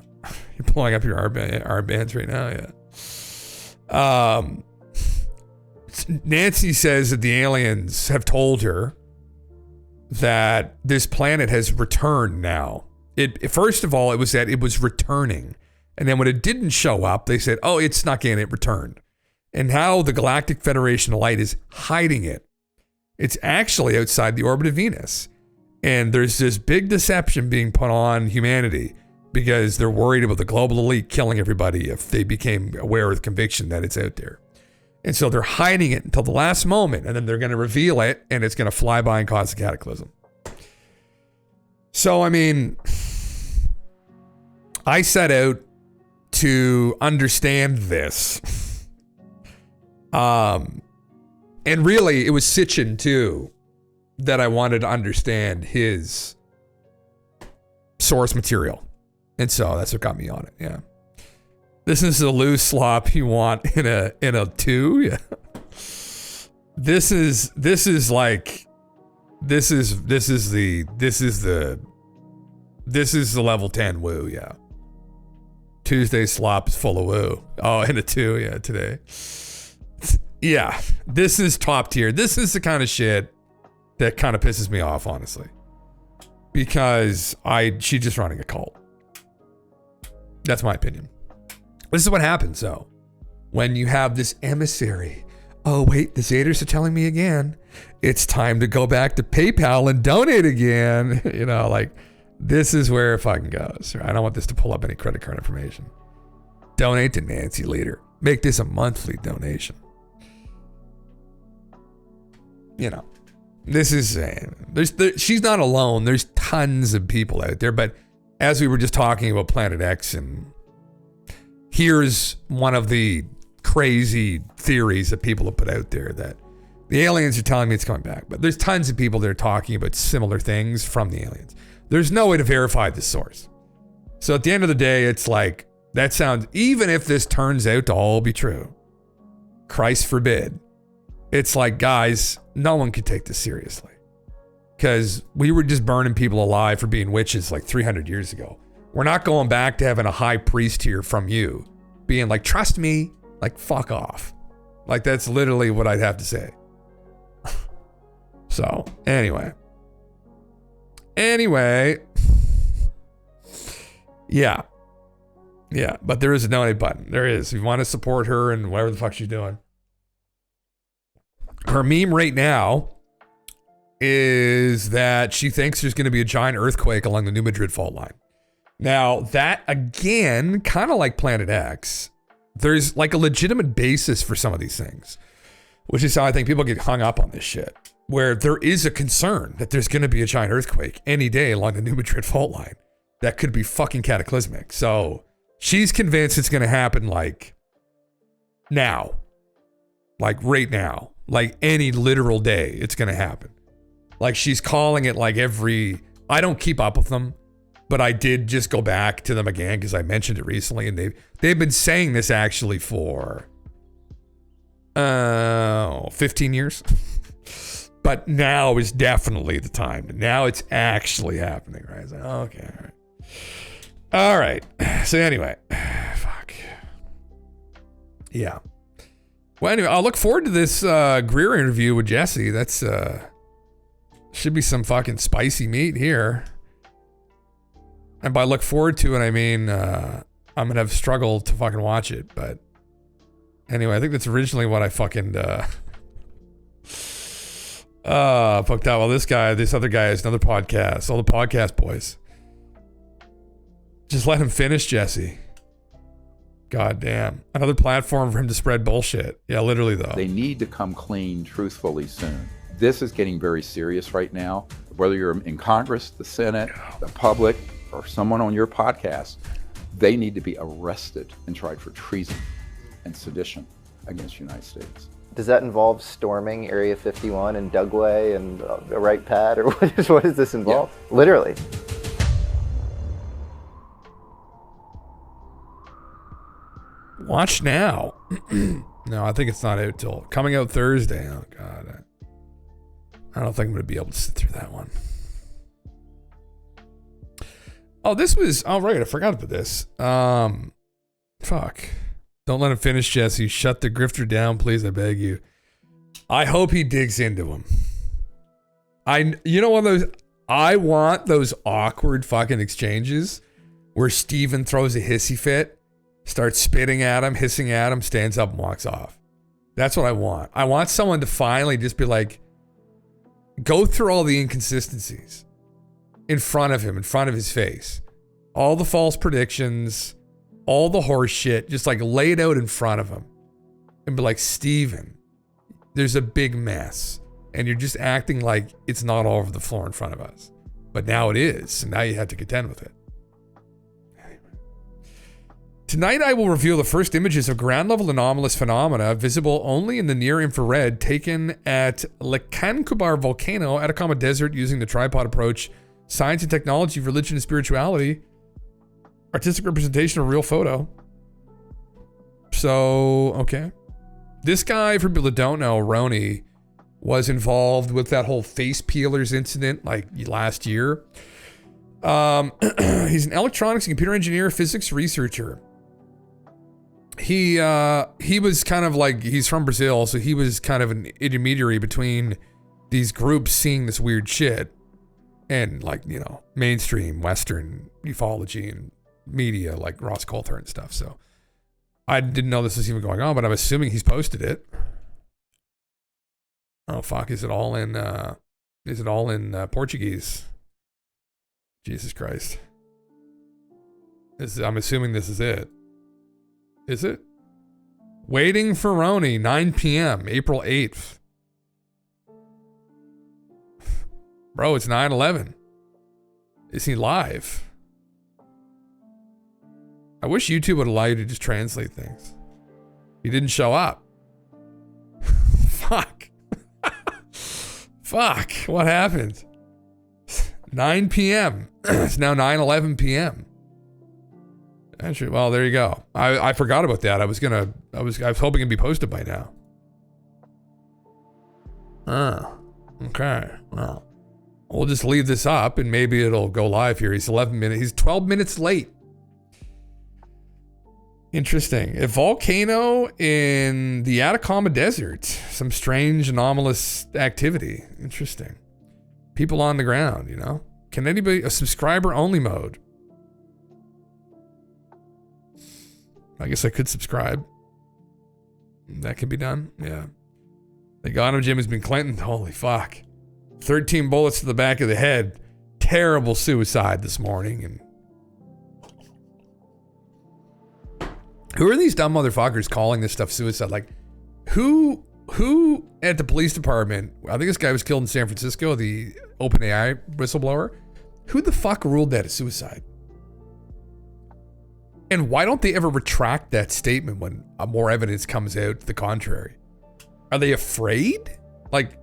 You're pulling up your armbands right now, yeah. Nancy says that the aliens have told her that this planet has returned now. First of all, it was that it was returning. And then when it didn't show up, they said, oh, it snuck in, it returned. And how the Galactic Federation of Light is hiding it. It's actually outside the orbit of Venus. And there's this big deception being put on humanity because they're worried about the global elite killing everybody if they became aware of the conviction that it's out there. And so they're hiding it until the last moment, and then they're going to reveal it, and it's going to fly by and cause a cataclysm. So, I mean, I set out to understand this. And really, it was Sitchin, too, that I wanted to understand his source material. And so that's what got me on it, yeah. This is the loose slop you want in a 2, yeah. This is the level 10 woo, yeah. Tuesday slop is full of woo. Oh, in a 2, yeah, today. Yeah, this is top tier. This is the kind of shit that kind of pisses me off, honestly. Because she's just running a cult. That's my opinion. This is what happens, though, when you have this emissary. Oh, wait, the Zetas are telling me again. It's time to go back to PayPal and donate again. You know, like, this is where it fucking goes. I don't want this to pull up any credit card information. Donate to Nancy Leader. Make this a monthly donation. You know, this is, she's not alone. There's tons of people out there, but as we were just talking about Planet X, and here's one of the crazy theories that people have put out there, that The aliens are telling me it's coming back, but there's tons of people that are talking about similar things from the aliens. There's no way to verify the source. So at the end of the day, it's like, that sounds, even if this turns out to all be true, Christ forbid, it's like, guys, no one could take this seriously. Because we were just burning people alive for being witches like 300 years ago. We're not going back to having a high priest here from you being like, trust me, like, fuck off. Like, that's literally what I'd have to say. So, anyway. Yeah. Yeah, but there is a donate button. There is. If you want to support her and whatever the fuck she's doing. Her meme right now is that she thinks there's going to be a giant earthquake along the New Madrid fault line. Now, that, again, kind of like Planet X, there's like a legitimate basis for some of these things, which is how I think people get hung up on this shit, where there is a concern that there's going to be a giant earthquake any day along the New Madrid fault line that could be fucking cataclysmic. So she's convinced it's going to happen like now, like right now, like any literal day it's going to happen. Like she's calling it like I don't keep up with them, but I did just go back to them again because I mentioned it recently, and they've been saying this actually for 15 years. But now is definitely the time. Now it's actually happening, right? It's like, okay, all right. So anyway, fuck. Yeah. Well, anyway, I'll look forward to this Greer interview with Jesse. That's should be some fucking spicy meat here. And by look forward to it, I mean I'm gonna have struggled to fucking watch it. But anyway, I think that's originally what I fucking fucked out. Well, this other guy has another podcast. All the podcast boys. Just let him finish, Jesse. God damn. Another platform for him to spread bullshit. Yeah, literally though. They need to come clean truthfully soon. This is getting very serious right now. Whether you're in Congress, the Senate, the public, or someone on your podcast, they need to be arrested and tried for treason and sedition against the United States. Does that involve storming Area 51 and Dugway and a right pad, or what does this involve? Yeah. Literally. Watch now. No, I think it's not out till coming out Thursday. Oh God, I don't think I'm gonna be able to sit through that one. Oh, this was right. I forgot about this. Fuck. Don't let him finish, Jesse. Shut the grifter down, please. I beg you. I hope he digs into him. You know, one of those. I want those awkward fucking exchanges where Steven throws a hissy fit, starts spitting at him, hissing at him, stands up and walks off. That's what I want. I want someone to finally just be like, go through all the inconsistencies in front of him, in front of his face. All the false predictions, all the horse shit, just like lay it out in front of him and be like, Steven, there's a big mess and you're just acting like it's not all over the floor in front of us. But now it is. So now you have to contend with it. Anyway. Tonight I will reveal the first images of ground level anomalous phenomena visible only in the near infrared taken at Lecancubar volcano, Atacama Desert, using the tripod approach, science and technology, religion and spirituality, artistic representation of real photo. So, okay. This guy, for people that don't know, Roni, was involved with that whole face peelers incident like last year. He's an electronics and computer engineer, physics researcher. He was kind of like, he's from Brazil, so he was kind of an intermediary between these groups seeing this weird shit and, like, you know, mainstream Western ufology and media like Ross Coulter and stuff. So I didn't know this was even going on, but I'm assuming he's posted it. Oh fuck, is it all in Portuguese? Jesus Christ. I'm assuming this is it. Is it? Waiting for Roni, 9 p.m., April 8th. Bro, it's 9/11. Is he live? I wish YouTube would allow you to just translate things. He didn't show up. Fuck. Fuck, what happened? 9 p.m. It's now 9:11 p.m. Actually, well, there you go. I forgot about that. I was hoping it'd be posted by now. Okay. Well, we'll just leave this up and maybe it'll go live here. He's 12 minutes late. Interesting. A volcano in the Atacama Desert. Some strange, anomalous activity. Interesting. People on the ground, you know? Can anybody... A subscriber-only mode. I guess I could subscribe. That can be done. Yeah. They got him. Jim has been Clinton. Holy fuck. 13 bullets to the back of the head. Terrible suicide this morning. And who are these dumb motherfuckers calling this stuff suicide? Like, who at the police department, I think this guy was killed in San Francisco, the OpenAI whistleblower. Who the fuck ruled that a suicide? And why don't they ever retract that statement when more evidence comes out to the contrary? Are they afraid? Like,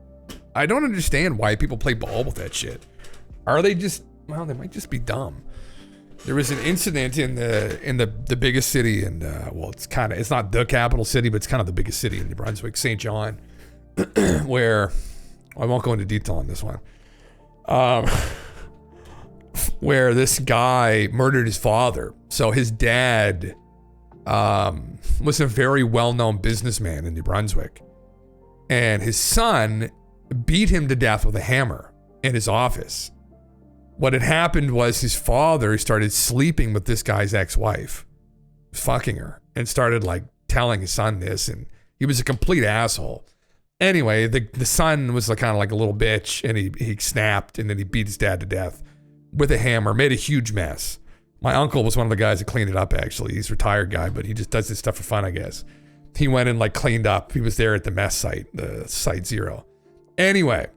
I don't understand why people play ball with that shit. Are they just, well, they might just be dumb. There was an incident in the biggest city, and well, it's not the capital city, but it's kind of the biggest city in New Brunswick, St. John, where I won't go into detail on this one. Where this guy murdered his father. So his dad was a very well-known businessman in New Brunswick, and his son beat him to death with a hammer in his office. What had happened was his father started sleeping with this guy's ex-wife, fucking her, and started like telling his son this, and he was a complete asshole. Anyway, the son was kind of like a little bitch, and he snapped, and then he beat his dad to death with a hammer, made a huge mess. My uncle was one of the guys that cleaned it up, actually. He's a retired guy, but he just does this stuff for fun, I guess. He went and like cleaned up. He was there at the mess site, the Site Zero. Anyway,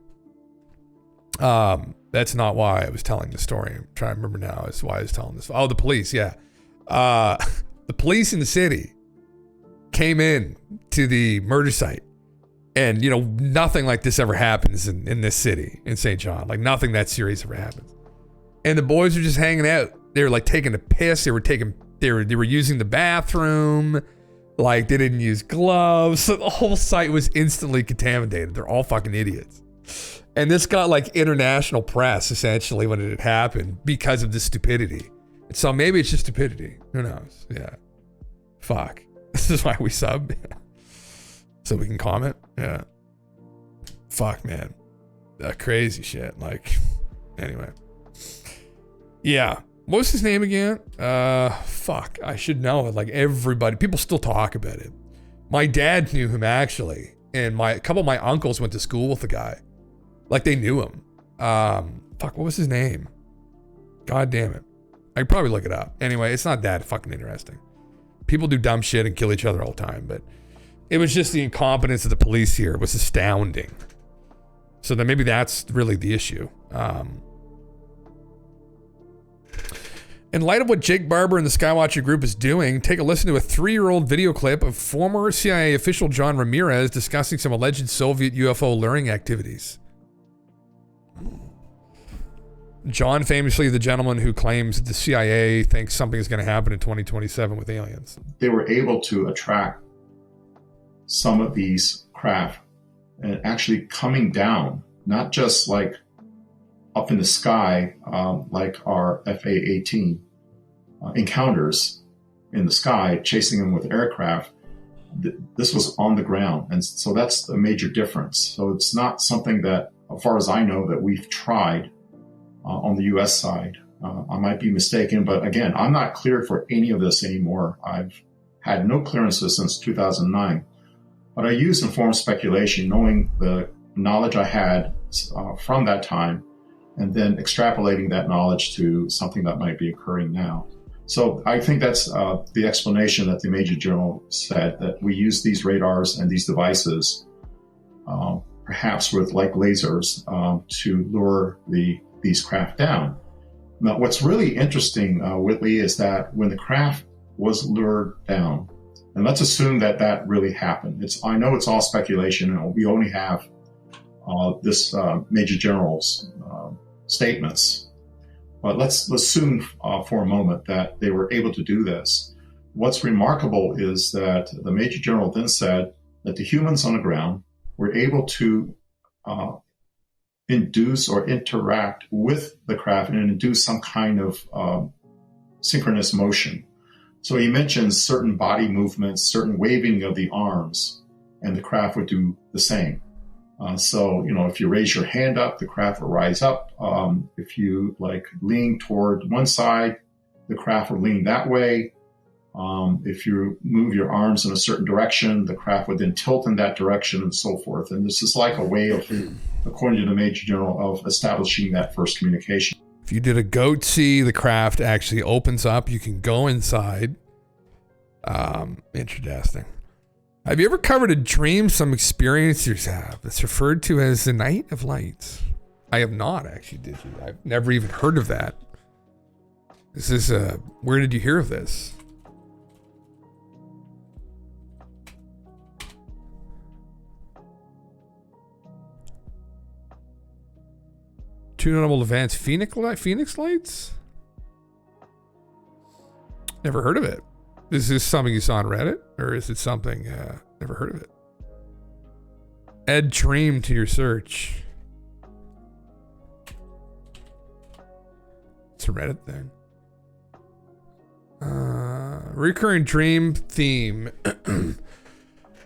that's not why I was telling the story. I'm trying to remember now is why I was telling this. Oh, the police, yeah. The police in the city came in to the murder site, and you know, nothing like this ever happens in this city, in St. John. Like nothing that serious ever happens. And the boys were just hanging out. They were like taking a piss. They were using the bathroom. Like they didn't use gloves. So the whole site was instantly contaminated. They're all fucking idiots. And this got like international press essentially when it had happened because of this stupidity. And so maybe it's just stupidity. Who knows? Yeah. Fuck. This is why we sub. So we can comment. Yeah. Fuck, man. Crazy shit. Like, anyway. Yeah. What's his name again? Fuck. I should know it. Like everybody. People still talk about it. My dad knew him actually. And a couple of my uncles went to school with the guy. Like they knew him. Fuck, what was his name? God damn it. I could probably look it up. Anyway, it's not that fucking interesting. People do dumb shit and kill each other all the time, but it was just the incompetence of the police here was astounding. So then maybe that's really the issue. In light of what Jake Barber and the Skywatcher Group is doing, take a listen to a 3-year-old video clip of former CIA official John Ramirez discussing some alleged Soviet UFO luring activities. John, famously the gentleman who claims that the CIA thinks something is going to happen in 2027 with aliens. They were able to attract some of these craft and actually coming down, not just like up in the sky, like our FA-18 encounters in the sky, chasing them with aircraft. This was on the ground. And so that's a major difference. So it's not something that, as far as I know, that we've tried on the U.S. side. I might be mistaken, but again, I'm not cleared for any of this anymore. I've had no clearances since 2009. But I use informed speculation, knowing the knowledge I had from that time, and then extrapolating that knowledge to something that might be occurring now. So I think that's the explanation that the Major General said, that we use these radars and these devices, perhaps with like lasers, to lure these craft down. Now, what's really interesting, Whitley, is that when the craft was lured down, and let's assume that that really happened. I know it's all speculation, and we only have this Major General's statements. But let's assume for a moment that they were able to do this. What's remarkable is that the Major General then said that the humans on the ground were able to induce or interact with the craft and induce some kind of synchronous motion. So he mentions certain body movements, certain waving of the arms, and the craft would do the same. So, if you raise your hand up, the craft will rise up. If you lean toward one side, the craft will lean that way. If you move your arms in a certain direction, the craft would then tilt in that direction and so forth. And this is like a way of, according to the Major General, of establishing that first communication. If you did a goatsy, the craft actually opens up. You can go inside. Interesting. Have you ever covered a dream some experiencers have that's referred to as the Night of Lights? I have not, actually, did you? I've never even heard of that. This is where did you hear of this? Two notable events. Phoenix Lights? Never heard of it. Is this something you saw on Reddit? Or is it something, never heard of it? Add dream to your search. It's a Reddit thing. Recurring dream theme.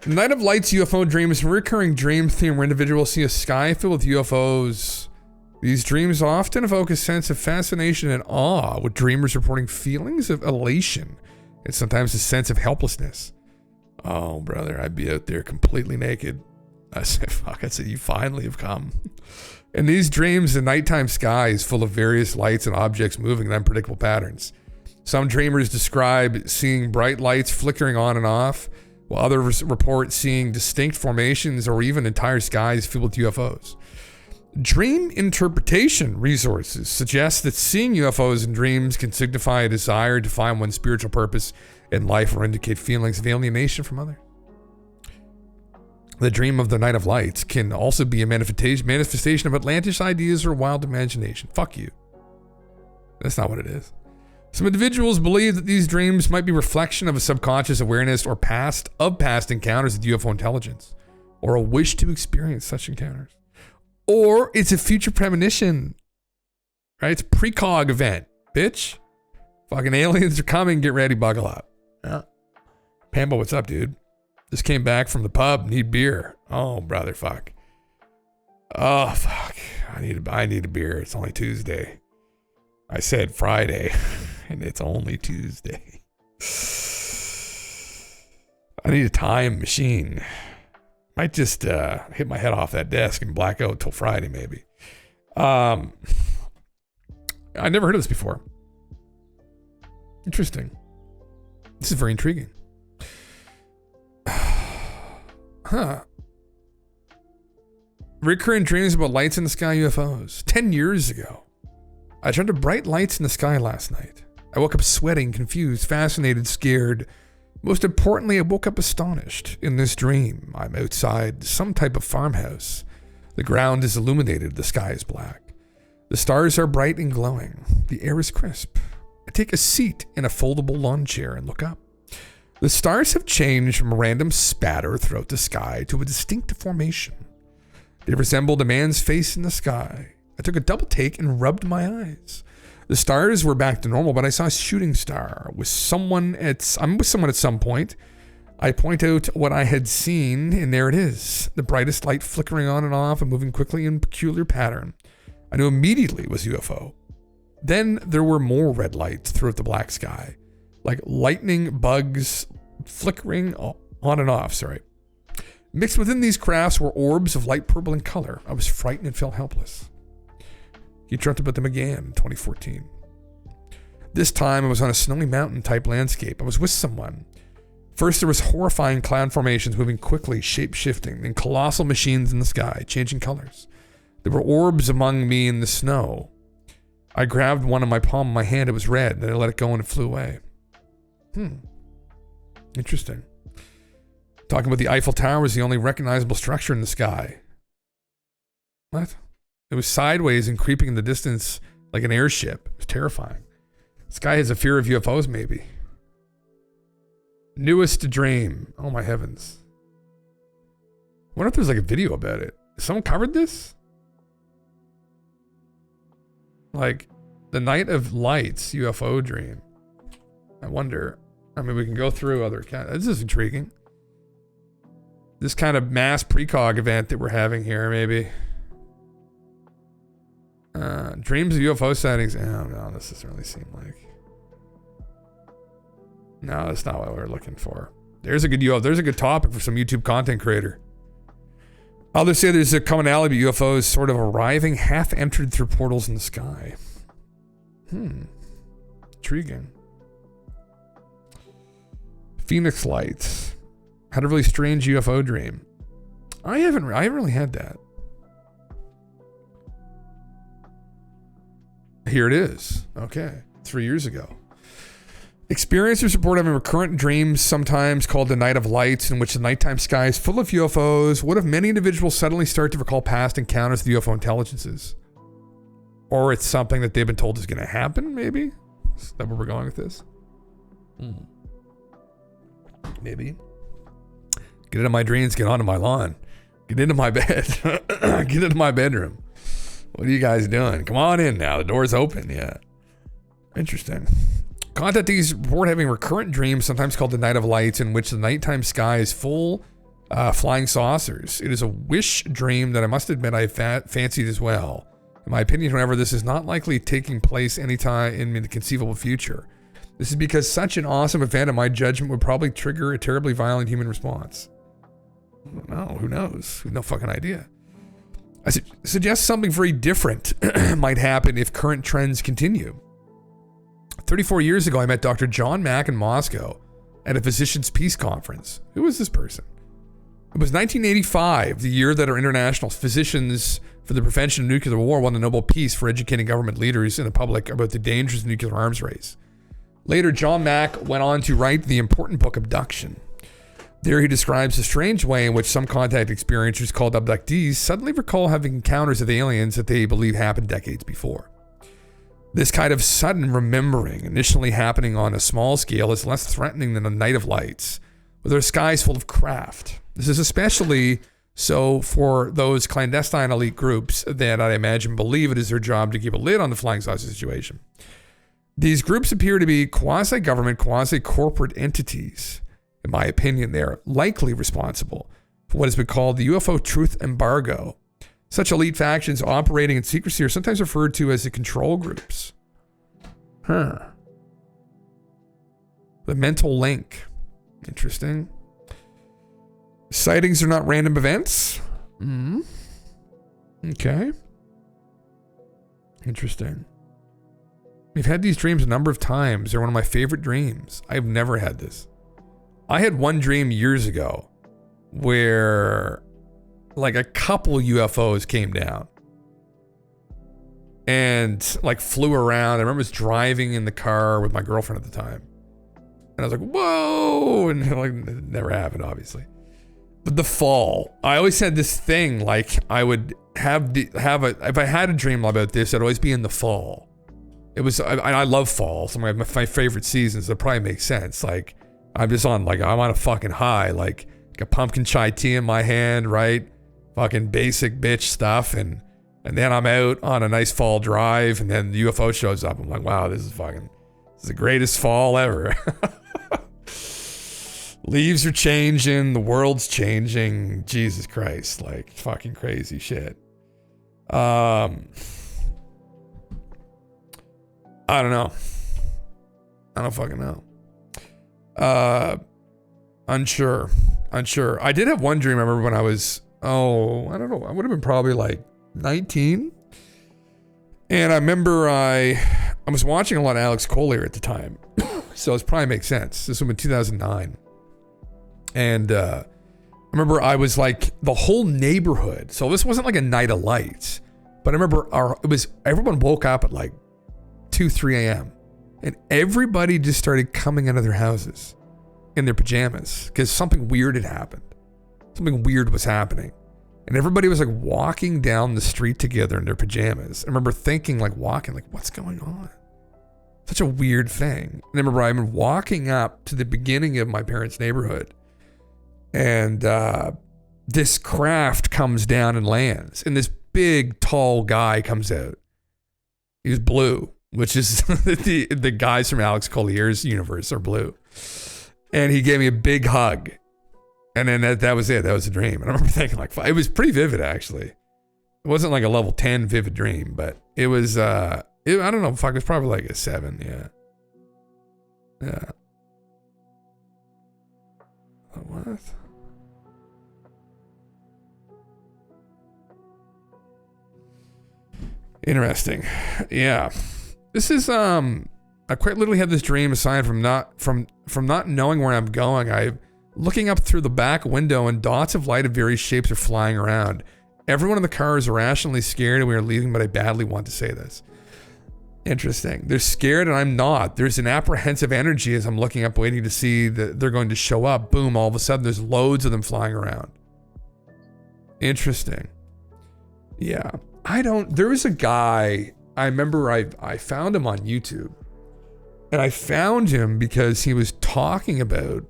Night of Lights UFO dream is a recurring dream theme where individuals see a sky filled with UFOs. These dreams often evoke a sense of fascination and awe, with dreamers reporting feelings of elation and sometimes a sense of helplessness. Oh, brother, I'd be out there completely naked. I said, fuck, I said, you finally have come. In these dreams, the nighttime sky is full of various lights and objects moving in unpredictable patterns. Some dreamers describe seeing bright lights flickering on and off, while others report seeing distinct formations or even entire skies filled with UFOs. Dream interpretation resources suggest that seeing UFOs in dreams can signify a desire to find one's spiritual purpose in life or indicate feelings of alienation from others. The dream of the Night of Lights can also be a manifestation of Atlantis ideas or wild imagination. Fuck you. That's not what it is. Some individuals believe that these dreams might be a reflection of a subconscious awareness or past encounters with UFO intelligence, or a wish to experience such encounters. Or it's a future premonition, right? It's a precog event, bitch. Fucking aliens are coming. Get ready, buckle up. Yeah. Pambo, what's up, dude? Just came back from the pub. Need beer. Oh, brother, fuck. Oh, fuck. I need a beer. It's only Tuesday. I said Friday, and it's only Tuesday. I need a time machine. Might just hit my head off that desk and black out till Friday, maybe. I never heard of this before. Interesting. This is very intriguing. Huh. Recurring dreams about lights in the sky, UFOs. 10 years ago, I turned to bright lights in the sky last night. I woke up sweating, confused, fascinated, scared. Most importantly, I woke up astonished. In this dream, I'm outside some type of farmhouse. The ground is illuminated, the sky is black. The stars are bright and glowing. The air is crisp. I take a seat in a foldable lawn chair and look up. The stars have changed from a random spatter throughout the sky to a distinct formation. They resembled a man's face in the sky. I took a double take and rubbed my eyes. The stars were back to normal, but I saw a shooting star. I'm with someone at some point. I point out what I had seen, and there it is. The brightest light flickering on and off and moving quickly in peculiar pattern. I knew immediately it was UFO. Then there were more red lights throughout the black sky, like lightning bugs flickering on and off, Mixed within these crafts were orbs of light purple in color. I was frightened and felt helpless. He dreamt about them again in 2014. This time I was on a snowy mountain type landscape. I was with someone. First there was horrifying cloud formations moving quickly, shape-shifting, and colossal machines in the sky, changing colors. There were orbs among me in the snow. I grabbed one in my palm of my hand. It was red, and I let it go and it flew away. Interesting. Talking about the Eiffel Tower was the only recognizable structure in the sky. What? It was sideways and creeping in the distance like an airship. It was terrifying. This guy has a fear of UFOs, maybe. Newest dream. Oh my heavens. I wonder if there's like a video about it. Has someone covered this? Like the Night of Lights UFO dream. I wonder. I mean, we can go through other accounts. This is intriguing. This kind of mass precog event that we're having here, maybe. Dreams of UFO sightings. Oh, no, this doesn't really seem like. No, that's not what we're looking for. There's a good topic for some YouTube content creator. Others say there's a commonality of UFOs sort of arriving half entered through portals in the sky. Intriguing. Phoenix Lights. Had a really strange UFO dream. I haven't really had that. Here it is. Okay. 3 years ago. Experiencers report having recurrent dreams, sometimes called the Night of Lights, in which the nighttime sky is full of UFOs. What if many individuals suddenly start to recall past encounters with UFO intelligences? Or it's something that they've been told is going to happen, maybe? Is that where we're going with this? Maybe. Get into my dreams, get onto my lawn. Get into my bed. Get into my bedroom. What are you guys doing? Come on in now. The door's open. Yeah. Interesting. Contactees report having recurrent dreams, sometimes called the Night of Lights, in which the nighttime sky is full flying saucers. It is a wish dream that I must admit I fancied as well. In my opinion, however, this is not likely taking place anytime in the conceivable future. This is because such an awesome event, in my judgment, would probably trigger a terribly violent human response. No, who knows? No fucking idea. I suggest something very different might happen if current trends continue. 34 years ago, I met Dr. John Mack in Moscow at a Physicians' Peace Conference. Who was this person? It was 1985, the year that our international physicians for the prevention of nuclear war won the Nobel Peace for educating government leaders and the public about the dangers of the nuclear arms race. Later, John Mack went on to write the important book Abduction. There he describes the strange way in which some contact experiencers called abductees suddenly recall having encounters with aliens that they believe happened decades before. This kind of sudden remembering, initially happening on a small scale, is less threatening than a Night of Lights, where there are skies full of craft. This is especially so for those clandestine elite groups that I imagine believe it is their job to keep a lid on the flying saucer situation. These groups appear to be quasi-government, quasi-corporate entities. In my opinion, they are likely responsible for what has been called the UFO truth embargo. Such elite factions operating in secrecy are sometimes referred to as the control groups. The mental link. Interesting. Sightings are not random events. Okay. Interesting. We've had these dreams a number of times. They're one of my favorite dreams. I've never had this. I had one dream years ago where like a couple UFOs came down and like flew around. I remember I was driving in the car with my girlfriend at the time. And I was like, whoa. And like, it never happened, obviously. But the fall, I always had this thing, like I would if I had a dream about this, it'd always be in the fall. It was, I love fall. Some of my favorite seasons. That probably makes sense. Like I'm just on, like I'm on a fucking high, like a pumpkin chai tea in my hand, right? Fucking basic bitch stuff. And then I'm out on a nice fall drive and then the UFO shows up. I'm like, wow, this is the greatest fall ever. Leaves are changing. The world's changing. Jesus Christ. Like fucking crazy shit. I don't know. I don't fucking know. Unsure. I did have one dream. I remember when I was, I don't know. I would have been probably like 19. And I remember I was watching a lot of Alex Collier at the time. So it probably makes sense. This was in 2009. And I remember I was like the whole neighborhood. So this wasn't like a Night of Lights. But I remember everyone woke up at like 2, 3 a.m. And everybody just started coming out of their houses in their pajamas because something weird had happened. Something weird was happening. And everybody was like walking down the street together in their pajamas. I remember thinking, like, walking, like, what's going on? Such a weird thing. I remember I was walking up to the beginning of my parents' neighborhood, and this craft comes down and lands, and this big, tall guy comes out. He was blue, which is the guys from Alex Collier's universe are blue. And he gave me a big hug. And then that was it. That was a dream. And I remember thinking, like, it was pretty vivid, actually. It wasn't like a level 10 vivid dream, but it was, I don't know, fuck, it was probably like a 7, yeah. Yeah. What? Interesting. Yeah. This is, I quite literally had this dream aside from not knowing where I'm going. Looking up through the back window, and dots of light of various shapes are flying around. Everyone in the car is irrationally scared and we are leaving, but I badly want to say this. Interesting. They're scared and I'm not. There's an apprehensive energy as I'm looking up, waiting to see that they're going to show up. Boom, all of a sudden there's loads of them flying around. Interesting. Yeah. There was a guy, I remember I found him on YouTube. And I found him because he was talking about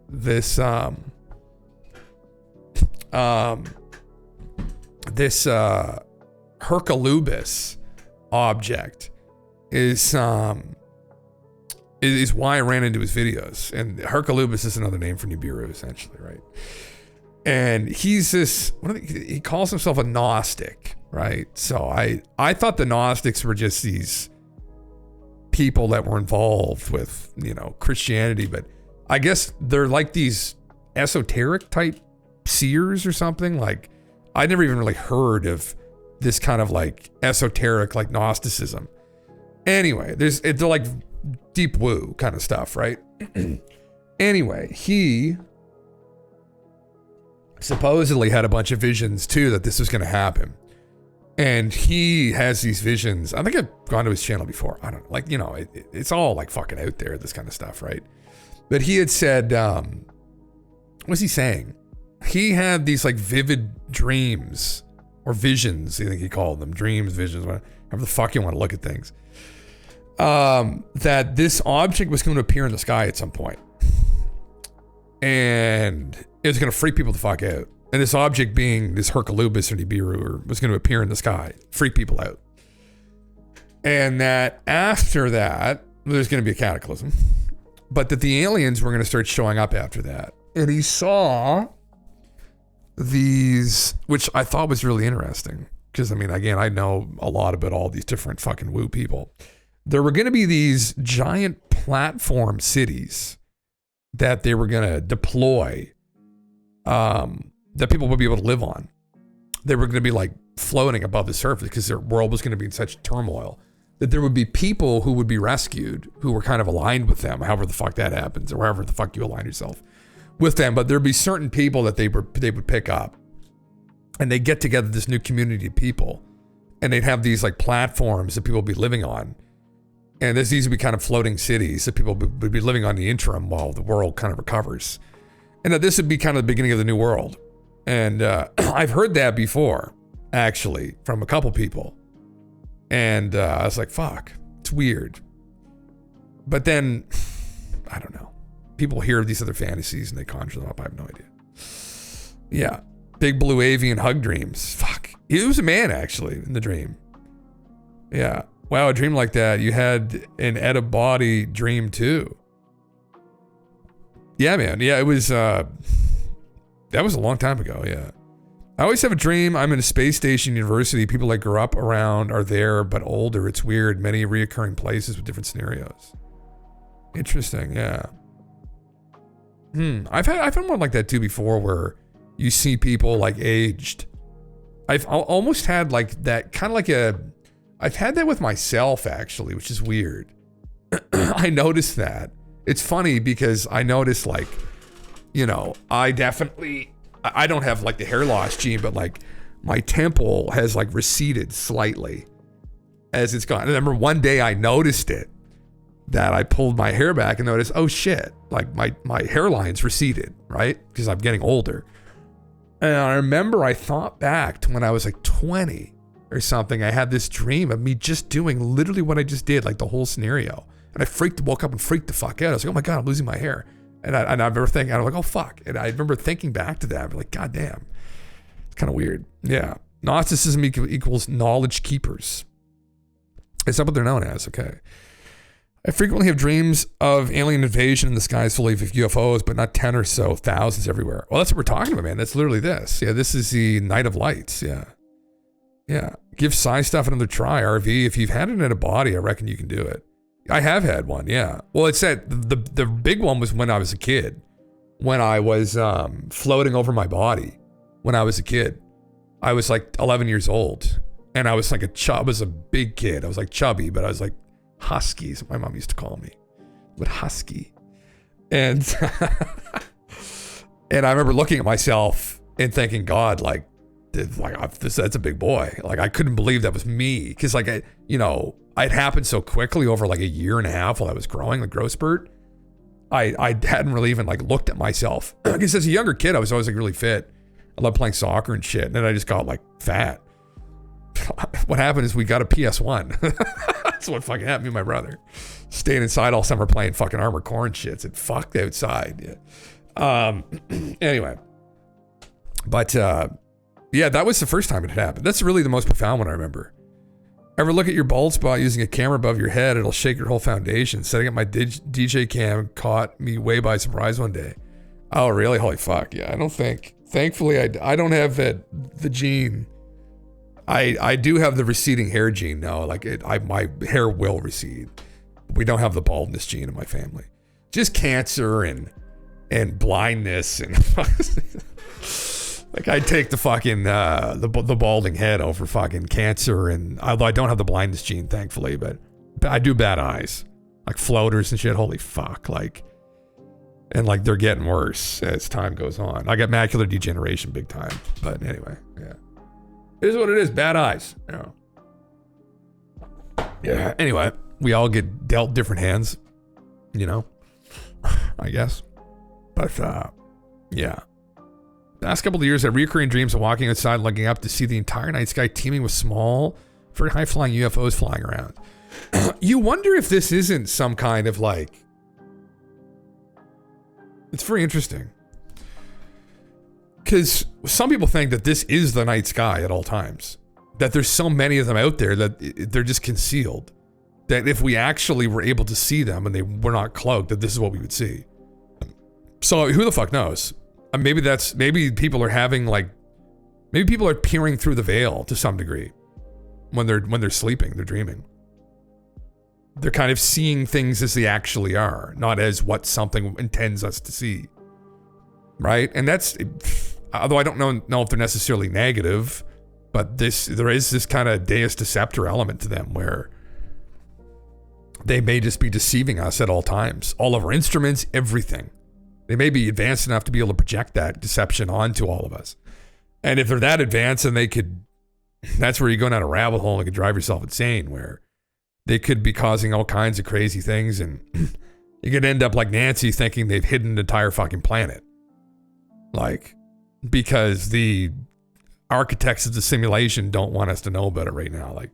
this Hercolubus object is why I ran into his videos. And Hercolubus is another name for Nibiru, essentially, right? And he's this, he calls himself a Gnostic, right? So I thought the Gnostics were just these people that were involved with, Christianity, but I guess they're like these esoteric type seers or something. Like, I never even really heard of this kind of like esoteric, like Gnosticism. Anyway, they're like deep woo kind of stuff, right? Anyway, he supposedly had a bunch of visions too that this was going to happen. And he has these visions. I think I've gone to his channel before. I don't know. Like, it's all like fucking out there, this kind of stuff, right? But he had said, what was he saying? He had these like vivid dreams or visions. I think he called them dreams, visions, whatever the fuck you want to look at things. That this object was going to appear in the sky at some point. And it was going to freak people the fuck out. And this object being this Hercolubus or Nibiru was going to appear in the sky, freak people out. And that after that, there's going to be a cataclysm. But that the aliens were going to start showing up after that. And he saw these, which I thought was really interesting. Because, again, I know a lot about all these different fucking woo people. There were going to be these giant platform cities that they were going to deploy that people would be able to live on. They were going to be like floating above the surface because their world was going to be in such turmoil. That there would be people who would be rescued who were kind of aligned with them, however the fuck that happens, or however the fuck you align yourself with them. But there'd be certain people that they would pick up, and they'd get together this new community of people, and they'd have these like platforms that people would be living on. And these would be kind of floating cities that people would be living on the interim while the world kind of recovers. And that this would be kind of the beginning of the new world. And I've heard that before, actually, from a couple people. And I was like, fuck, it's weird. But then, I don't know. People hear these other fantasies and they conjure them up. I have no idea. Yeah. Big blue avian hug dreams. Fuck. He was a man, actually, in the dream. Yeah. Wow, a dream like that. You had an out-of-body dream, too. Yeah, man. Yeah, it was, that was a long time ago, yeah. I always have a dream. I'm in a space station university. People I grew up around are there, but older. It's weird. Many reoccurring places with different scenarios. Interesting, yeah. I've had one like that too before, where you see people like aged. I've almost had like that, kind of like I've had that with myself actually, which is weird. I noticed that. It's funny because I noticed like, I don't have like the hair loss gene, but like my temple has like receded slightly as it's gone. I remember one day I noticed it, that I pulled my hair back and noticed, oh shit, like my hairline's receded, right? Because I'm getting older. And I remember I thought back to when I was like 20 or something. I had this dream of me just doing literally what I just did, like the whole scenario. And I woke up and freaked the fuck out. I was like, oh my God, I'm losing my hair. And I remember thinking, I was like, oh fuck. And I remember thinking back to that. I'm like, God damn. It's kind of weird. Yeah. Gnosticism equals knowledge keepers. Is that what they're known as? Okay. I frequently have dreams of alien invasion in the skies full of UFOs, but not 10 or so, thousands everywhere. Well, that's what we're talking about, man. That's literally this. Yeah, this is the Night of Lights. Yeah. Yeah. Give psi stuff another try, RV. If you've had it in a body, I reckon you can do it. I have had one, yeah. Well, it said the big one was when I was a kid, when I was floating over my body when I was a kid. I was like 11 years old, and I was like I was a big kid. I was like chubby, but I was like husky, so my mom used to call me, but husky. And and I remember looking at myself and thinking, God, that's a big boy. Like, I couldn't believe that was me, because like it happened so quickly over like a year and a half while I was growing, the growth spurt. I hadn't really even like looked at myself, because as a younger kid I was always like really fit. I loved playing soccer and shit, and then I just got like fat. What happened is we got a PS1. That's what fucking happened. Me and my brother staying inside all summer playing fucking Armored Core and shit. Said fuck the outside. Yeah. Anyway, but yeah, that was the first time it had happened. That's really the most profound one I remember. Ever look at your bald spot using a camera above your head? It'll shake your whole foundation. Setting up my DJ cam caught me way by surprise one day. Oh, really? Holy fuck. Yeah, I don't think. Thankfully, I don't have the gene. I do have the receding hair gene now. Like my hair will recede. We don't have the baldness gene in my family. Just cancer and blindness and like I'd take the fucking the balding head over fucking cancer, and although I don't have the blindness gene, thankfully, but I do bad eyes, like floaters and shit. Holy fuck, like. And like they're getting worse as time goes on. I got macular degeneration big time. But anyway, yeah. It is what it is. Bad eyes. Yeah. Yeah. Anyway, we all get dealt different hands, I guess. But yeah. The last couple of years, I had recurring dreams of walking outside, looking up to see the entire night sky teeming with small, very high flying UFOs flying around. You wonder if this isn't some kind of like. It's very interesting, because some people think that this is the night sky at all times, that there's so many of them out there that they're just concealed, that if we actually were able to see them and they were not cloaked, that this is what we would see. So who the fuck knows? Maybe people are having maybe people are peering through the veil to some degree when they're sleeping, they're dreaming. They're kind of seeing things as they actually are, not as what something intends us to see. Right? And that's, although I don't know if they're necessarily negative, but there is this kind of Deus Deceptor element to them where they may just be deceiving us at all times. All of our instruments, everything. They may be advanced enough to be able to project that deception onto all of us. And if they're that advanced, then that's where you go down a rabbit hole and could drive yourself insane, where they could be causing all kinds of crazy things, and you could end up like Nancy thinking they've hidden an entire fucking planet. Like, because the architects of the simulation don't want us to know about it right now. Like,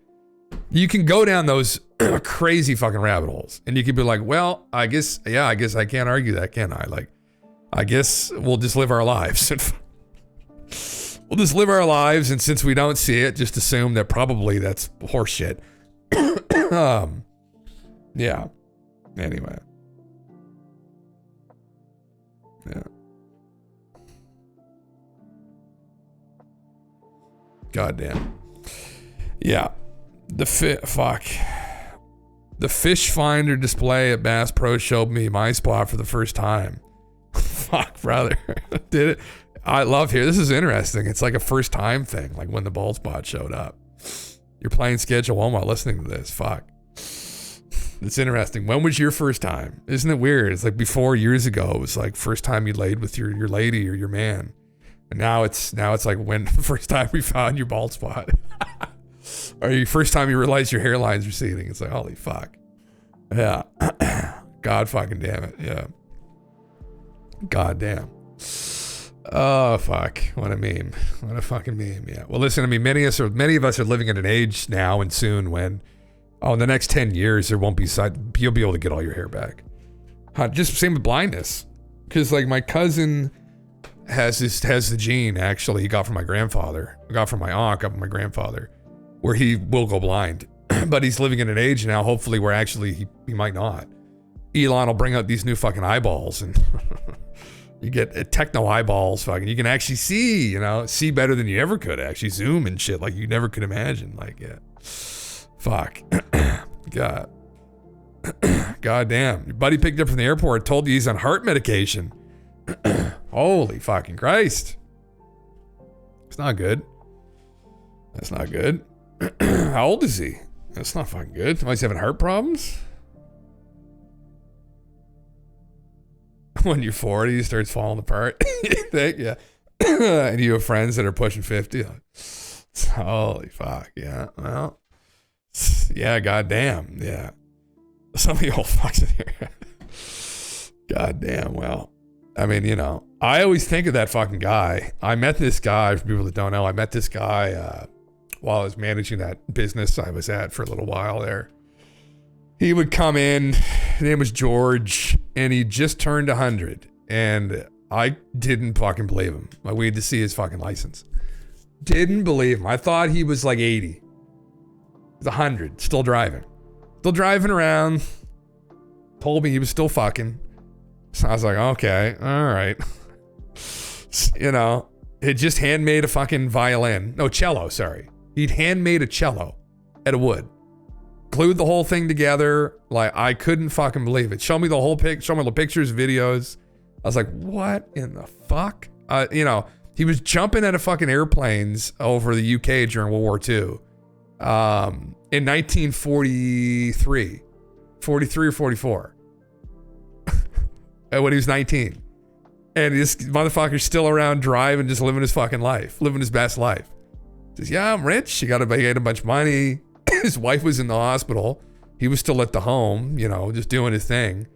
you can go down those crazy fucking rabbit holes, and you can be like, well, I guess I can't argue that, can I? Like, I guess we'll just live our lives. We'll just live our lives, and since we don't see it, just assume that probably that's horseshit. Yeah. Anyway. Yeah. Goddamn. Yeah. The fish finder display at Bass Pro showed me my spot for the first time. Fuck, brother. Did it? I love here. This is interesting. It's like a first time thing, like when the bald spot showed up. You're playing Schedule 1 while listening to this. Fuck. It's interesting. When was your first time? Isn't it weird? It's like before, years ago, it was like first time you laid with your lady or your man. And now it's like when the first time we found your bald spot. Or your first time you realize your hairline's receding. It's like, holy fuck. Yeah. God fucking damn it. Yeah. God damn. Oh fuck! What a meme! What a fucking meme! Yeah. Well, listen. I mean, many of us are living in an age now and soon when, in the next 10 years, there won't be you'll be able to get all your hair back. Just same with blindness, because like my cousin has the gene actually he got from my grandfather, got from my aunt, got from my grandfather, where he will go blind, but he's living in an age now. Hopefully, where actually he might not. Elon will bring out these new fucking eyeballs and. You get techno eyeballs, fucking. You can actually see better than you ever could. Actually zoom and shit like you never could imagine. Like, yeah, fuck, God, goddamn. Your buddy picked up from the airport, told you he's on heart medication. Holy fucking Christ, it's not good. That's not good. How old is he? That's not fucking good. Am I having heart problems? When you're 40, it starts falling apart. You think, yeah. And you have friends that are pushing 50. Holy fuck, yeah. Well, yeah, goddamn, yeah. Some of you old fucks in here. Goddamn, well. I mean, I always think of that fucking guy. I met this guy, for people that don't know, I met this guy while I was managing that business I was at for a little while there. He would come in, his name was George, and he just turned 100. And I didn't fucking believe him. I waited to see his fucking license. Didn't believe him. I thought he was like 80. He's 100, still driving. Still driving around. Told me he was still fucking. So I was like, okay, all right. He'd just handmade a fucking violin. No, cello, sorry. He'd handmade a cello out of wood. Glued the whole thing together. Like, I couldn't fucking believe it. Show me the whole show me the pictures, videos. I was like, what in the fuck? He was jumping out of fucking airplanes over the UK during World War II. In 1943. 43 or 44. When he was 19. And this motherfucker's still around driving, just living his fucking life. Living his best life. Says, yeah, I'm rich. He got a bunch of money. His wife was in the hospital. He was still at the home, just doing his thing.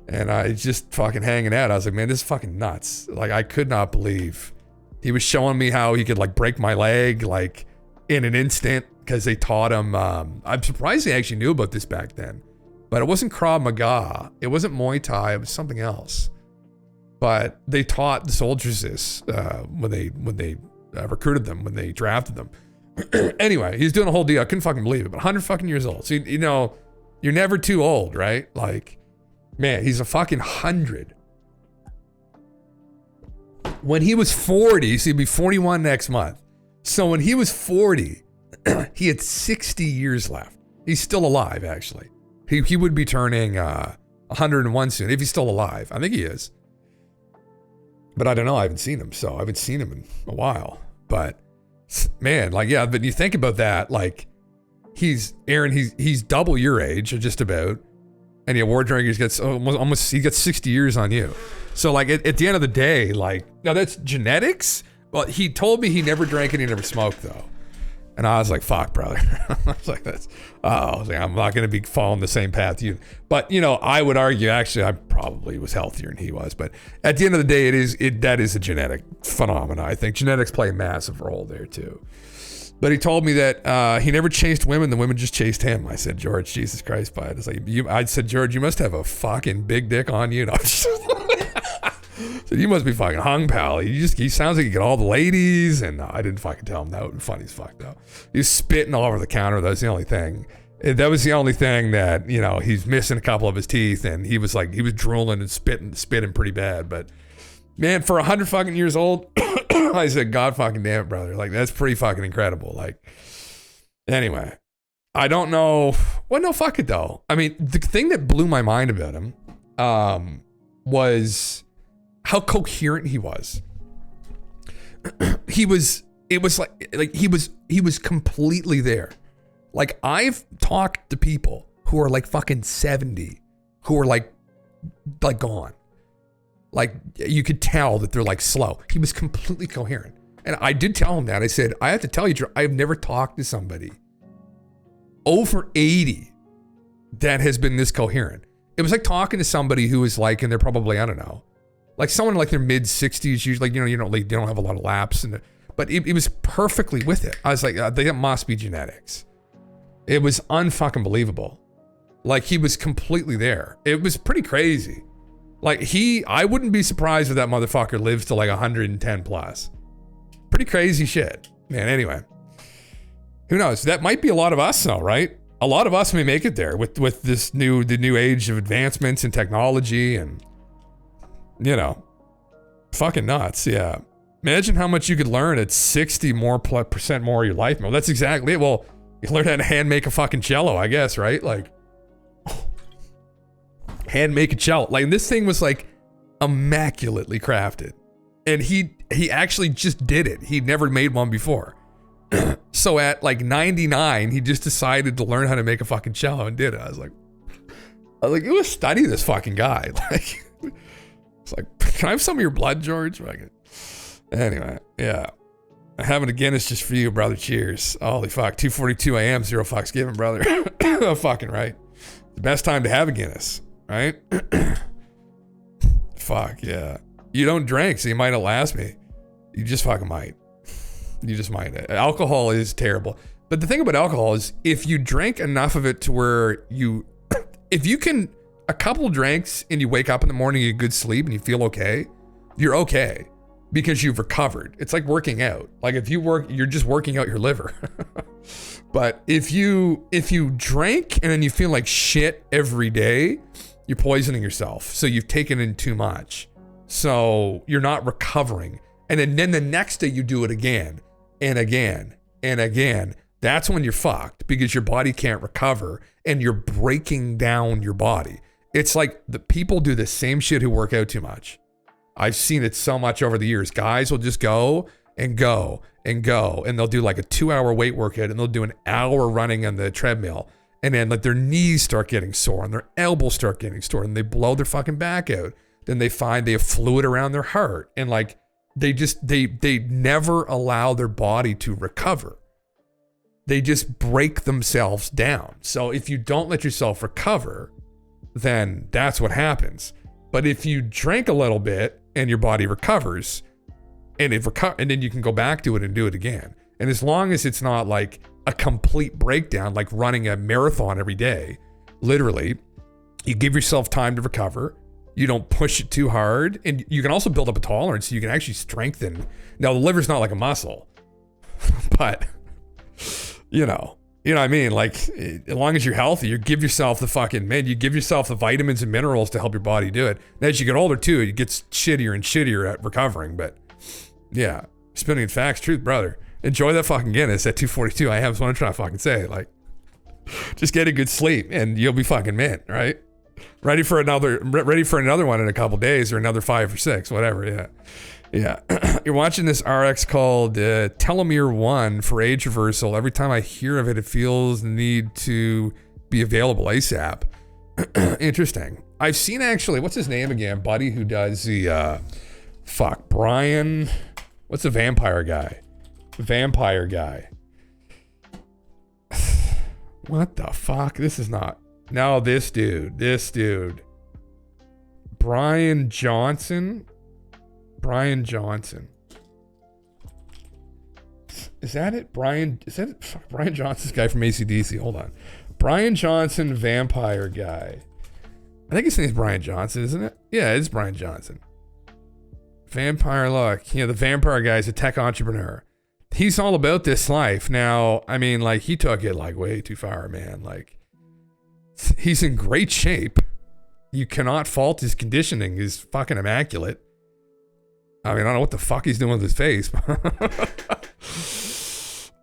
And I just fucking hanging out. I was like, man, this is fucking nuts. Like, I could not believe. He was showing me how he could like break my leg like in an instant because they taught him. I'm surprised he actually knew about this back then. But it wasn't Krav Maga. It wasn't Muay Thai. It was something else. But they taught the soldiers this when they recruited them, when they drafted them. Anyway, he's doing a whole deal. I couldn't fucking believe it. But 100 fucking years old. So, you're never too old, right? Like, man, he's a fucking 100. When he was 40, so he'd be 41 next month. So when he was 40, he had 60 years left. He's still alive, actually. He would be turning 101 soon, if he's still alive. I think he is. But I don't know. I haven't seen him. So I haven't seen him in a while. But man, like, yeah, but you think about that, like, he's double your age, or just about, and the award drinker gets almost he gets 60 years on you. So like at the end of the day, like, now that's genetics. Well, he told me he never drank and he never smoked though, and I was like, fuck, brother. I was like, I'm not gonna be following the same path you. But I would argue actually I probably was healthier than he was. But at the end of the day, that is a genetic phenomena. I think genetics play a massive role there too. But he told me that he never chased women; the women just chased him. I said, George, Jesus Christ, bud. It's like I said, George, you must have a fucking big dick on you. No, so you must be fucking hung, pal. He sounds like you get all the ladies, and I didn't fucking tell him that. It was funny as fuck though. He's spitting all over the counter. That's the only thing. That was the only thing that he's missing a couple of his teeth, and he was drooling and spitting pretty bad. But man, for 100 fucking years old. I said, God fucking damn it, brother. Like, that's pretty fucking incredible. Like, anyway, I don't know. Well, no, fuck it though. I mean, the thing that blew my mind about him was how coherent he was. He was completely there. Like, I've talked to people who are like fucking 70, who are like gone. Like, you could tell that they're like slow. He was completely coherent. And I did tell him that. I said, I have to tell you, Drew, I've never talked to somebody over 80 that has been this coherent. It was like talking to somebody who is like, and they're probably, I don't know, Like someone like their mid 60s, usually, like, you know, they don't have a lot of laps, but it was perfectly with it. I was like, they must be genetics. It was unfucking believable. Like he was completely there. It was pretty crazy. Like I wouldn't be surprised if that motherfucker lives to like 110 plus. Pretty crazy shit, man. Anyway, who knows? That might be a lot of us though, right? A lot of us may make it there with the new age of advancements in technology and, you know, fucking nuts. Yeah. Imagine how much you could learn at 60% more of your life. Well, that's exactly it. Well, you learn how to hand make a fucking cello, I guess, right? Like, hand make a cello. Like, this thing was like immaculately crafted. And he actually just did it. He'd never made one before. So at like 99, he just decided to learn how to make a fucking cello and did it. I was like, you must study this fucking guy. Like, it's like, can I have some of your blood, George? Anyway, yeah. Having a Guinness just for you, brother. Cheers. Holy fuck. 2:42 a.m. 0 fucks given, brother. Fucking right. The best time to have a Guinness, right? Fuck, yeah. You don't drink, so you might outlast me. You just fucking might. You just might. Alcohol is terrible. But the thing about alcohol is if you drink enough of it to where if you can, a couple drinks and you wake up in the morning, you get good sleep and you feel okay, you're okay because you've recovered. It's like working out. Like if you work, you're just working out your liver. But if you drink and then you feel like shit every day, you're poisoning yourself. So you've taken in too much. So you're not recovering. And then the next day you do it again and again and again. That's when you're fucked because your body can't recover and you're breaking down your body. It's like the people do the same shit who work out too much. I've seen it so much over the years. Guys will just go and go and go, and they'll do like a 2-hour weight workout and they'll do an hour running on the treadmill. And then like their knees start getting sore and their elbows start getting sore and they blow their fucking back out. Then they find they have fluid around their heart and like they never allow their body to recover. They just break themselves down. So if you don't let yourself recover, then that's what happens. But if you drink a little bit and your body recovers, and then you can go back to it and do it again. And as long as it's not like a complete breakdown, like running a marathon every day, literally, you give yourself time to recover. You don't push it too hard. And you can also build up a tolerance so you can actually strengthen. Now, the liver's not like a muscle, but you know what I mean? Like, as long as you're healthy, you give yourself you give yourself the vitamins and minerals to help your body do it. And as you get older too, it gets shittier and shittier at recovering. But yeah, spinning facts, truth, brother. Enjoy that fucking Guinness at 2:42 a.m. is what I'm trying to fucking say. Like, just get a good sleep and you'll be fucking mint, right? Ready for another one in a couple days or another 5 or 6, whatever. Yeah. Yeah. You're watching this RX called Telomere 1 for age reversal. Every time I hear of it, it feels the need to be available ASAP. Interesting. I've seen actually, what's his name again? Buddy who does the, Brian, what's the vampire guy? Vampire guy. What the fuck? This is not. No, this dude. Brian Johnson. Is that it? Brian Johnson's guy from AC/DC. Hold on. Brian Johnson, vampire guy. I think his name's Brian Johnson, isn't it? Yeah, it's Brian Johnson. Vampire look. Yeah, the vampire guy's a tech entrepreneur. He's all about this life. Now, I mean, like, he took it like way too far, man. Like, he's in great shape. You cannot fault his conditioning. He's fucking immaculate. I mean, I don't know what the fuck he's doing with his face.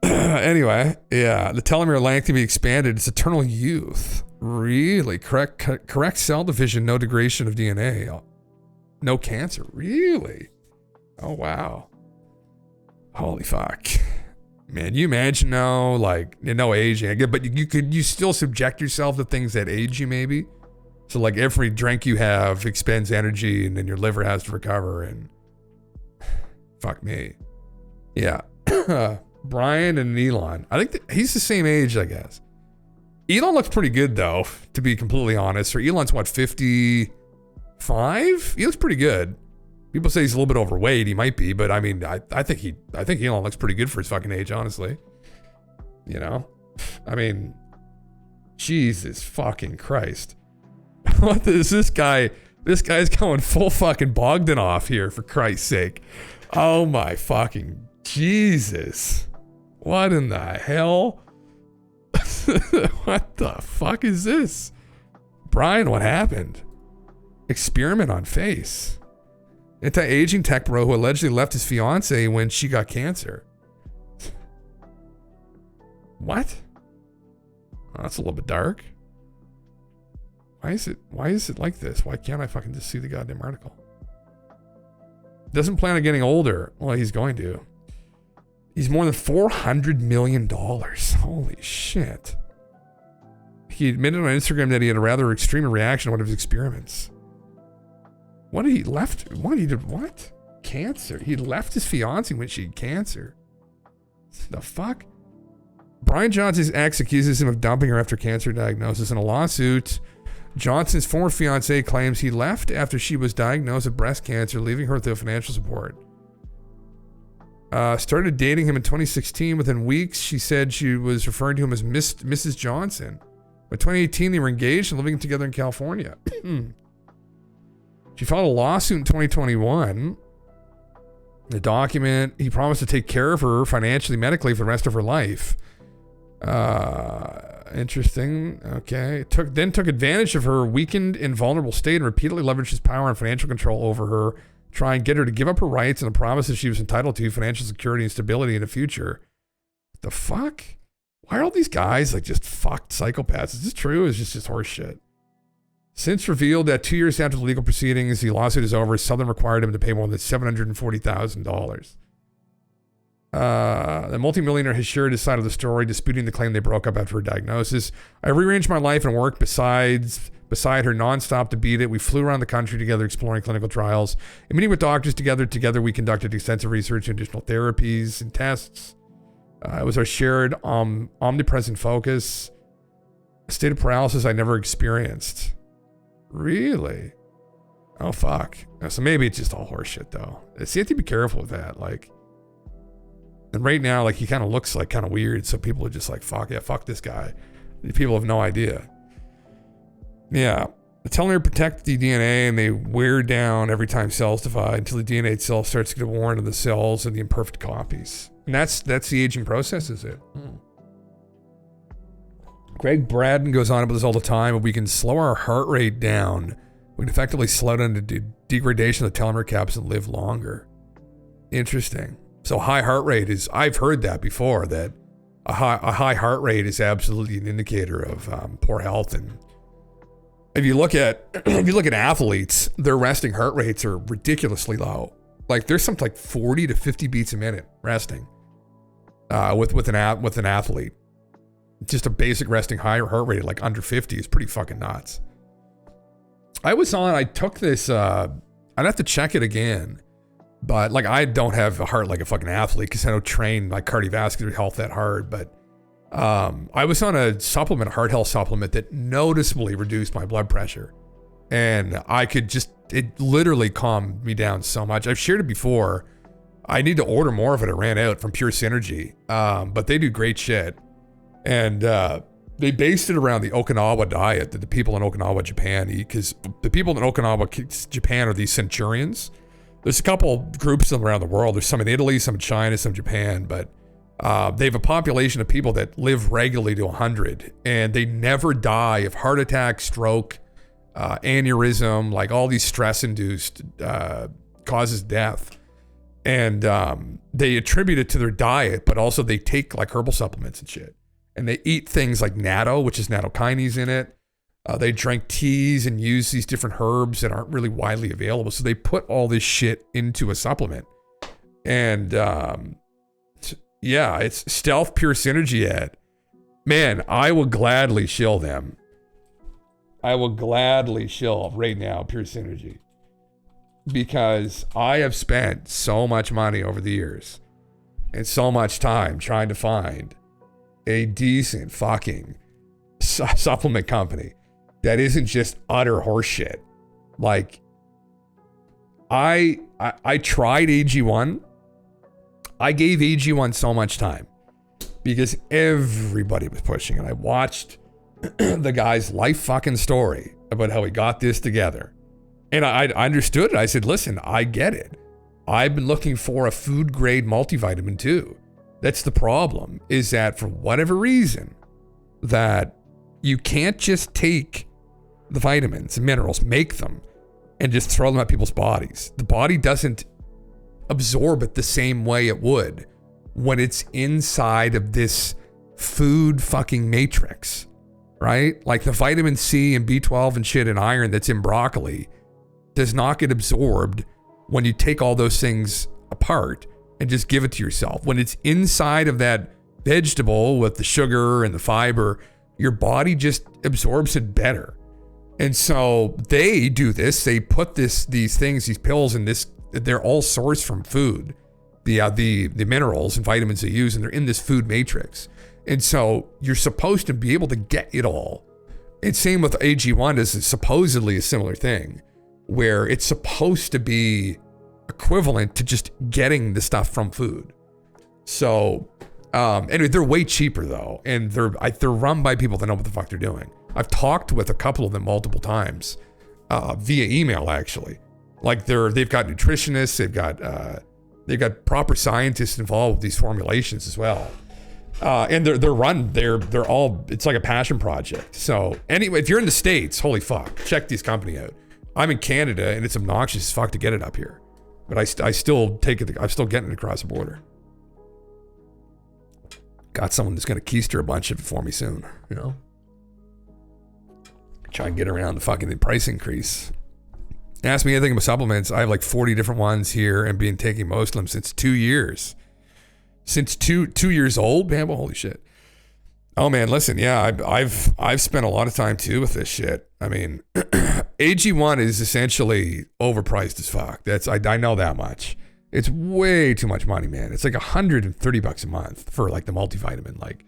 Anyway, yeah, the telomere length can be expanded. It's eternal youth. Really? Correct cell division, no degradation of DNA. No cancer. Really? Oh, wow. Holy fuck. Man, you imagine now, like, no aging, but you still subject yourself to things that age you maybe. So like every drink you have expends energy and then your liver has to recover and fuck me. Yeah. Brian and Elon. I think he's the same age, I guess. Elon looks pretty good though, to be completely honest. Or Elon's what, 55? He looks pretty good. People say he's a little bit overweight. He might be, but I mean, I think Elon looks pretty good for his fucking age, honestly. You know? I mean, Jesus fucking Christ. What is this guy? This guy's going full fucking Bogdanov here, for Christ's sake. Oh my fucking Jesus. What in the hell? What the fuck is this? Brian, what happened? Experiment on face. Anti-aging tech bro who allegedly left his fiance when she got cancer. What? Oh, that's a little bit dark. Why is it like this? Why can't I fucking just see the goddamn article? Doesn't plan on getting older. Well, he's going to. He's more than $400 million. Holy shit. He admitted on Instagram that he had a rather extreme reaction to one of his experiments. What? Cancer. He left his fiancée when she had cancer. The fuck? Brian Johnson's ex accuses him of dumping her after cancer diagnosis. In a lawsuit, Johnson's former fiancée claims he left after she was diagnosed with breast cancer, leaving her without financial support. Started dating him in 2016. Within weeks, she said she was referring to him as Mrs. Johnson. By 2018, they were engaged and living together in California. She filed a lawsuit in 2021. The document, he promised to take care of her financially, medically for the rest of her life. Interesting. Okay. Took advantage of her weakened and vulnerable state and repeatedly leveraged his power and financial control over her, try and get her to give up her rights and the promises she was entitled to, financial security and stability in the future. What the fuck? Why are all these guys like just fucked psychopaths? Is this true? Is this just horse shit? Since revealed that 2 years after the legal proceedings, the lawsuit is over, Southern required him to pay more than $740,000. The multimillionaire has shared his side of the story, disputing the claim they broke up after her diagnosis. I rearranged my life and work beside her nonstop to beat it. We flew around the country together exploring clinical trials and meeting with doctors together we conducted extensive research and additional therapies and tests. It was our shared omnipresent focus, a state of paralysis I never experienced. Really? Oh, fuck. So maybe it's just all horseshit, though. See, you have to be careful with that. Like, and right now, like, he kind of looks like kind of weird, so people are just like, fuck this guy. People have no idea. Yeah. They're telling her to protect the DNA, and they wear down every time cells divide until the DNA itself starts to get worn to the cells and the imperfect copies. And that's the aging process, is it? Greg Braden goes on about this all the time, but we can slow our heart rate down. We can effectively slow down the degradation of the telomere caps and live longer. Interesting. So high heart rate is, I've heard that before, that a high heart rate is absolutely an indicator of poor health. And if you look at athletes, their resting heart rates are ridiculously low. Like there's something like 40 to 50 beats a minute resting with an athlete. Just a basic resting higher heart rate, like under 50, is pretty fucking nuts. I took this, I'd have to check it again, but like I don't have a heart like a fucking athlete because I don't train my cardiovascular health that hard, but I was on a heart health supplement that noticeably reduced my blood pressure. And it literally calmed me down so much. I've shared it before. I need to order more of it. It ran out from Pure Synergy, but they do great shit. And they based it around the Okinawa diet that the people in Okinawa, Japan eat, because the people in Okinawa, Japan are these centurions. There's a couple groups of them around the world. There's some in Italy, some in China, some in Japan, but they have a population of people that live regularly to 100, and they never die of heart attack, stroke, aneurysm, like all these stress-induced causes death. And they attribute it to their diet, but also they take like herbal supplements and shit. And they eat things like natto, which is nattokinase in it. They drink teas and use these different herbs that aren't really widely available. So they put all this shit into a supplement. And yeah, it's Stealth Pure Synergy ad. Man, I will gladly shill them. I will gladly shill right now Pure Synergy. Because I have spent so much money over the years and so much time trying to find a decent fucking supplement company that isn't just utter horseshit. Like, I tried AG1. I gave AG1 so much time because everybody was pushing it. I watched the guy's life fucking story about how he got this together. And I understood it. I said, listen, I get it. I've been looking for a food grade multivitamin too. That's the problem, is that for whatever reason, that you can't just take the vitamins and minerals, make them, and just throw them at people's bodies. The body doesn't absorb it the same way it would when it's inside of this food fucking matrix, right? Like the vitamin C and B12 and shit and iron that's in broccoli does not get absorbed when you take all those things apart and just give it to yourself. When it's inside of that vegetable with the sugar and the fiber, your body just absorbs it better. And so they do this. They put these things, these pills in this, they're all sourced from food. The minerals and vitamins they use, and they're in this food matrix. And so you're supposed to be able to get it all. And same with AG1 is supposedly a similar thing, where it's supposed to be equivalent to just getting the stuff from food. So anyway, they're way cheaper though, and they're run by people that know what the fuck they're doing. I've talked with a couple of them multiple times via email, actually. Like they've got nutritionists, they've got proper scientists involved with these formulations as well. And they're all, it's like a passion project. So anyway, if you're in the States, holy fuck, check this company out. I'm in Canada and it's obnoxious as fuck to get it up here. But I still take it, I'm still getting it across the border. Got someone that's going to keister a bunch of it for me soon, you know? Try and get around the fucking price increase. Ask me anything about supplements. I have like 40 different ones here and been taking most of them since 2 years. Since two years old, man, well, holy shit. Oh man, listen, yeah, I've spent a lot of time too with this shit. I mean, AG1 is essentially overpriced as fuck. I know that much. It's way too much money, man. It's like $130 a month for like the multivitamin, like,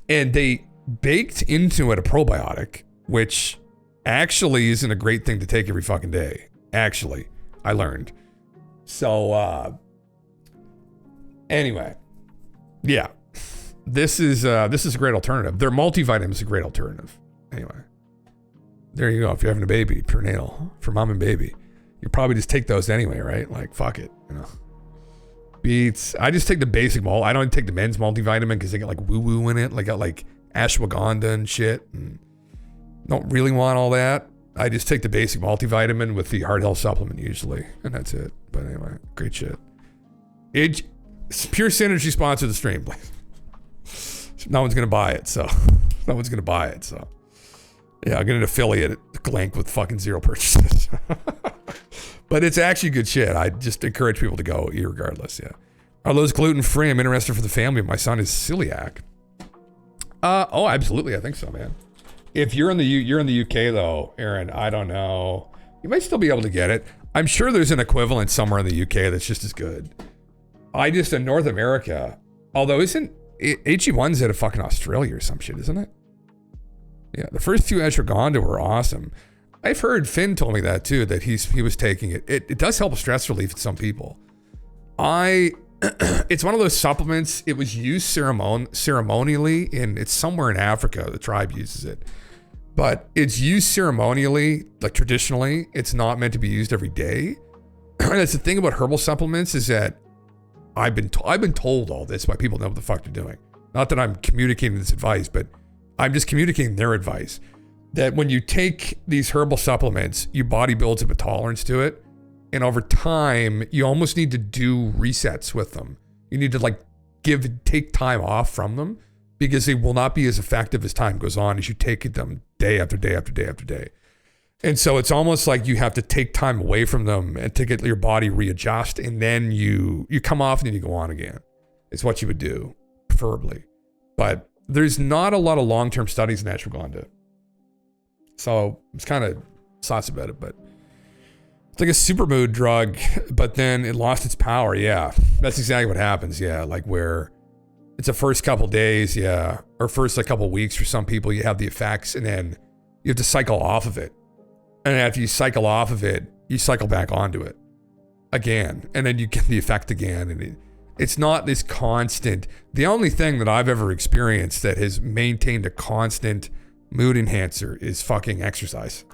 and they baked into it a probiotic, which actually isn't a great thing to take every fucking day. Actually, I learned. So, anyway, yeah, this is a great alternative. Their multivitamin is a great alternative. Anyway, there you go. If you're having a baby, prenatal for mom and baby, you probably just take those anyway, right? Like, fuck it, you know. Beets. I just take the basic I don't take the men's multivitamin because they got like woo woo in it. Like got like ashwagandha and shit, and don't really want all that. I just take the basic multivitamin with the heart health supplement usually, and that's it. But anyway, great shit. Pure Synergy sponsored the stream. No one's gonna buy it, so no one's gonna buy it. So yeah, I'll get an affiliate link with fucking zero purchases. But it's actually good shit. I just encourage people to go irregardless. Yeah. Are those gluten free? I'm interested for the family. My son is celiac. Oh, absolutely. I think so, man. If you're in the UK though, Aaron, I don't know. You might still be able to get it. I'm sure there's an equivalent somewhere in the UK that's just as good. In North America, although isn't AG1's out of fucking Australia or some shit, isn't it? Yeah, the first two ashwagandha were awesome. I've heard Finn told me that too, that he was taking it. It does help with stress relief in some people. It's one of those supplements. It was used ceremonially it's somewhere in Africa. The tribe uses it, but it's used ceremonially, like traditionally. It's not meant to be used every day. And that's the thing about herbal supplements is that I've been told all this by people who know what the fuck they're doing. Not that I'm communicating this advice, but I'm just communicating their advice. That when you take these herbal supplements, your body builds up a tolerance to it. And over time, you almost need to do resets with them. You need to take time off from them because they will not be as effective as time goes on as you take them day after day after day after day. And so it's almost like you have to take time away from them and to get your body readjust. And then you come off and then you go on again. It's what you would do, preferably. But there's not a lot of long-term studies in ashwagandha. So it's kind of sauce about it, but it's like a supermood drug, but then it lost its power. Yeah, that's exactly what happens. Yeah, like where it's the first couple days, yeah, or first couple weeks for some people, you have the effects, and then you have to cycle off of it. And after you cycle off of it, you cycle back onto it again, and then you get the effect again, and it's not this constant. The only thing that I've ever experienced that has maintained a constant mood enhancer is fucking exercise.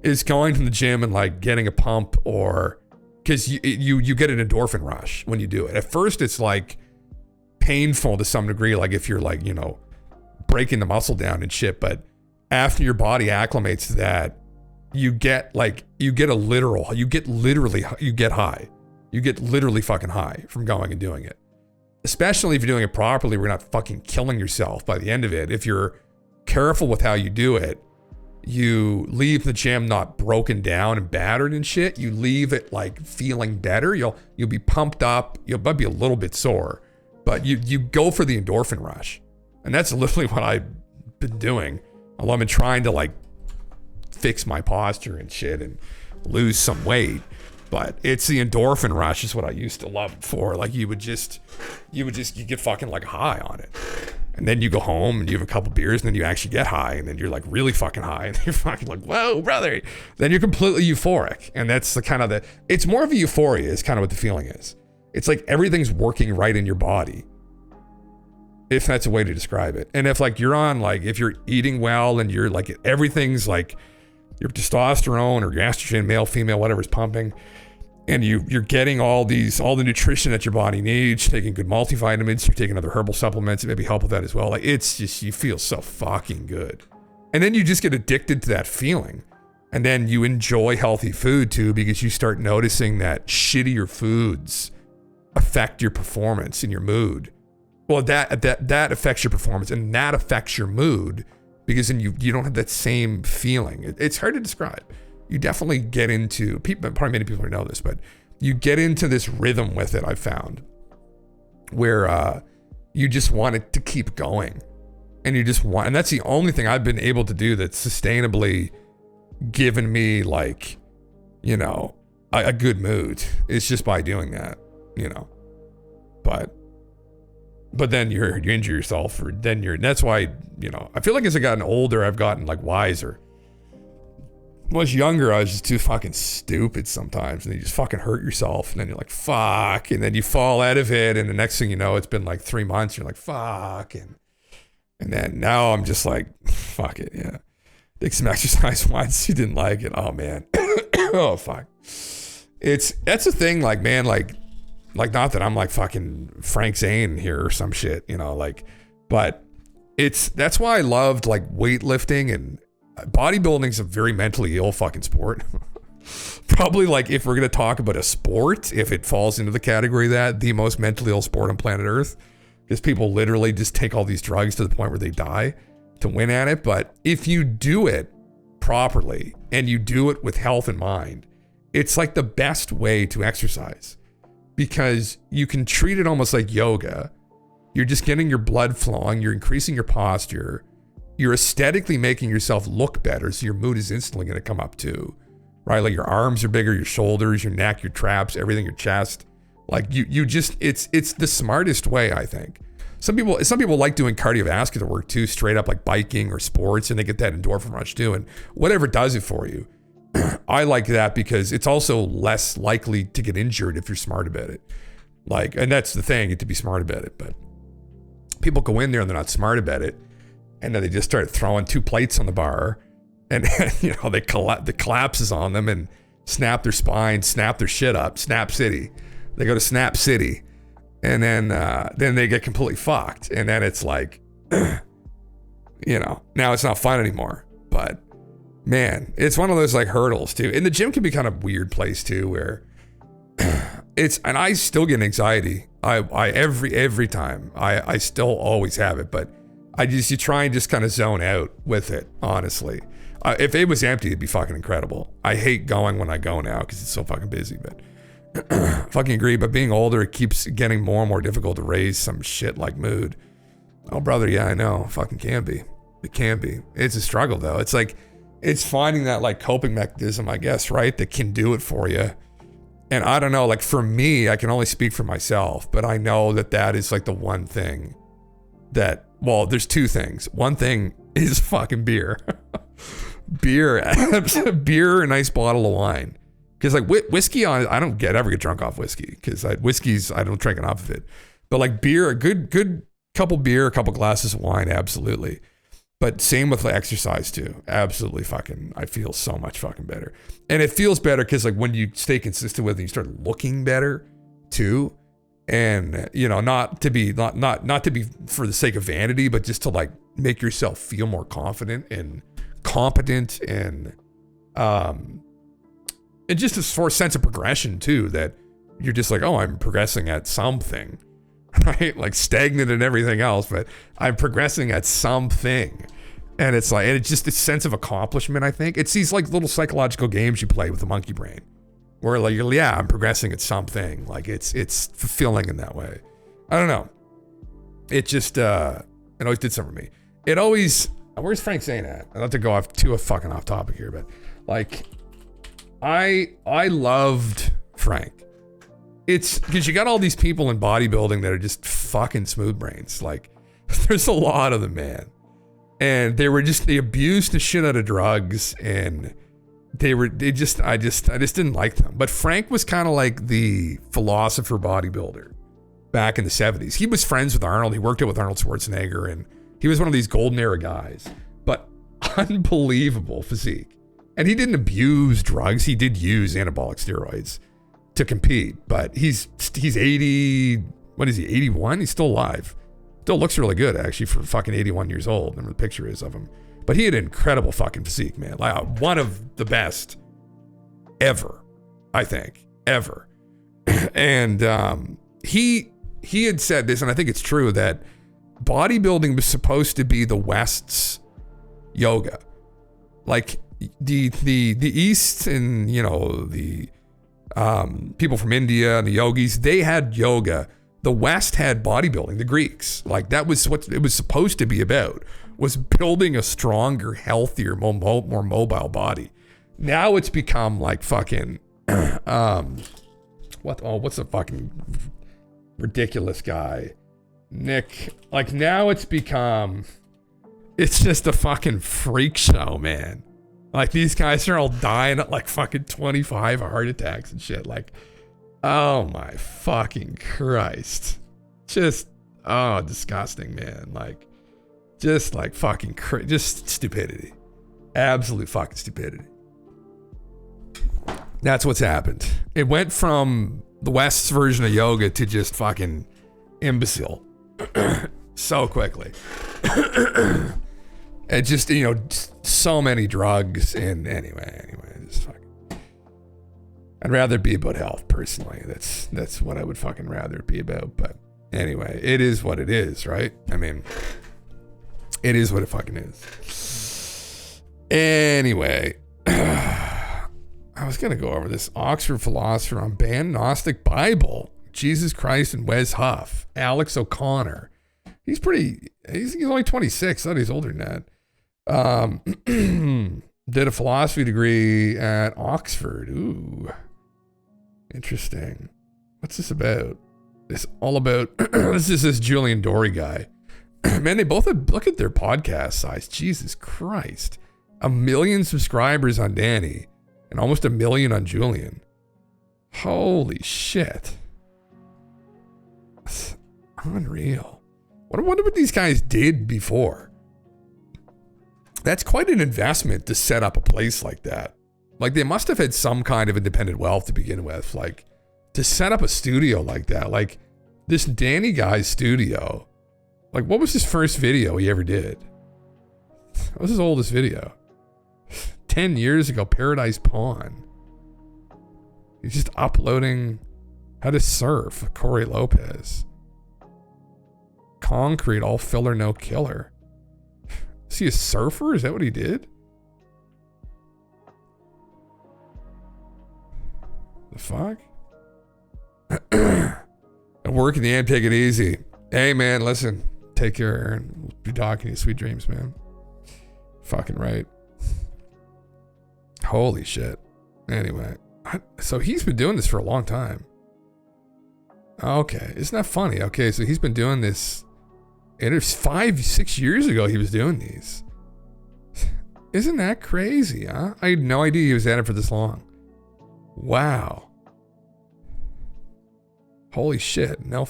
Is going to the gym and like getting a pump, or because you get an endorphin rush when you do it. At first it's like painful to some degree, like if you're like, you know, breaking the muscle down and shit, but after your body acclimates to that, you get high. You get literally fucking high from going and doing it. Especially if you're doing it properly, where you're not fucking killing yourself by the end of it. If you're careful with how you do it, you leave the gym not broken down and battered and shit. You leave it like feeling better. You'll be pumped up. You might be a little bit sore, but you go for the endorphin rush. And that's literally what I've been doing. Although I've been trying to like fix my posture and shit and lose some weight. But it's the endorphin rush is what I used to love it for. Like you get fucking like high on it. And then you go home and you have a couple beers and then you actually get high and then you're like really fucking high and you're fucking like, whoa, brother. Then you're completely euphoric. And that's the kind of it's more of a euphoria is kind of what the feeling is. It's like everything's working right in your body. If that's a way to describe it. And if like you're on like, if you're eating well and you're like, everything's like your testosterone or your estrogen, male, female, whatever's pumping, and you're getting all the nutrition that your body needs, taking good multivitamins, you're taking other herbal supplements that maybe help with that as well. Like it's just, you feel so fucking good. And then you just get addicted to that feeling. And then you enjoy healthy food too, because you start noticing that shittier foods affect your performance and your mood. Well, that affects your performance and that affects your mood, because then you don't have that same feeling. It's hard to describe. You definitely get into, probably many people know this, but you get into this rhythm with it, I've found, where you just want it to keep going. And and that's the only thing I've been able to do that's sustainably given me like, you know, a good mood. It's just by doing that, you know. But then you injure yourself, or then that's why, you know, I feel like as I've gotten older, I've gotten like wiser. When I was younger, I was just too fucking stupid sometimes, and you just fucking hurt yourself, and then you're like, fuck, and then you fall out of it, and the next thing you know, it's been like 3 months, you're like, fuck, and then now I'm just like, fuck it, yeah. Did some exercise once, you didn't like it, oh man. Oh fuck. That's the thing, like, man, like not that I'm like fucking Frank Zane here or some shit, you know, like, but that's why I loved like weightlifting, and bodybuilding's a very mentally ill fucking sport. Probably like, if we're going to talk about a sport, if it falls into the category that the most mentally ill sport on planet Earth, because people literally just take all these drugs to the point where they die to win at it. But if you do it properly and you do it with health in mind, it's like the best way to exercise, because you can treat it almost like yoga. You're just getting your blood flowing, you're increasing your posture, you're aesthetically making yourself look better, so your mood is instantly going to come up too, right? Like your arms are bigger, your shoulders, your neck, your traps, everything, your chest. Like you just, it's the smartest way, I think. Some people like doing cardiovascular work too, straight up like biking or sports, and they get that endorphin rush too, and whatever does it for you. I like that because it's also less likely to get injured if you're smart about it. Like, and that's the thing, you have to be smart about it. But people go in there and they're not smart about it, and then they just start throwing 2 plates on the bar, and you know, the collapses on them and snap their spine, snap their shit up, Snap City. They go to Snap City, and then they get completely fucked, and then it's like, you know, now it's not fun anymore. But man, it's one of those like hurdles too. And the gym can be kind of weird place too, where and I still get anxiety. I every time I still always have it, but you try and just kind of zone out with it, honestly. If it was empty, it'd be fucking incredible. I hate going when I go now because it's so fucking busy, but fucking agree. But being older, it keeps getting more and more difficult to raise some shit like mood. Oh brother, yeah, I know. Fucking can be. It can be. It's a struggle though. It's like, it's finding that like coping mechanism, I guess, right? That can do it for you. And I don't know, like for me, I can only speak for myself, but I know that is like the one thing that, well, there's 2 things. One thing is fucking beer. Beer, a nice bottle of wine. Because like whiskey, I don't ever get drunk off whiskey, because I don't drink enough of it. But like beer, a good couple beer, a couple glasses of wine, absolutely. But same with like exercise too. Absolutely fucking, I feel so much fucking better. And it feels better because like when you stay consistent with it, you start looking better too. And you know, not to be for the sake of vanity, but just to like make yourself feel more confident and competent, and just a sort of sense of progression too, that you're just like, oh, I'm progressing at something, right? Like stagnant and everything else, but I'm progressing at something. And it's like, and it's just a sense of accomplishment, I think. It's these like little psychological games you play with the monkey brain, where like, yeah, I'm progressing at something. Like it's fulfilling in that way. I don't know. It just, it always did something for me. It always, where's Frank Zane at? I don't have to go fucking off topic here, but like, I loved Frank. It's because you got all these people in bodybuilding that are just fucking smooth brains. Like, there's a lot of them, man. And they abused the shit out of drugs, and I just didn't like them. But Frank was kind of like the philosopher bodybuilder back in the 70s. He was friends with Arnold. He worked out with Arnold Schwarzenegger, and he was one of these golden era guys, but unbelievable physique. And he didn't abuse drugs. He did use anabolic steroids to compete, but he's 80, what is he, 81? He's still alive. Still looks really good, actually, for fucking 81 years old. I remember the picture is of him. But he had an incredible fucking physique, man. Like one of the best ever, I think, ever. And he had said this, and I think it's true, that bodybuilding was supposed to be the West's yoga. Like the East, and you know, the people from India and the yogis, they had yoga. The West had bodybuilding, the Greeks. Like that was what it was supposed to be about, was building a stronger, healthier, more mobile body. Now it's become like fucking, what's the fucking ridiculous guy? Nick. Like now it's just a fucking freak show, man. Like these guys are all dying at like fucking 25 heart attacks and shit. Like, oh my fucking Christ. Just, disgusting, man. Like, just like fucking, just stupidity. Absolute fucking stupidity. That's what's happened. It went from the West's version of yoga to just fucking imbecile so quickly. It just, you know, so many drugs, and anyway, just fucking. I'd rather be about health, personally. That's what I would fucking rather it be about. But anyway, it is what it is, right? I mean, it is what it fucking is. Anyway, I was gonna go over this Oxford philosopher on banned Gnostic Bible, Jesus Christ and Wes Huff, Alex O'Connor. He's only 26. I thought he's older than that. Did a philosophy degree at Oxford. Ooh, interesting. What's this about? This all about, this is this Julian Dory guy. Man, they both have, look at their podcast size. Jesus Christ. 1 million subscribers on Danny and almost 1 million on Julian. Holy shit. That's unreal. I wonder what these guys did before. That's quite an investment to set up a place like that. Like they must have had some kind of independent wealth to begin with. Like to set up a studio like that. Like this Danny guy's studio. Like what was his first video he ever did? What was his oldest video? 10 years ago, Paradise Pawn. He's just uploading how to surf with Corey Lopez. Concrete, all filler, no killer. Is he a surfer? Is that what he did? The fuck? At work in the end, take it easy. Hey man, listen. Take care and we'll be talking to you. Sweet dreams, man. Fucking right. Holy shit. Anyway. So he's been doing this for a long time. Okay. Isn't that funny? Okay, so he's been doing this. And it's 5-6 years ago he was doing these. Isn't that crazy, huh? I had no idea he was at it for this long. Wow. Holy shit. No,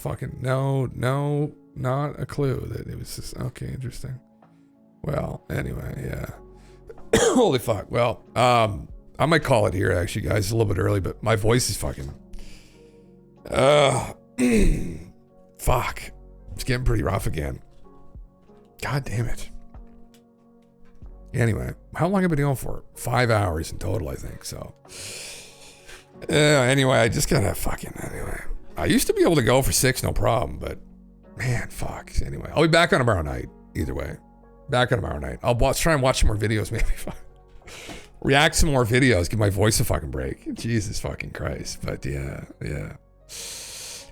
not a clue that it was just, okay, interesting. Well, anyway, yeah. Holy fuck. Well, I might call it here, actually, guys. It's a little bit early, but my voice is fucking... fuck. It's getting pretty rough again. God damn it. Anyway, how long have I been going for? 5 hours in total, I think, so... anyway, I just gotta anyway. I used to be able to go for 6, no problem, but... Man, fuck. Anyway, I'll be back on tomorrow night, either way. Back on tomorrow night. I'll try and watch some more videos, maybe. React some more videos, give my voice a fucking break. Jesus fucking Christ. But yeah.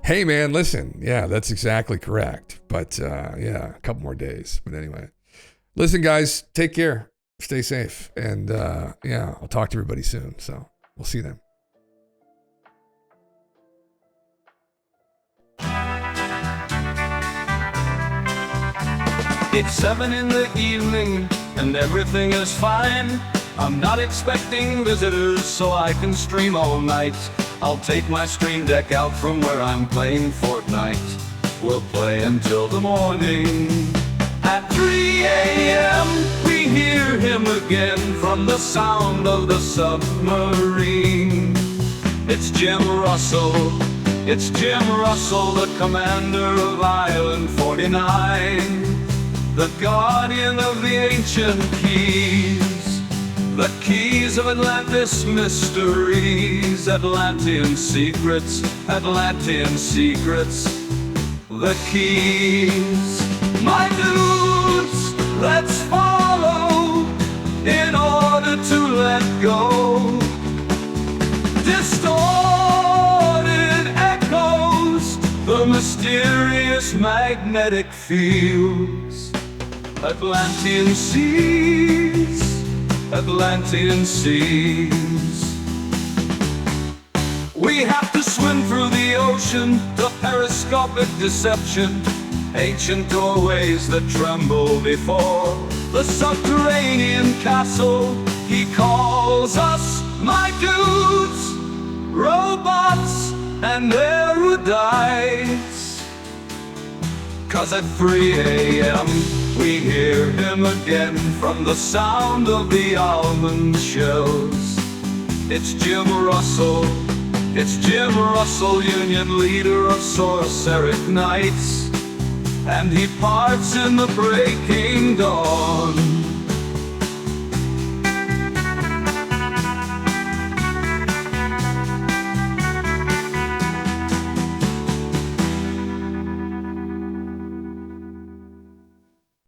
Hey man, listen. Yeah, that's exactly correct. But yeah, a couple more days. But anyway. Listen guys, take care. Stay safe. And yeah, I'll talk to everybody soon. So we'll see them. It's 7 in the evening and everything is fine. I'm not expecting visitors, so I can stream all night. I'll take my stream deck out from where I'm playing Fortnite. We'll play until the morning. At 3 a.m. we hear him again from the sound of the submarine. It's Jim Russell. It's Jim Russell, the commander of Island 49. The guardian of the ancient keys, the keys of Atlantis mysteries, Atlantean secrets, Atlantean secrets, the keys. My dudes, let's follow in order to let go. Distorted echoes, the mysterious magnetic fields. Atlantean seas, Atlantean seas. We have to swim through the ocean, the periscopic deception, ancient doorways that tremble before the subterranean castle. He calls us, my dudes, robots and erudites. 'Cause at 3 a.m. we hear him again from the sound of the almond shells. It's Jim Russell. It's Jim Russell, Union leader of Sorceric Knights. And he parts in the breaking dawn.